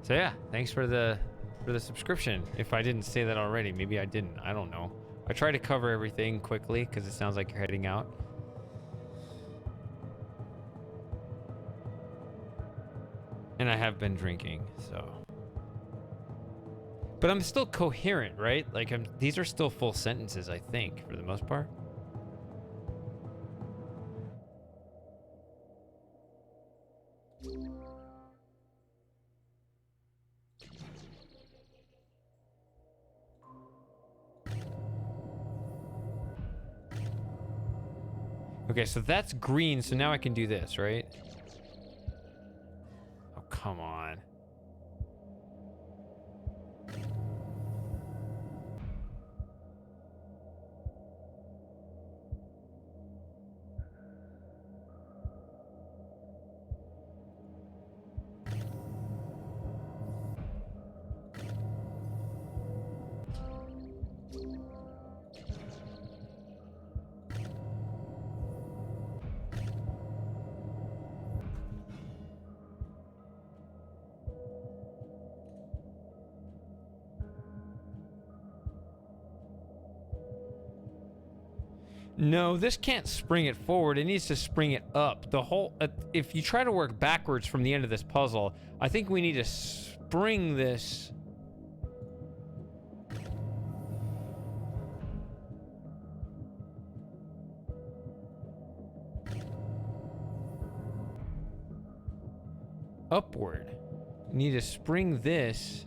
So yeah, thanks for the subscription. If I didn't say that already, maybe I didn't. I don't know. I try to cover everything quickly because it sounds like you're heading out. And I have been drinking, so. But I'm still coherent, right? Like, these are still full sentences, I think, for the most part. Okay, so that's green, so now I can do this, right? Oh, come on. No, this can't spring it forward. It needs to spring it up. The whole... if you try to work backwards from the end of this puzzle, I think we need to spring this... upward. We need to spring this...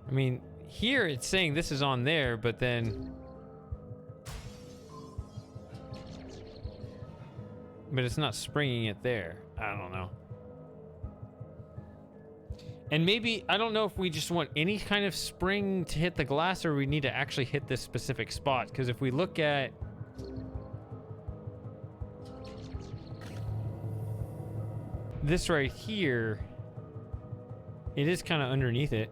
I mean, here it's saying this is on there, but then... but it's not springing it there. I don't know. And maybe, I don't know if we just want any kind of spring to hit the glass or we need to actually hit this specific spot. Because if we look at... this right here, it is kind of underneath it.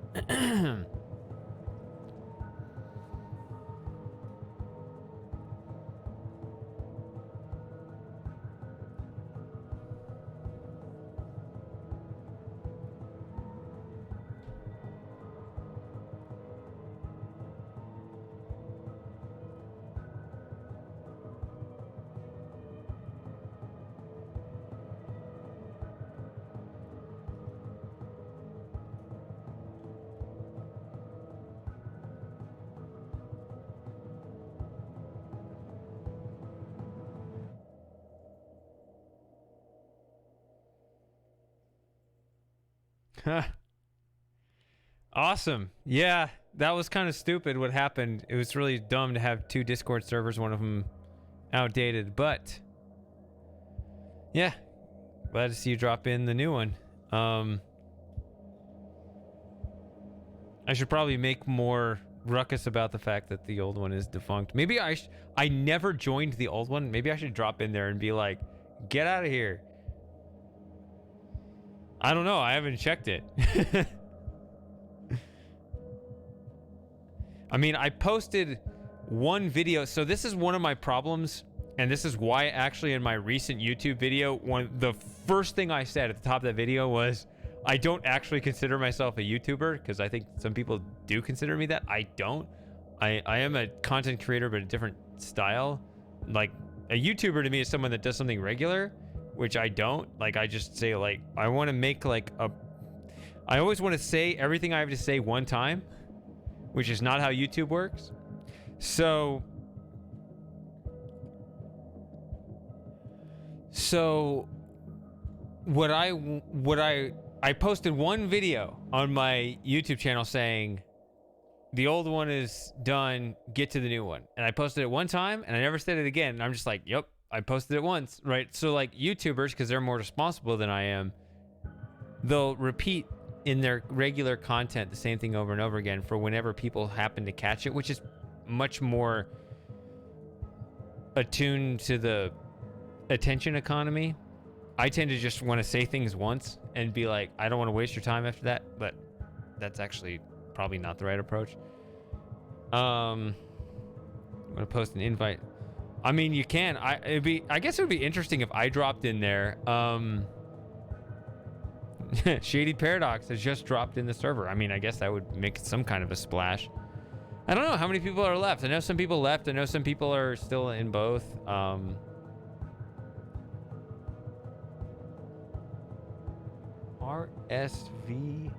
Awesome. Yeah, that was kind of stupid what happened. It was really dumb to have two Discord servers, one of them outdated, but yeah, glad to see you drop in the new one. I should probably make more ruckus about the fact that the old one is defunct. Maybe I never joined the old one. Maybe I should drop in there and be like, get out of here. I don't know. I haven't checked it. I mean, I posted one video. So this is one of my problems. And this is why actually in my recent YouTube video, the first thing I said at the top of that video was, I don't actually consider myself a YouTuber, because I think some people do consider me that. I don't. I am a content creator, but a different style. Like, a YouTuber to me is someone that does something regular, which I don't. Like, I just say, like, I want to make, like, I always want to say everything I have to say one time, which is not how YouTube works. So what I posted one video on my YouTube channel saying the old one is done, get to the new one. And I posted it one time and I never said it again. And I'm just like, yep, I posted it once, right? So like YouTubers, because they're more responsible than I am, they'll repeat in their regular content the same thing over and over again for whenever people happen to catch it, which is much more attuned to the attention economy. I tend to just want to say things once and be like, I don't want to waste your time after that, but that's actually probably not the right approach. I'm gonna post an invite. I mean, you can. I guess it would be interesting if I dropped in there. Shady Paradox has just dropped in the server. I mean, I guess that would make some kind of a splash. I don't know how many people are left. I know some people left. I know some people are still in both. RSV.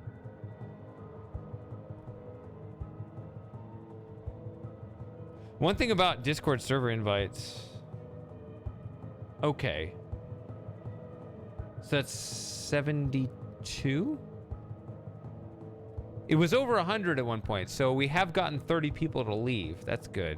One thing about Discord server invites. Okay. So that's 72? It was over 100 at one point, so we have gotten 30 people to leave. That's good.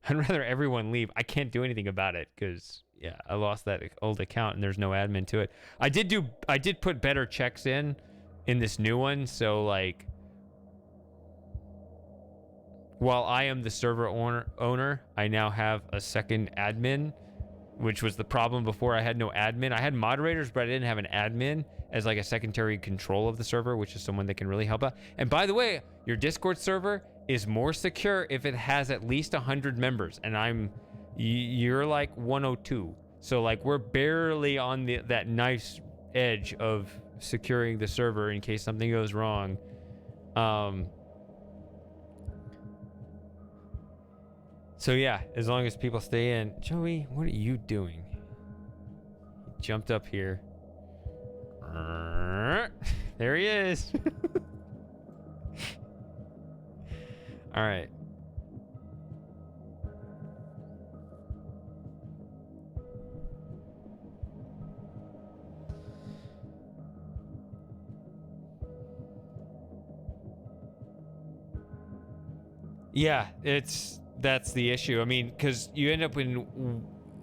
I'd rather everyone leave. I can't do anything about it because, yeah, I lost that old account and there's no admin to it. I did put better checks in this new one, so like, while I am the server owner, I now have a second admin, which was the problem before. I had no admin. I had moderators, but I didn't have an admin as like a secondary control of the server, which is someone that can really help out. And by the way, your Discord server is more secure if it has at least 100 members, and you're like 102. So like we're barely on that nice edge of securing the server in case something goes wrong. So yeah, as long as people stay in. Joey, what are you doing? He jumped up here. There he is. All right. Yeah, that's the issue. I mean, because you end up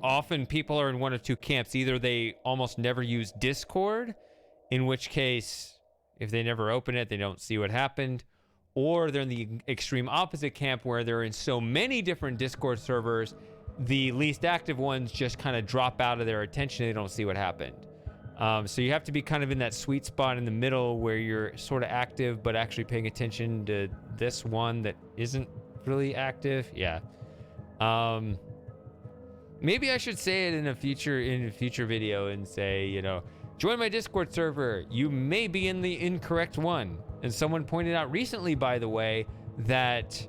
often people are in one of two camps. Either they almost never use Discord, in which case, if they never open it, they don't see what happened. Or they're in the extreme opposite camp where they're in so many different Discord servers, the least active ones just kind of drop out of their attention. They don't see what happened. So you have to be kind of in that sweet spot in the middle where you're sort of active, but actually paying attention to this one that isn't really active. Yeah. Maybe I should say it in a future video and say, you know, join my Discord server. You may be in the incorrect one. And someone pointed out recently, by the way, that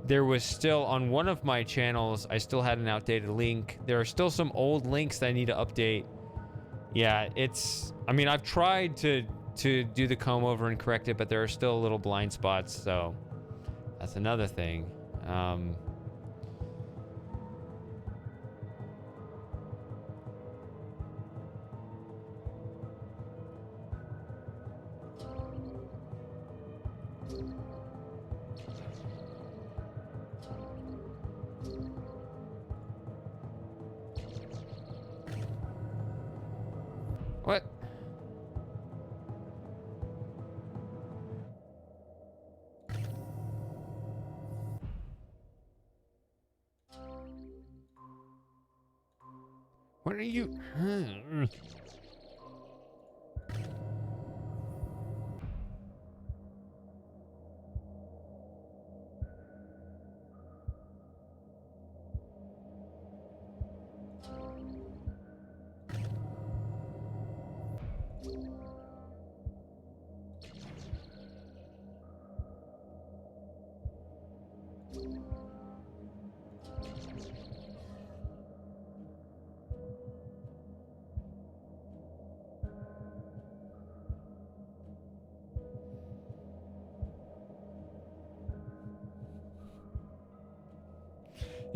there was still on one of my channels, I still had an outdated link. There are still some old links that I need to update. Yeah, I mean, I've tried to do the comb over and correct it, but there are still little blind spots. So that's another thing. What? What are you?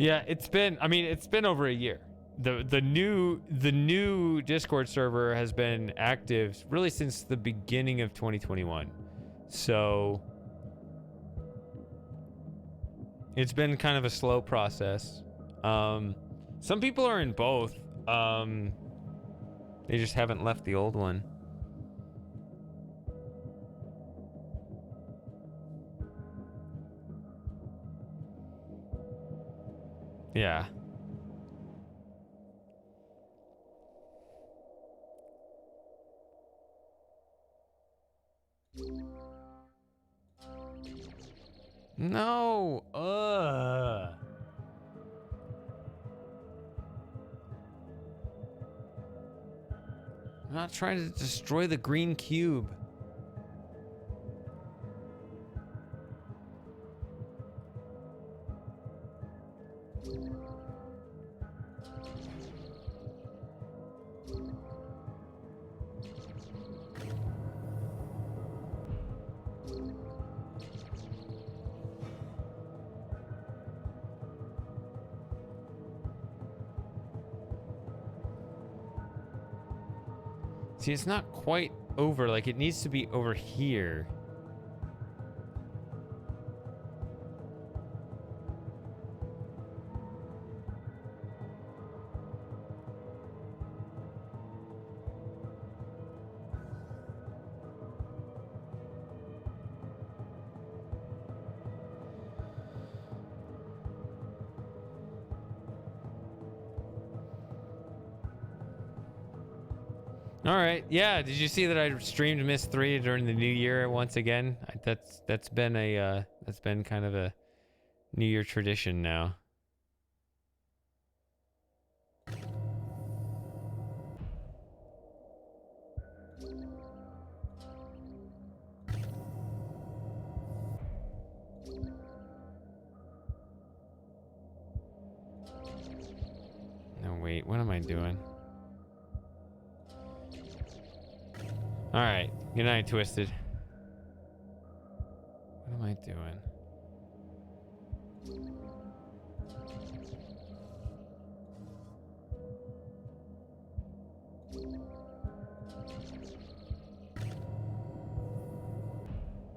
Yeah, it's been. I mean, it's been over a year. The new Discord server has been active really since the beginning of 2021. So it's been kind of a slow process. Some people are in both. They just haven't left the old one. Yeah. No. I'm not trying to destroy the green cube. See, it's not quite over. Like, it needs to be over here. All right. Yeah. Did you see that I streamed Miss 3 during the New Year once again? That's been a that's been kind of a New Year tradition now. No, wait. What am I doing? All right. Good night, Twisted. What am I doing?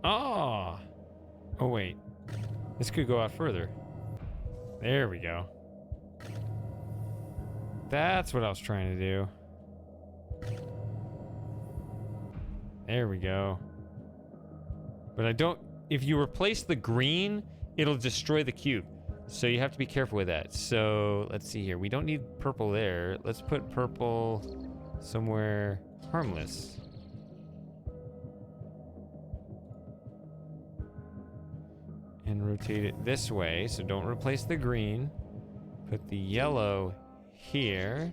Oh. Oh, wait. This could go out further. There we go. That's what I was trying to do. There we go. But I don't... If you replace the green, it'll destroy the cube. So you have to be careful with that. So, let's see here. We don't need purple there. Let's put purple somewhere harmless. And rotate it this way. So don't replace the green. Put the yellow here.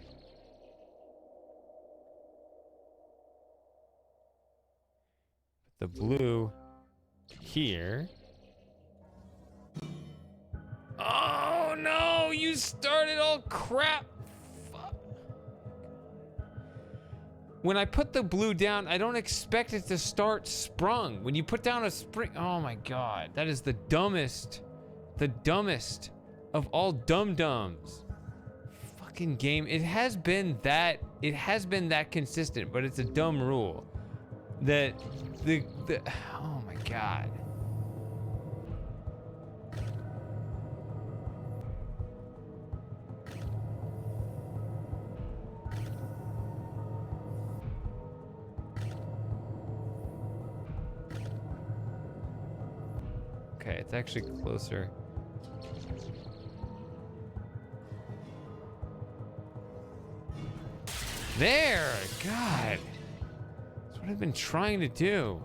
Put the blue here. Oh no, you started all crap. Fuck. When I put the blue down, I don't expect it to start sprung. When you put down a spring, oh my god, that is the dumbest of all dum-dums. Fucking game. It has been that consistent, but it's a dumb rule. That the oh my god. Okay, it's actually closer. There! God! That's what I've been trying to do.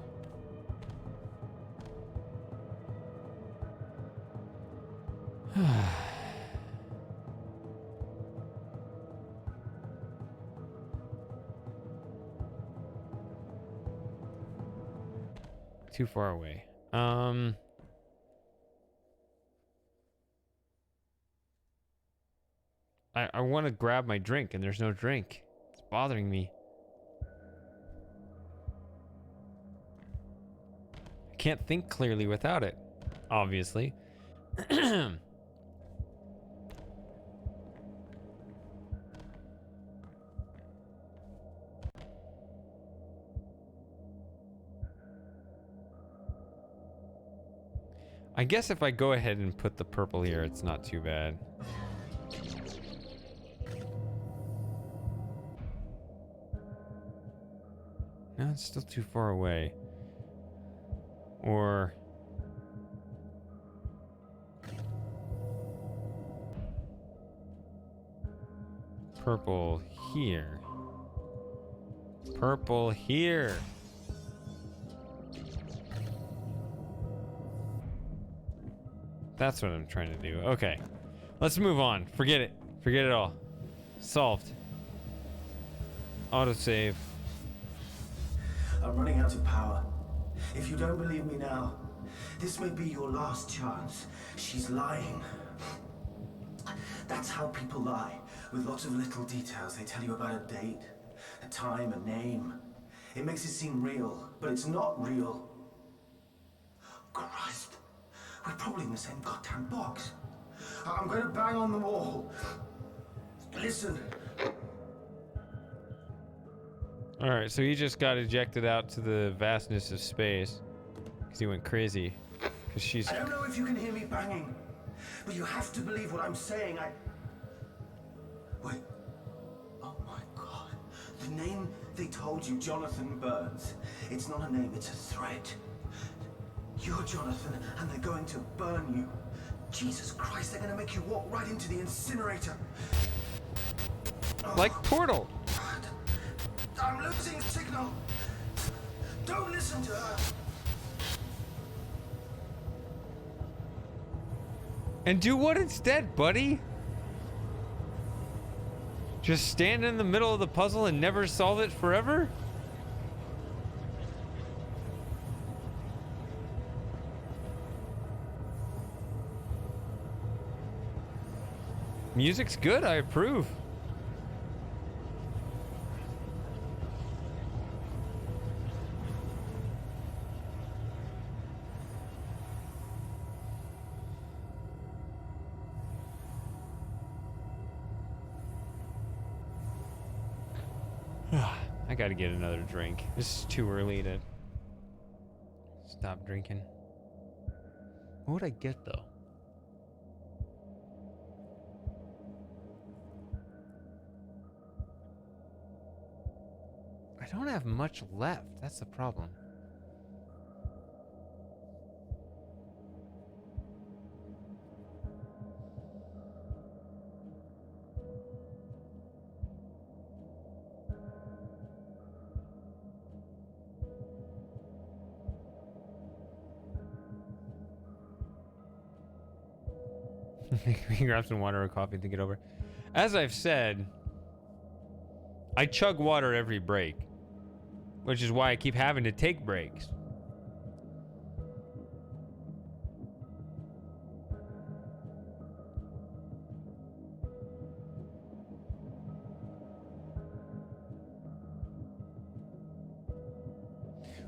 Too far away. I want to grab my drink and there's no drink. It's bothering me. I can't think clearly without it, obviously. I guess if I go ahead and put the purple here, it's not too bad. No, it's still too far away. Or... purple here. Purple here. That's what I'm trying to do. Okay. Let's move on. Forget it. Forget it all. Solved. Autosave. I'm running out of power. If you don't believe me now, this may be your last chance. She's lying. That's how people lie, with lots of little details. They tell you about a date, a time, a name. It makes it seem real, but it's not real. Christ, we're probably in the same goddamn box. I'm going to bang on the wall. Listen. Alright, so he just got ejected out to the vastness of space. Because he went crazy. Because she's... I don't know if you can hear me banging, but you have to believe what I'm saying. Wait. Oh my God. The name they told you, Jonathan Burns. It's not a name, it's a threat. You're Jonathan, and they're going to burn you. Jesus Christ, they're going to make you walk right into the incinerator. Like Portal. I'm losing signal. Don't listen to her. And do what instead, buddy? Just stand in the middle of the puzzle and never solve it forever? Music's good, I approve. I gotta get another drink. This is too early to stop drinking. What would I get though? I don't have much left. That's the problem. We can grab some water or coffee to get over. As I've said, I chug water every break, which is why I keep having to take breaks.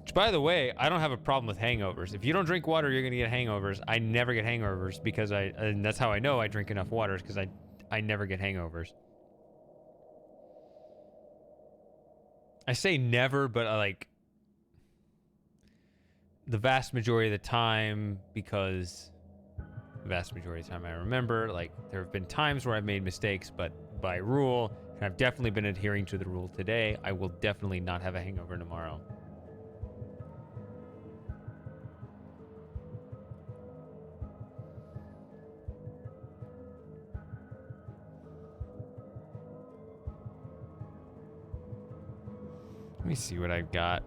Which, by the way, I don't have a problem with hangovers. If you don't drink water, you're gonna get hangovers. I never get hangovers because and that's how I know I drink enough water, because I never get hangovers. I say never, but like the vast majority of the time, because the vast majority of the time I remember, like there have been times where I've made mistakes, but by rule, and I've definitely been adhering to the rule today, I will definitely not have a hangover tomorrow. Let me see what I've got.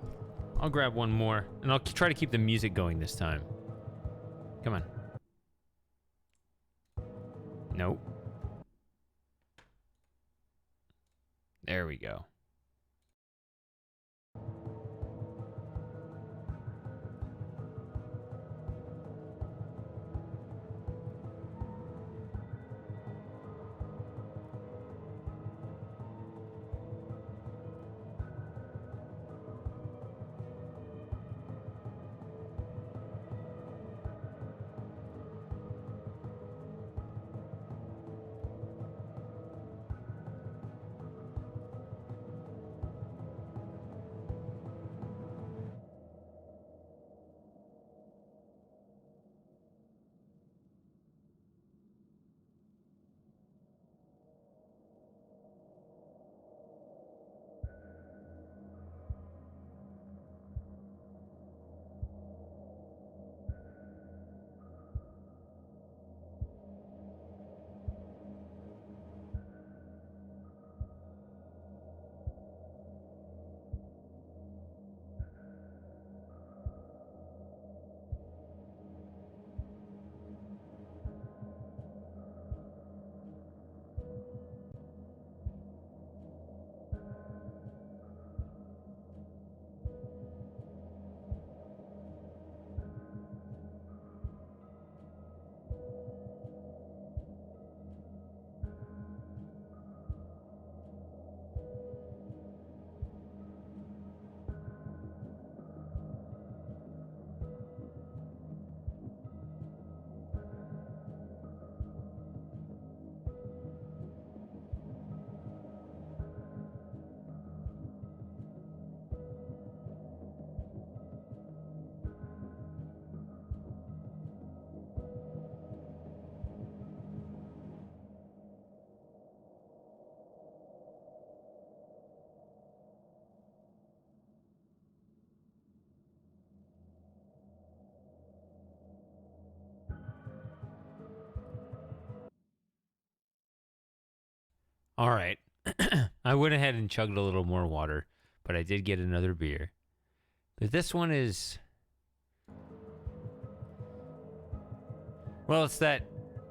I'll grab one more, and I'll try to keep the music going this time. Come on. Nope. There we go. All right. I went ahead and chugged a little more water, but I did get another beer. But this one is... Well, it's that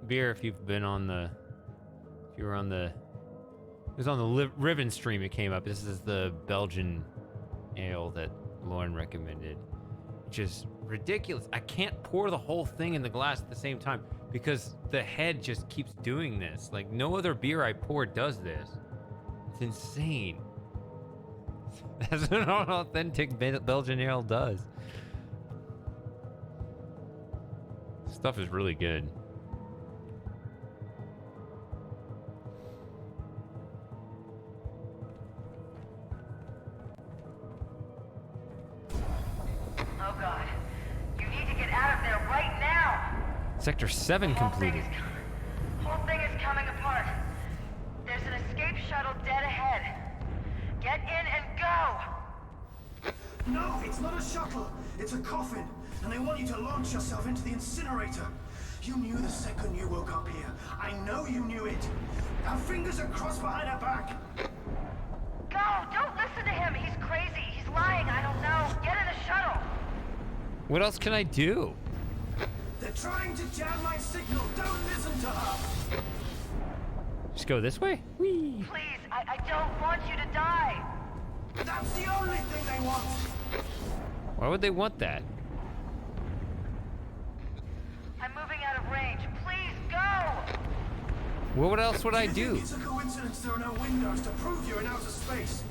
beer if you've been on the... If you were on the... It was on the Ribbon stream it came up. This is the Belgian ale that Lauren recommended, which is ridiculous. I can't pour the whole thing in the glass at the same time because the head just keeps doing this. Like, no other beer I pour does this. It's insane. That's what an authentic Belgian ale does. Stuff is really good. Oh God, you need to get out of there right now. Sector 7 completed. Whole thing is coming apart. There's an escape shuttle dead ahead. Get in and go! No, it's not a shuttle. It's a coffin. And they want you to launch yourself into the incinerator. You knew the second you woke up here. I know you knew it. Our fingers are crossed behind our back. Go! Don't listen to him. He's crazy. He's lying. I don't know. Get in the shuttle. What else can I do? They're trying to jam my signal. Don't listen to her. Just go this way? Whee! Please, I don't want you to die. That's the only thing they want. Why would they want that? I'm moving out of range. Please go! What else would I You do? think it's a coincidence there are no windows to prove you're in outer space?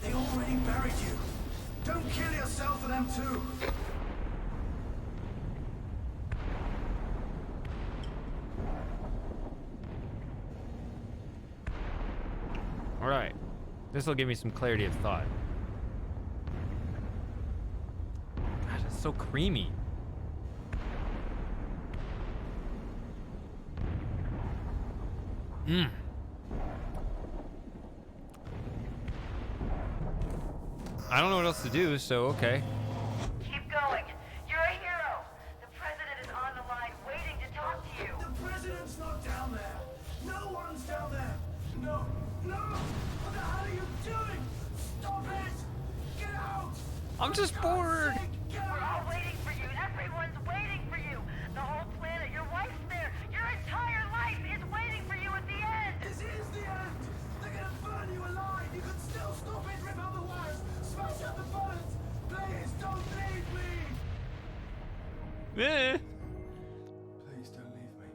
They already buried you. Don't kill yourself for them too. All right. This will give me some clarity of thought. God, it's so creamy. Mmm. I don't know what else to do, so okay. Keep going. You're a hero. The president is on the line waiting to talk to you. The president's not down there. No one's down there. No, no. What the hell are you doing? Stop it. I'm just bored. We're all waiting for you. Everyone's waiting for you. The whole planet, your wife's there. Your entire life is waiting for you at the end. This is the end! They're gonna burn you alive! You can still stop it, rip out the wires, smash out the bullets! Please don't leave me! Eh. Please don't leave me.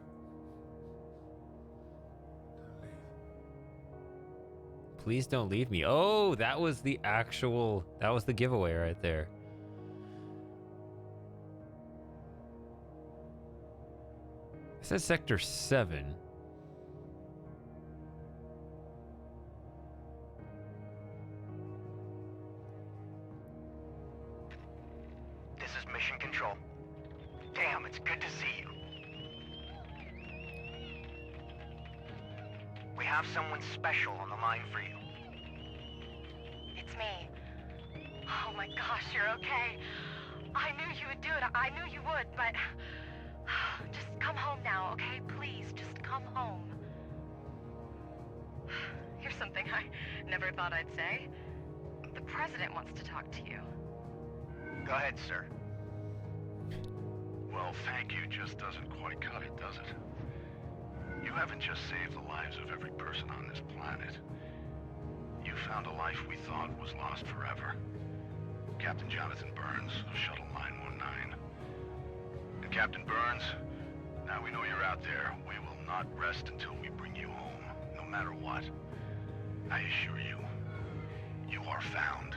Don't leave. Please don't leave me. Oh, that was the giveaway right there. It says Sector 7. This is Mission Control. Damn, it's good to see you. We have someone special on the line for you. It's me. Oh my gosh, you're okay. I knew you would do it. I knew you would, but just come home now, okay? Please, just come home. Here's something I never thought I'd say. The president wants to talk to you. Go ahead, sir. Well, thank you just doesn't quite cut it, does it? You haven't just saved the lives of every person on this planet. You found a life we thought was lost forever. Captain Jonathan Burns of Shuttle 919. And Captain Burns, now we know you're out there. We will not rest until we bring you home, no matter what. I assure you, you are found.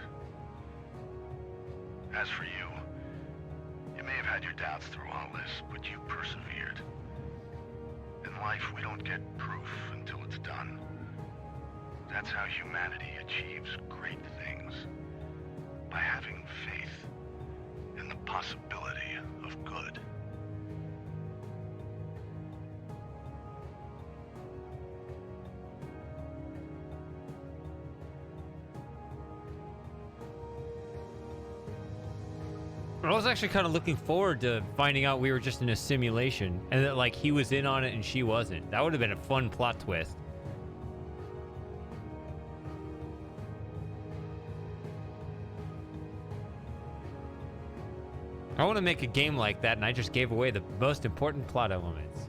As for you, you may have had your doubts through all this, but you persevered. In life, we don't get proof until it's done. That's how humanity achieves great things. By having faith in the possibility of good. I was actually kind of looking forward to finding out we were just in a simulation and that like he was in on it and she wasn't. That would have been a fun plot twist. I want to make a game like that and I just gave away the most important plot elements.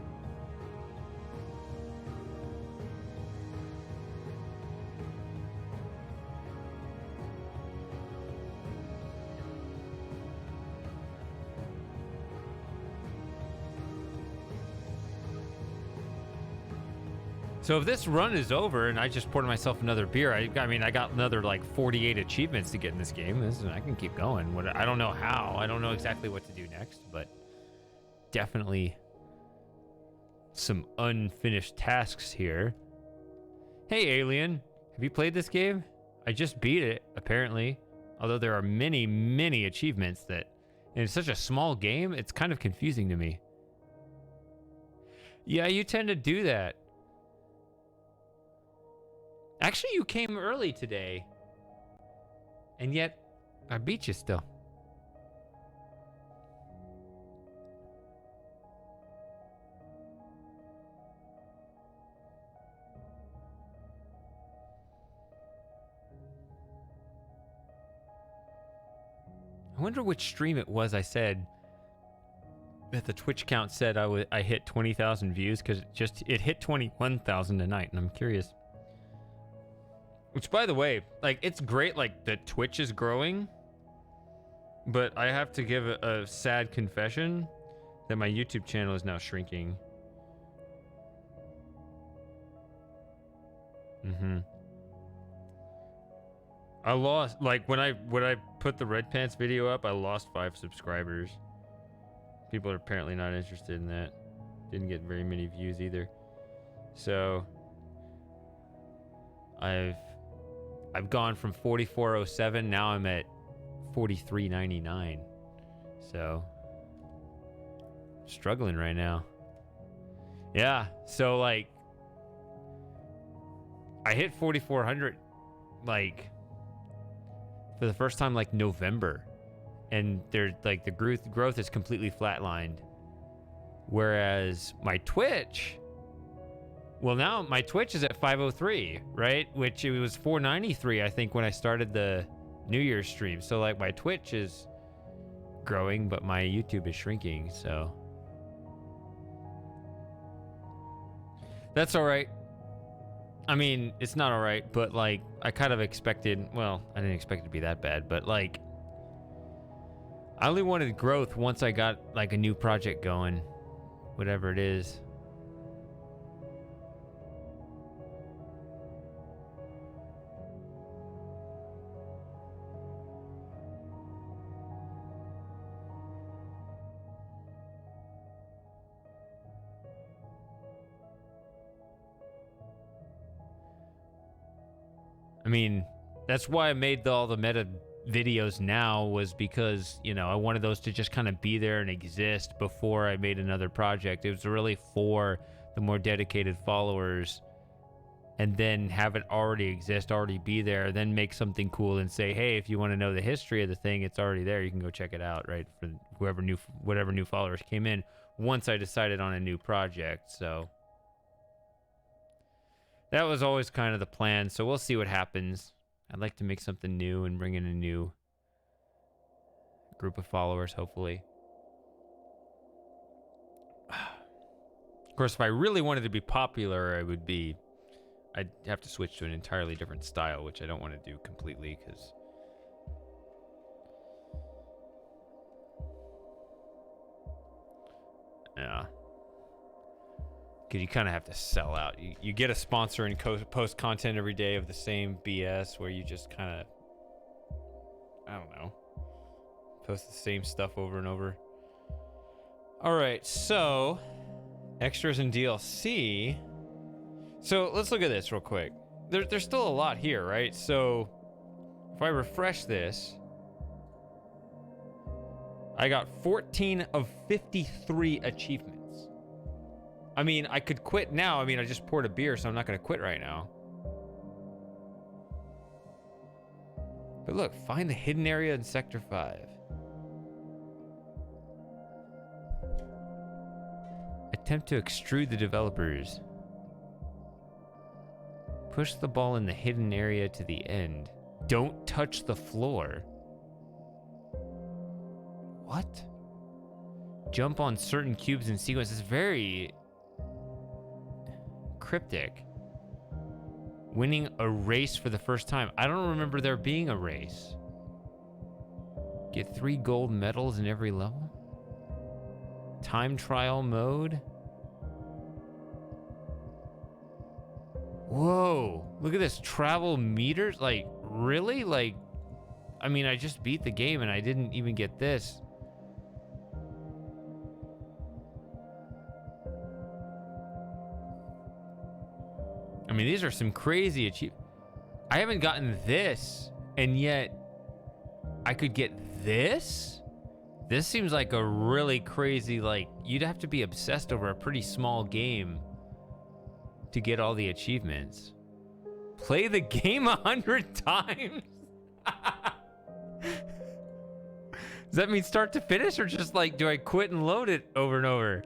So if this run is over and I just poured myself another beer, I mean, I got another like 48 achievements to get in this game. I can keep going. I don't know how. I don't know exactly what to do next, but definitely some unfinished tasks here. Hey, Alien. Have you played this game? I just beat it, apparently. Although there are many, many achievements that... And it's such a small game, it's kind of confusing to me. Yeah, you tend to do that. Actually, you came early today. And yet, I beat you still. I wonder which stream it was I said that the Twitch count said I hit 20,000 views, because it hit 21,000 tonight, and I'm curious. Which, by the way, like, it's great, like, that Twitch is growing, but I have to give a sad confession that my YouTube channel is now shrinking. I lost, like, when I put the Red Pants video up, I lost 5 subscribers. People are apparently not interested in that. Didn't get very many views either. So I've gone from 4407, now I'm at 4399. So struggling right now. Yeah, so like I hit 4400 like for the first time like November, and there's like the growth is completely flatlined. Whereas my Twitch, well, now my Twitch is at 503, right? Which it was 493, I think, when I started the New Year's stream. So like my Twitch is growing, but my YouTube is shrinking, so that's all right. I mean, it's not all right, but like I kind of expected, well, I didn't expect it to be that bad, but like I only wanted growth once I got like a new project going, whatever it is. I mean, that's why I made all the meta videos now, was because, you know, I wanted those to just kind of be there and exist before I made another project. It was really for the more dedicated followers, and then have it already exist, already be there, then make something cool and say, hey, if you want to know the history of the thing, it's already there. You can go check it out, right? For whatever new followers came in once I decided on a new project. So that was always kind of the plan, so we'll see what happens. I'd like to make something new and bring in a new group of followers, hopefully. Of course, if I really wanted to be popular, I'd have to switch to an entirely different style, which I don't want to do completely, because yeah. Because you kind of have to sell out. You get a sponsor and post content every day of the same BS where you just kind of, I don't know, post the same stuff over and over. All right, so extras and DLC. So let's look at this real quick. There's still a lot here, right? So if I refresh this, I got 14 of 53 achievements. I mean, I could quit now. I mean, I just poured a beer, so I'm not going to quit right now. But look, find the hidden area in Sector 5. Attempt to extrude the developers. Push the ball in the hidden area to the end. Don't touch the floor. What? Jump on certain cubes in sequence. It's very cryptic. Winning a race for the first time. I don't remember there being a race. Get 3 gold medals in every level. Time trial mode. Whoa, look at this. Travel meters? Like, really? Like, I mean, I just beat the game and I didn't even get this. I mean, these are some crazy achievements. I haven't gotten this, and yet I could get this? This seems like a really crazy, like, you'd have to be obsessed over a pretty small game to get all the achievements. Play the game 100 times? Does that mean start to finish, or just like, do I quit and load it over and over?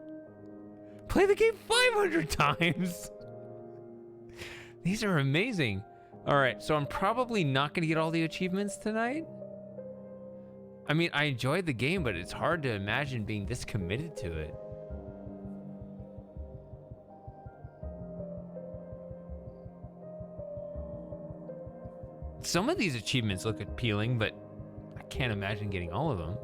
Play the game 500 times? These are amazing. All right, so I'm probably not going to get all the achievements tonight. I mean, I enjoyed the game, but it's hard to imagine being this committed to it. Some of these achievements look appealing, but I can't imagine getting all of them.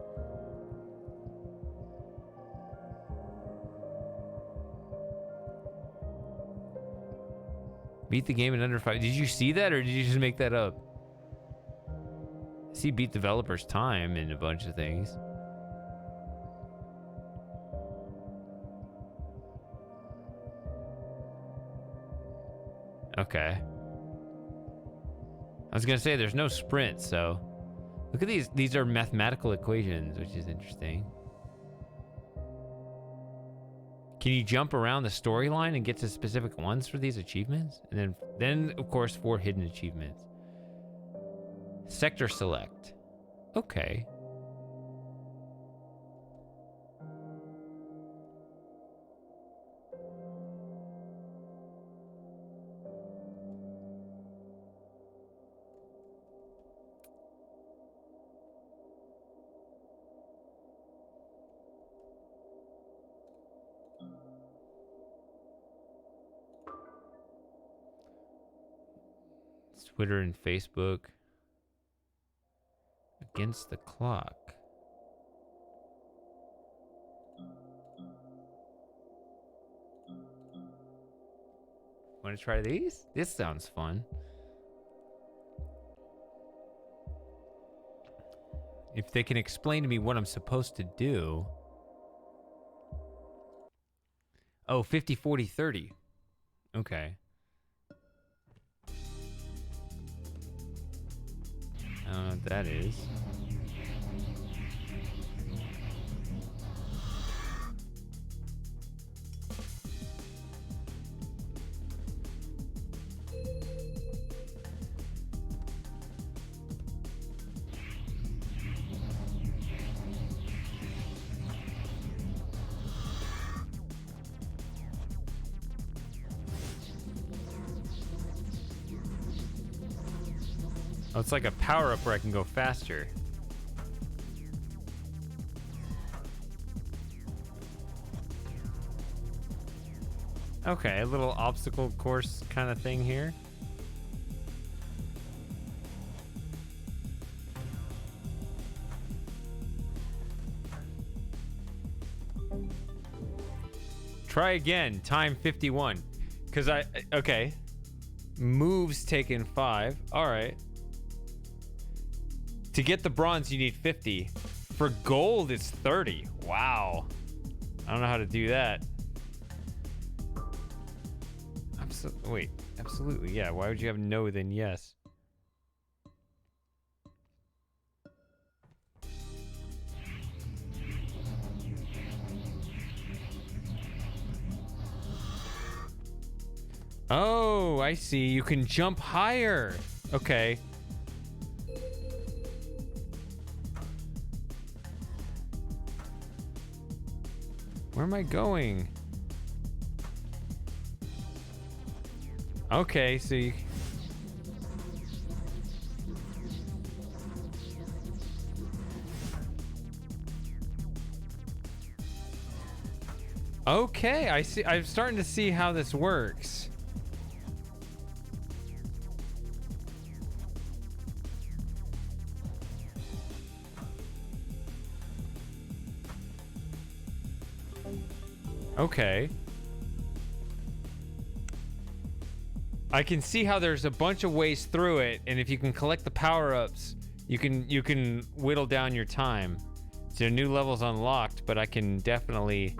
Beat the game in under 5. Did you see that, or did you just make that up? See, beat developers' time in a bunch of things. Okay. I was gonna say there's no sprint, so look at these. These are mathematical equations, which is interesting. Can you jump around the storyline and get to specific ones for these achievements? And then of course, 4 hidden achievements. Sector select. Okay. Twitter and Facebook. Against the clock. Want to try these? This sounds fun. If they can explain to me what I'm supposed to do. Oh, 50, 40, 30. Okay. I don't know what that is. Oh, it's like a power-up where I can go faster. Okay, a little obstacle course kind of thing here. Try again, time 51. Because okay. Moves taken 5. All right. To get the bronze, you need 50. For gold, it's 30. Wow. I don't know how to do that. Wait, absolutely, yeah. Why would you have no then yes? Oh, I see. You can jump higher. Okay. Where am I going? Okay, so you... Okay, I see. I'm starting to see how this works. Okay. I can see how there's a bunch of ways through it, and if you can collect the power-ups, you can whittle down your time. So new levels unlocked, but I can definitely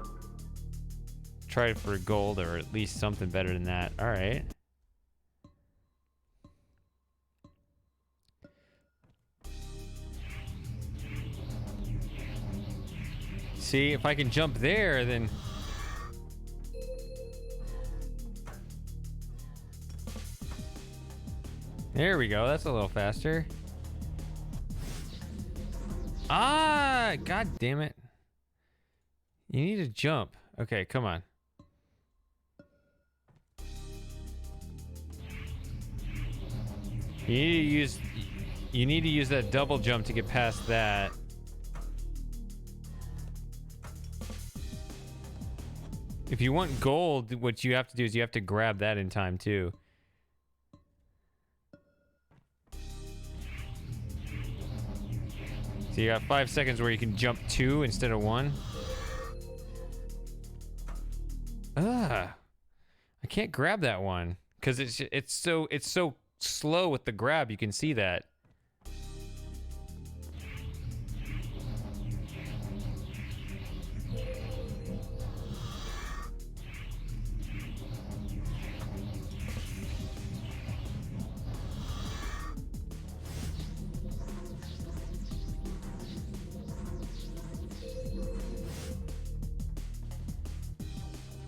try for gold or at least something better than that. All right. See, if I can jump there, then... There we go. That's a little faster. Ah, god damn it. You need to jump. Okay, come on. You need to use that double jump to get past that. If you want gold, what you have to do is you have to grab that in time too. So you got 5 seconds where you can jump 2 instead of 1. I can't grab that one because it's so slow with the grab. You can see that.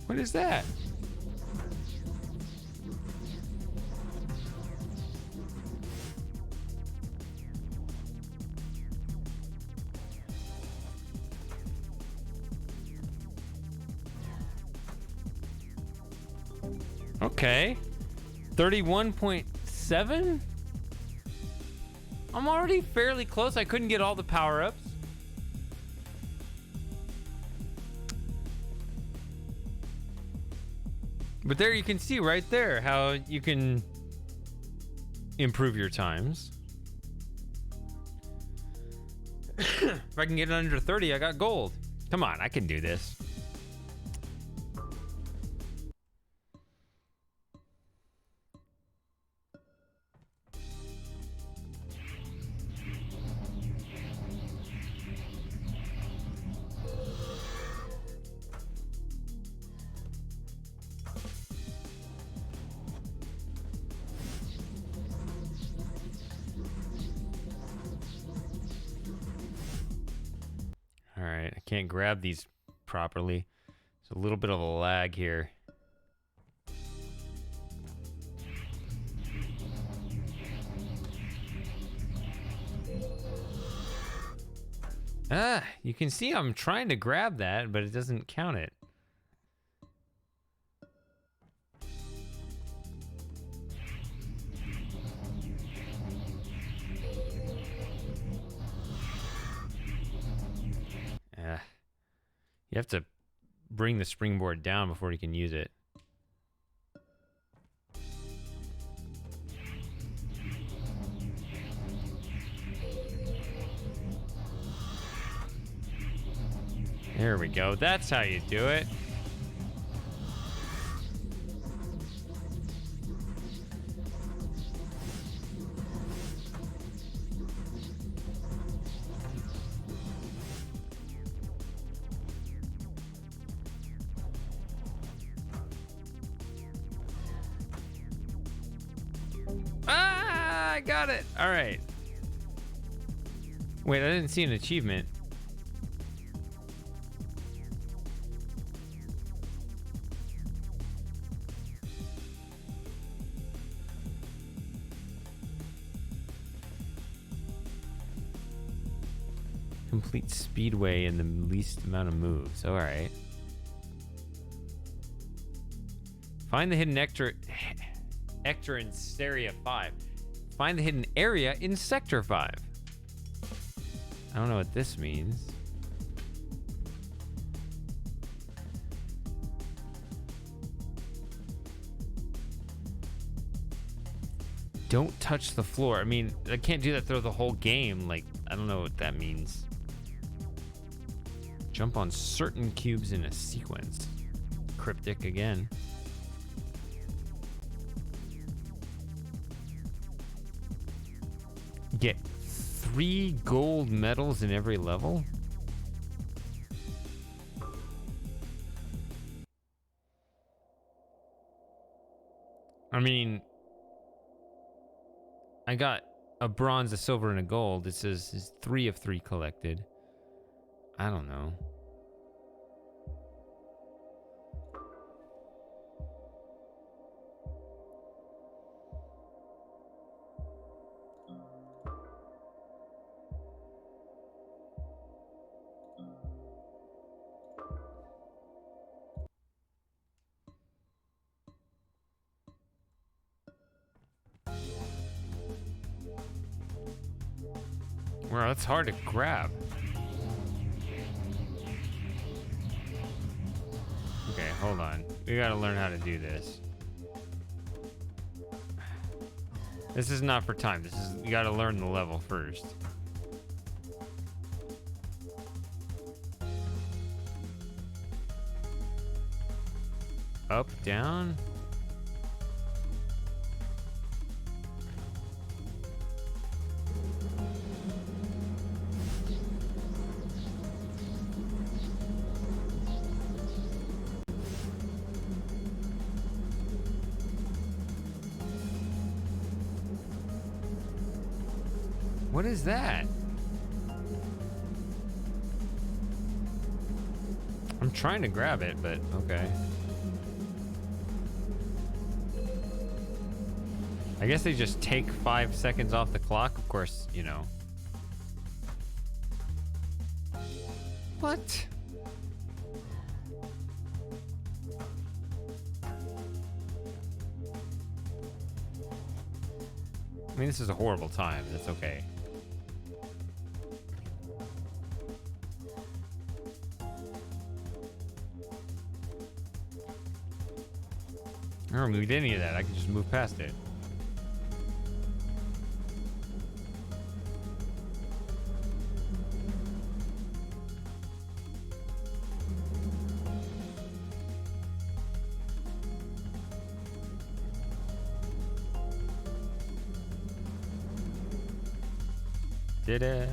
What is that? Okay. 31.7? I'm already fairly close. I couldn't get all the power-ups. But there you can see right there how you can improve your times. If I can get it under 30, I got gold. Come on, I can do this. All right, I can't grab these properly. There's a little bit of a lag here. Ah, you can see I'm trying to grab that, but it doesn't count it. You have to bring the springboard down before you can use it. There we go. That's how you do it. Ah, I got it. All right. Wait, I didn't see an achievement. Complete speedway in the least amount of moves. All right. Find the hidden nectar in Area 5. Find the hidden area in Sector 5. I don't know what this means. Don't touch the floor. I mean, I can't do that through the whole game. Like, I don't know what that means. Jump on certain cubes in a sequence. Cryptic again. Get 3 gold medals in every level? I mean, I got a bronze, a silver, and a gold. It says 3 of 3 collected. I don't know. Wow, that's hard to grab. Okay, hold on. We gotta learn how to do this. This is not for time. This is, you gotta learn the level first. Up, down. What is that? I'm trying to grab it, but okay. I guess they just take 5 seconds off the clock. Of course, you know. What? I mean, this is a horrible time. That's okay. I don't need any of that. I can just move past it. Did it?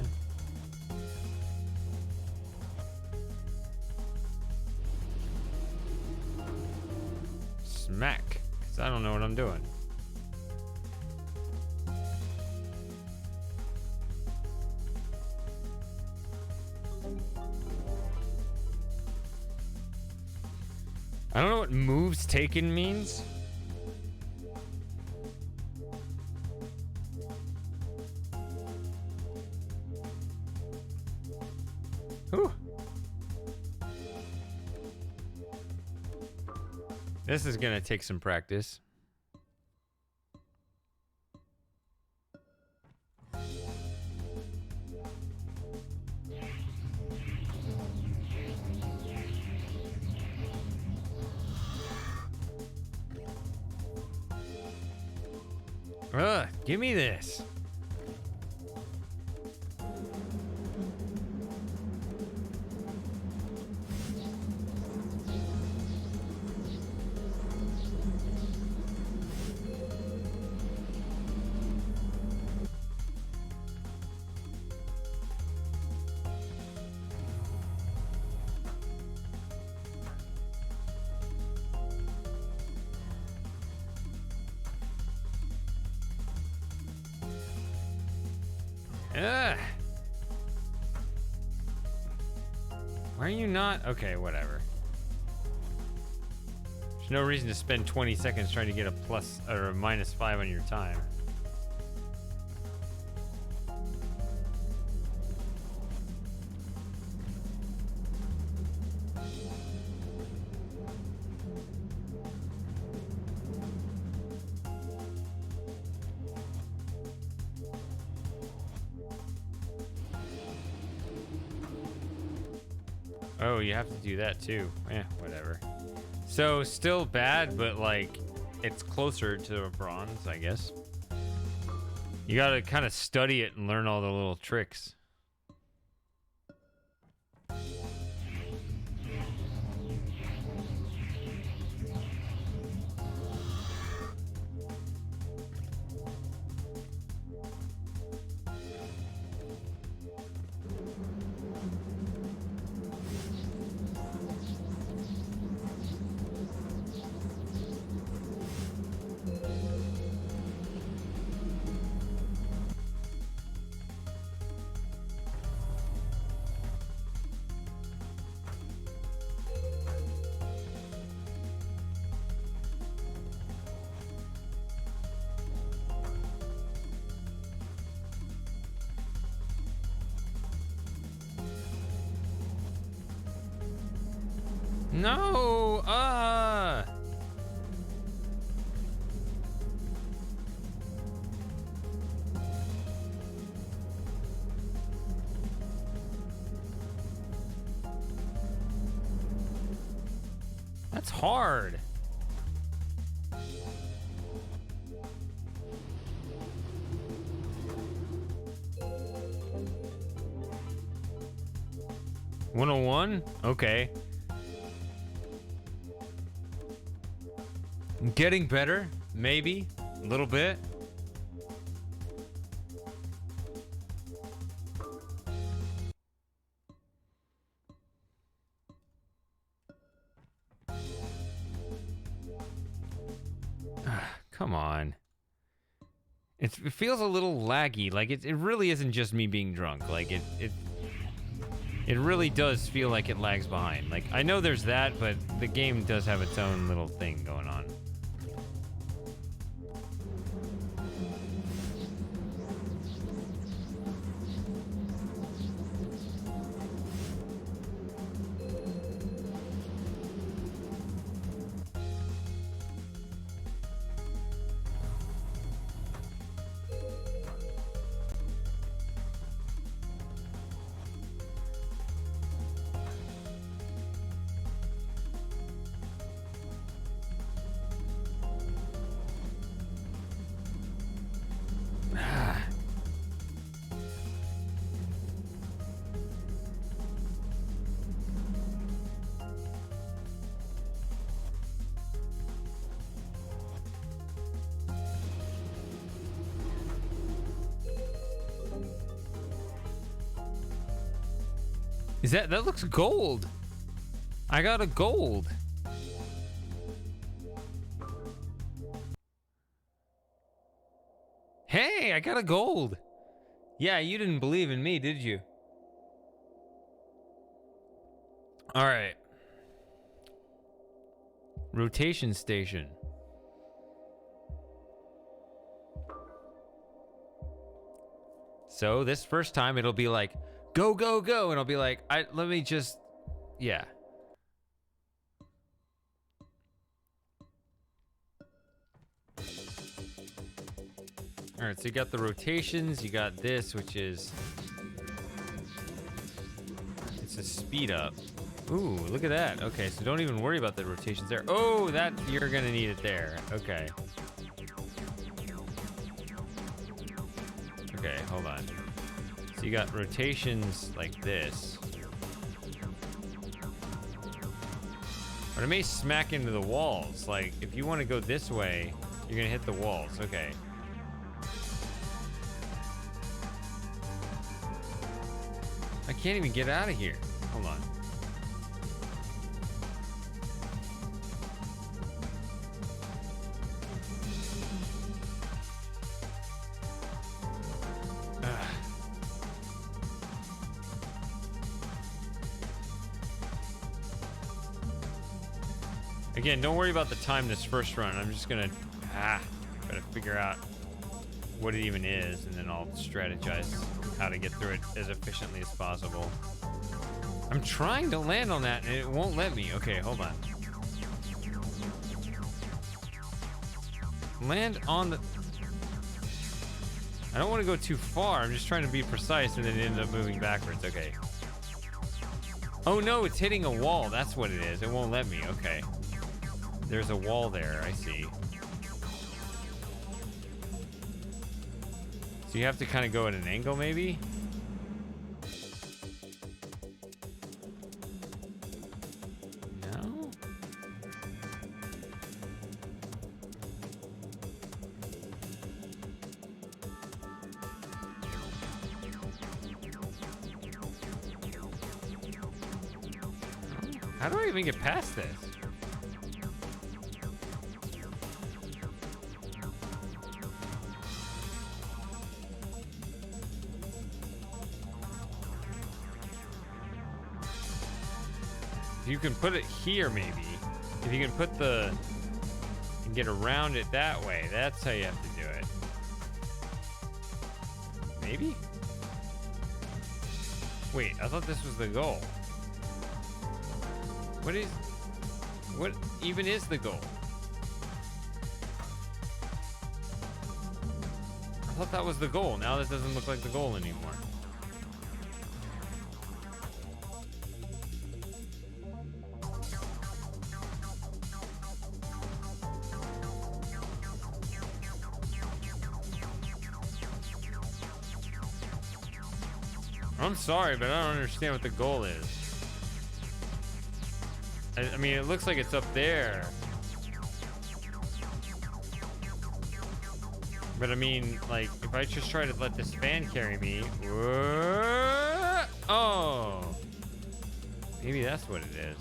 Smack. Because I don't know what I'm doing. I don't know what moves taken means. Whew. This is gonna take some practice. Ugh, give me this. Ugh. Why are you not? Okay, whatever. There's no reason to spend 20 seconds trying to get a plus or a -5 on your time. Oh, you have to do that too. Whatever. So still bad, but like it's closer to a bronze, I guess. You gotta kind of study it and learn all the little tricks. No! That's hard. $101? Okay. Getting better, maybe a little bit. Come on. It feels a little laggy. Like it really isn't just me being drunk. Like it really does feel like it lags behind. Like I know there's that, but the game does have its own little thing going on. Is that looks gold? I got a gold. Hey, I got a gold. Yeah, you didn't believe in me, did you? All right. Rotation station. So this first time it'll be like, go, go, go. And I'll be like, let me just, yeah. All right, so you got the rotations, you got this, which is, it's a speed up. Ooh, look at that. Okay, so don't even worry about the rotations there. Oh, that, you're gonna need it there. Okay. Okay, hold on. So you got rotations like this. But it may smack into the walls. Like, if you want to go this way, you're gonna hit the walls. Okay. I can't even get out of here. Hold on. Again, don't worry about the time this first run. I'm just gonna gotta figure out what it even is, and then I'll strategize how to get through it as efficiently as possible. I'm trying to land on that and it won't let me. Okay, hold on. Land on the... I don't want to go too far. I'm just trying to be precise and then end up moving backwards. Okay. Oh no, it's hitting a wall. That's what it is. It won't let me. Okay. There's a wall there. I see. So you have to kind of go at an angle, maybe? No? How do I even get past this? You can put it here, maybe. If you can put the... and get around it that way. That's how you have to do it. Maybe? Wait, I thought this was the goal. What even is the goal? I thought that was the goal. Now this doesn't look like the goal anymore. I'm sorry, but I don't understand what the goal is. I mean, it looks like it's up there. But I mean, like, if I just try to let this fan carry me... Oh! Maybe that's what it is.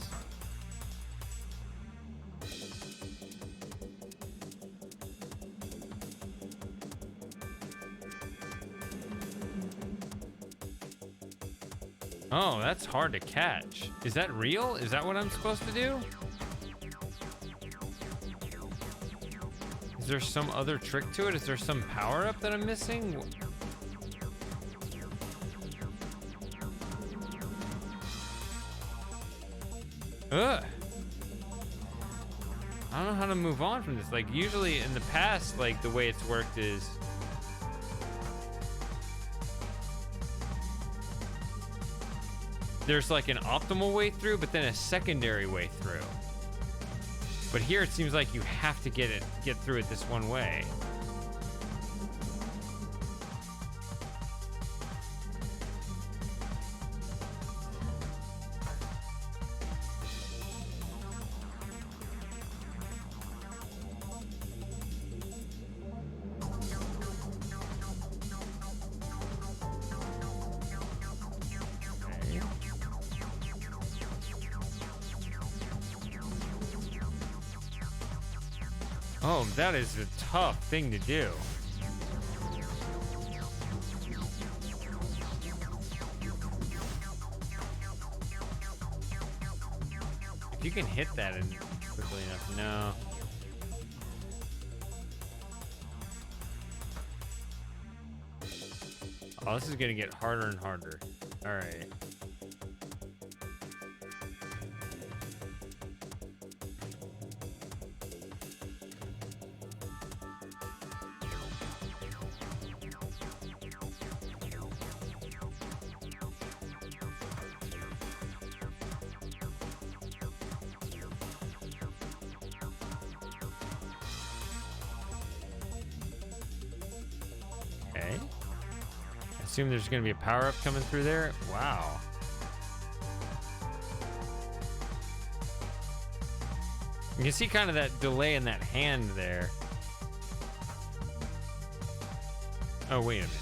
Oh, that's hard to catch. Is that real? Is that what I'm supposed to do? Is there some other trick to it? Is there some power up that I'm missing? Ugh. I don't know how to move on from this. Like, usually in the past, like, the way it's worked is... there's like an optimal way through, but then a secondary way through. But here it seems like you have to get through it this one way. Oh, that is a tough thing to do. If you can hit that in quickly enough, no. Oh, this is gonna get harder and harder. All right. Okay. I assume there's gonna be a power-up coming through there. Wow. You can see kind of that delay in that hand there. Oh, wait a minute.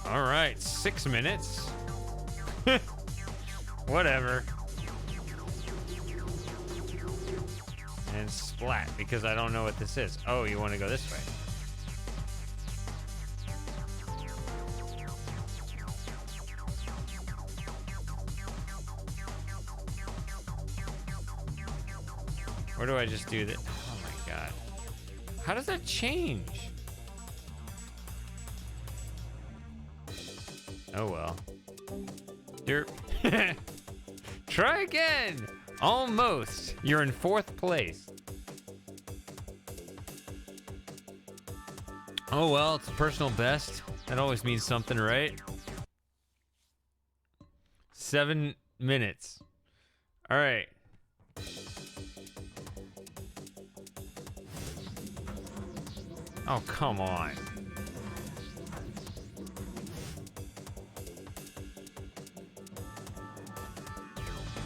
All right, 6 minutes. Whatever. And splat, because I don't know what this is. Oh, you want to go this way. Or do I just do that? Oh my god. How does that change? Oh well. Derp. Try again. Almost. You're in 4th place. Oh well, it's personal best. That always means something, right? 7 minutes. All right. Oh, come on.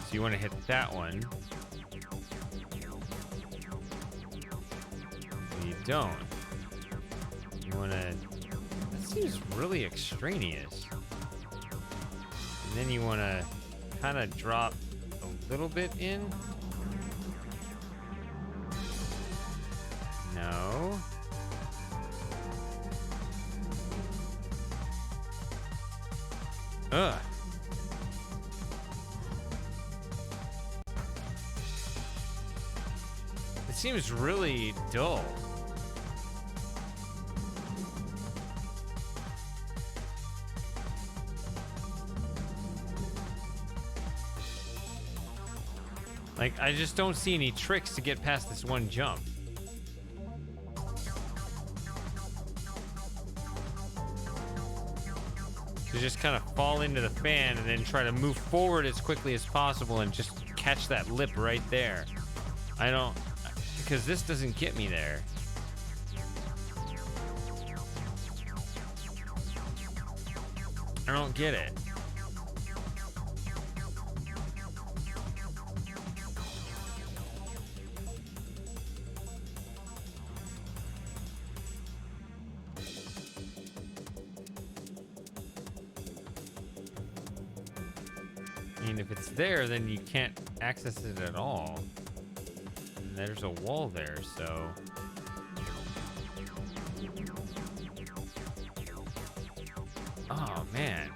So you want to hit that one. You don't. You want to... That seems really extraneous. And then you want to kind of drop a little bit in. No. Ugh. It seems really dull. Like, I just don't see any tricks to get past this one jump. To just kind of fall into the fan and then try to move forward as quickly as possible and just catch that lip right there. I don't... Because this doesn't get me there. I don't get it. I mean, if it's there, then you can't access it at all. And there's a wall there, so... Oh, man.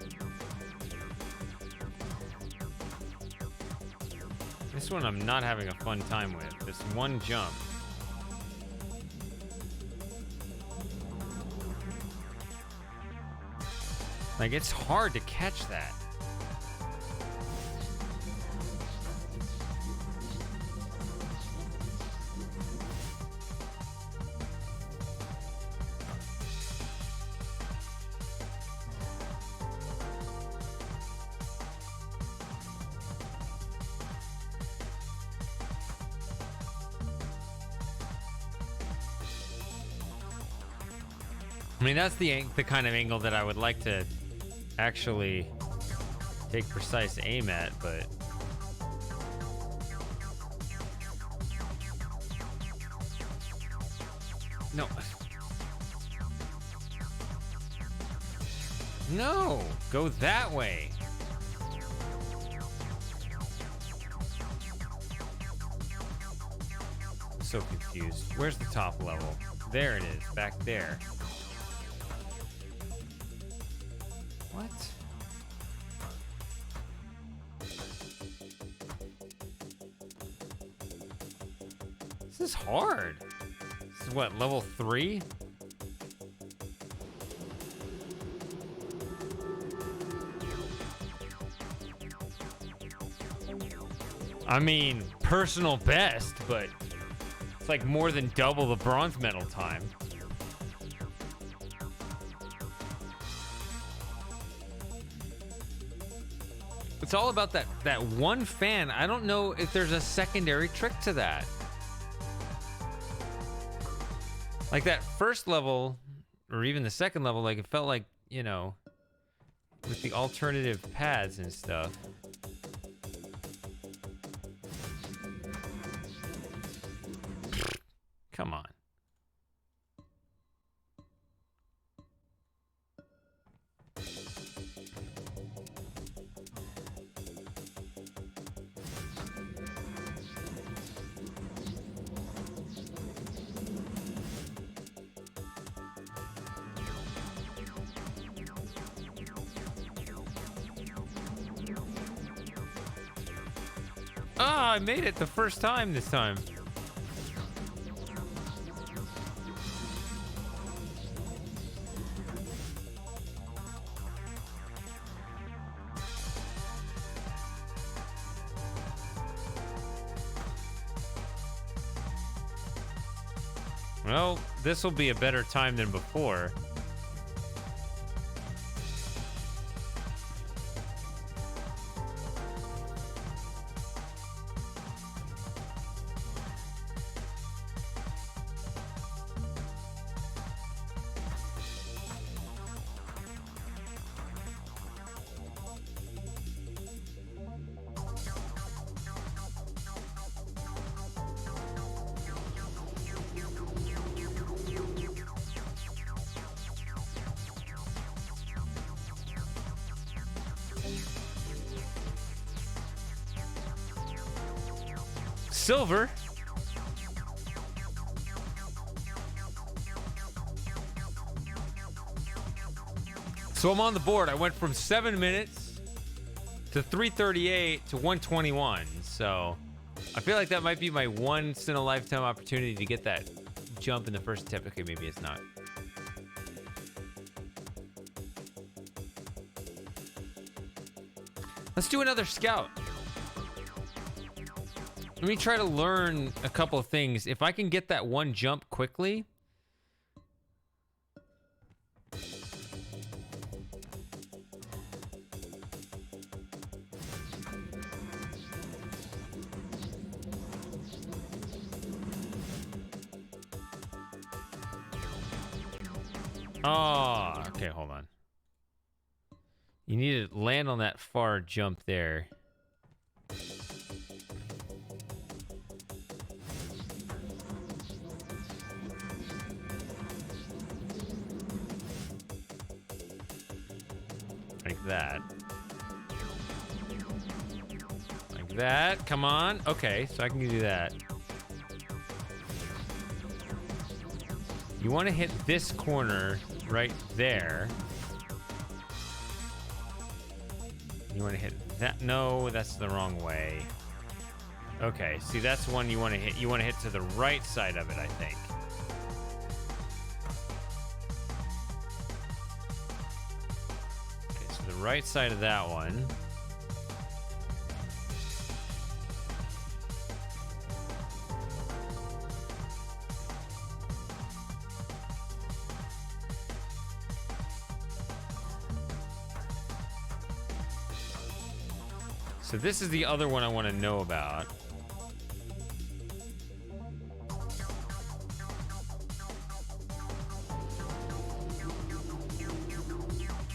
This one I'm not having a fun time with. This one jump. Like, it's hard to catch that. I mean, that's the kind of angle that I would like to actually take precise aim at, but No, go that way. I'm so confused. Where's the top level? There it is, back there. What? This is hard. This is what, level 3? I mean, personal best, but it's like more than double the bronze medal time. It's all about that one fan. I don't know if there's a secondary trick to that. Like that first level, or even the second level, like it felt like, you know, with the alternative paths and stuff. Come on. Ah, I made it the first time this time. Well, this will be a better time than before. Silver. So I'm on the board. I went from 7 minutes to 3:38 to 1:21. So I feel like that might be my once in a lifetime opportunity to get that jump in the first attempt. Okay, maybe it's not. Let's do another scout. Let me try to learn a couple of things. If I can get that one jump quickly. Oh, okay, hold on. You need to land on that far jump there. Like that. Like that. Come on. Okay, so I can do that. You want to hit this corner right there. You want to hit that. No, that's the wrong way. Okay, see, that's one you want to hit. You want to hit to the right side of it, I think. Okay, so the right side of that one. So this is the other one I want to know about.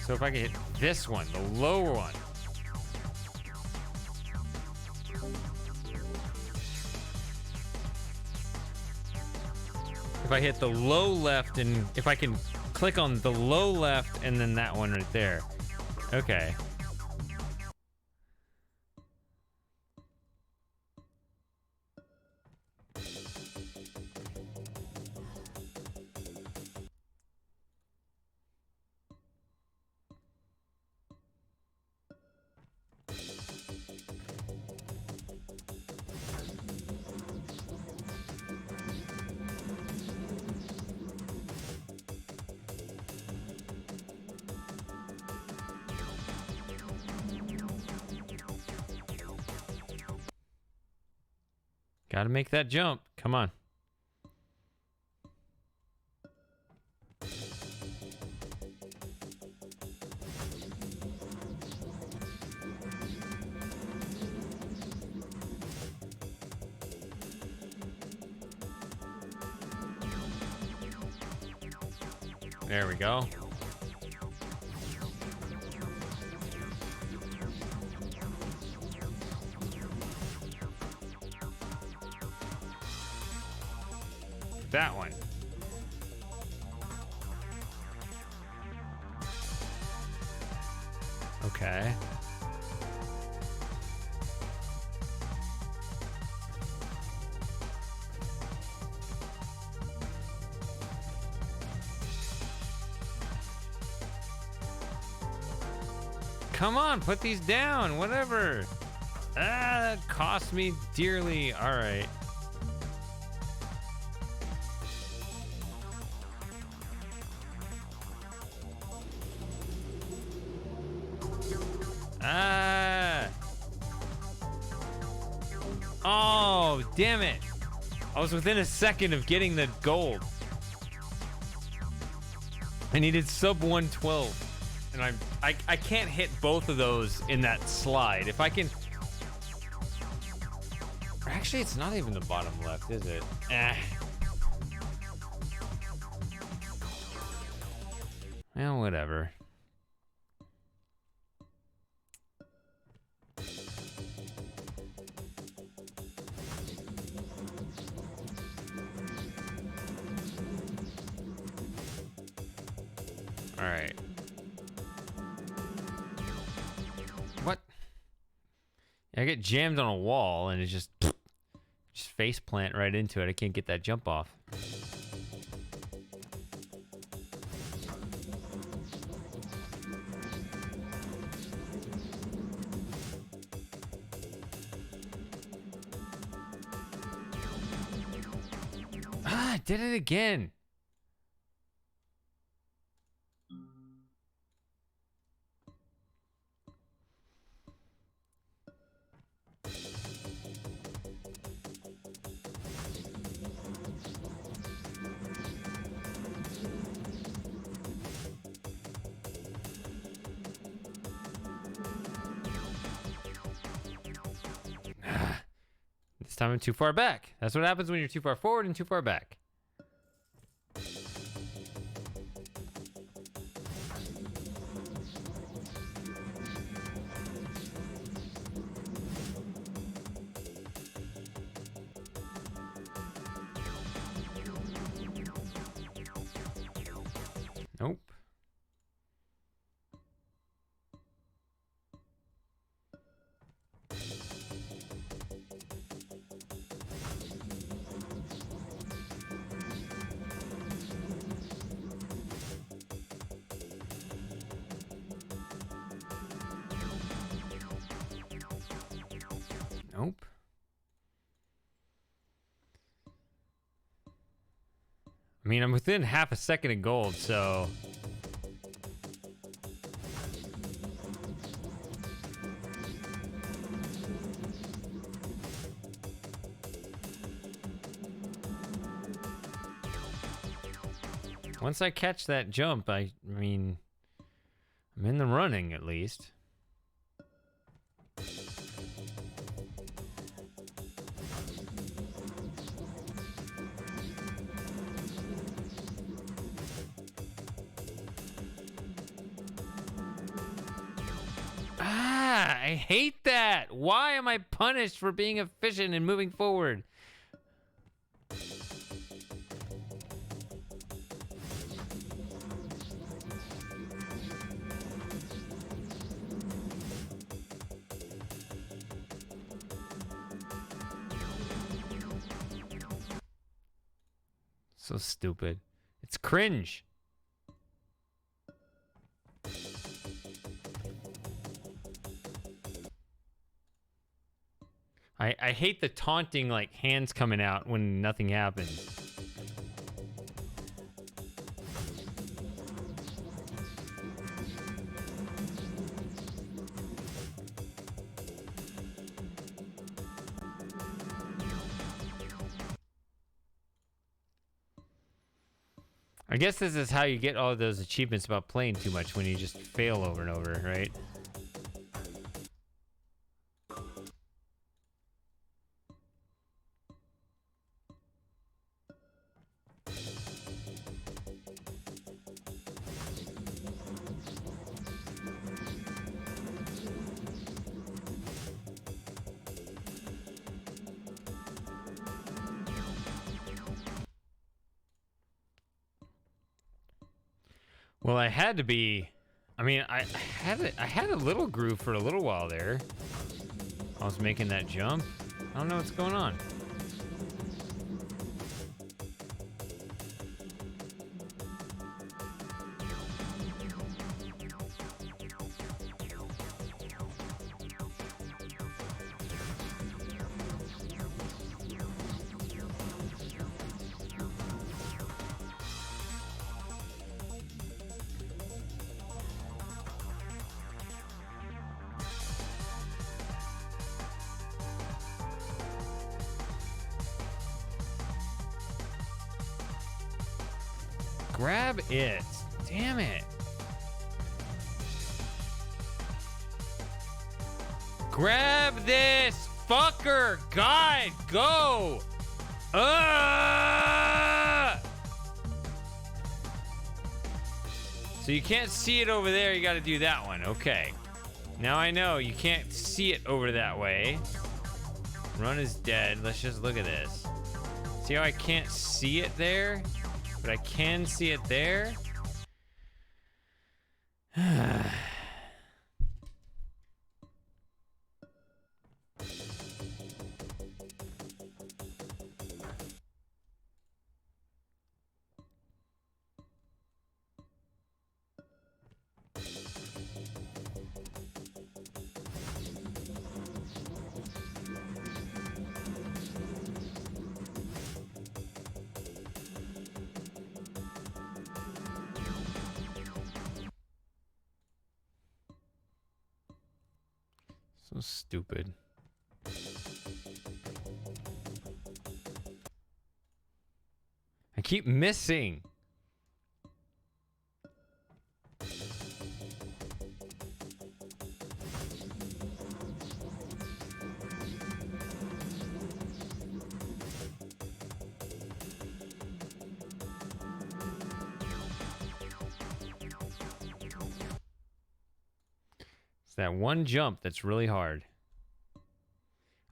So if I can hit this one, the lower one. If I hit the low left and if I can click on the low left and then that one right there. Okay. Gotta make that jump. Come on. There we go. That one. Okay. Come on, put these down, whatever. Ah, that cost me dearly. All right. Ah. Oh, damn it. I was within a second of getting the gold. I needed sub 112. And I can't hit both of those in that slide. If I can... Actually, it's not even the bottom left, is it? Well, whatever. All right. What? I get jammed on a wall and it just face plant right into it. I can't get that jump off. Ah, I did it again. This time I'm too far back. That's what happens when you're too far forward and too far back. Nope. Nope. I mean, I'm within half a second of gold, so... Once I catch that jump, I mean, I'm in the running at least. Ah, I hate that. Why am I punished for being efficient and moving forward? So stupid. It's cringe. I hate the taunting, like, hands coming out when nothing happens. I guess this is how you get all those achievements about playing too much, when you just fail over and over, right? Well, I had to be. I mean, I had a little groove for a little while there. I was making that jump. I don't know what's going on. Grab it. Damn it. Grab this fucker. God, go. So you can't see it over there. You got to do that one. Okay. Now I know you can't see it over that way. Run is dead. Let's just look at this. See how I can't see it there? But I can see it there. So stupid. I keep missing. It's that one jump that's really hard.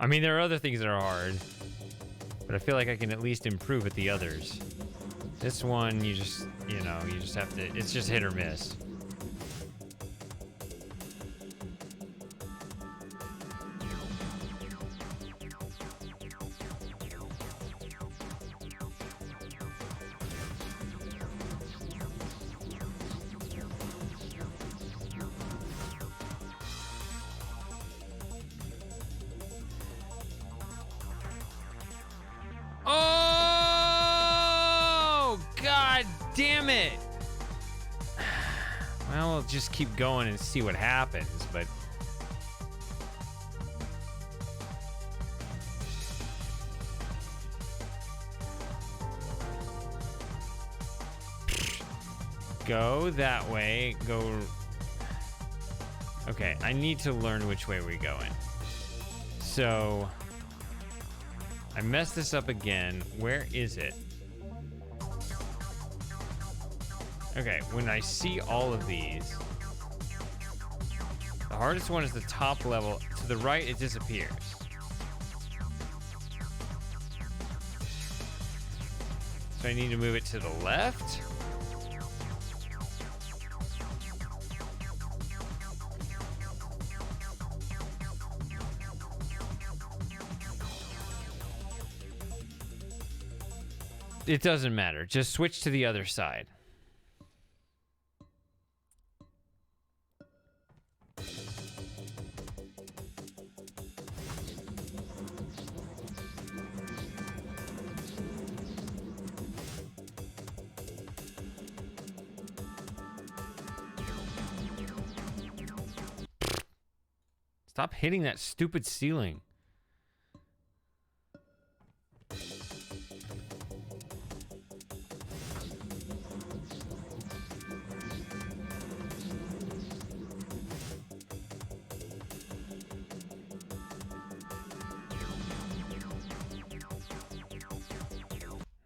I mean, there are other things that are hard, but I feel like I can at least improve at the others. This one, you just have to, it's just hit or miss. Damn it! Well, we'll just keep going and see what happens, but... Go that way, go... Okay, I need to learn which way we're going. So... I messed this up again. Where is it? Okay, when I see all of these, the hardest one is the top level. To the right, it disappears. So I need to move it to the left. It doesn't matter. Just switch to the other side. Stop hitting that stupid ceiling.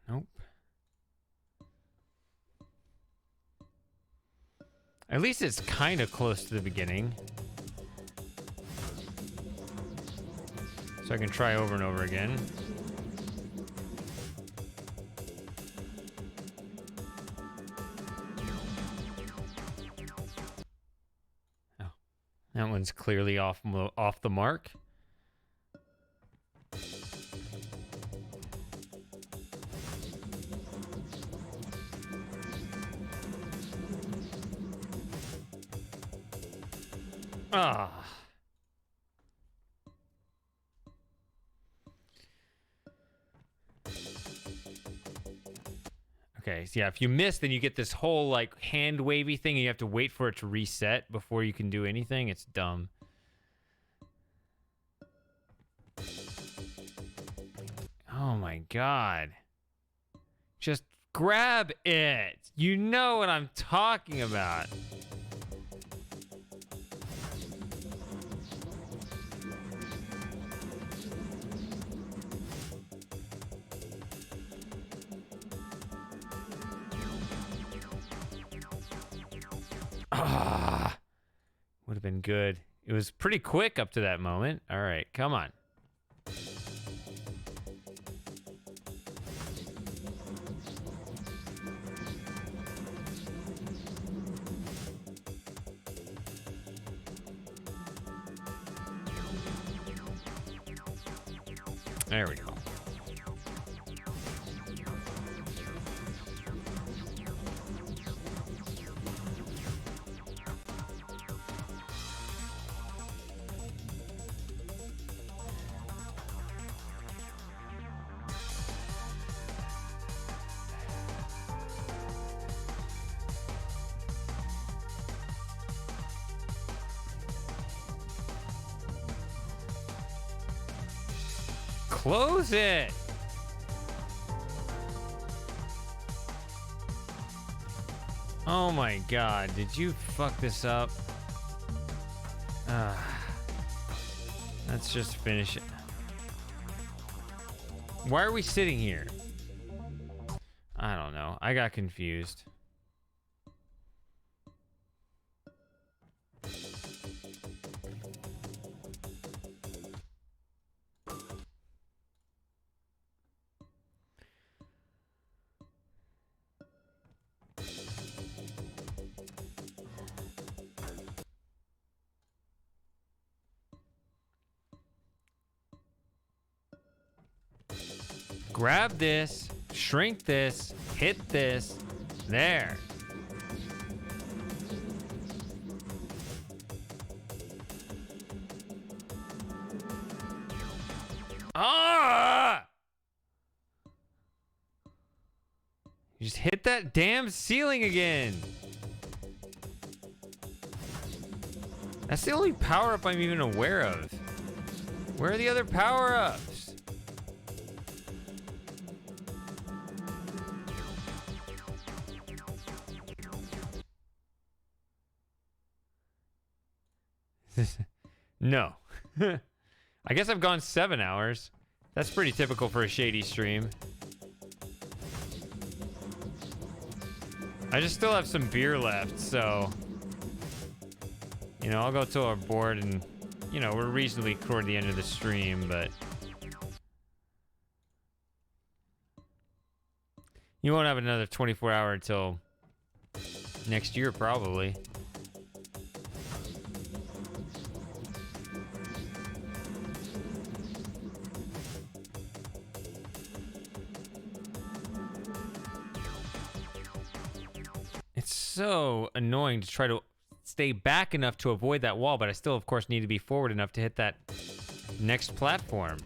Nope. At least it's kind of close to the beginning. So I can try over and over again. Oh, that one's clearly off the mark. Ah. Okay, so yeah, if you miss, then you get this whole like hand wavy thing, and you have to wait for it to reset before you can do anything. It's dumb. Oh my god. Just grab it. You know what I'm talking about. Ah, would have been good. It was pretty quick up to that moment. All right, come on. There we go. Close it. Oh my god, did you fuck this up? Let's just finish it. Why are we sitting here? I don't know. I got confused. Grab this, shrink this, hit this, there. Ah! You just hit that damn ceiling again. That's the only power-up I'm even aware of. Where are the other power-ups? No. I guess I've gone 7 hours. That's pretty typical for a shady stream. I just still have some beer left, so... You know, I'll go till we're bored and... You know, we're reasonably toward the end of the stream, but... You won't have another 24-hour until... next year, probably. so annoying to try to stay back enough to avoid that wall, but I still, of course, need to be forward enough to hit that next platform.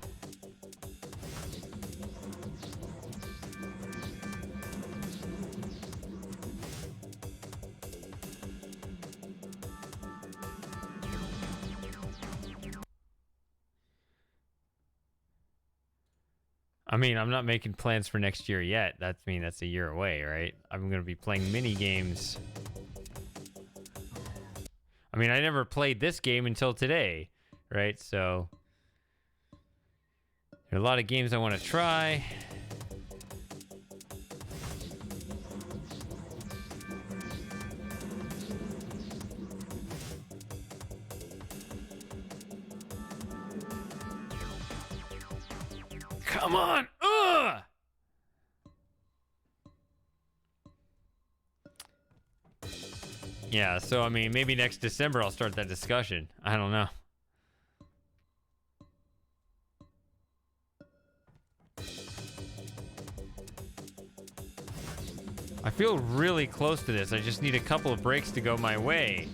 I mean, I'm not making plans for next year yet. That's that's a year away, right? I'm going to be playing mini games. I mean, I never played this game until today, right? So there are a lot of games I want to try. Come on! Ugh! Yeah, so I mean, maybe next December I'll start that discussion. I don't know. I feel really close to this. I just need a couple of breaks to go my way.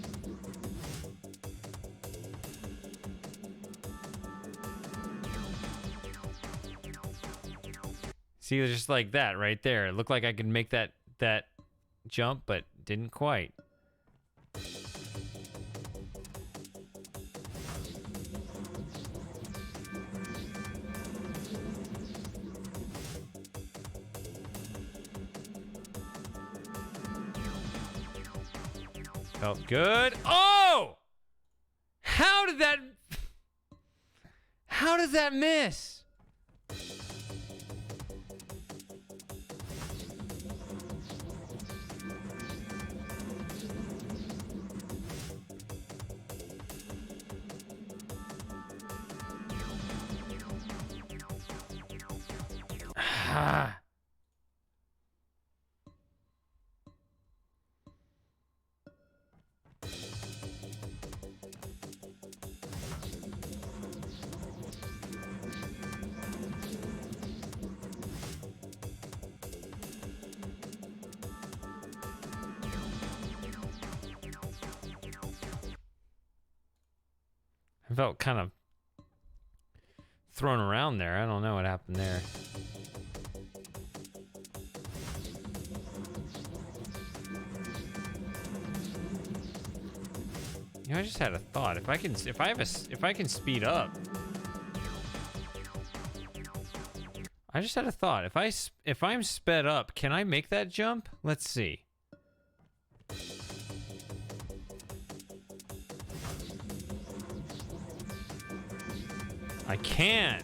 See, just like that right there. It looked like I could make that jump, but didn't quite. Felt good. Oh! How does that miss? Ah. I felt kind of thrown around there. I don't know what happened there. You know, I just had a thought. If I can speed up. I just had a thought. If I'm sped up, can I make that jump? Let's see. I can.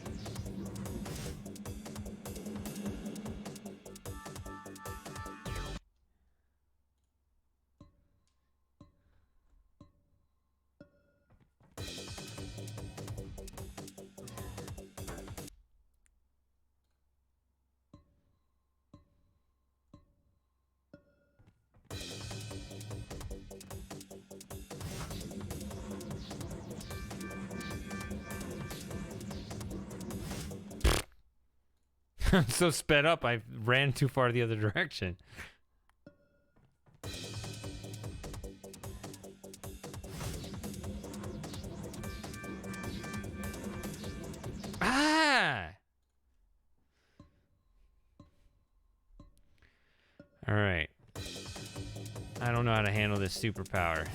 I'm so sped up, I ran too far the other direction. Ah! All right. I don't know how to handle this superpower.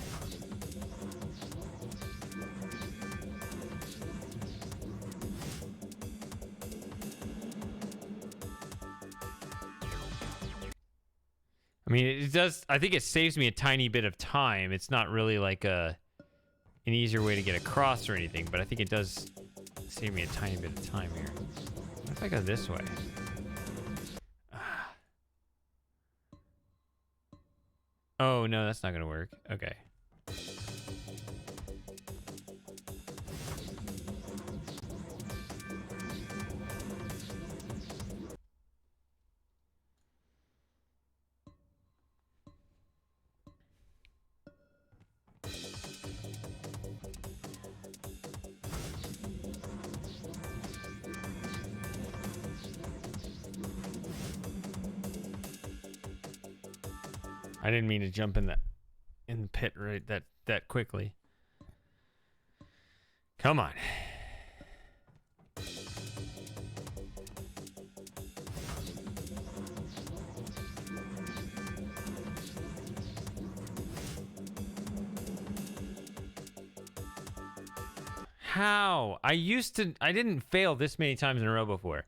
I mean, it does. I think it saves me a tiny bit of time. It's not really like an easier way to get across or anything, but I think it does save me a tiny bit of time here. What if I go this way? Oh, no, that's not going to work. Okay. I didn't mean to jump in the pit right that quickly. Come on. How? I didn't fail this many times in a row before.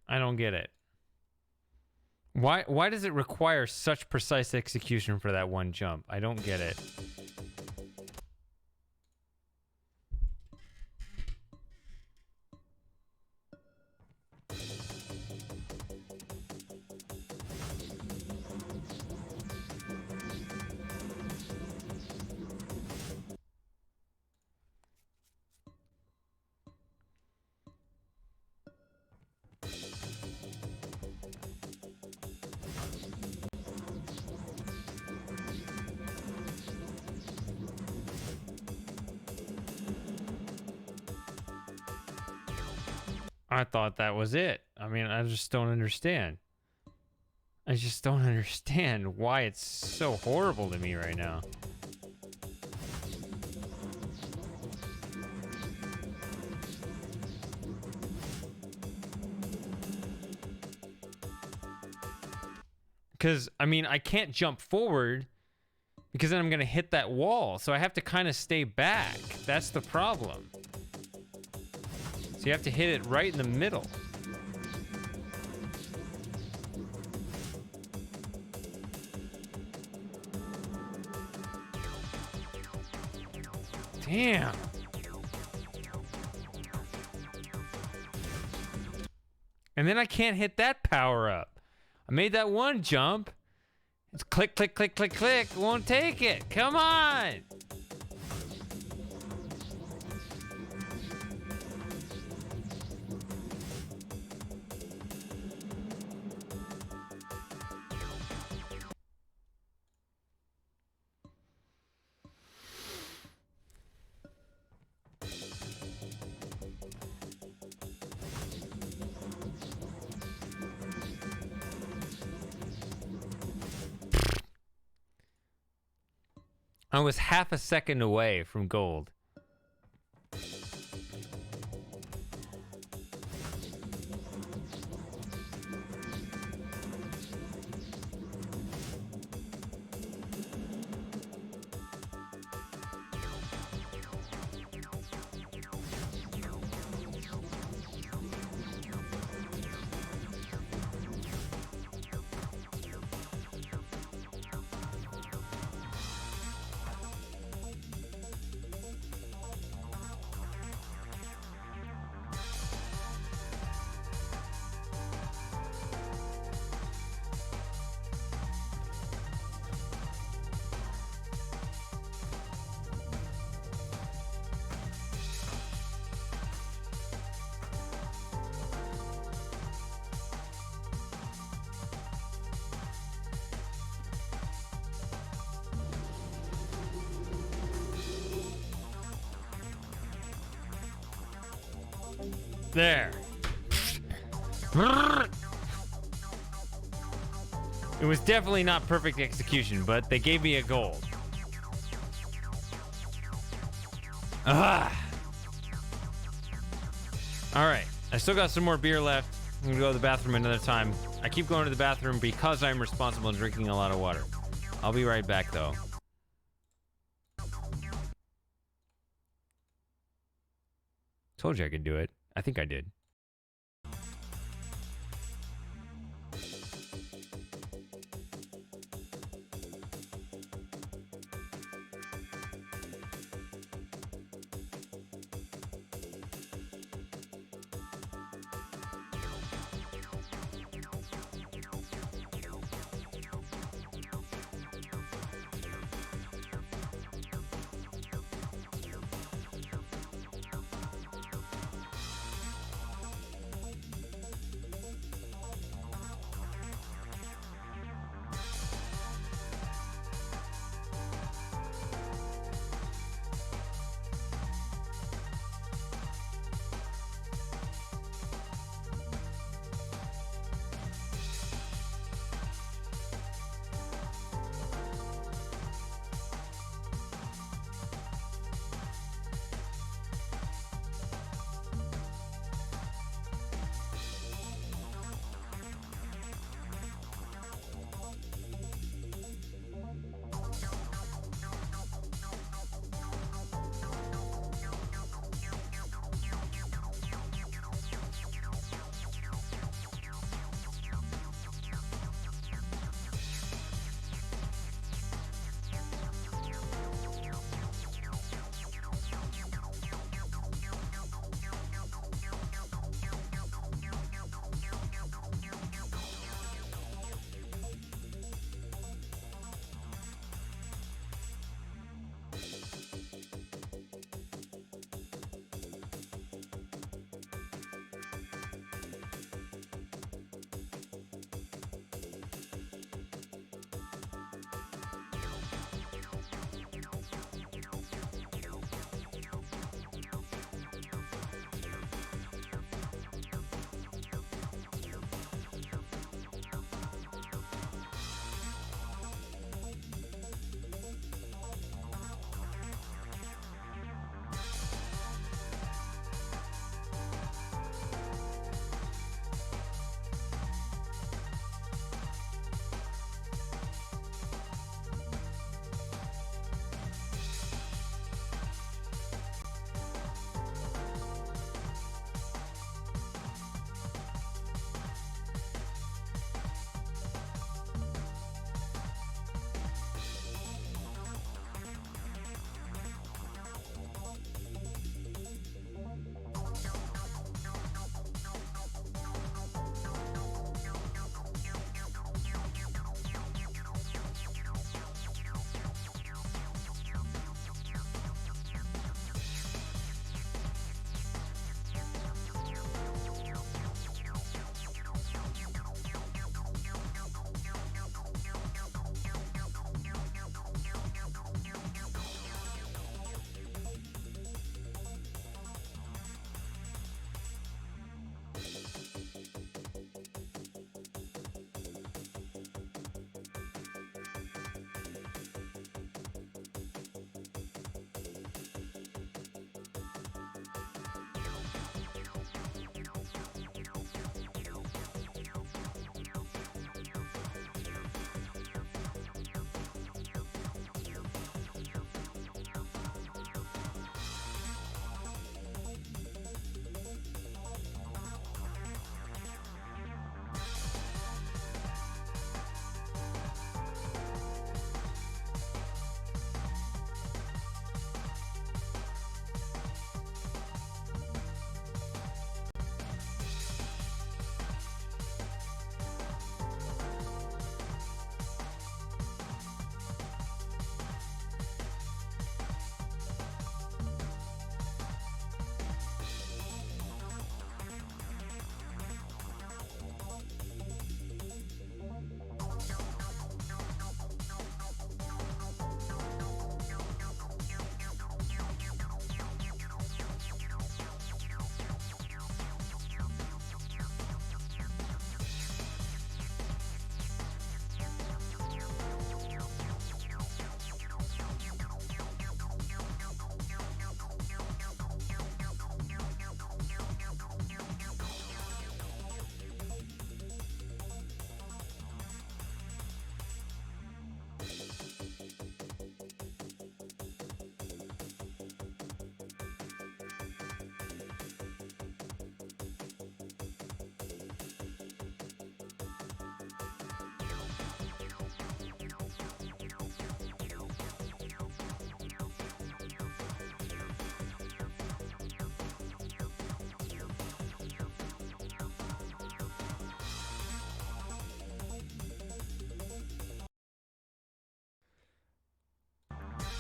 I don't get it. Why does it require such precise execution for that one jump? I don't get it. I thought that was it. I mean, I just don't understand. I just don't understand why it's so horrible to me right now. Because, I mean, I can't jump forward because then I'm going to hit that wall. So I have to kind of stay back. That's the problem. So you have to hit it right in the middle. Damn. And then I can't hit that power up. I made that one jump. It's click, click, click, click, click. Won't take it. Come on. I was half a second away from gold. There. It was definitely not perfect execution, but they gave me a gold. Ah. All right. I still got some more beer left. I'm gonna go to the bathroom another time. I keep going to the bathroom because I'm responsible and drinking a lot of water. I'll be right back, though. Told you I could do it. I think I did.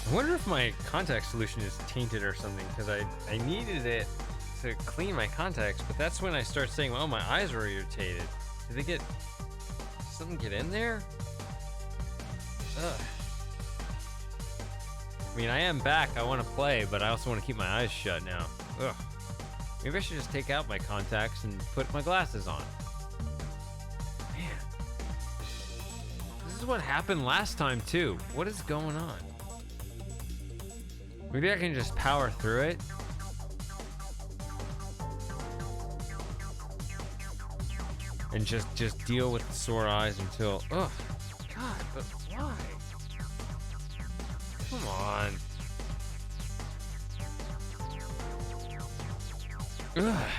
I wonder if my contact solution is tainted or something, because I needed it to clean my contacts, but that's when I start saying, well, my eyes were irritated. Did something get in there? Ugh. I mean, I am back. I want to play, but I also want to keep my eyes shut now. Ugh. Maybe I should just take out my contacts and put my glasses on. Man. This is what happened last time, too. What is going on? Maybe I can just power through it. And just deal with the sore eyes until... Ugh. God, but why? Come on. Ugh.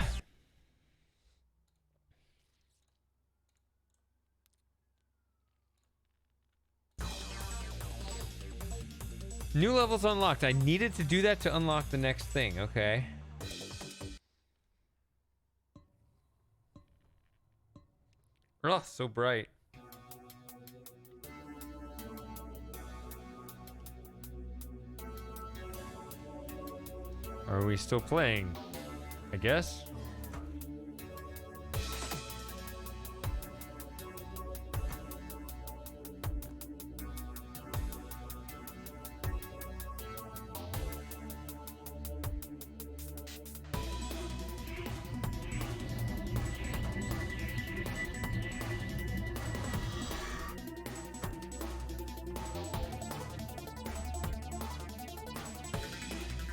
New levels unlocked. I needed to do that to unlock the next thing. Okay. Oh, so bright. Are we still playing? I guess.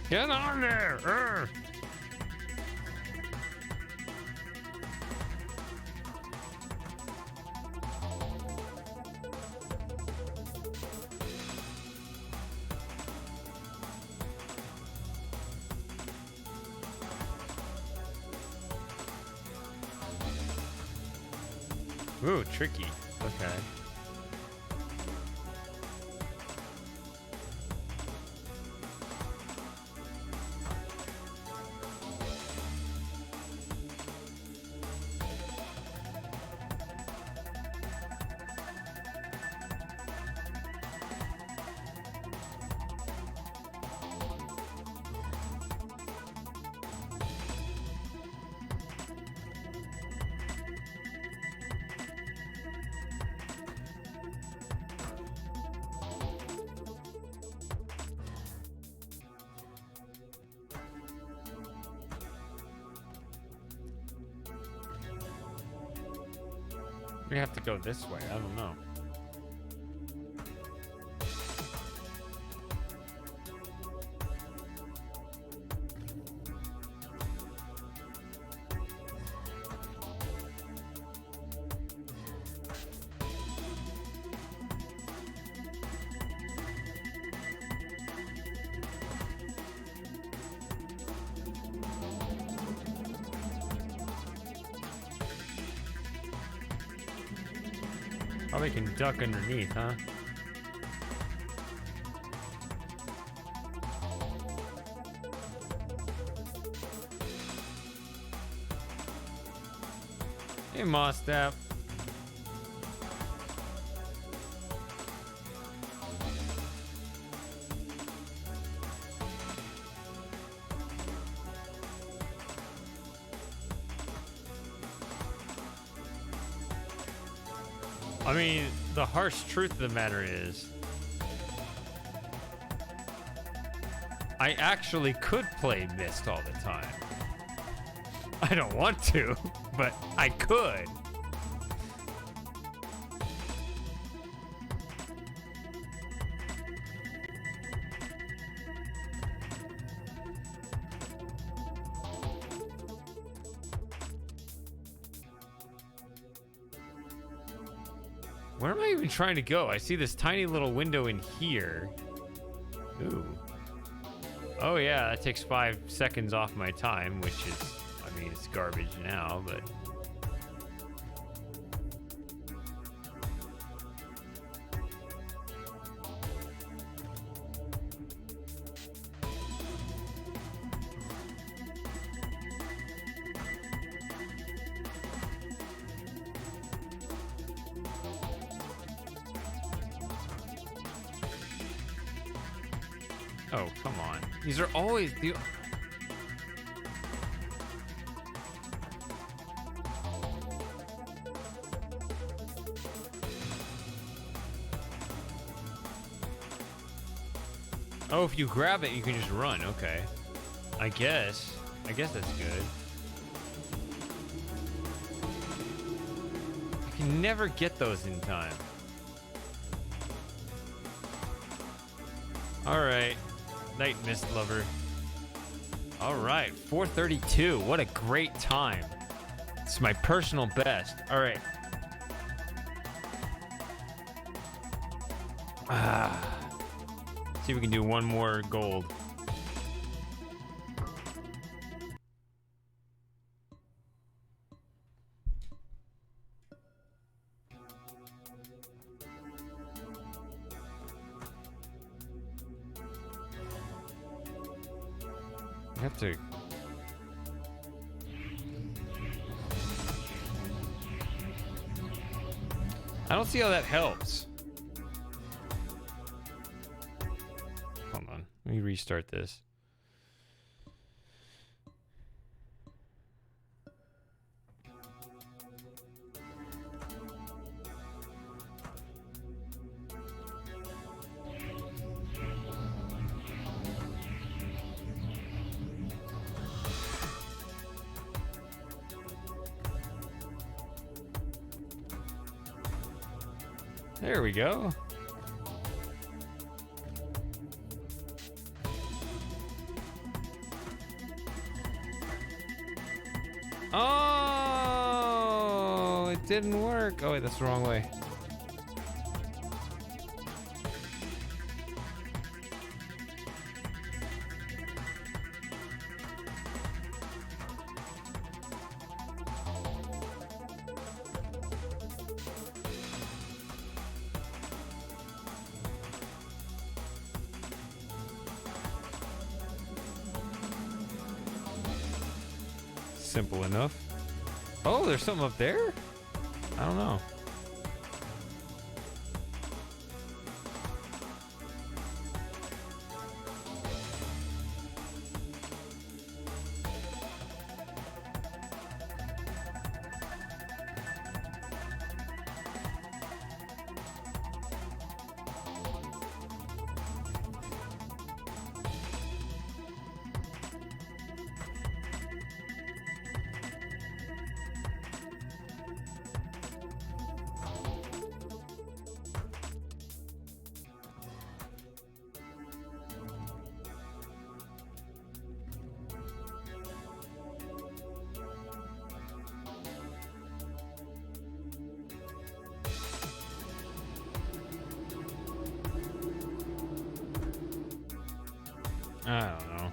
Get on there! Urgh. Ooh, tricky. Okay. We have to go this way. I don't know. Probably can duck underneath, huh? Hey, Moss Step. I mean, the harsh truth of the matter is, I actually could play Myst all the time. I don't want to, but I could. Where am I even trying to go? I see this tiny little window in here. Ooh. Oh yeah, that takes 5 seconds off my time, which is, I mean, it's garbage now, but... Oh, come on. These are always the... Oh, if you grab it, you can just run. Okay. I guess that's good. I can never get those in time. Alright. Night Mist Lover. Alright, 4:32. What a great time. It's my personal best. Alright. See if we can do one more gold. I have to... I don't see how that helps. Hold on. Let me restart this. There we go. Oh, it didn't work. Oh, wait, that's the wrong way. Simple enough. Oh, there's something up there? I don't know. I don't know.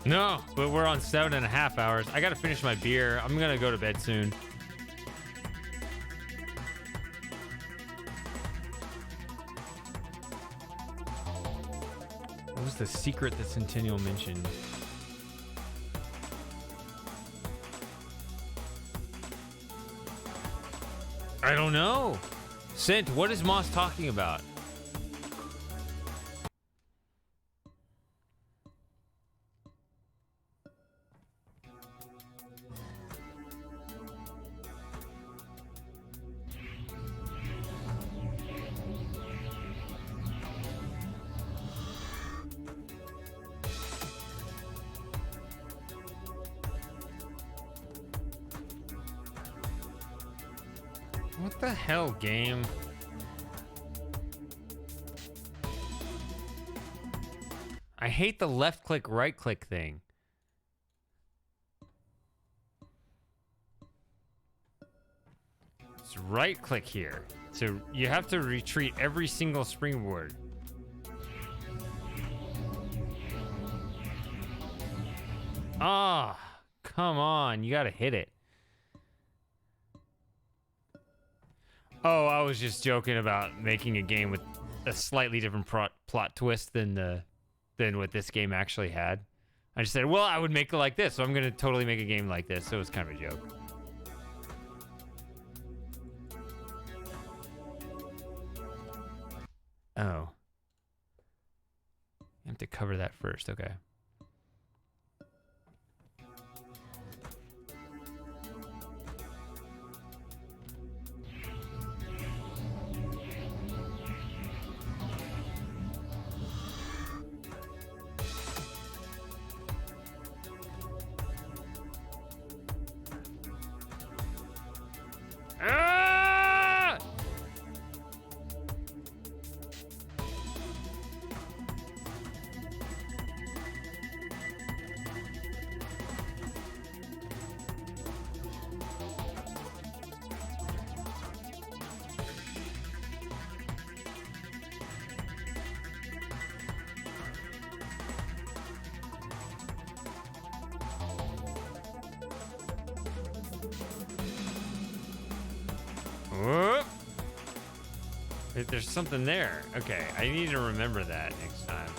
No, but we're on 7.5 hours. I gotta finish my beer. I'm gonna go to bed soon. What was the secret that Centennial mentioned? I don't know. Cent, what is Moss talking about? What the hell, game? I hate the left click, right click thing. It's right click here. So you have to retreat every single springboard. Ah, come on. You gotta hit it. Oh, I was just joking about making a game with a slightly different plot twist than the than what this game actually had. I just said, well, I would make it like this, so I'm going to totally make a game like this. So it was kind of a joke. Oh. I have to cover that first. Okay. Ah! Whoop. There's something there. Okay, I need to remember that next time.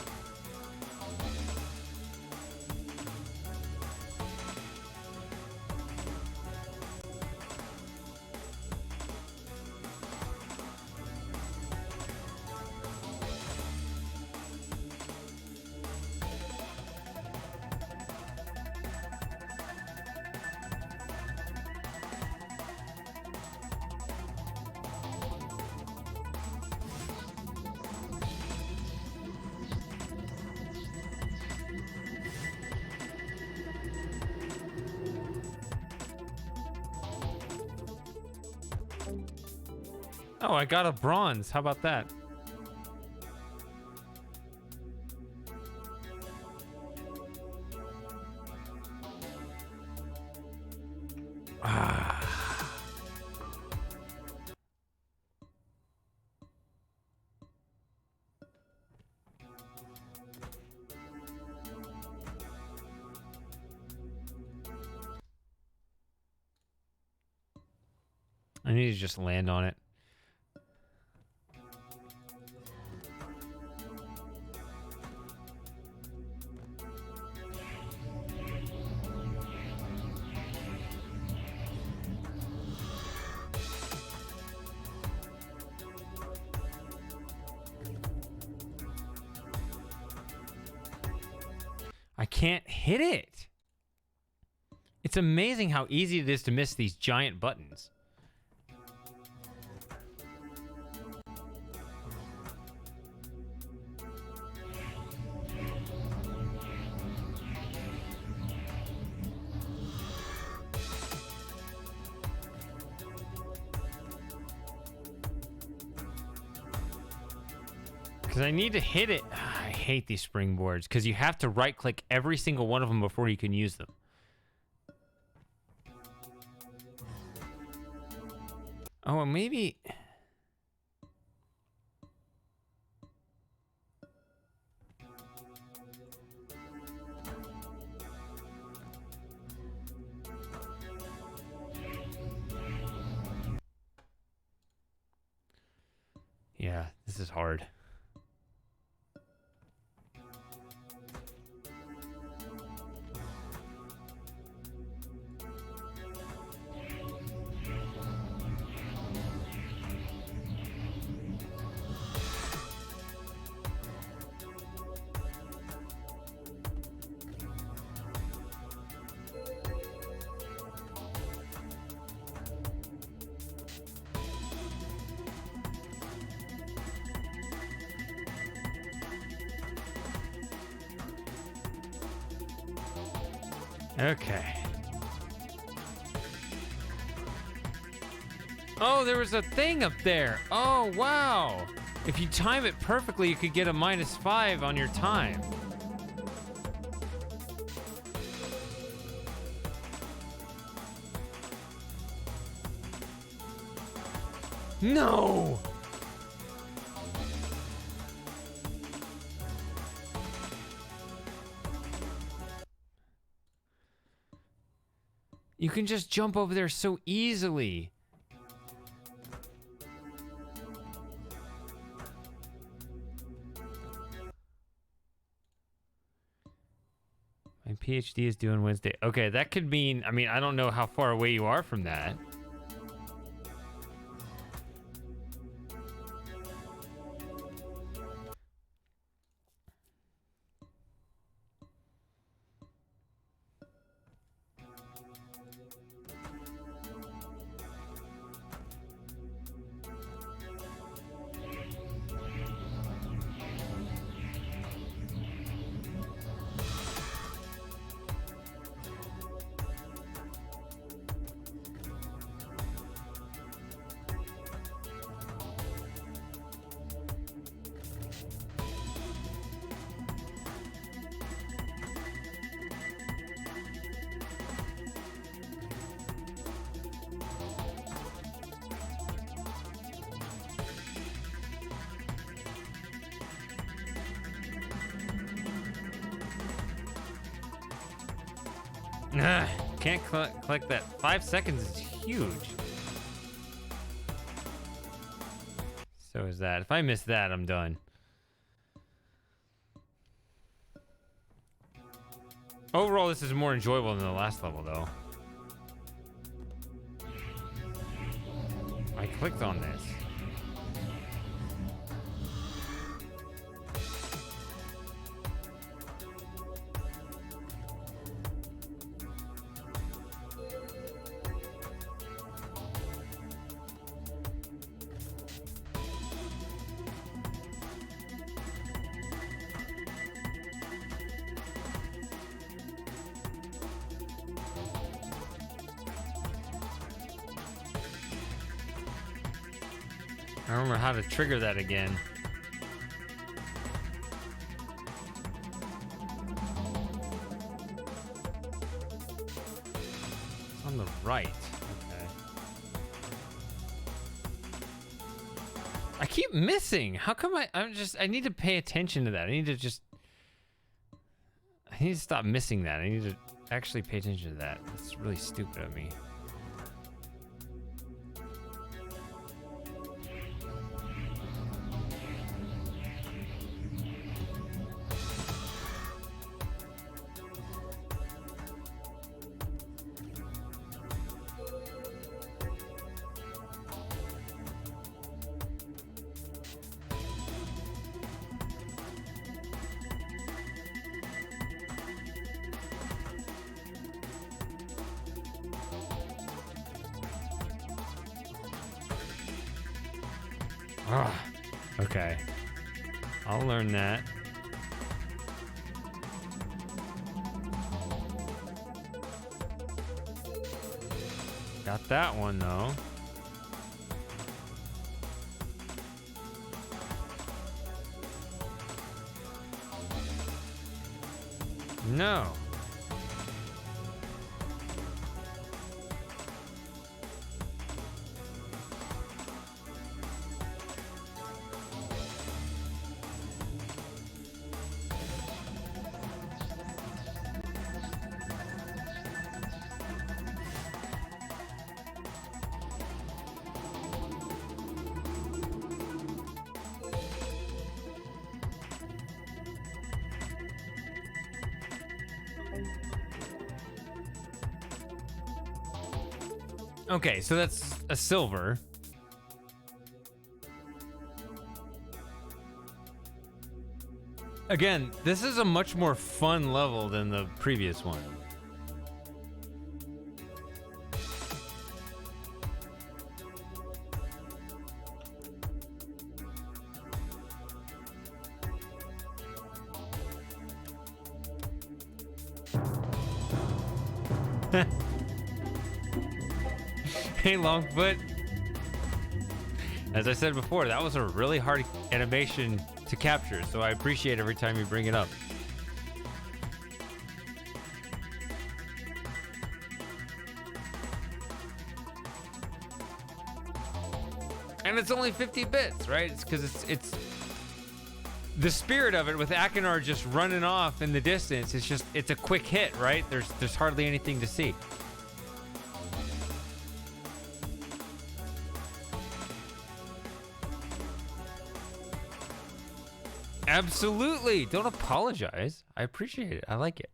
Oh, I got a bronze. How about that? Ah. I need to just land on it. I can't hit it. It's amazing how easy it is to miss these giant buttons. Because I need to hit it. I hate these springboards because you have to right click every single one of them before you can use them. Oh, and maybe... Yeah, this is hard. Okay. Oh, there was a thing up there. Oh, wow. If you time it perfectly, you could get a -5 on your time. No! You can just jump over there so easily. My PhD is due on Wednesday. Okay, that could mean, I mean, I don't know how far away you are from that. Ugh, can't collect that. 5 seconds is huge. So is that. If I miss that, I'm done. Overall, this is more enjoyable than the last level, though. I clicked on this. I don't remember how to trigger that again. It's on the right. Okay. I keep missing. How come I need to pay attention to that. I need to stop missing that. I need to actually pay attention to that. It's really stupid of me. Okay. I'll learn that. Got that one though. No. Okay, so that's a silver. Again, this is a much more fun level than the previous one. Hey, Longfoot. As I said before, that was a really hard animation to capture, so I appreciate every time you bring it up. And it's only 50 bits, right? It's because it's the spirit of it with Akinar just running off in the distance. It's a quick hit, right? There's hardly anything to see. Absolutely. Don't apologize. I appreciate it. I like it.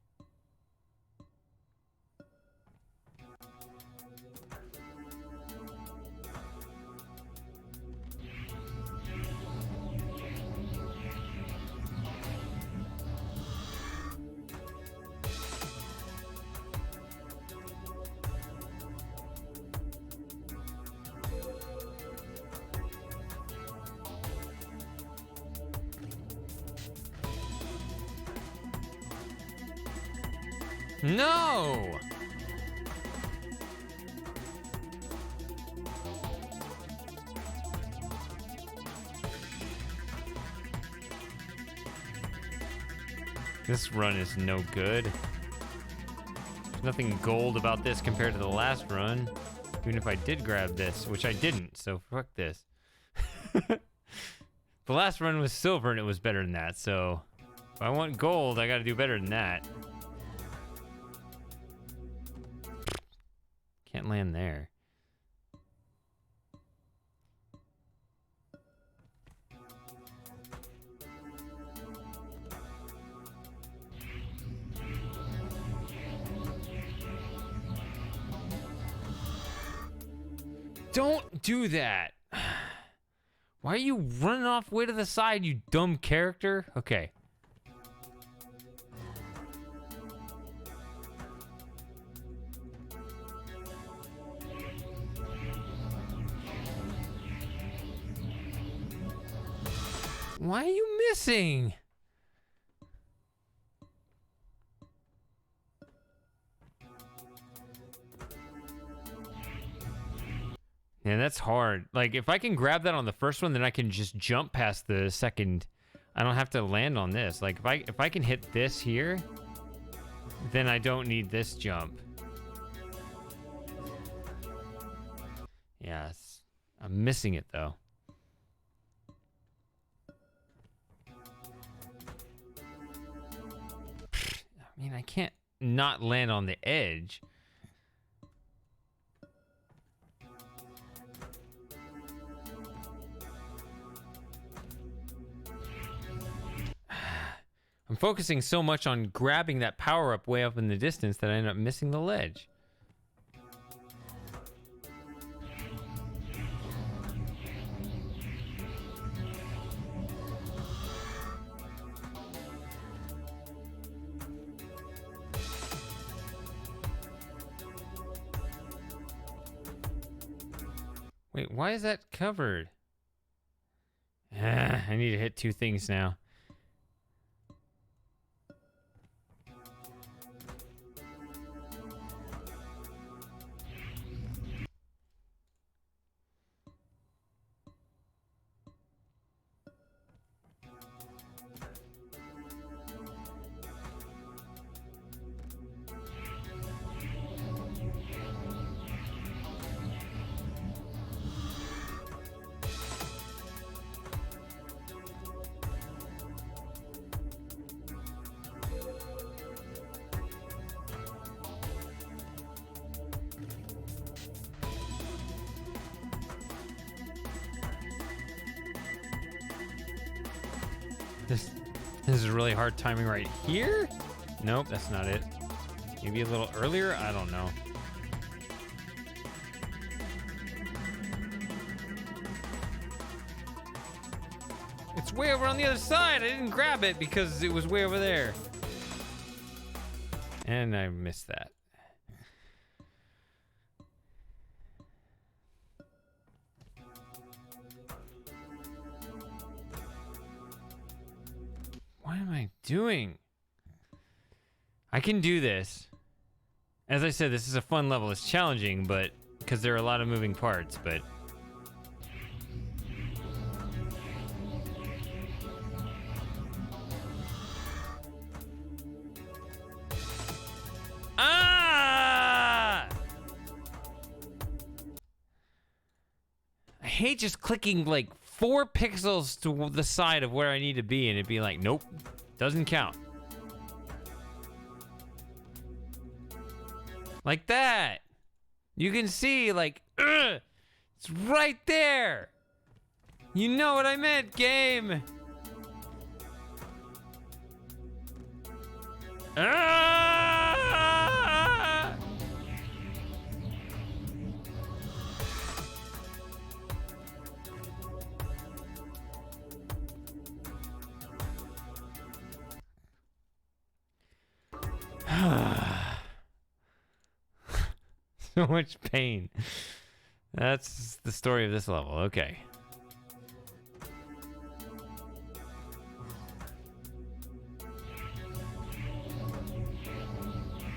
No! This run is no good. There's nothing gold about this compared to the last run. Even if I did grab this, which I didn't, so fuck this. The last run was silver and it was better than that, so if I want gold, I gotta do better than that. Can't land there. Don't do that. Why are you running off way to the side, you dumb character? Okay. Why are you missing? Yeah, that's hard. Like, if I can grab that on the first one, then I can just jump past the second. I don't have to land on this. Like, if I can hit this here, then I don't need this jump. Yes. I'm missing it, though. I mean, I can't not land on the edge. I'm focusing so much on grabbing that power up way up in the distance that I end up missing the ledge. Wait, why is that covered? I need to hit two things now. This is really hard timing right here. Nope, that's not it. Maybe a little earlier? I don't know. It's way over on the other side. I didn't grab it because it was way over there. And I missed that. What am I doing? I can do this. As I said, this is a fun level. It's challenging, but because there are a lot of moving parts, but I hate just clicking like 4 pixels to the side of where I need to be and it'd be like, nope, doesn't count. Like that. You can see, like, it's right there. You know what I meant, game. So much pain. That's the story of this level. Okay.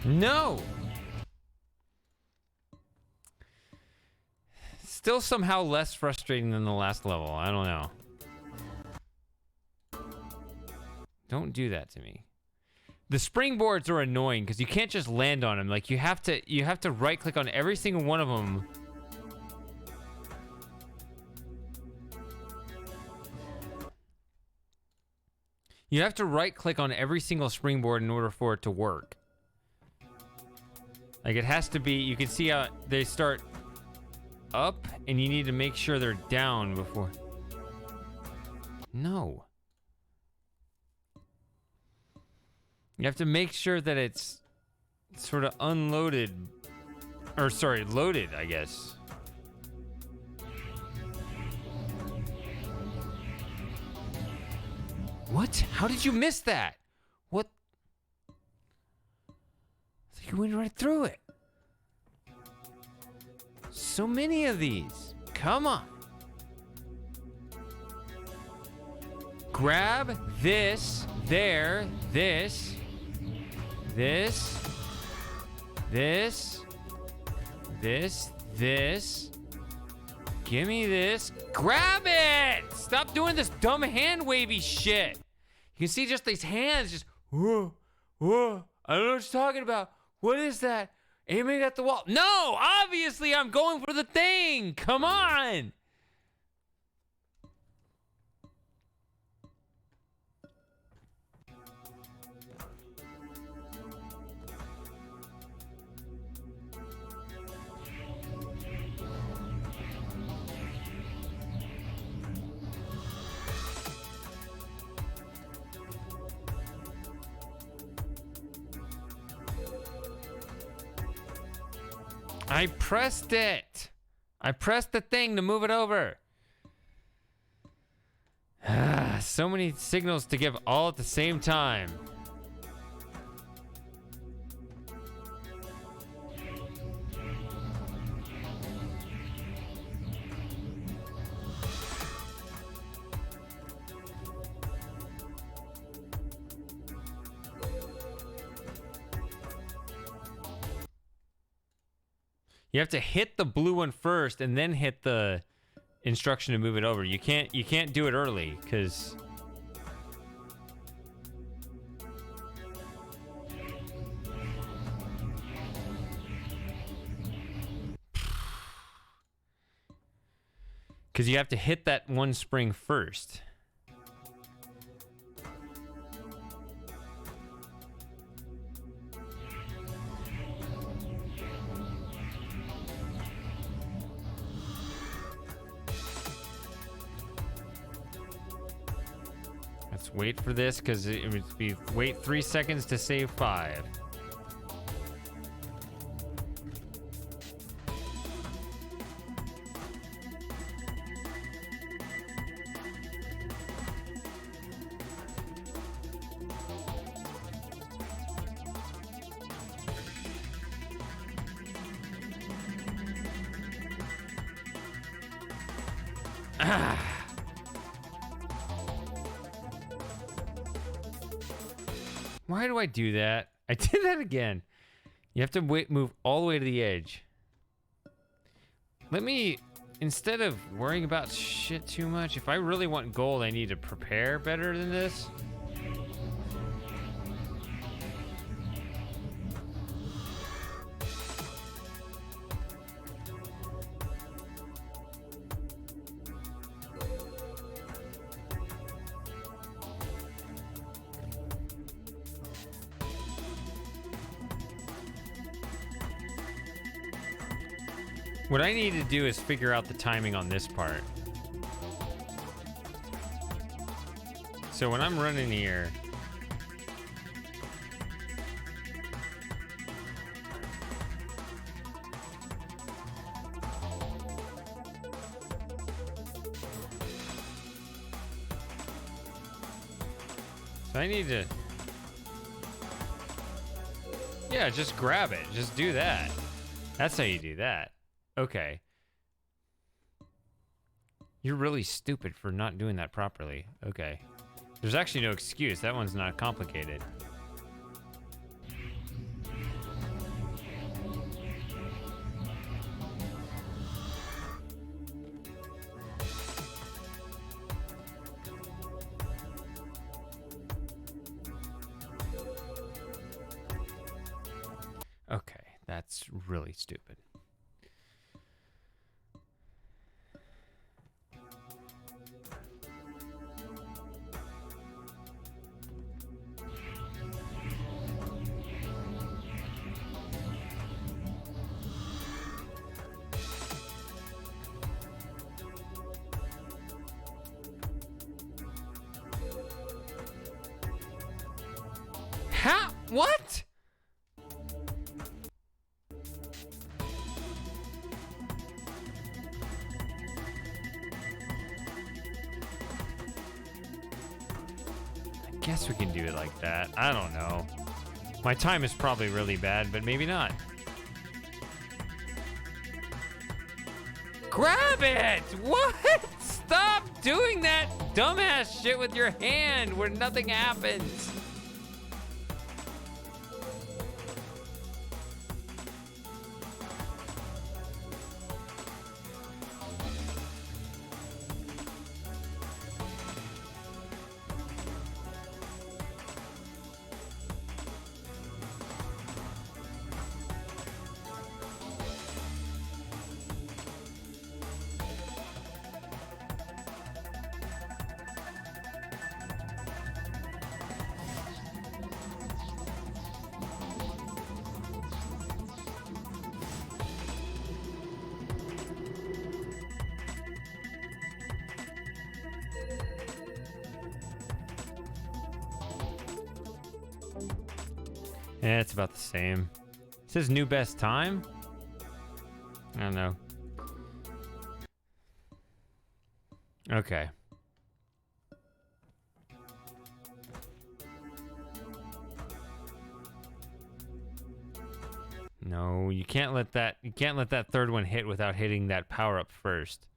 No! Still somehow less frustrating than the last level. I don't know. Don't do that to me. The springboards are annoying because you can't just land on them. Like you have to right click on every single one of them. You have to right click on every single springboard in order for it to work. Like it has to be, you can see how they start up and you need to make sure they're down before. No. You have to make sure that it's sort of unloaded, or sorry, loaded, I guess. What? How did you miss that? What? You went right through it. So many of these. Come on. Grab this, there, this, this, this. Give me this. Grab it! Stop doing this dumb hand wavy shit. You can see just these hands just, whoa, whoa. I don't know what you're talking about. What is that? Aiming at the wall. No, obviously I'm going for the thing. Come on. I pressed it. I pressed the thing to move it over. So many signals to give all at the same time. You have to hit the blue one first and then hit the instruction to move it over. You can't do it early because you have to hit that one spring first. Let's wait for this because it would be wait 3 seconds to save 5. Why do I do that? I did that again. You have to move all the way to the edge. Let me, instead of worrying about shit too much, if I really want gold, I need to prepare better than this. What I need to do is figure out the timing on this part. So when I'm running here, so I need to, yeah, just grab it. Just do that. That's how you do that. Okay. You're really stupid for not doing that properly. Okay. There's actually no excuse. That one's not complicated. That's really stupid. How? What? I guess we can do it like that. I don't know. My time is probably really bad, but maybe not. Grab it! What? Stop doing that dumbass shit with your hand where nothing happens. Yeah, it's about the same. It says new best time? I don't know. Okay. No, you can't let that third one hit without hitting that power up first.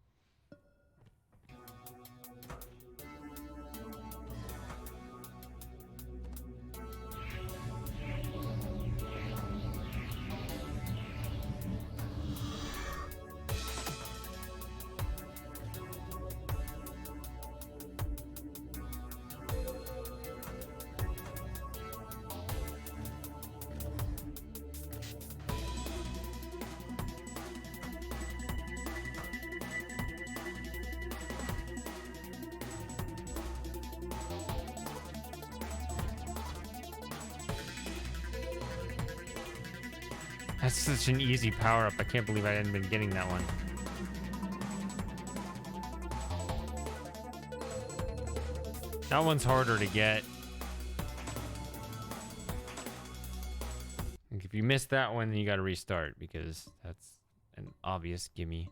That's such an easy power up. I can't believe I hadn't been getting that one. That one's harder to get. Like if you miss that one, then you got to restart because that's an obvious gimme.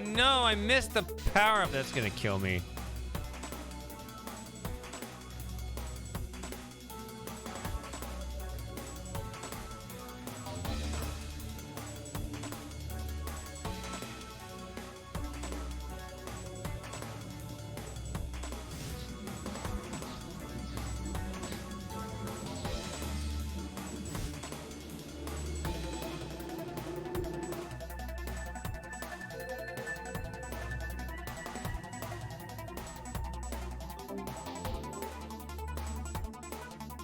No, I missed the power up. That's gonna kill me.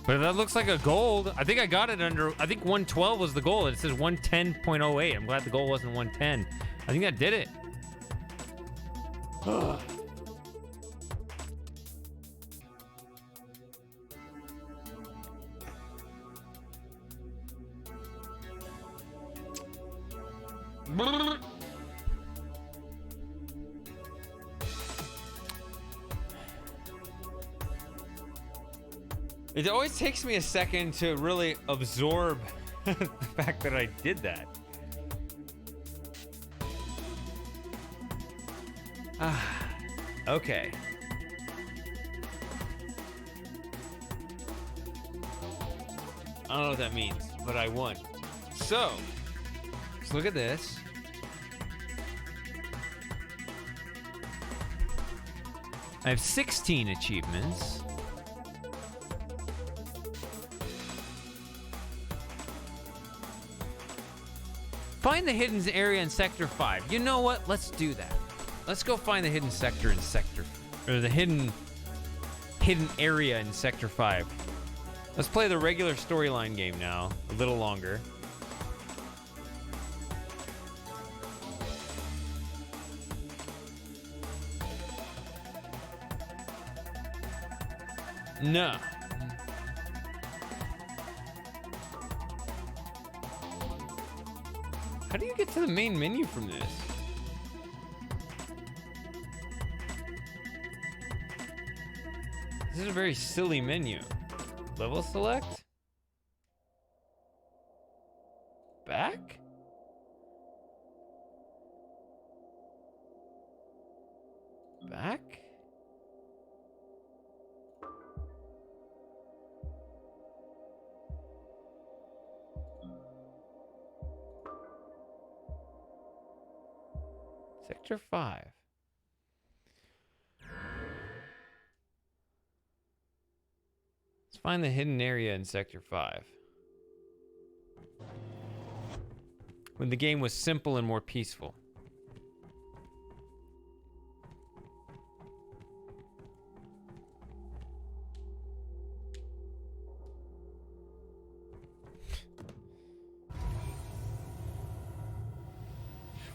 But that looks like a gold. I think I got it under, I think 112 was the goal. It says 110.08. I'm glad the goal wasn't 110. I think that did it. It always takes me a second to really absorb the fact that I did that. Okay. I don't know what that means, but I won. So, let's look at this. I have 16 achievements. Find the hidden area in Sector 5. You know what? Let's do that. Let's go find the hidden sector in or the hidden area in Sector 5. Let's play the regular storyline game now, a little longer. No. How do you get to the main menu from this? This is a very silly menu. Level select? Back? Back? Sector 5. Let's find the hidden area in Sector 5. When the game was simple and more peaceful.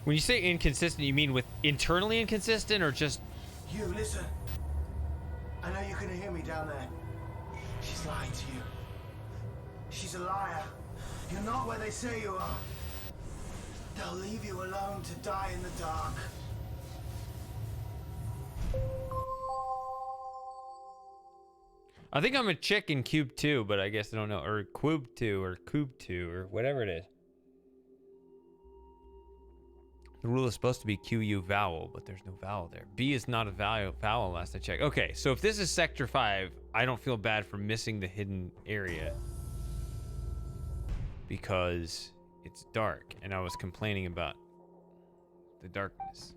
When you say inconsistent, you mean with internally inconsistent or just... You, listen. I know you can hear me down there. She's lying to you. She's a liar. You're not where they say you are. They'll leave you alone to die in the dark. I think I'm a chick in Q.U.B.E, but I guess I don't know. Or Q.U.B.E or Q.U.B.E or whatever it is. The rule is supposed to be Q.U. vowel, but there's no vowel there. B is not a vowel last I checked. Okay, so if this is Sector 5, I don't feel bad for missing the hidden area. Because it's dark, and I was complaining about the darkness.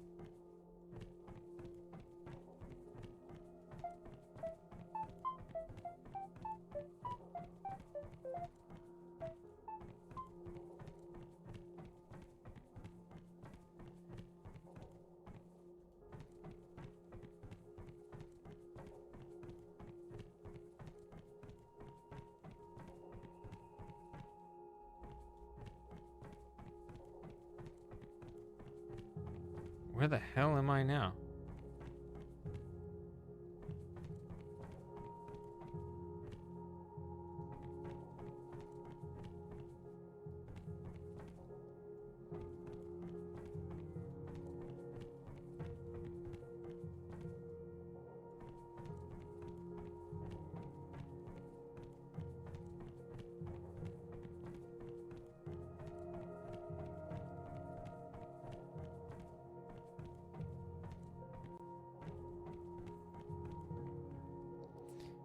Where the hell am I now?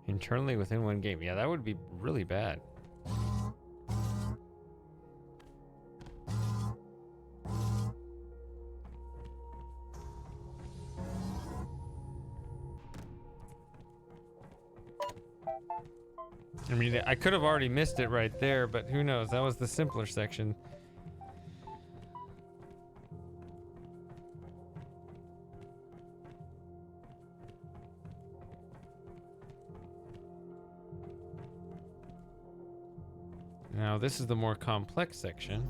Internally within one game. Yeah, that would be really bad. I mean, I could have already missed it right there, but who knows? That was the simpler section. Now, this is the more complex section.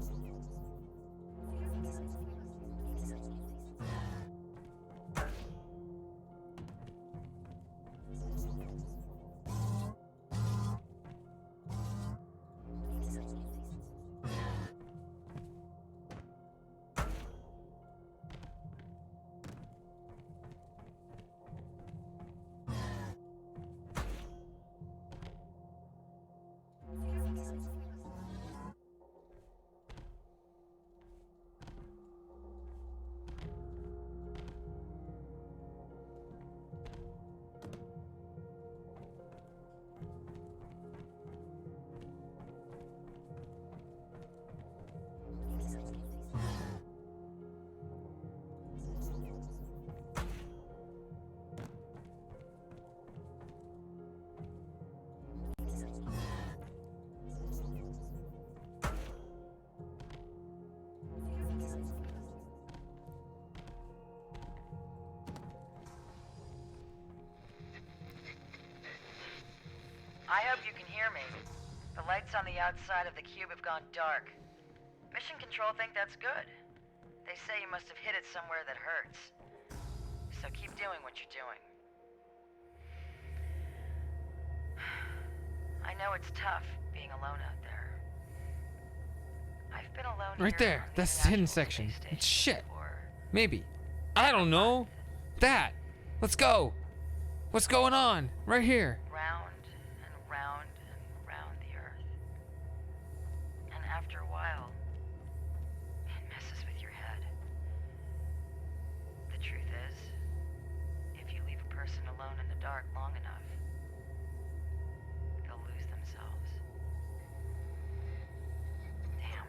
I hope you can hear me. The lights on the outside of the cube have gone dark. Mission Control think that's good. They say you must have hit it somewhere that hurts. So keep doing what you're doing. I know it's tough being alone out there. I've been alone Right here there. on That's the hidden International section. Space It's Station shit. before. Maybe. I don't know. That. Let's go. What's going on? Right here. Round and round and round the Earth. And after a while, it messes with your head. The truth is, if you leave a person alone in the dark long enough, they'll lose themselves. Damn.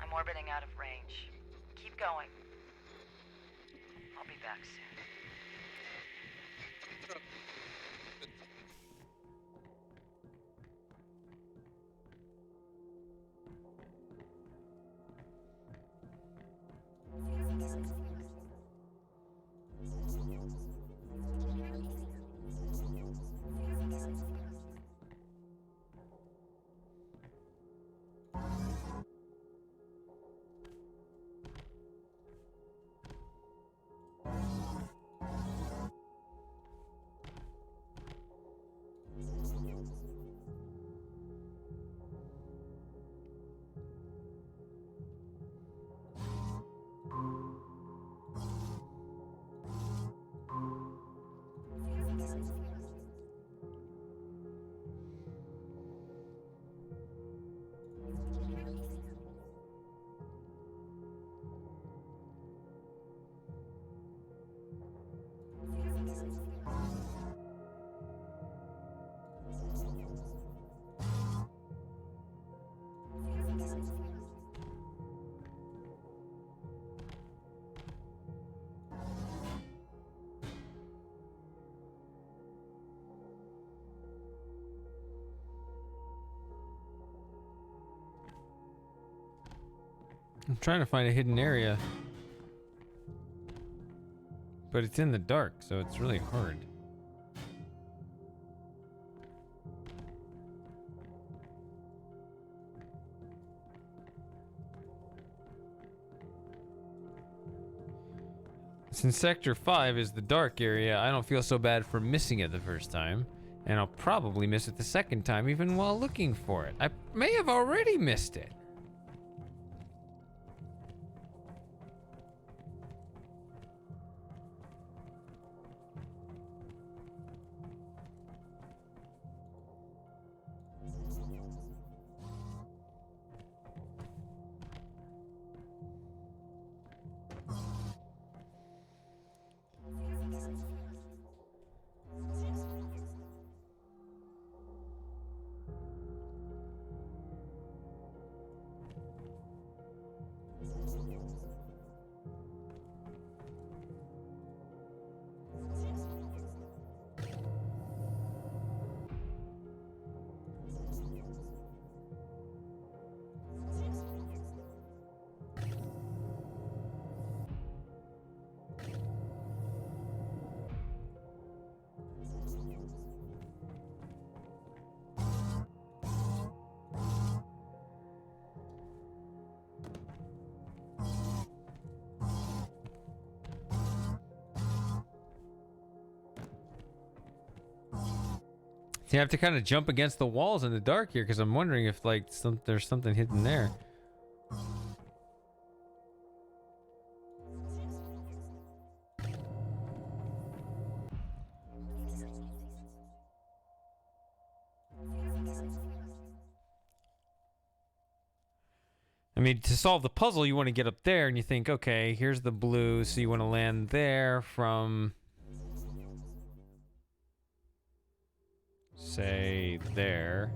I'm orbiting out of range. Keep going. I'll be back soon. I'm trying to find a hidden area. But it's in the dark, so it's really hard. Since Sector 5 is the dark area, I don't feel so bad for missing it the first time. And I'll probably miss it the second time, even while looking for it. I may have already missed it. So you have to kind of jump against the walls in the dark here, because I'm wondering if like there's something hidden there. I mean, to solve the puzzle, you want to get up there, and you think, okay, here's the blue, so you want to land there from, say, there.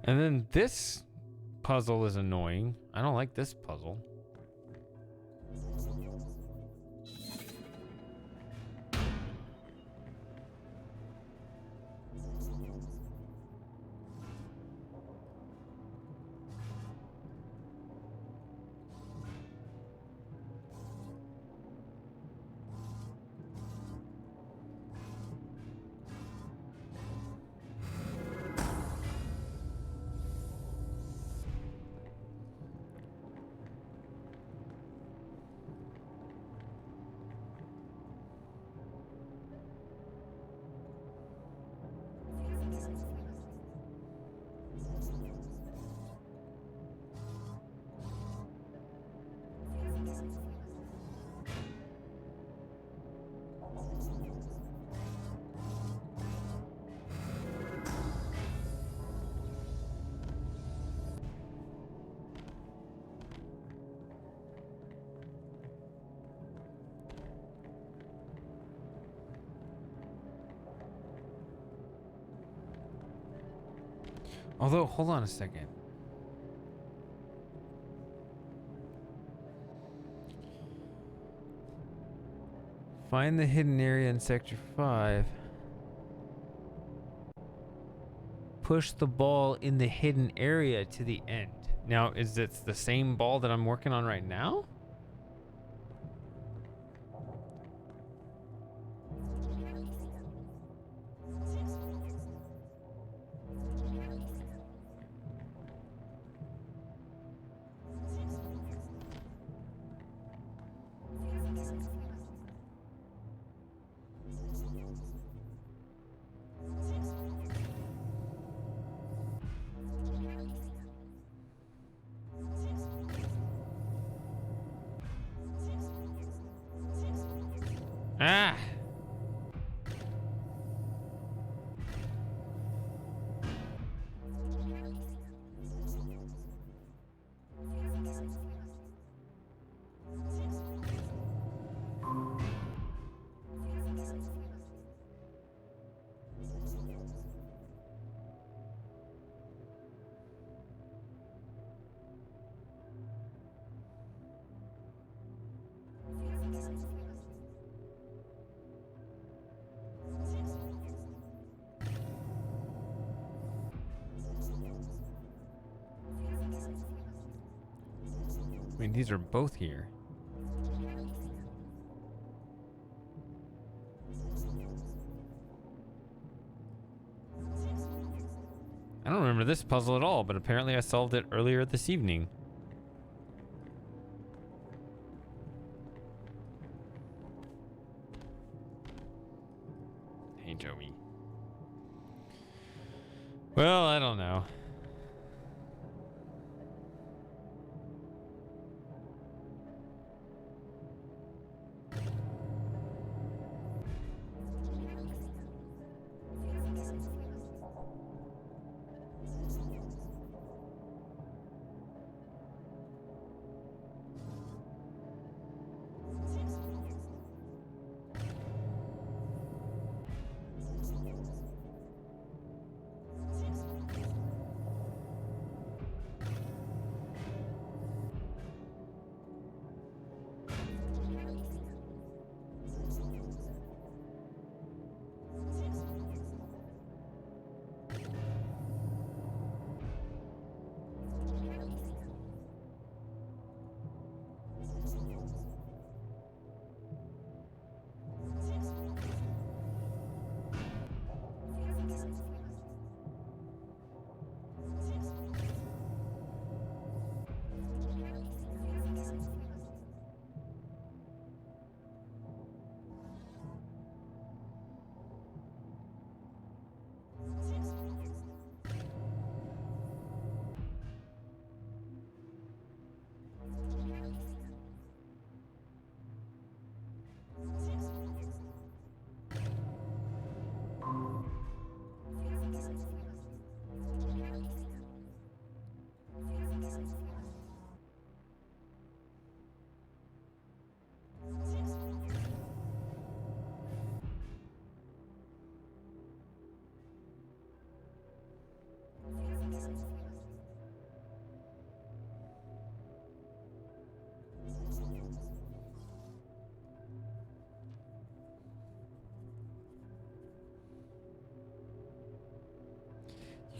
And then this puzzle is annoying. I don't like this puzzle. Although, hold on a second. Find the hidden area in Sector 5. Push the ball in the hidden area to the end. Now, is it the same ball that I'm working on right now? Ah! I mean, these are both here. I don't remember this puzzle at all, but apparently I solved it earlier this evening. Hey, Joey. Well, I don't know.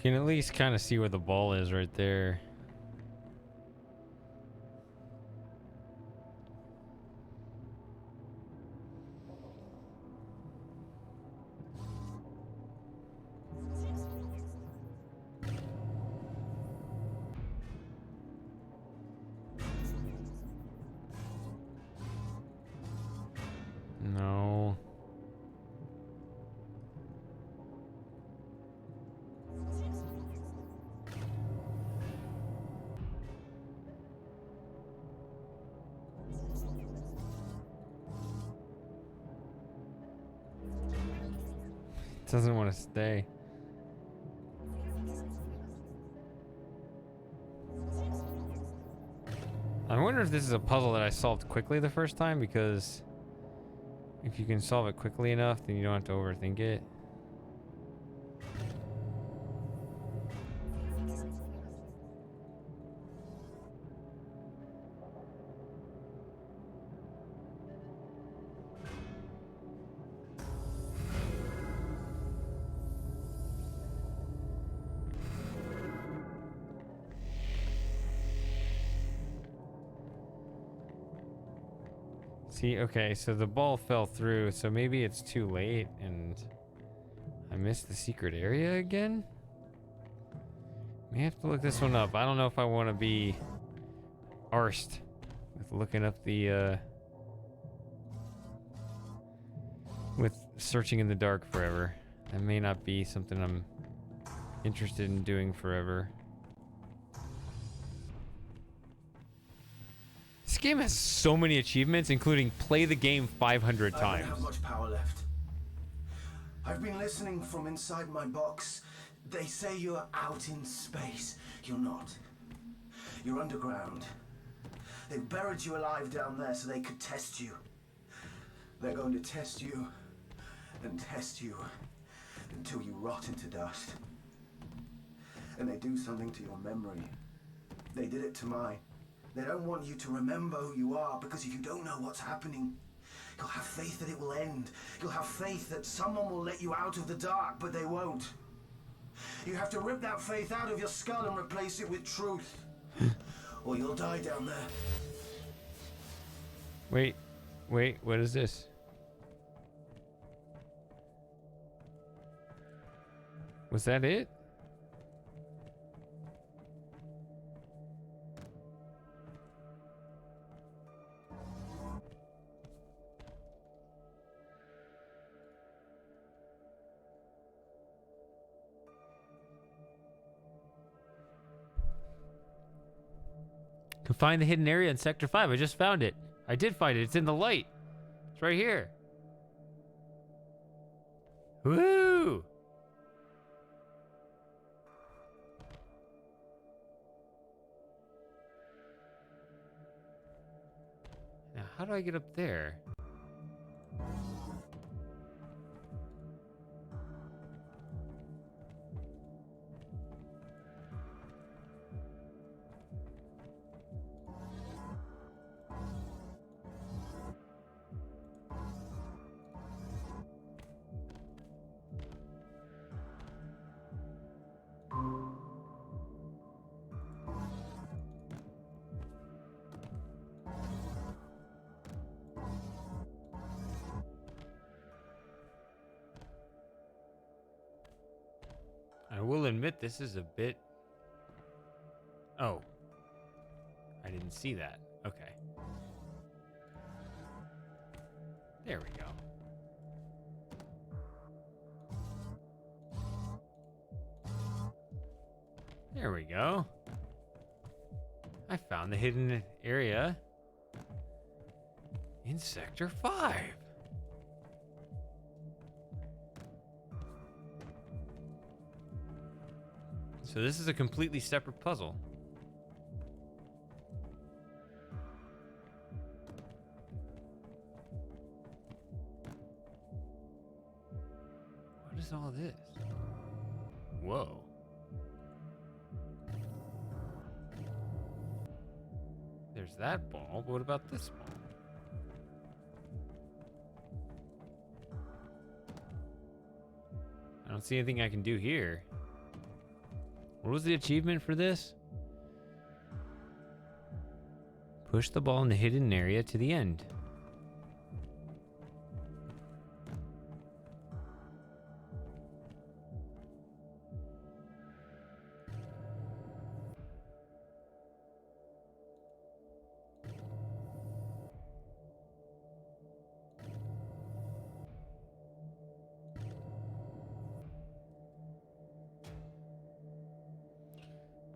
can at least kind of see where the ball is right there. No. Doesn't want to stay. I wonder if this is a puzzle that I solved quickly the first time, because if you can solve it quickly enough, then you don't have to overthink it. See, okay, so the ball fell through, so maybe it's too late and I missed the secret area again? May have to look this one up. I don't know if I want to be arsed with looking up the, with searching in the dark forever. That may not be something I'm interested in doing forever. This game has so many achievements, including play the game 500 I don't times. have much power left. I've been listening from inside my box. They say you're out in space. You're not. You're underground. They've buried you alive down there so they could test you. They're going to test you and test you until you rot into dust. And they do something to your memory. They did it to mine. They don't want you to remember who you are, because if you don't know what's happening, you'll have faith that it will end. You'll have faith that someone will let you out of the dark, but they won't. You have to rip that faith out of your skull and replace it with truth. Or you'll die down there. Wait, what is this? Was that it? Can find the hidden area in Sector 5. I just found it. I did find it. It's in the light. It's right here. Woo! Now, how do I get up there? I will admit this is a bit... Oh. I didn't see that. Okay. There we go. There we go. I found the hidden area in Sector 5. So this is a completely separate puzzle. What is all this? Whoa. There's that ball, but what about this ball? I don't see anything I can do here. What was the achievement for this? Push the ball in the hidden area to the end.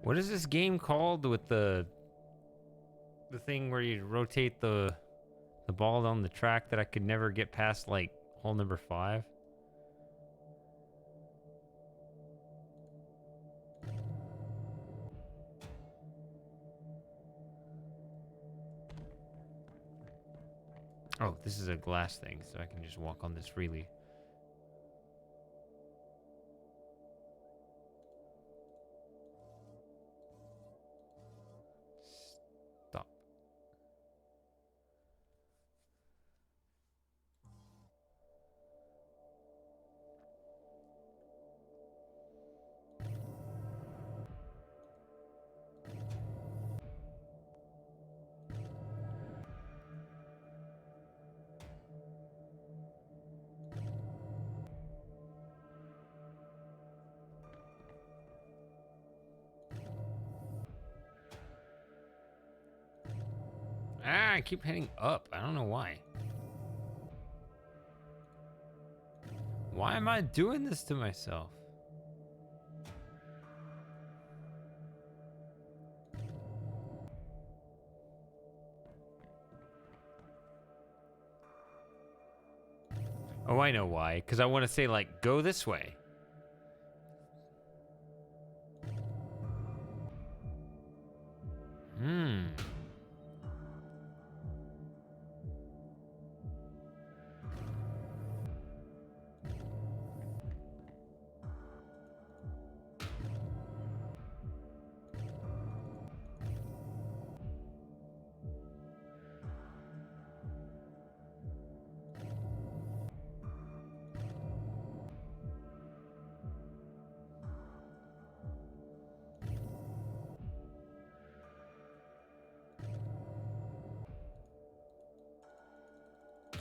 What is this game called with the thing where you rotate the ball on the track that I could never get past, like hole number 5? Oh, this is a glass thing, so I can just walk on this freely. Stop. Ah, I keep heading up. I don't know why. Why am I doing this to myself? Oh, I know why. Because I want to say, like, go this way.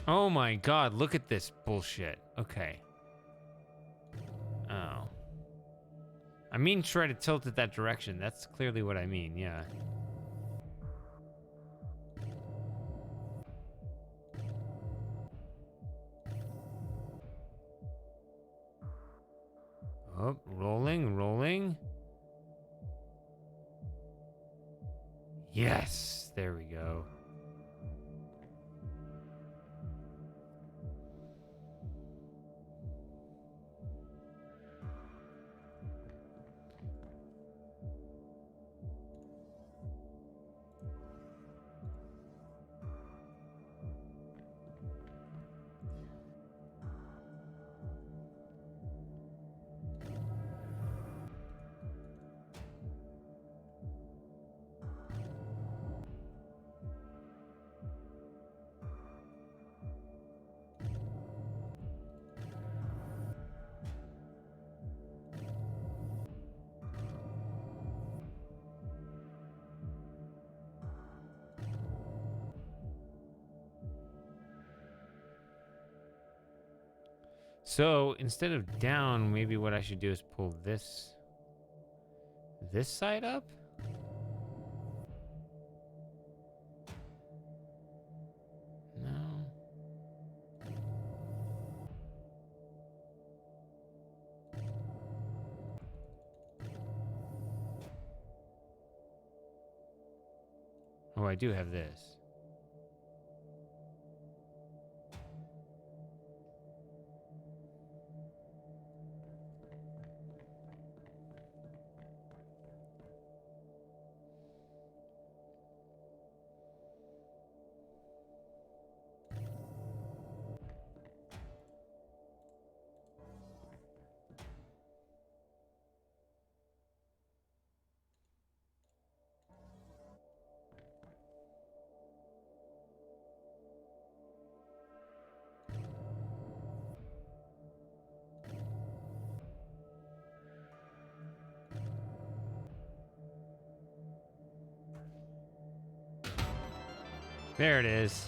Oh my god, look at this bullshit. Okay. Oh. I mean try to tilt it that direction. That's clearly what I mean, yeah. Oh, rolling, rolling. Yes, there we go. So instead of down, maybe what I should do is pull this side up? No. Oh, I do have this. There it is.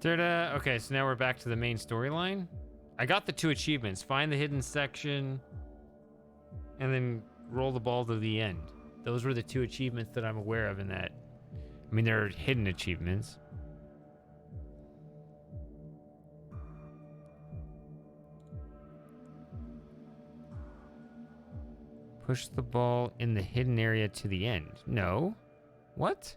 Ta-da. Okay, so now we're back to the main storyline. I got the 2 achievements. Find the hidden section and then roll the ball to the end. Those were the 2 achievements that I'm aware of in that. I mean, they're hidden achievements. Push the ball in the hidden area to the end. No. What?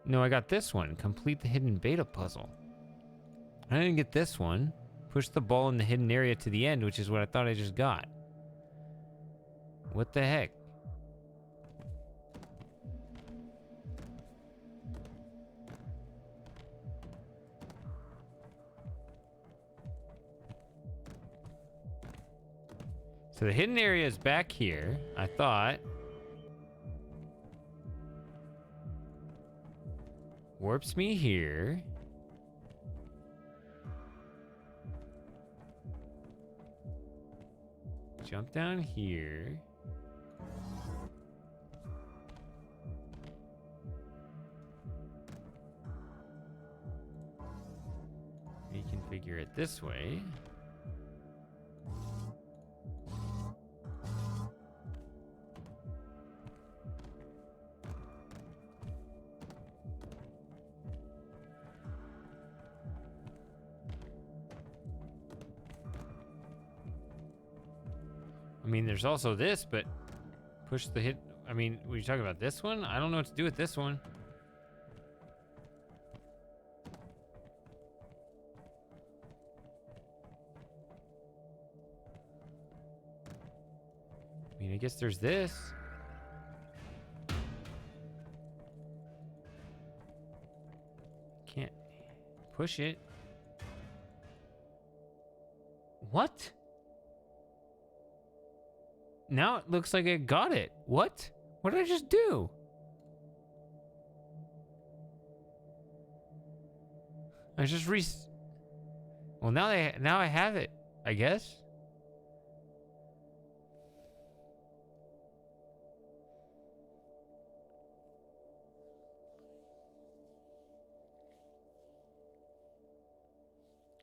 No, I got this one. Complete the hidden beta puzzle. I didn't get this one. Push the ball in the hidden area to the end, which is what I thought I just got. What the heck? So the hidden area is back here, I thought. Warps me here. Jump down here. Reconfigure it this way. I mean, there's also this, but push the hit. I mean, were you talking about this one? I don't know what to do with this one. I mean, I guess there's this. Can't push it. What? Now it looks like I got it. What? What did I just do? I just Well, now I have it, I guess.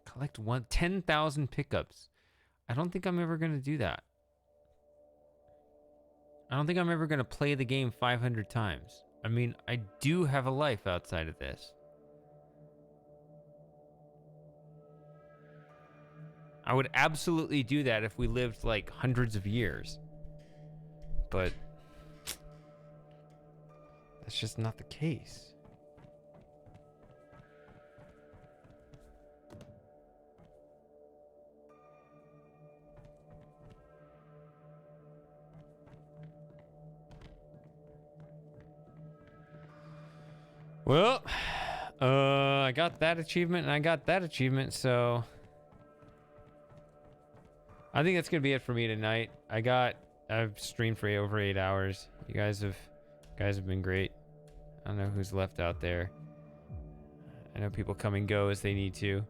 Collect 10,000 pickups. I don't think I'm ever going to do that. I don't think I'm ever going to play the game 500 times. I mean, I do have a life outside of this. I would absolutely do that if we lived like hundreds of years. But that's just not the case. Well, I got that achievement and I got that achievement, so I think that's gonna be it for me tonight. I've streamed for over 8 hours. You guys have been great. I don't know who's left out there. I know people come and go as they need to.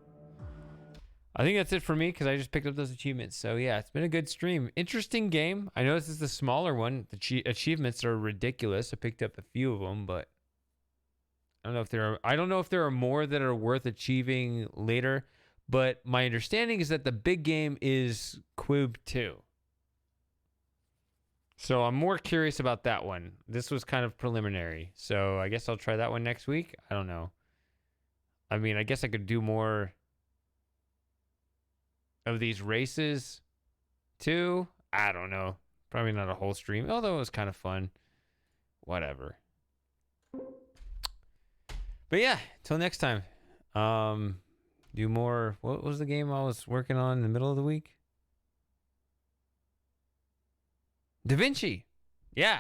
I think that's it for me because I just picked up those achievements. So yeah, it's been a good stream. Interesting game. I know this is the smaller one. The achievements are ridiculous. I picked up a few of them, but I don't know if there are more that are worth achieving later, but my understanding is that the big game is Q.U.B.E 2. So I'm more curious about that one. This was kind of preliminary, so I guess I'll try that one next week. I don't know. I mean, I guess I could do more of these races too. I don't know. Probably not a whole stream, although it was kind of fun. Whatever. But yeah, till next time. Do more. What was the game I was working on in the middle of the week? Da Vinci. Yeah,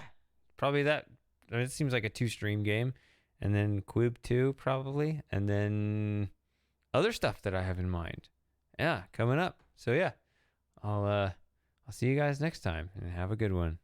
probably that. I mean, it seems like a 2-stream game, and then Q.U.B.E 2 probably, and then other stuff that I have in mind. Yeah, coming up. So yeah, I'll see you guys next time, and have a good one.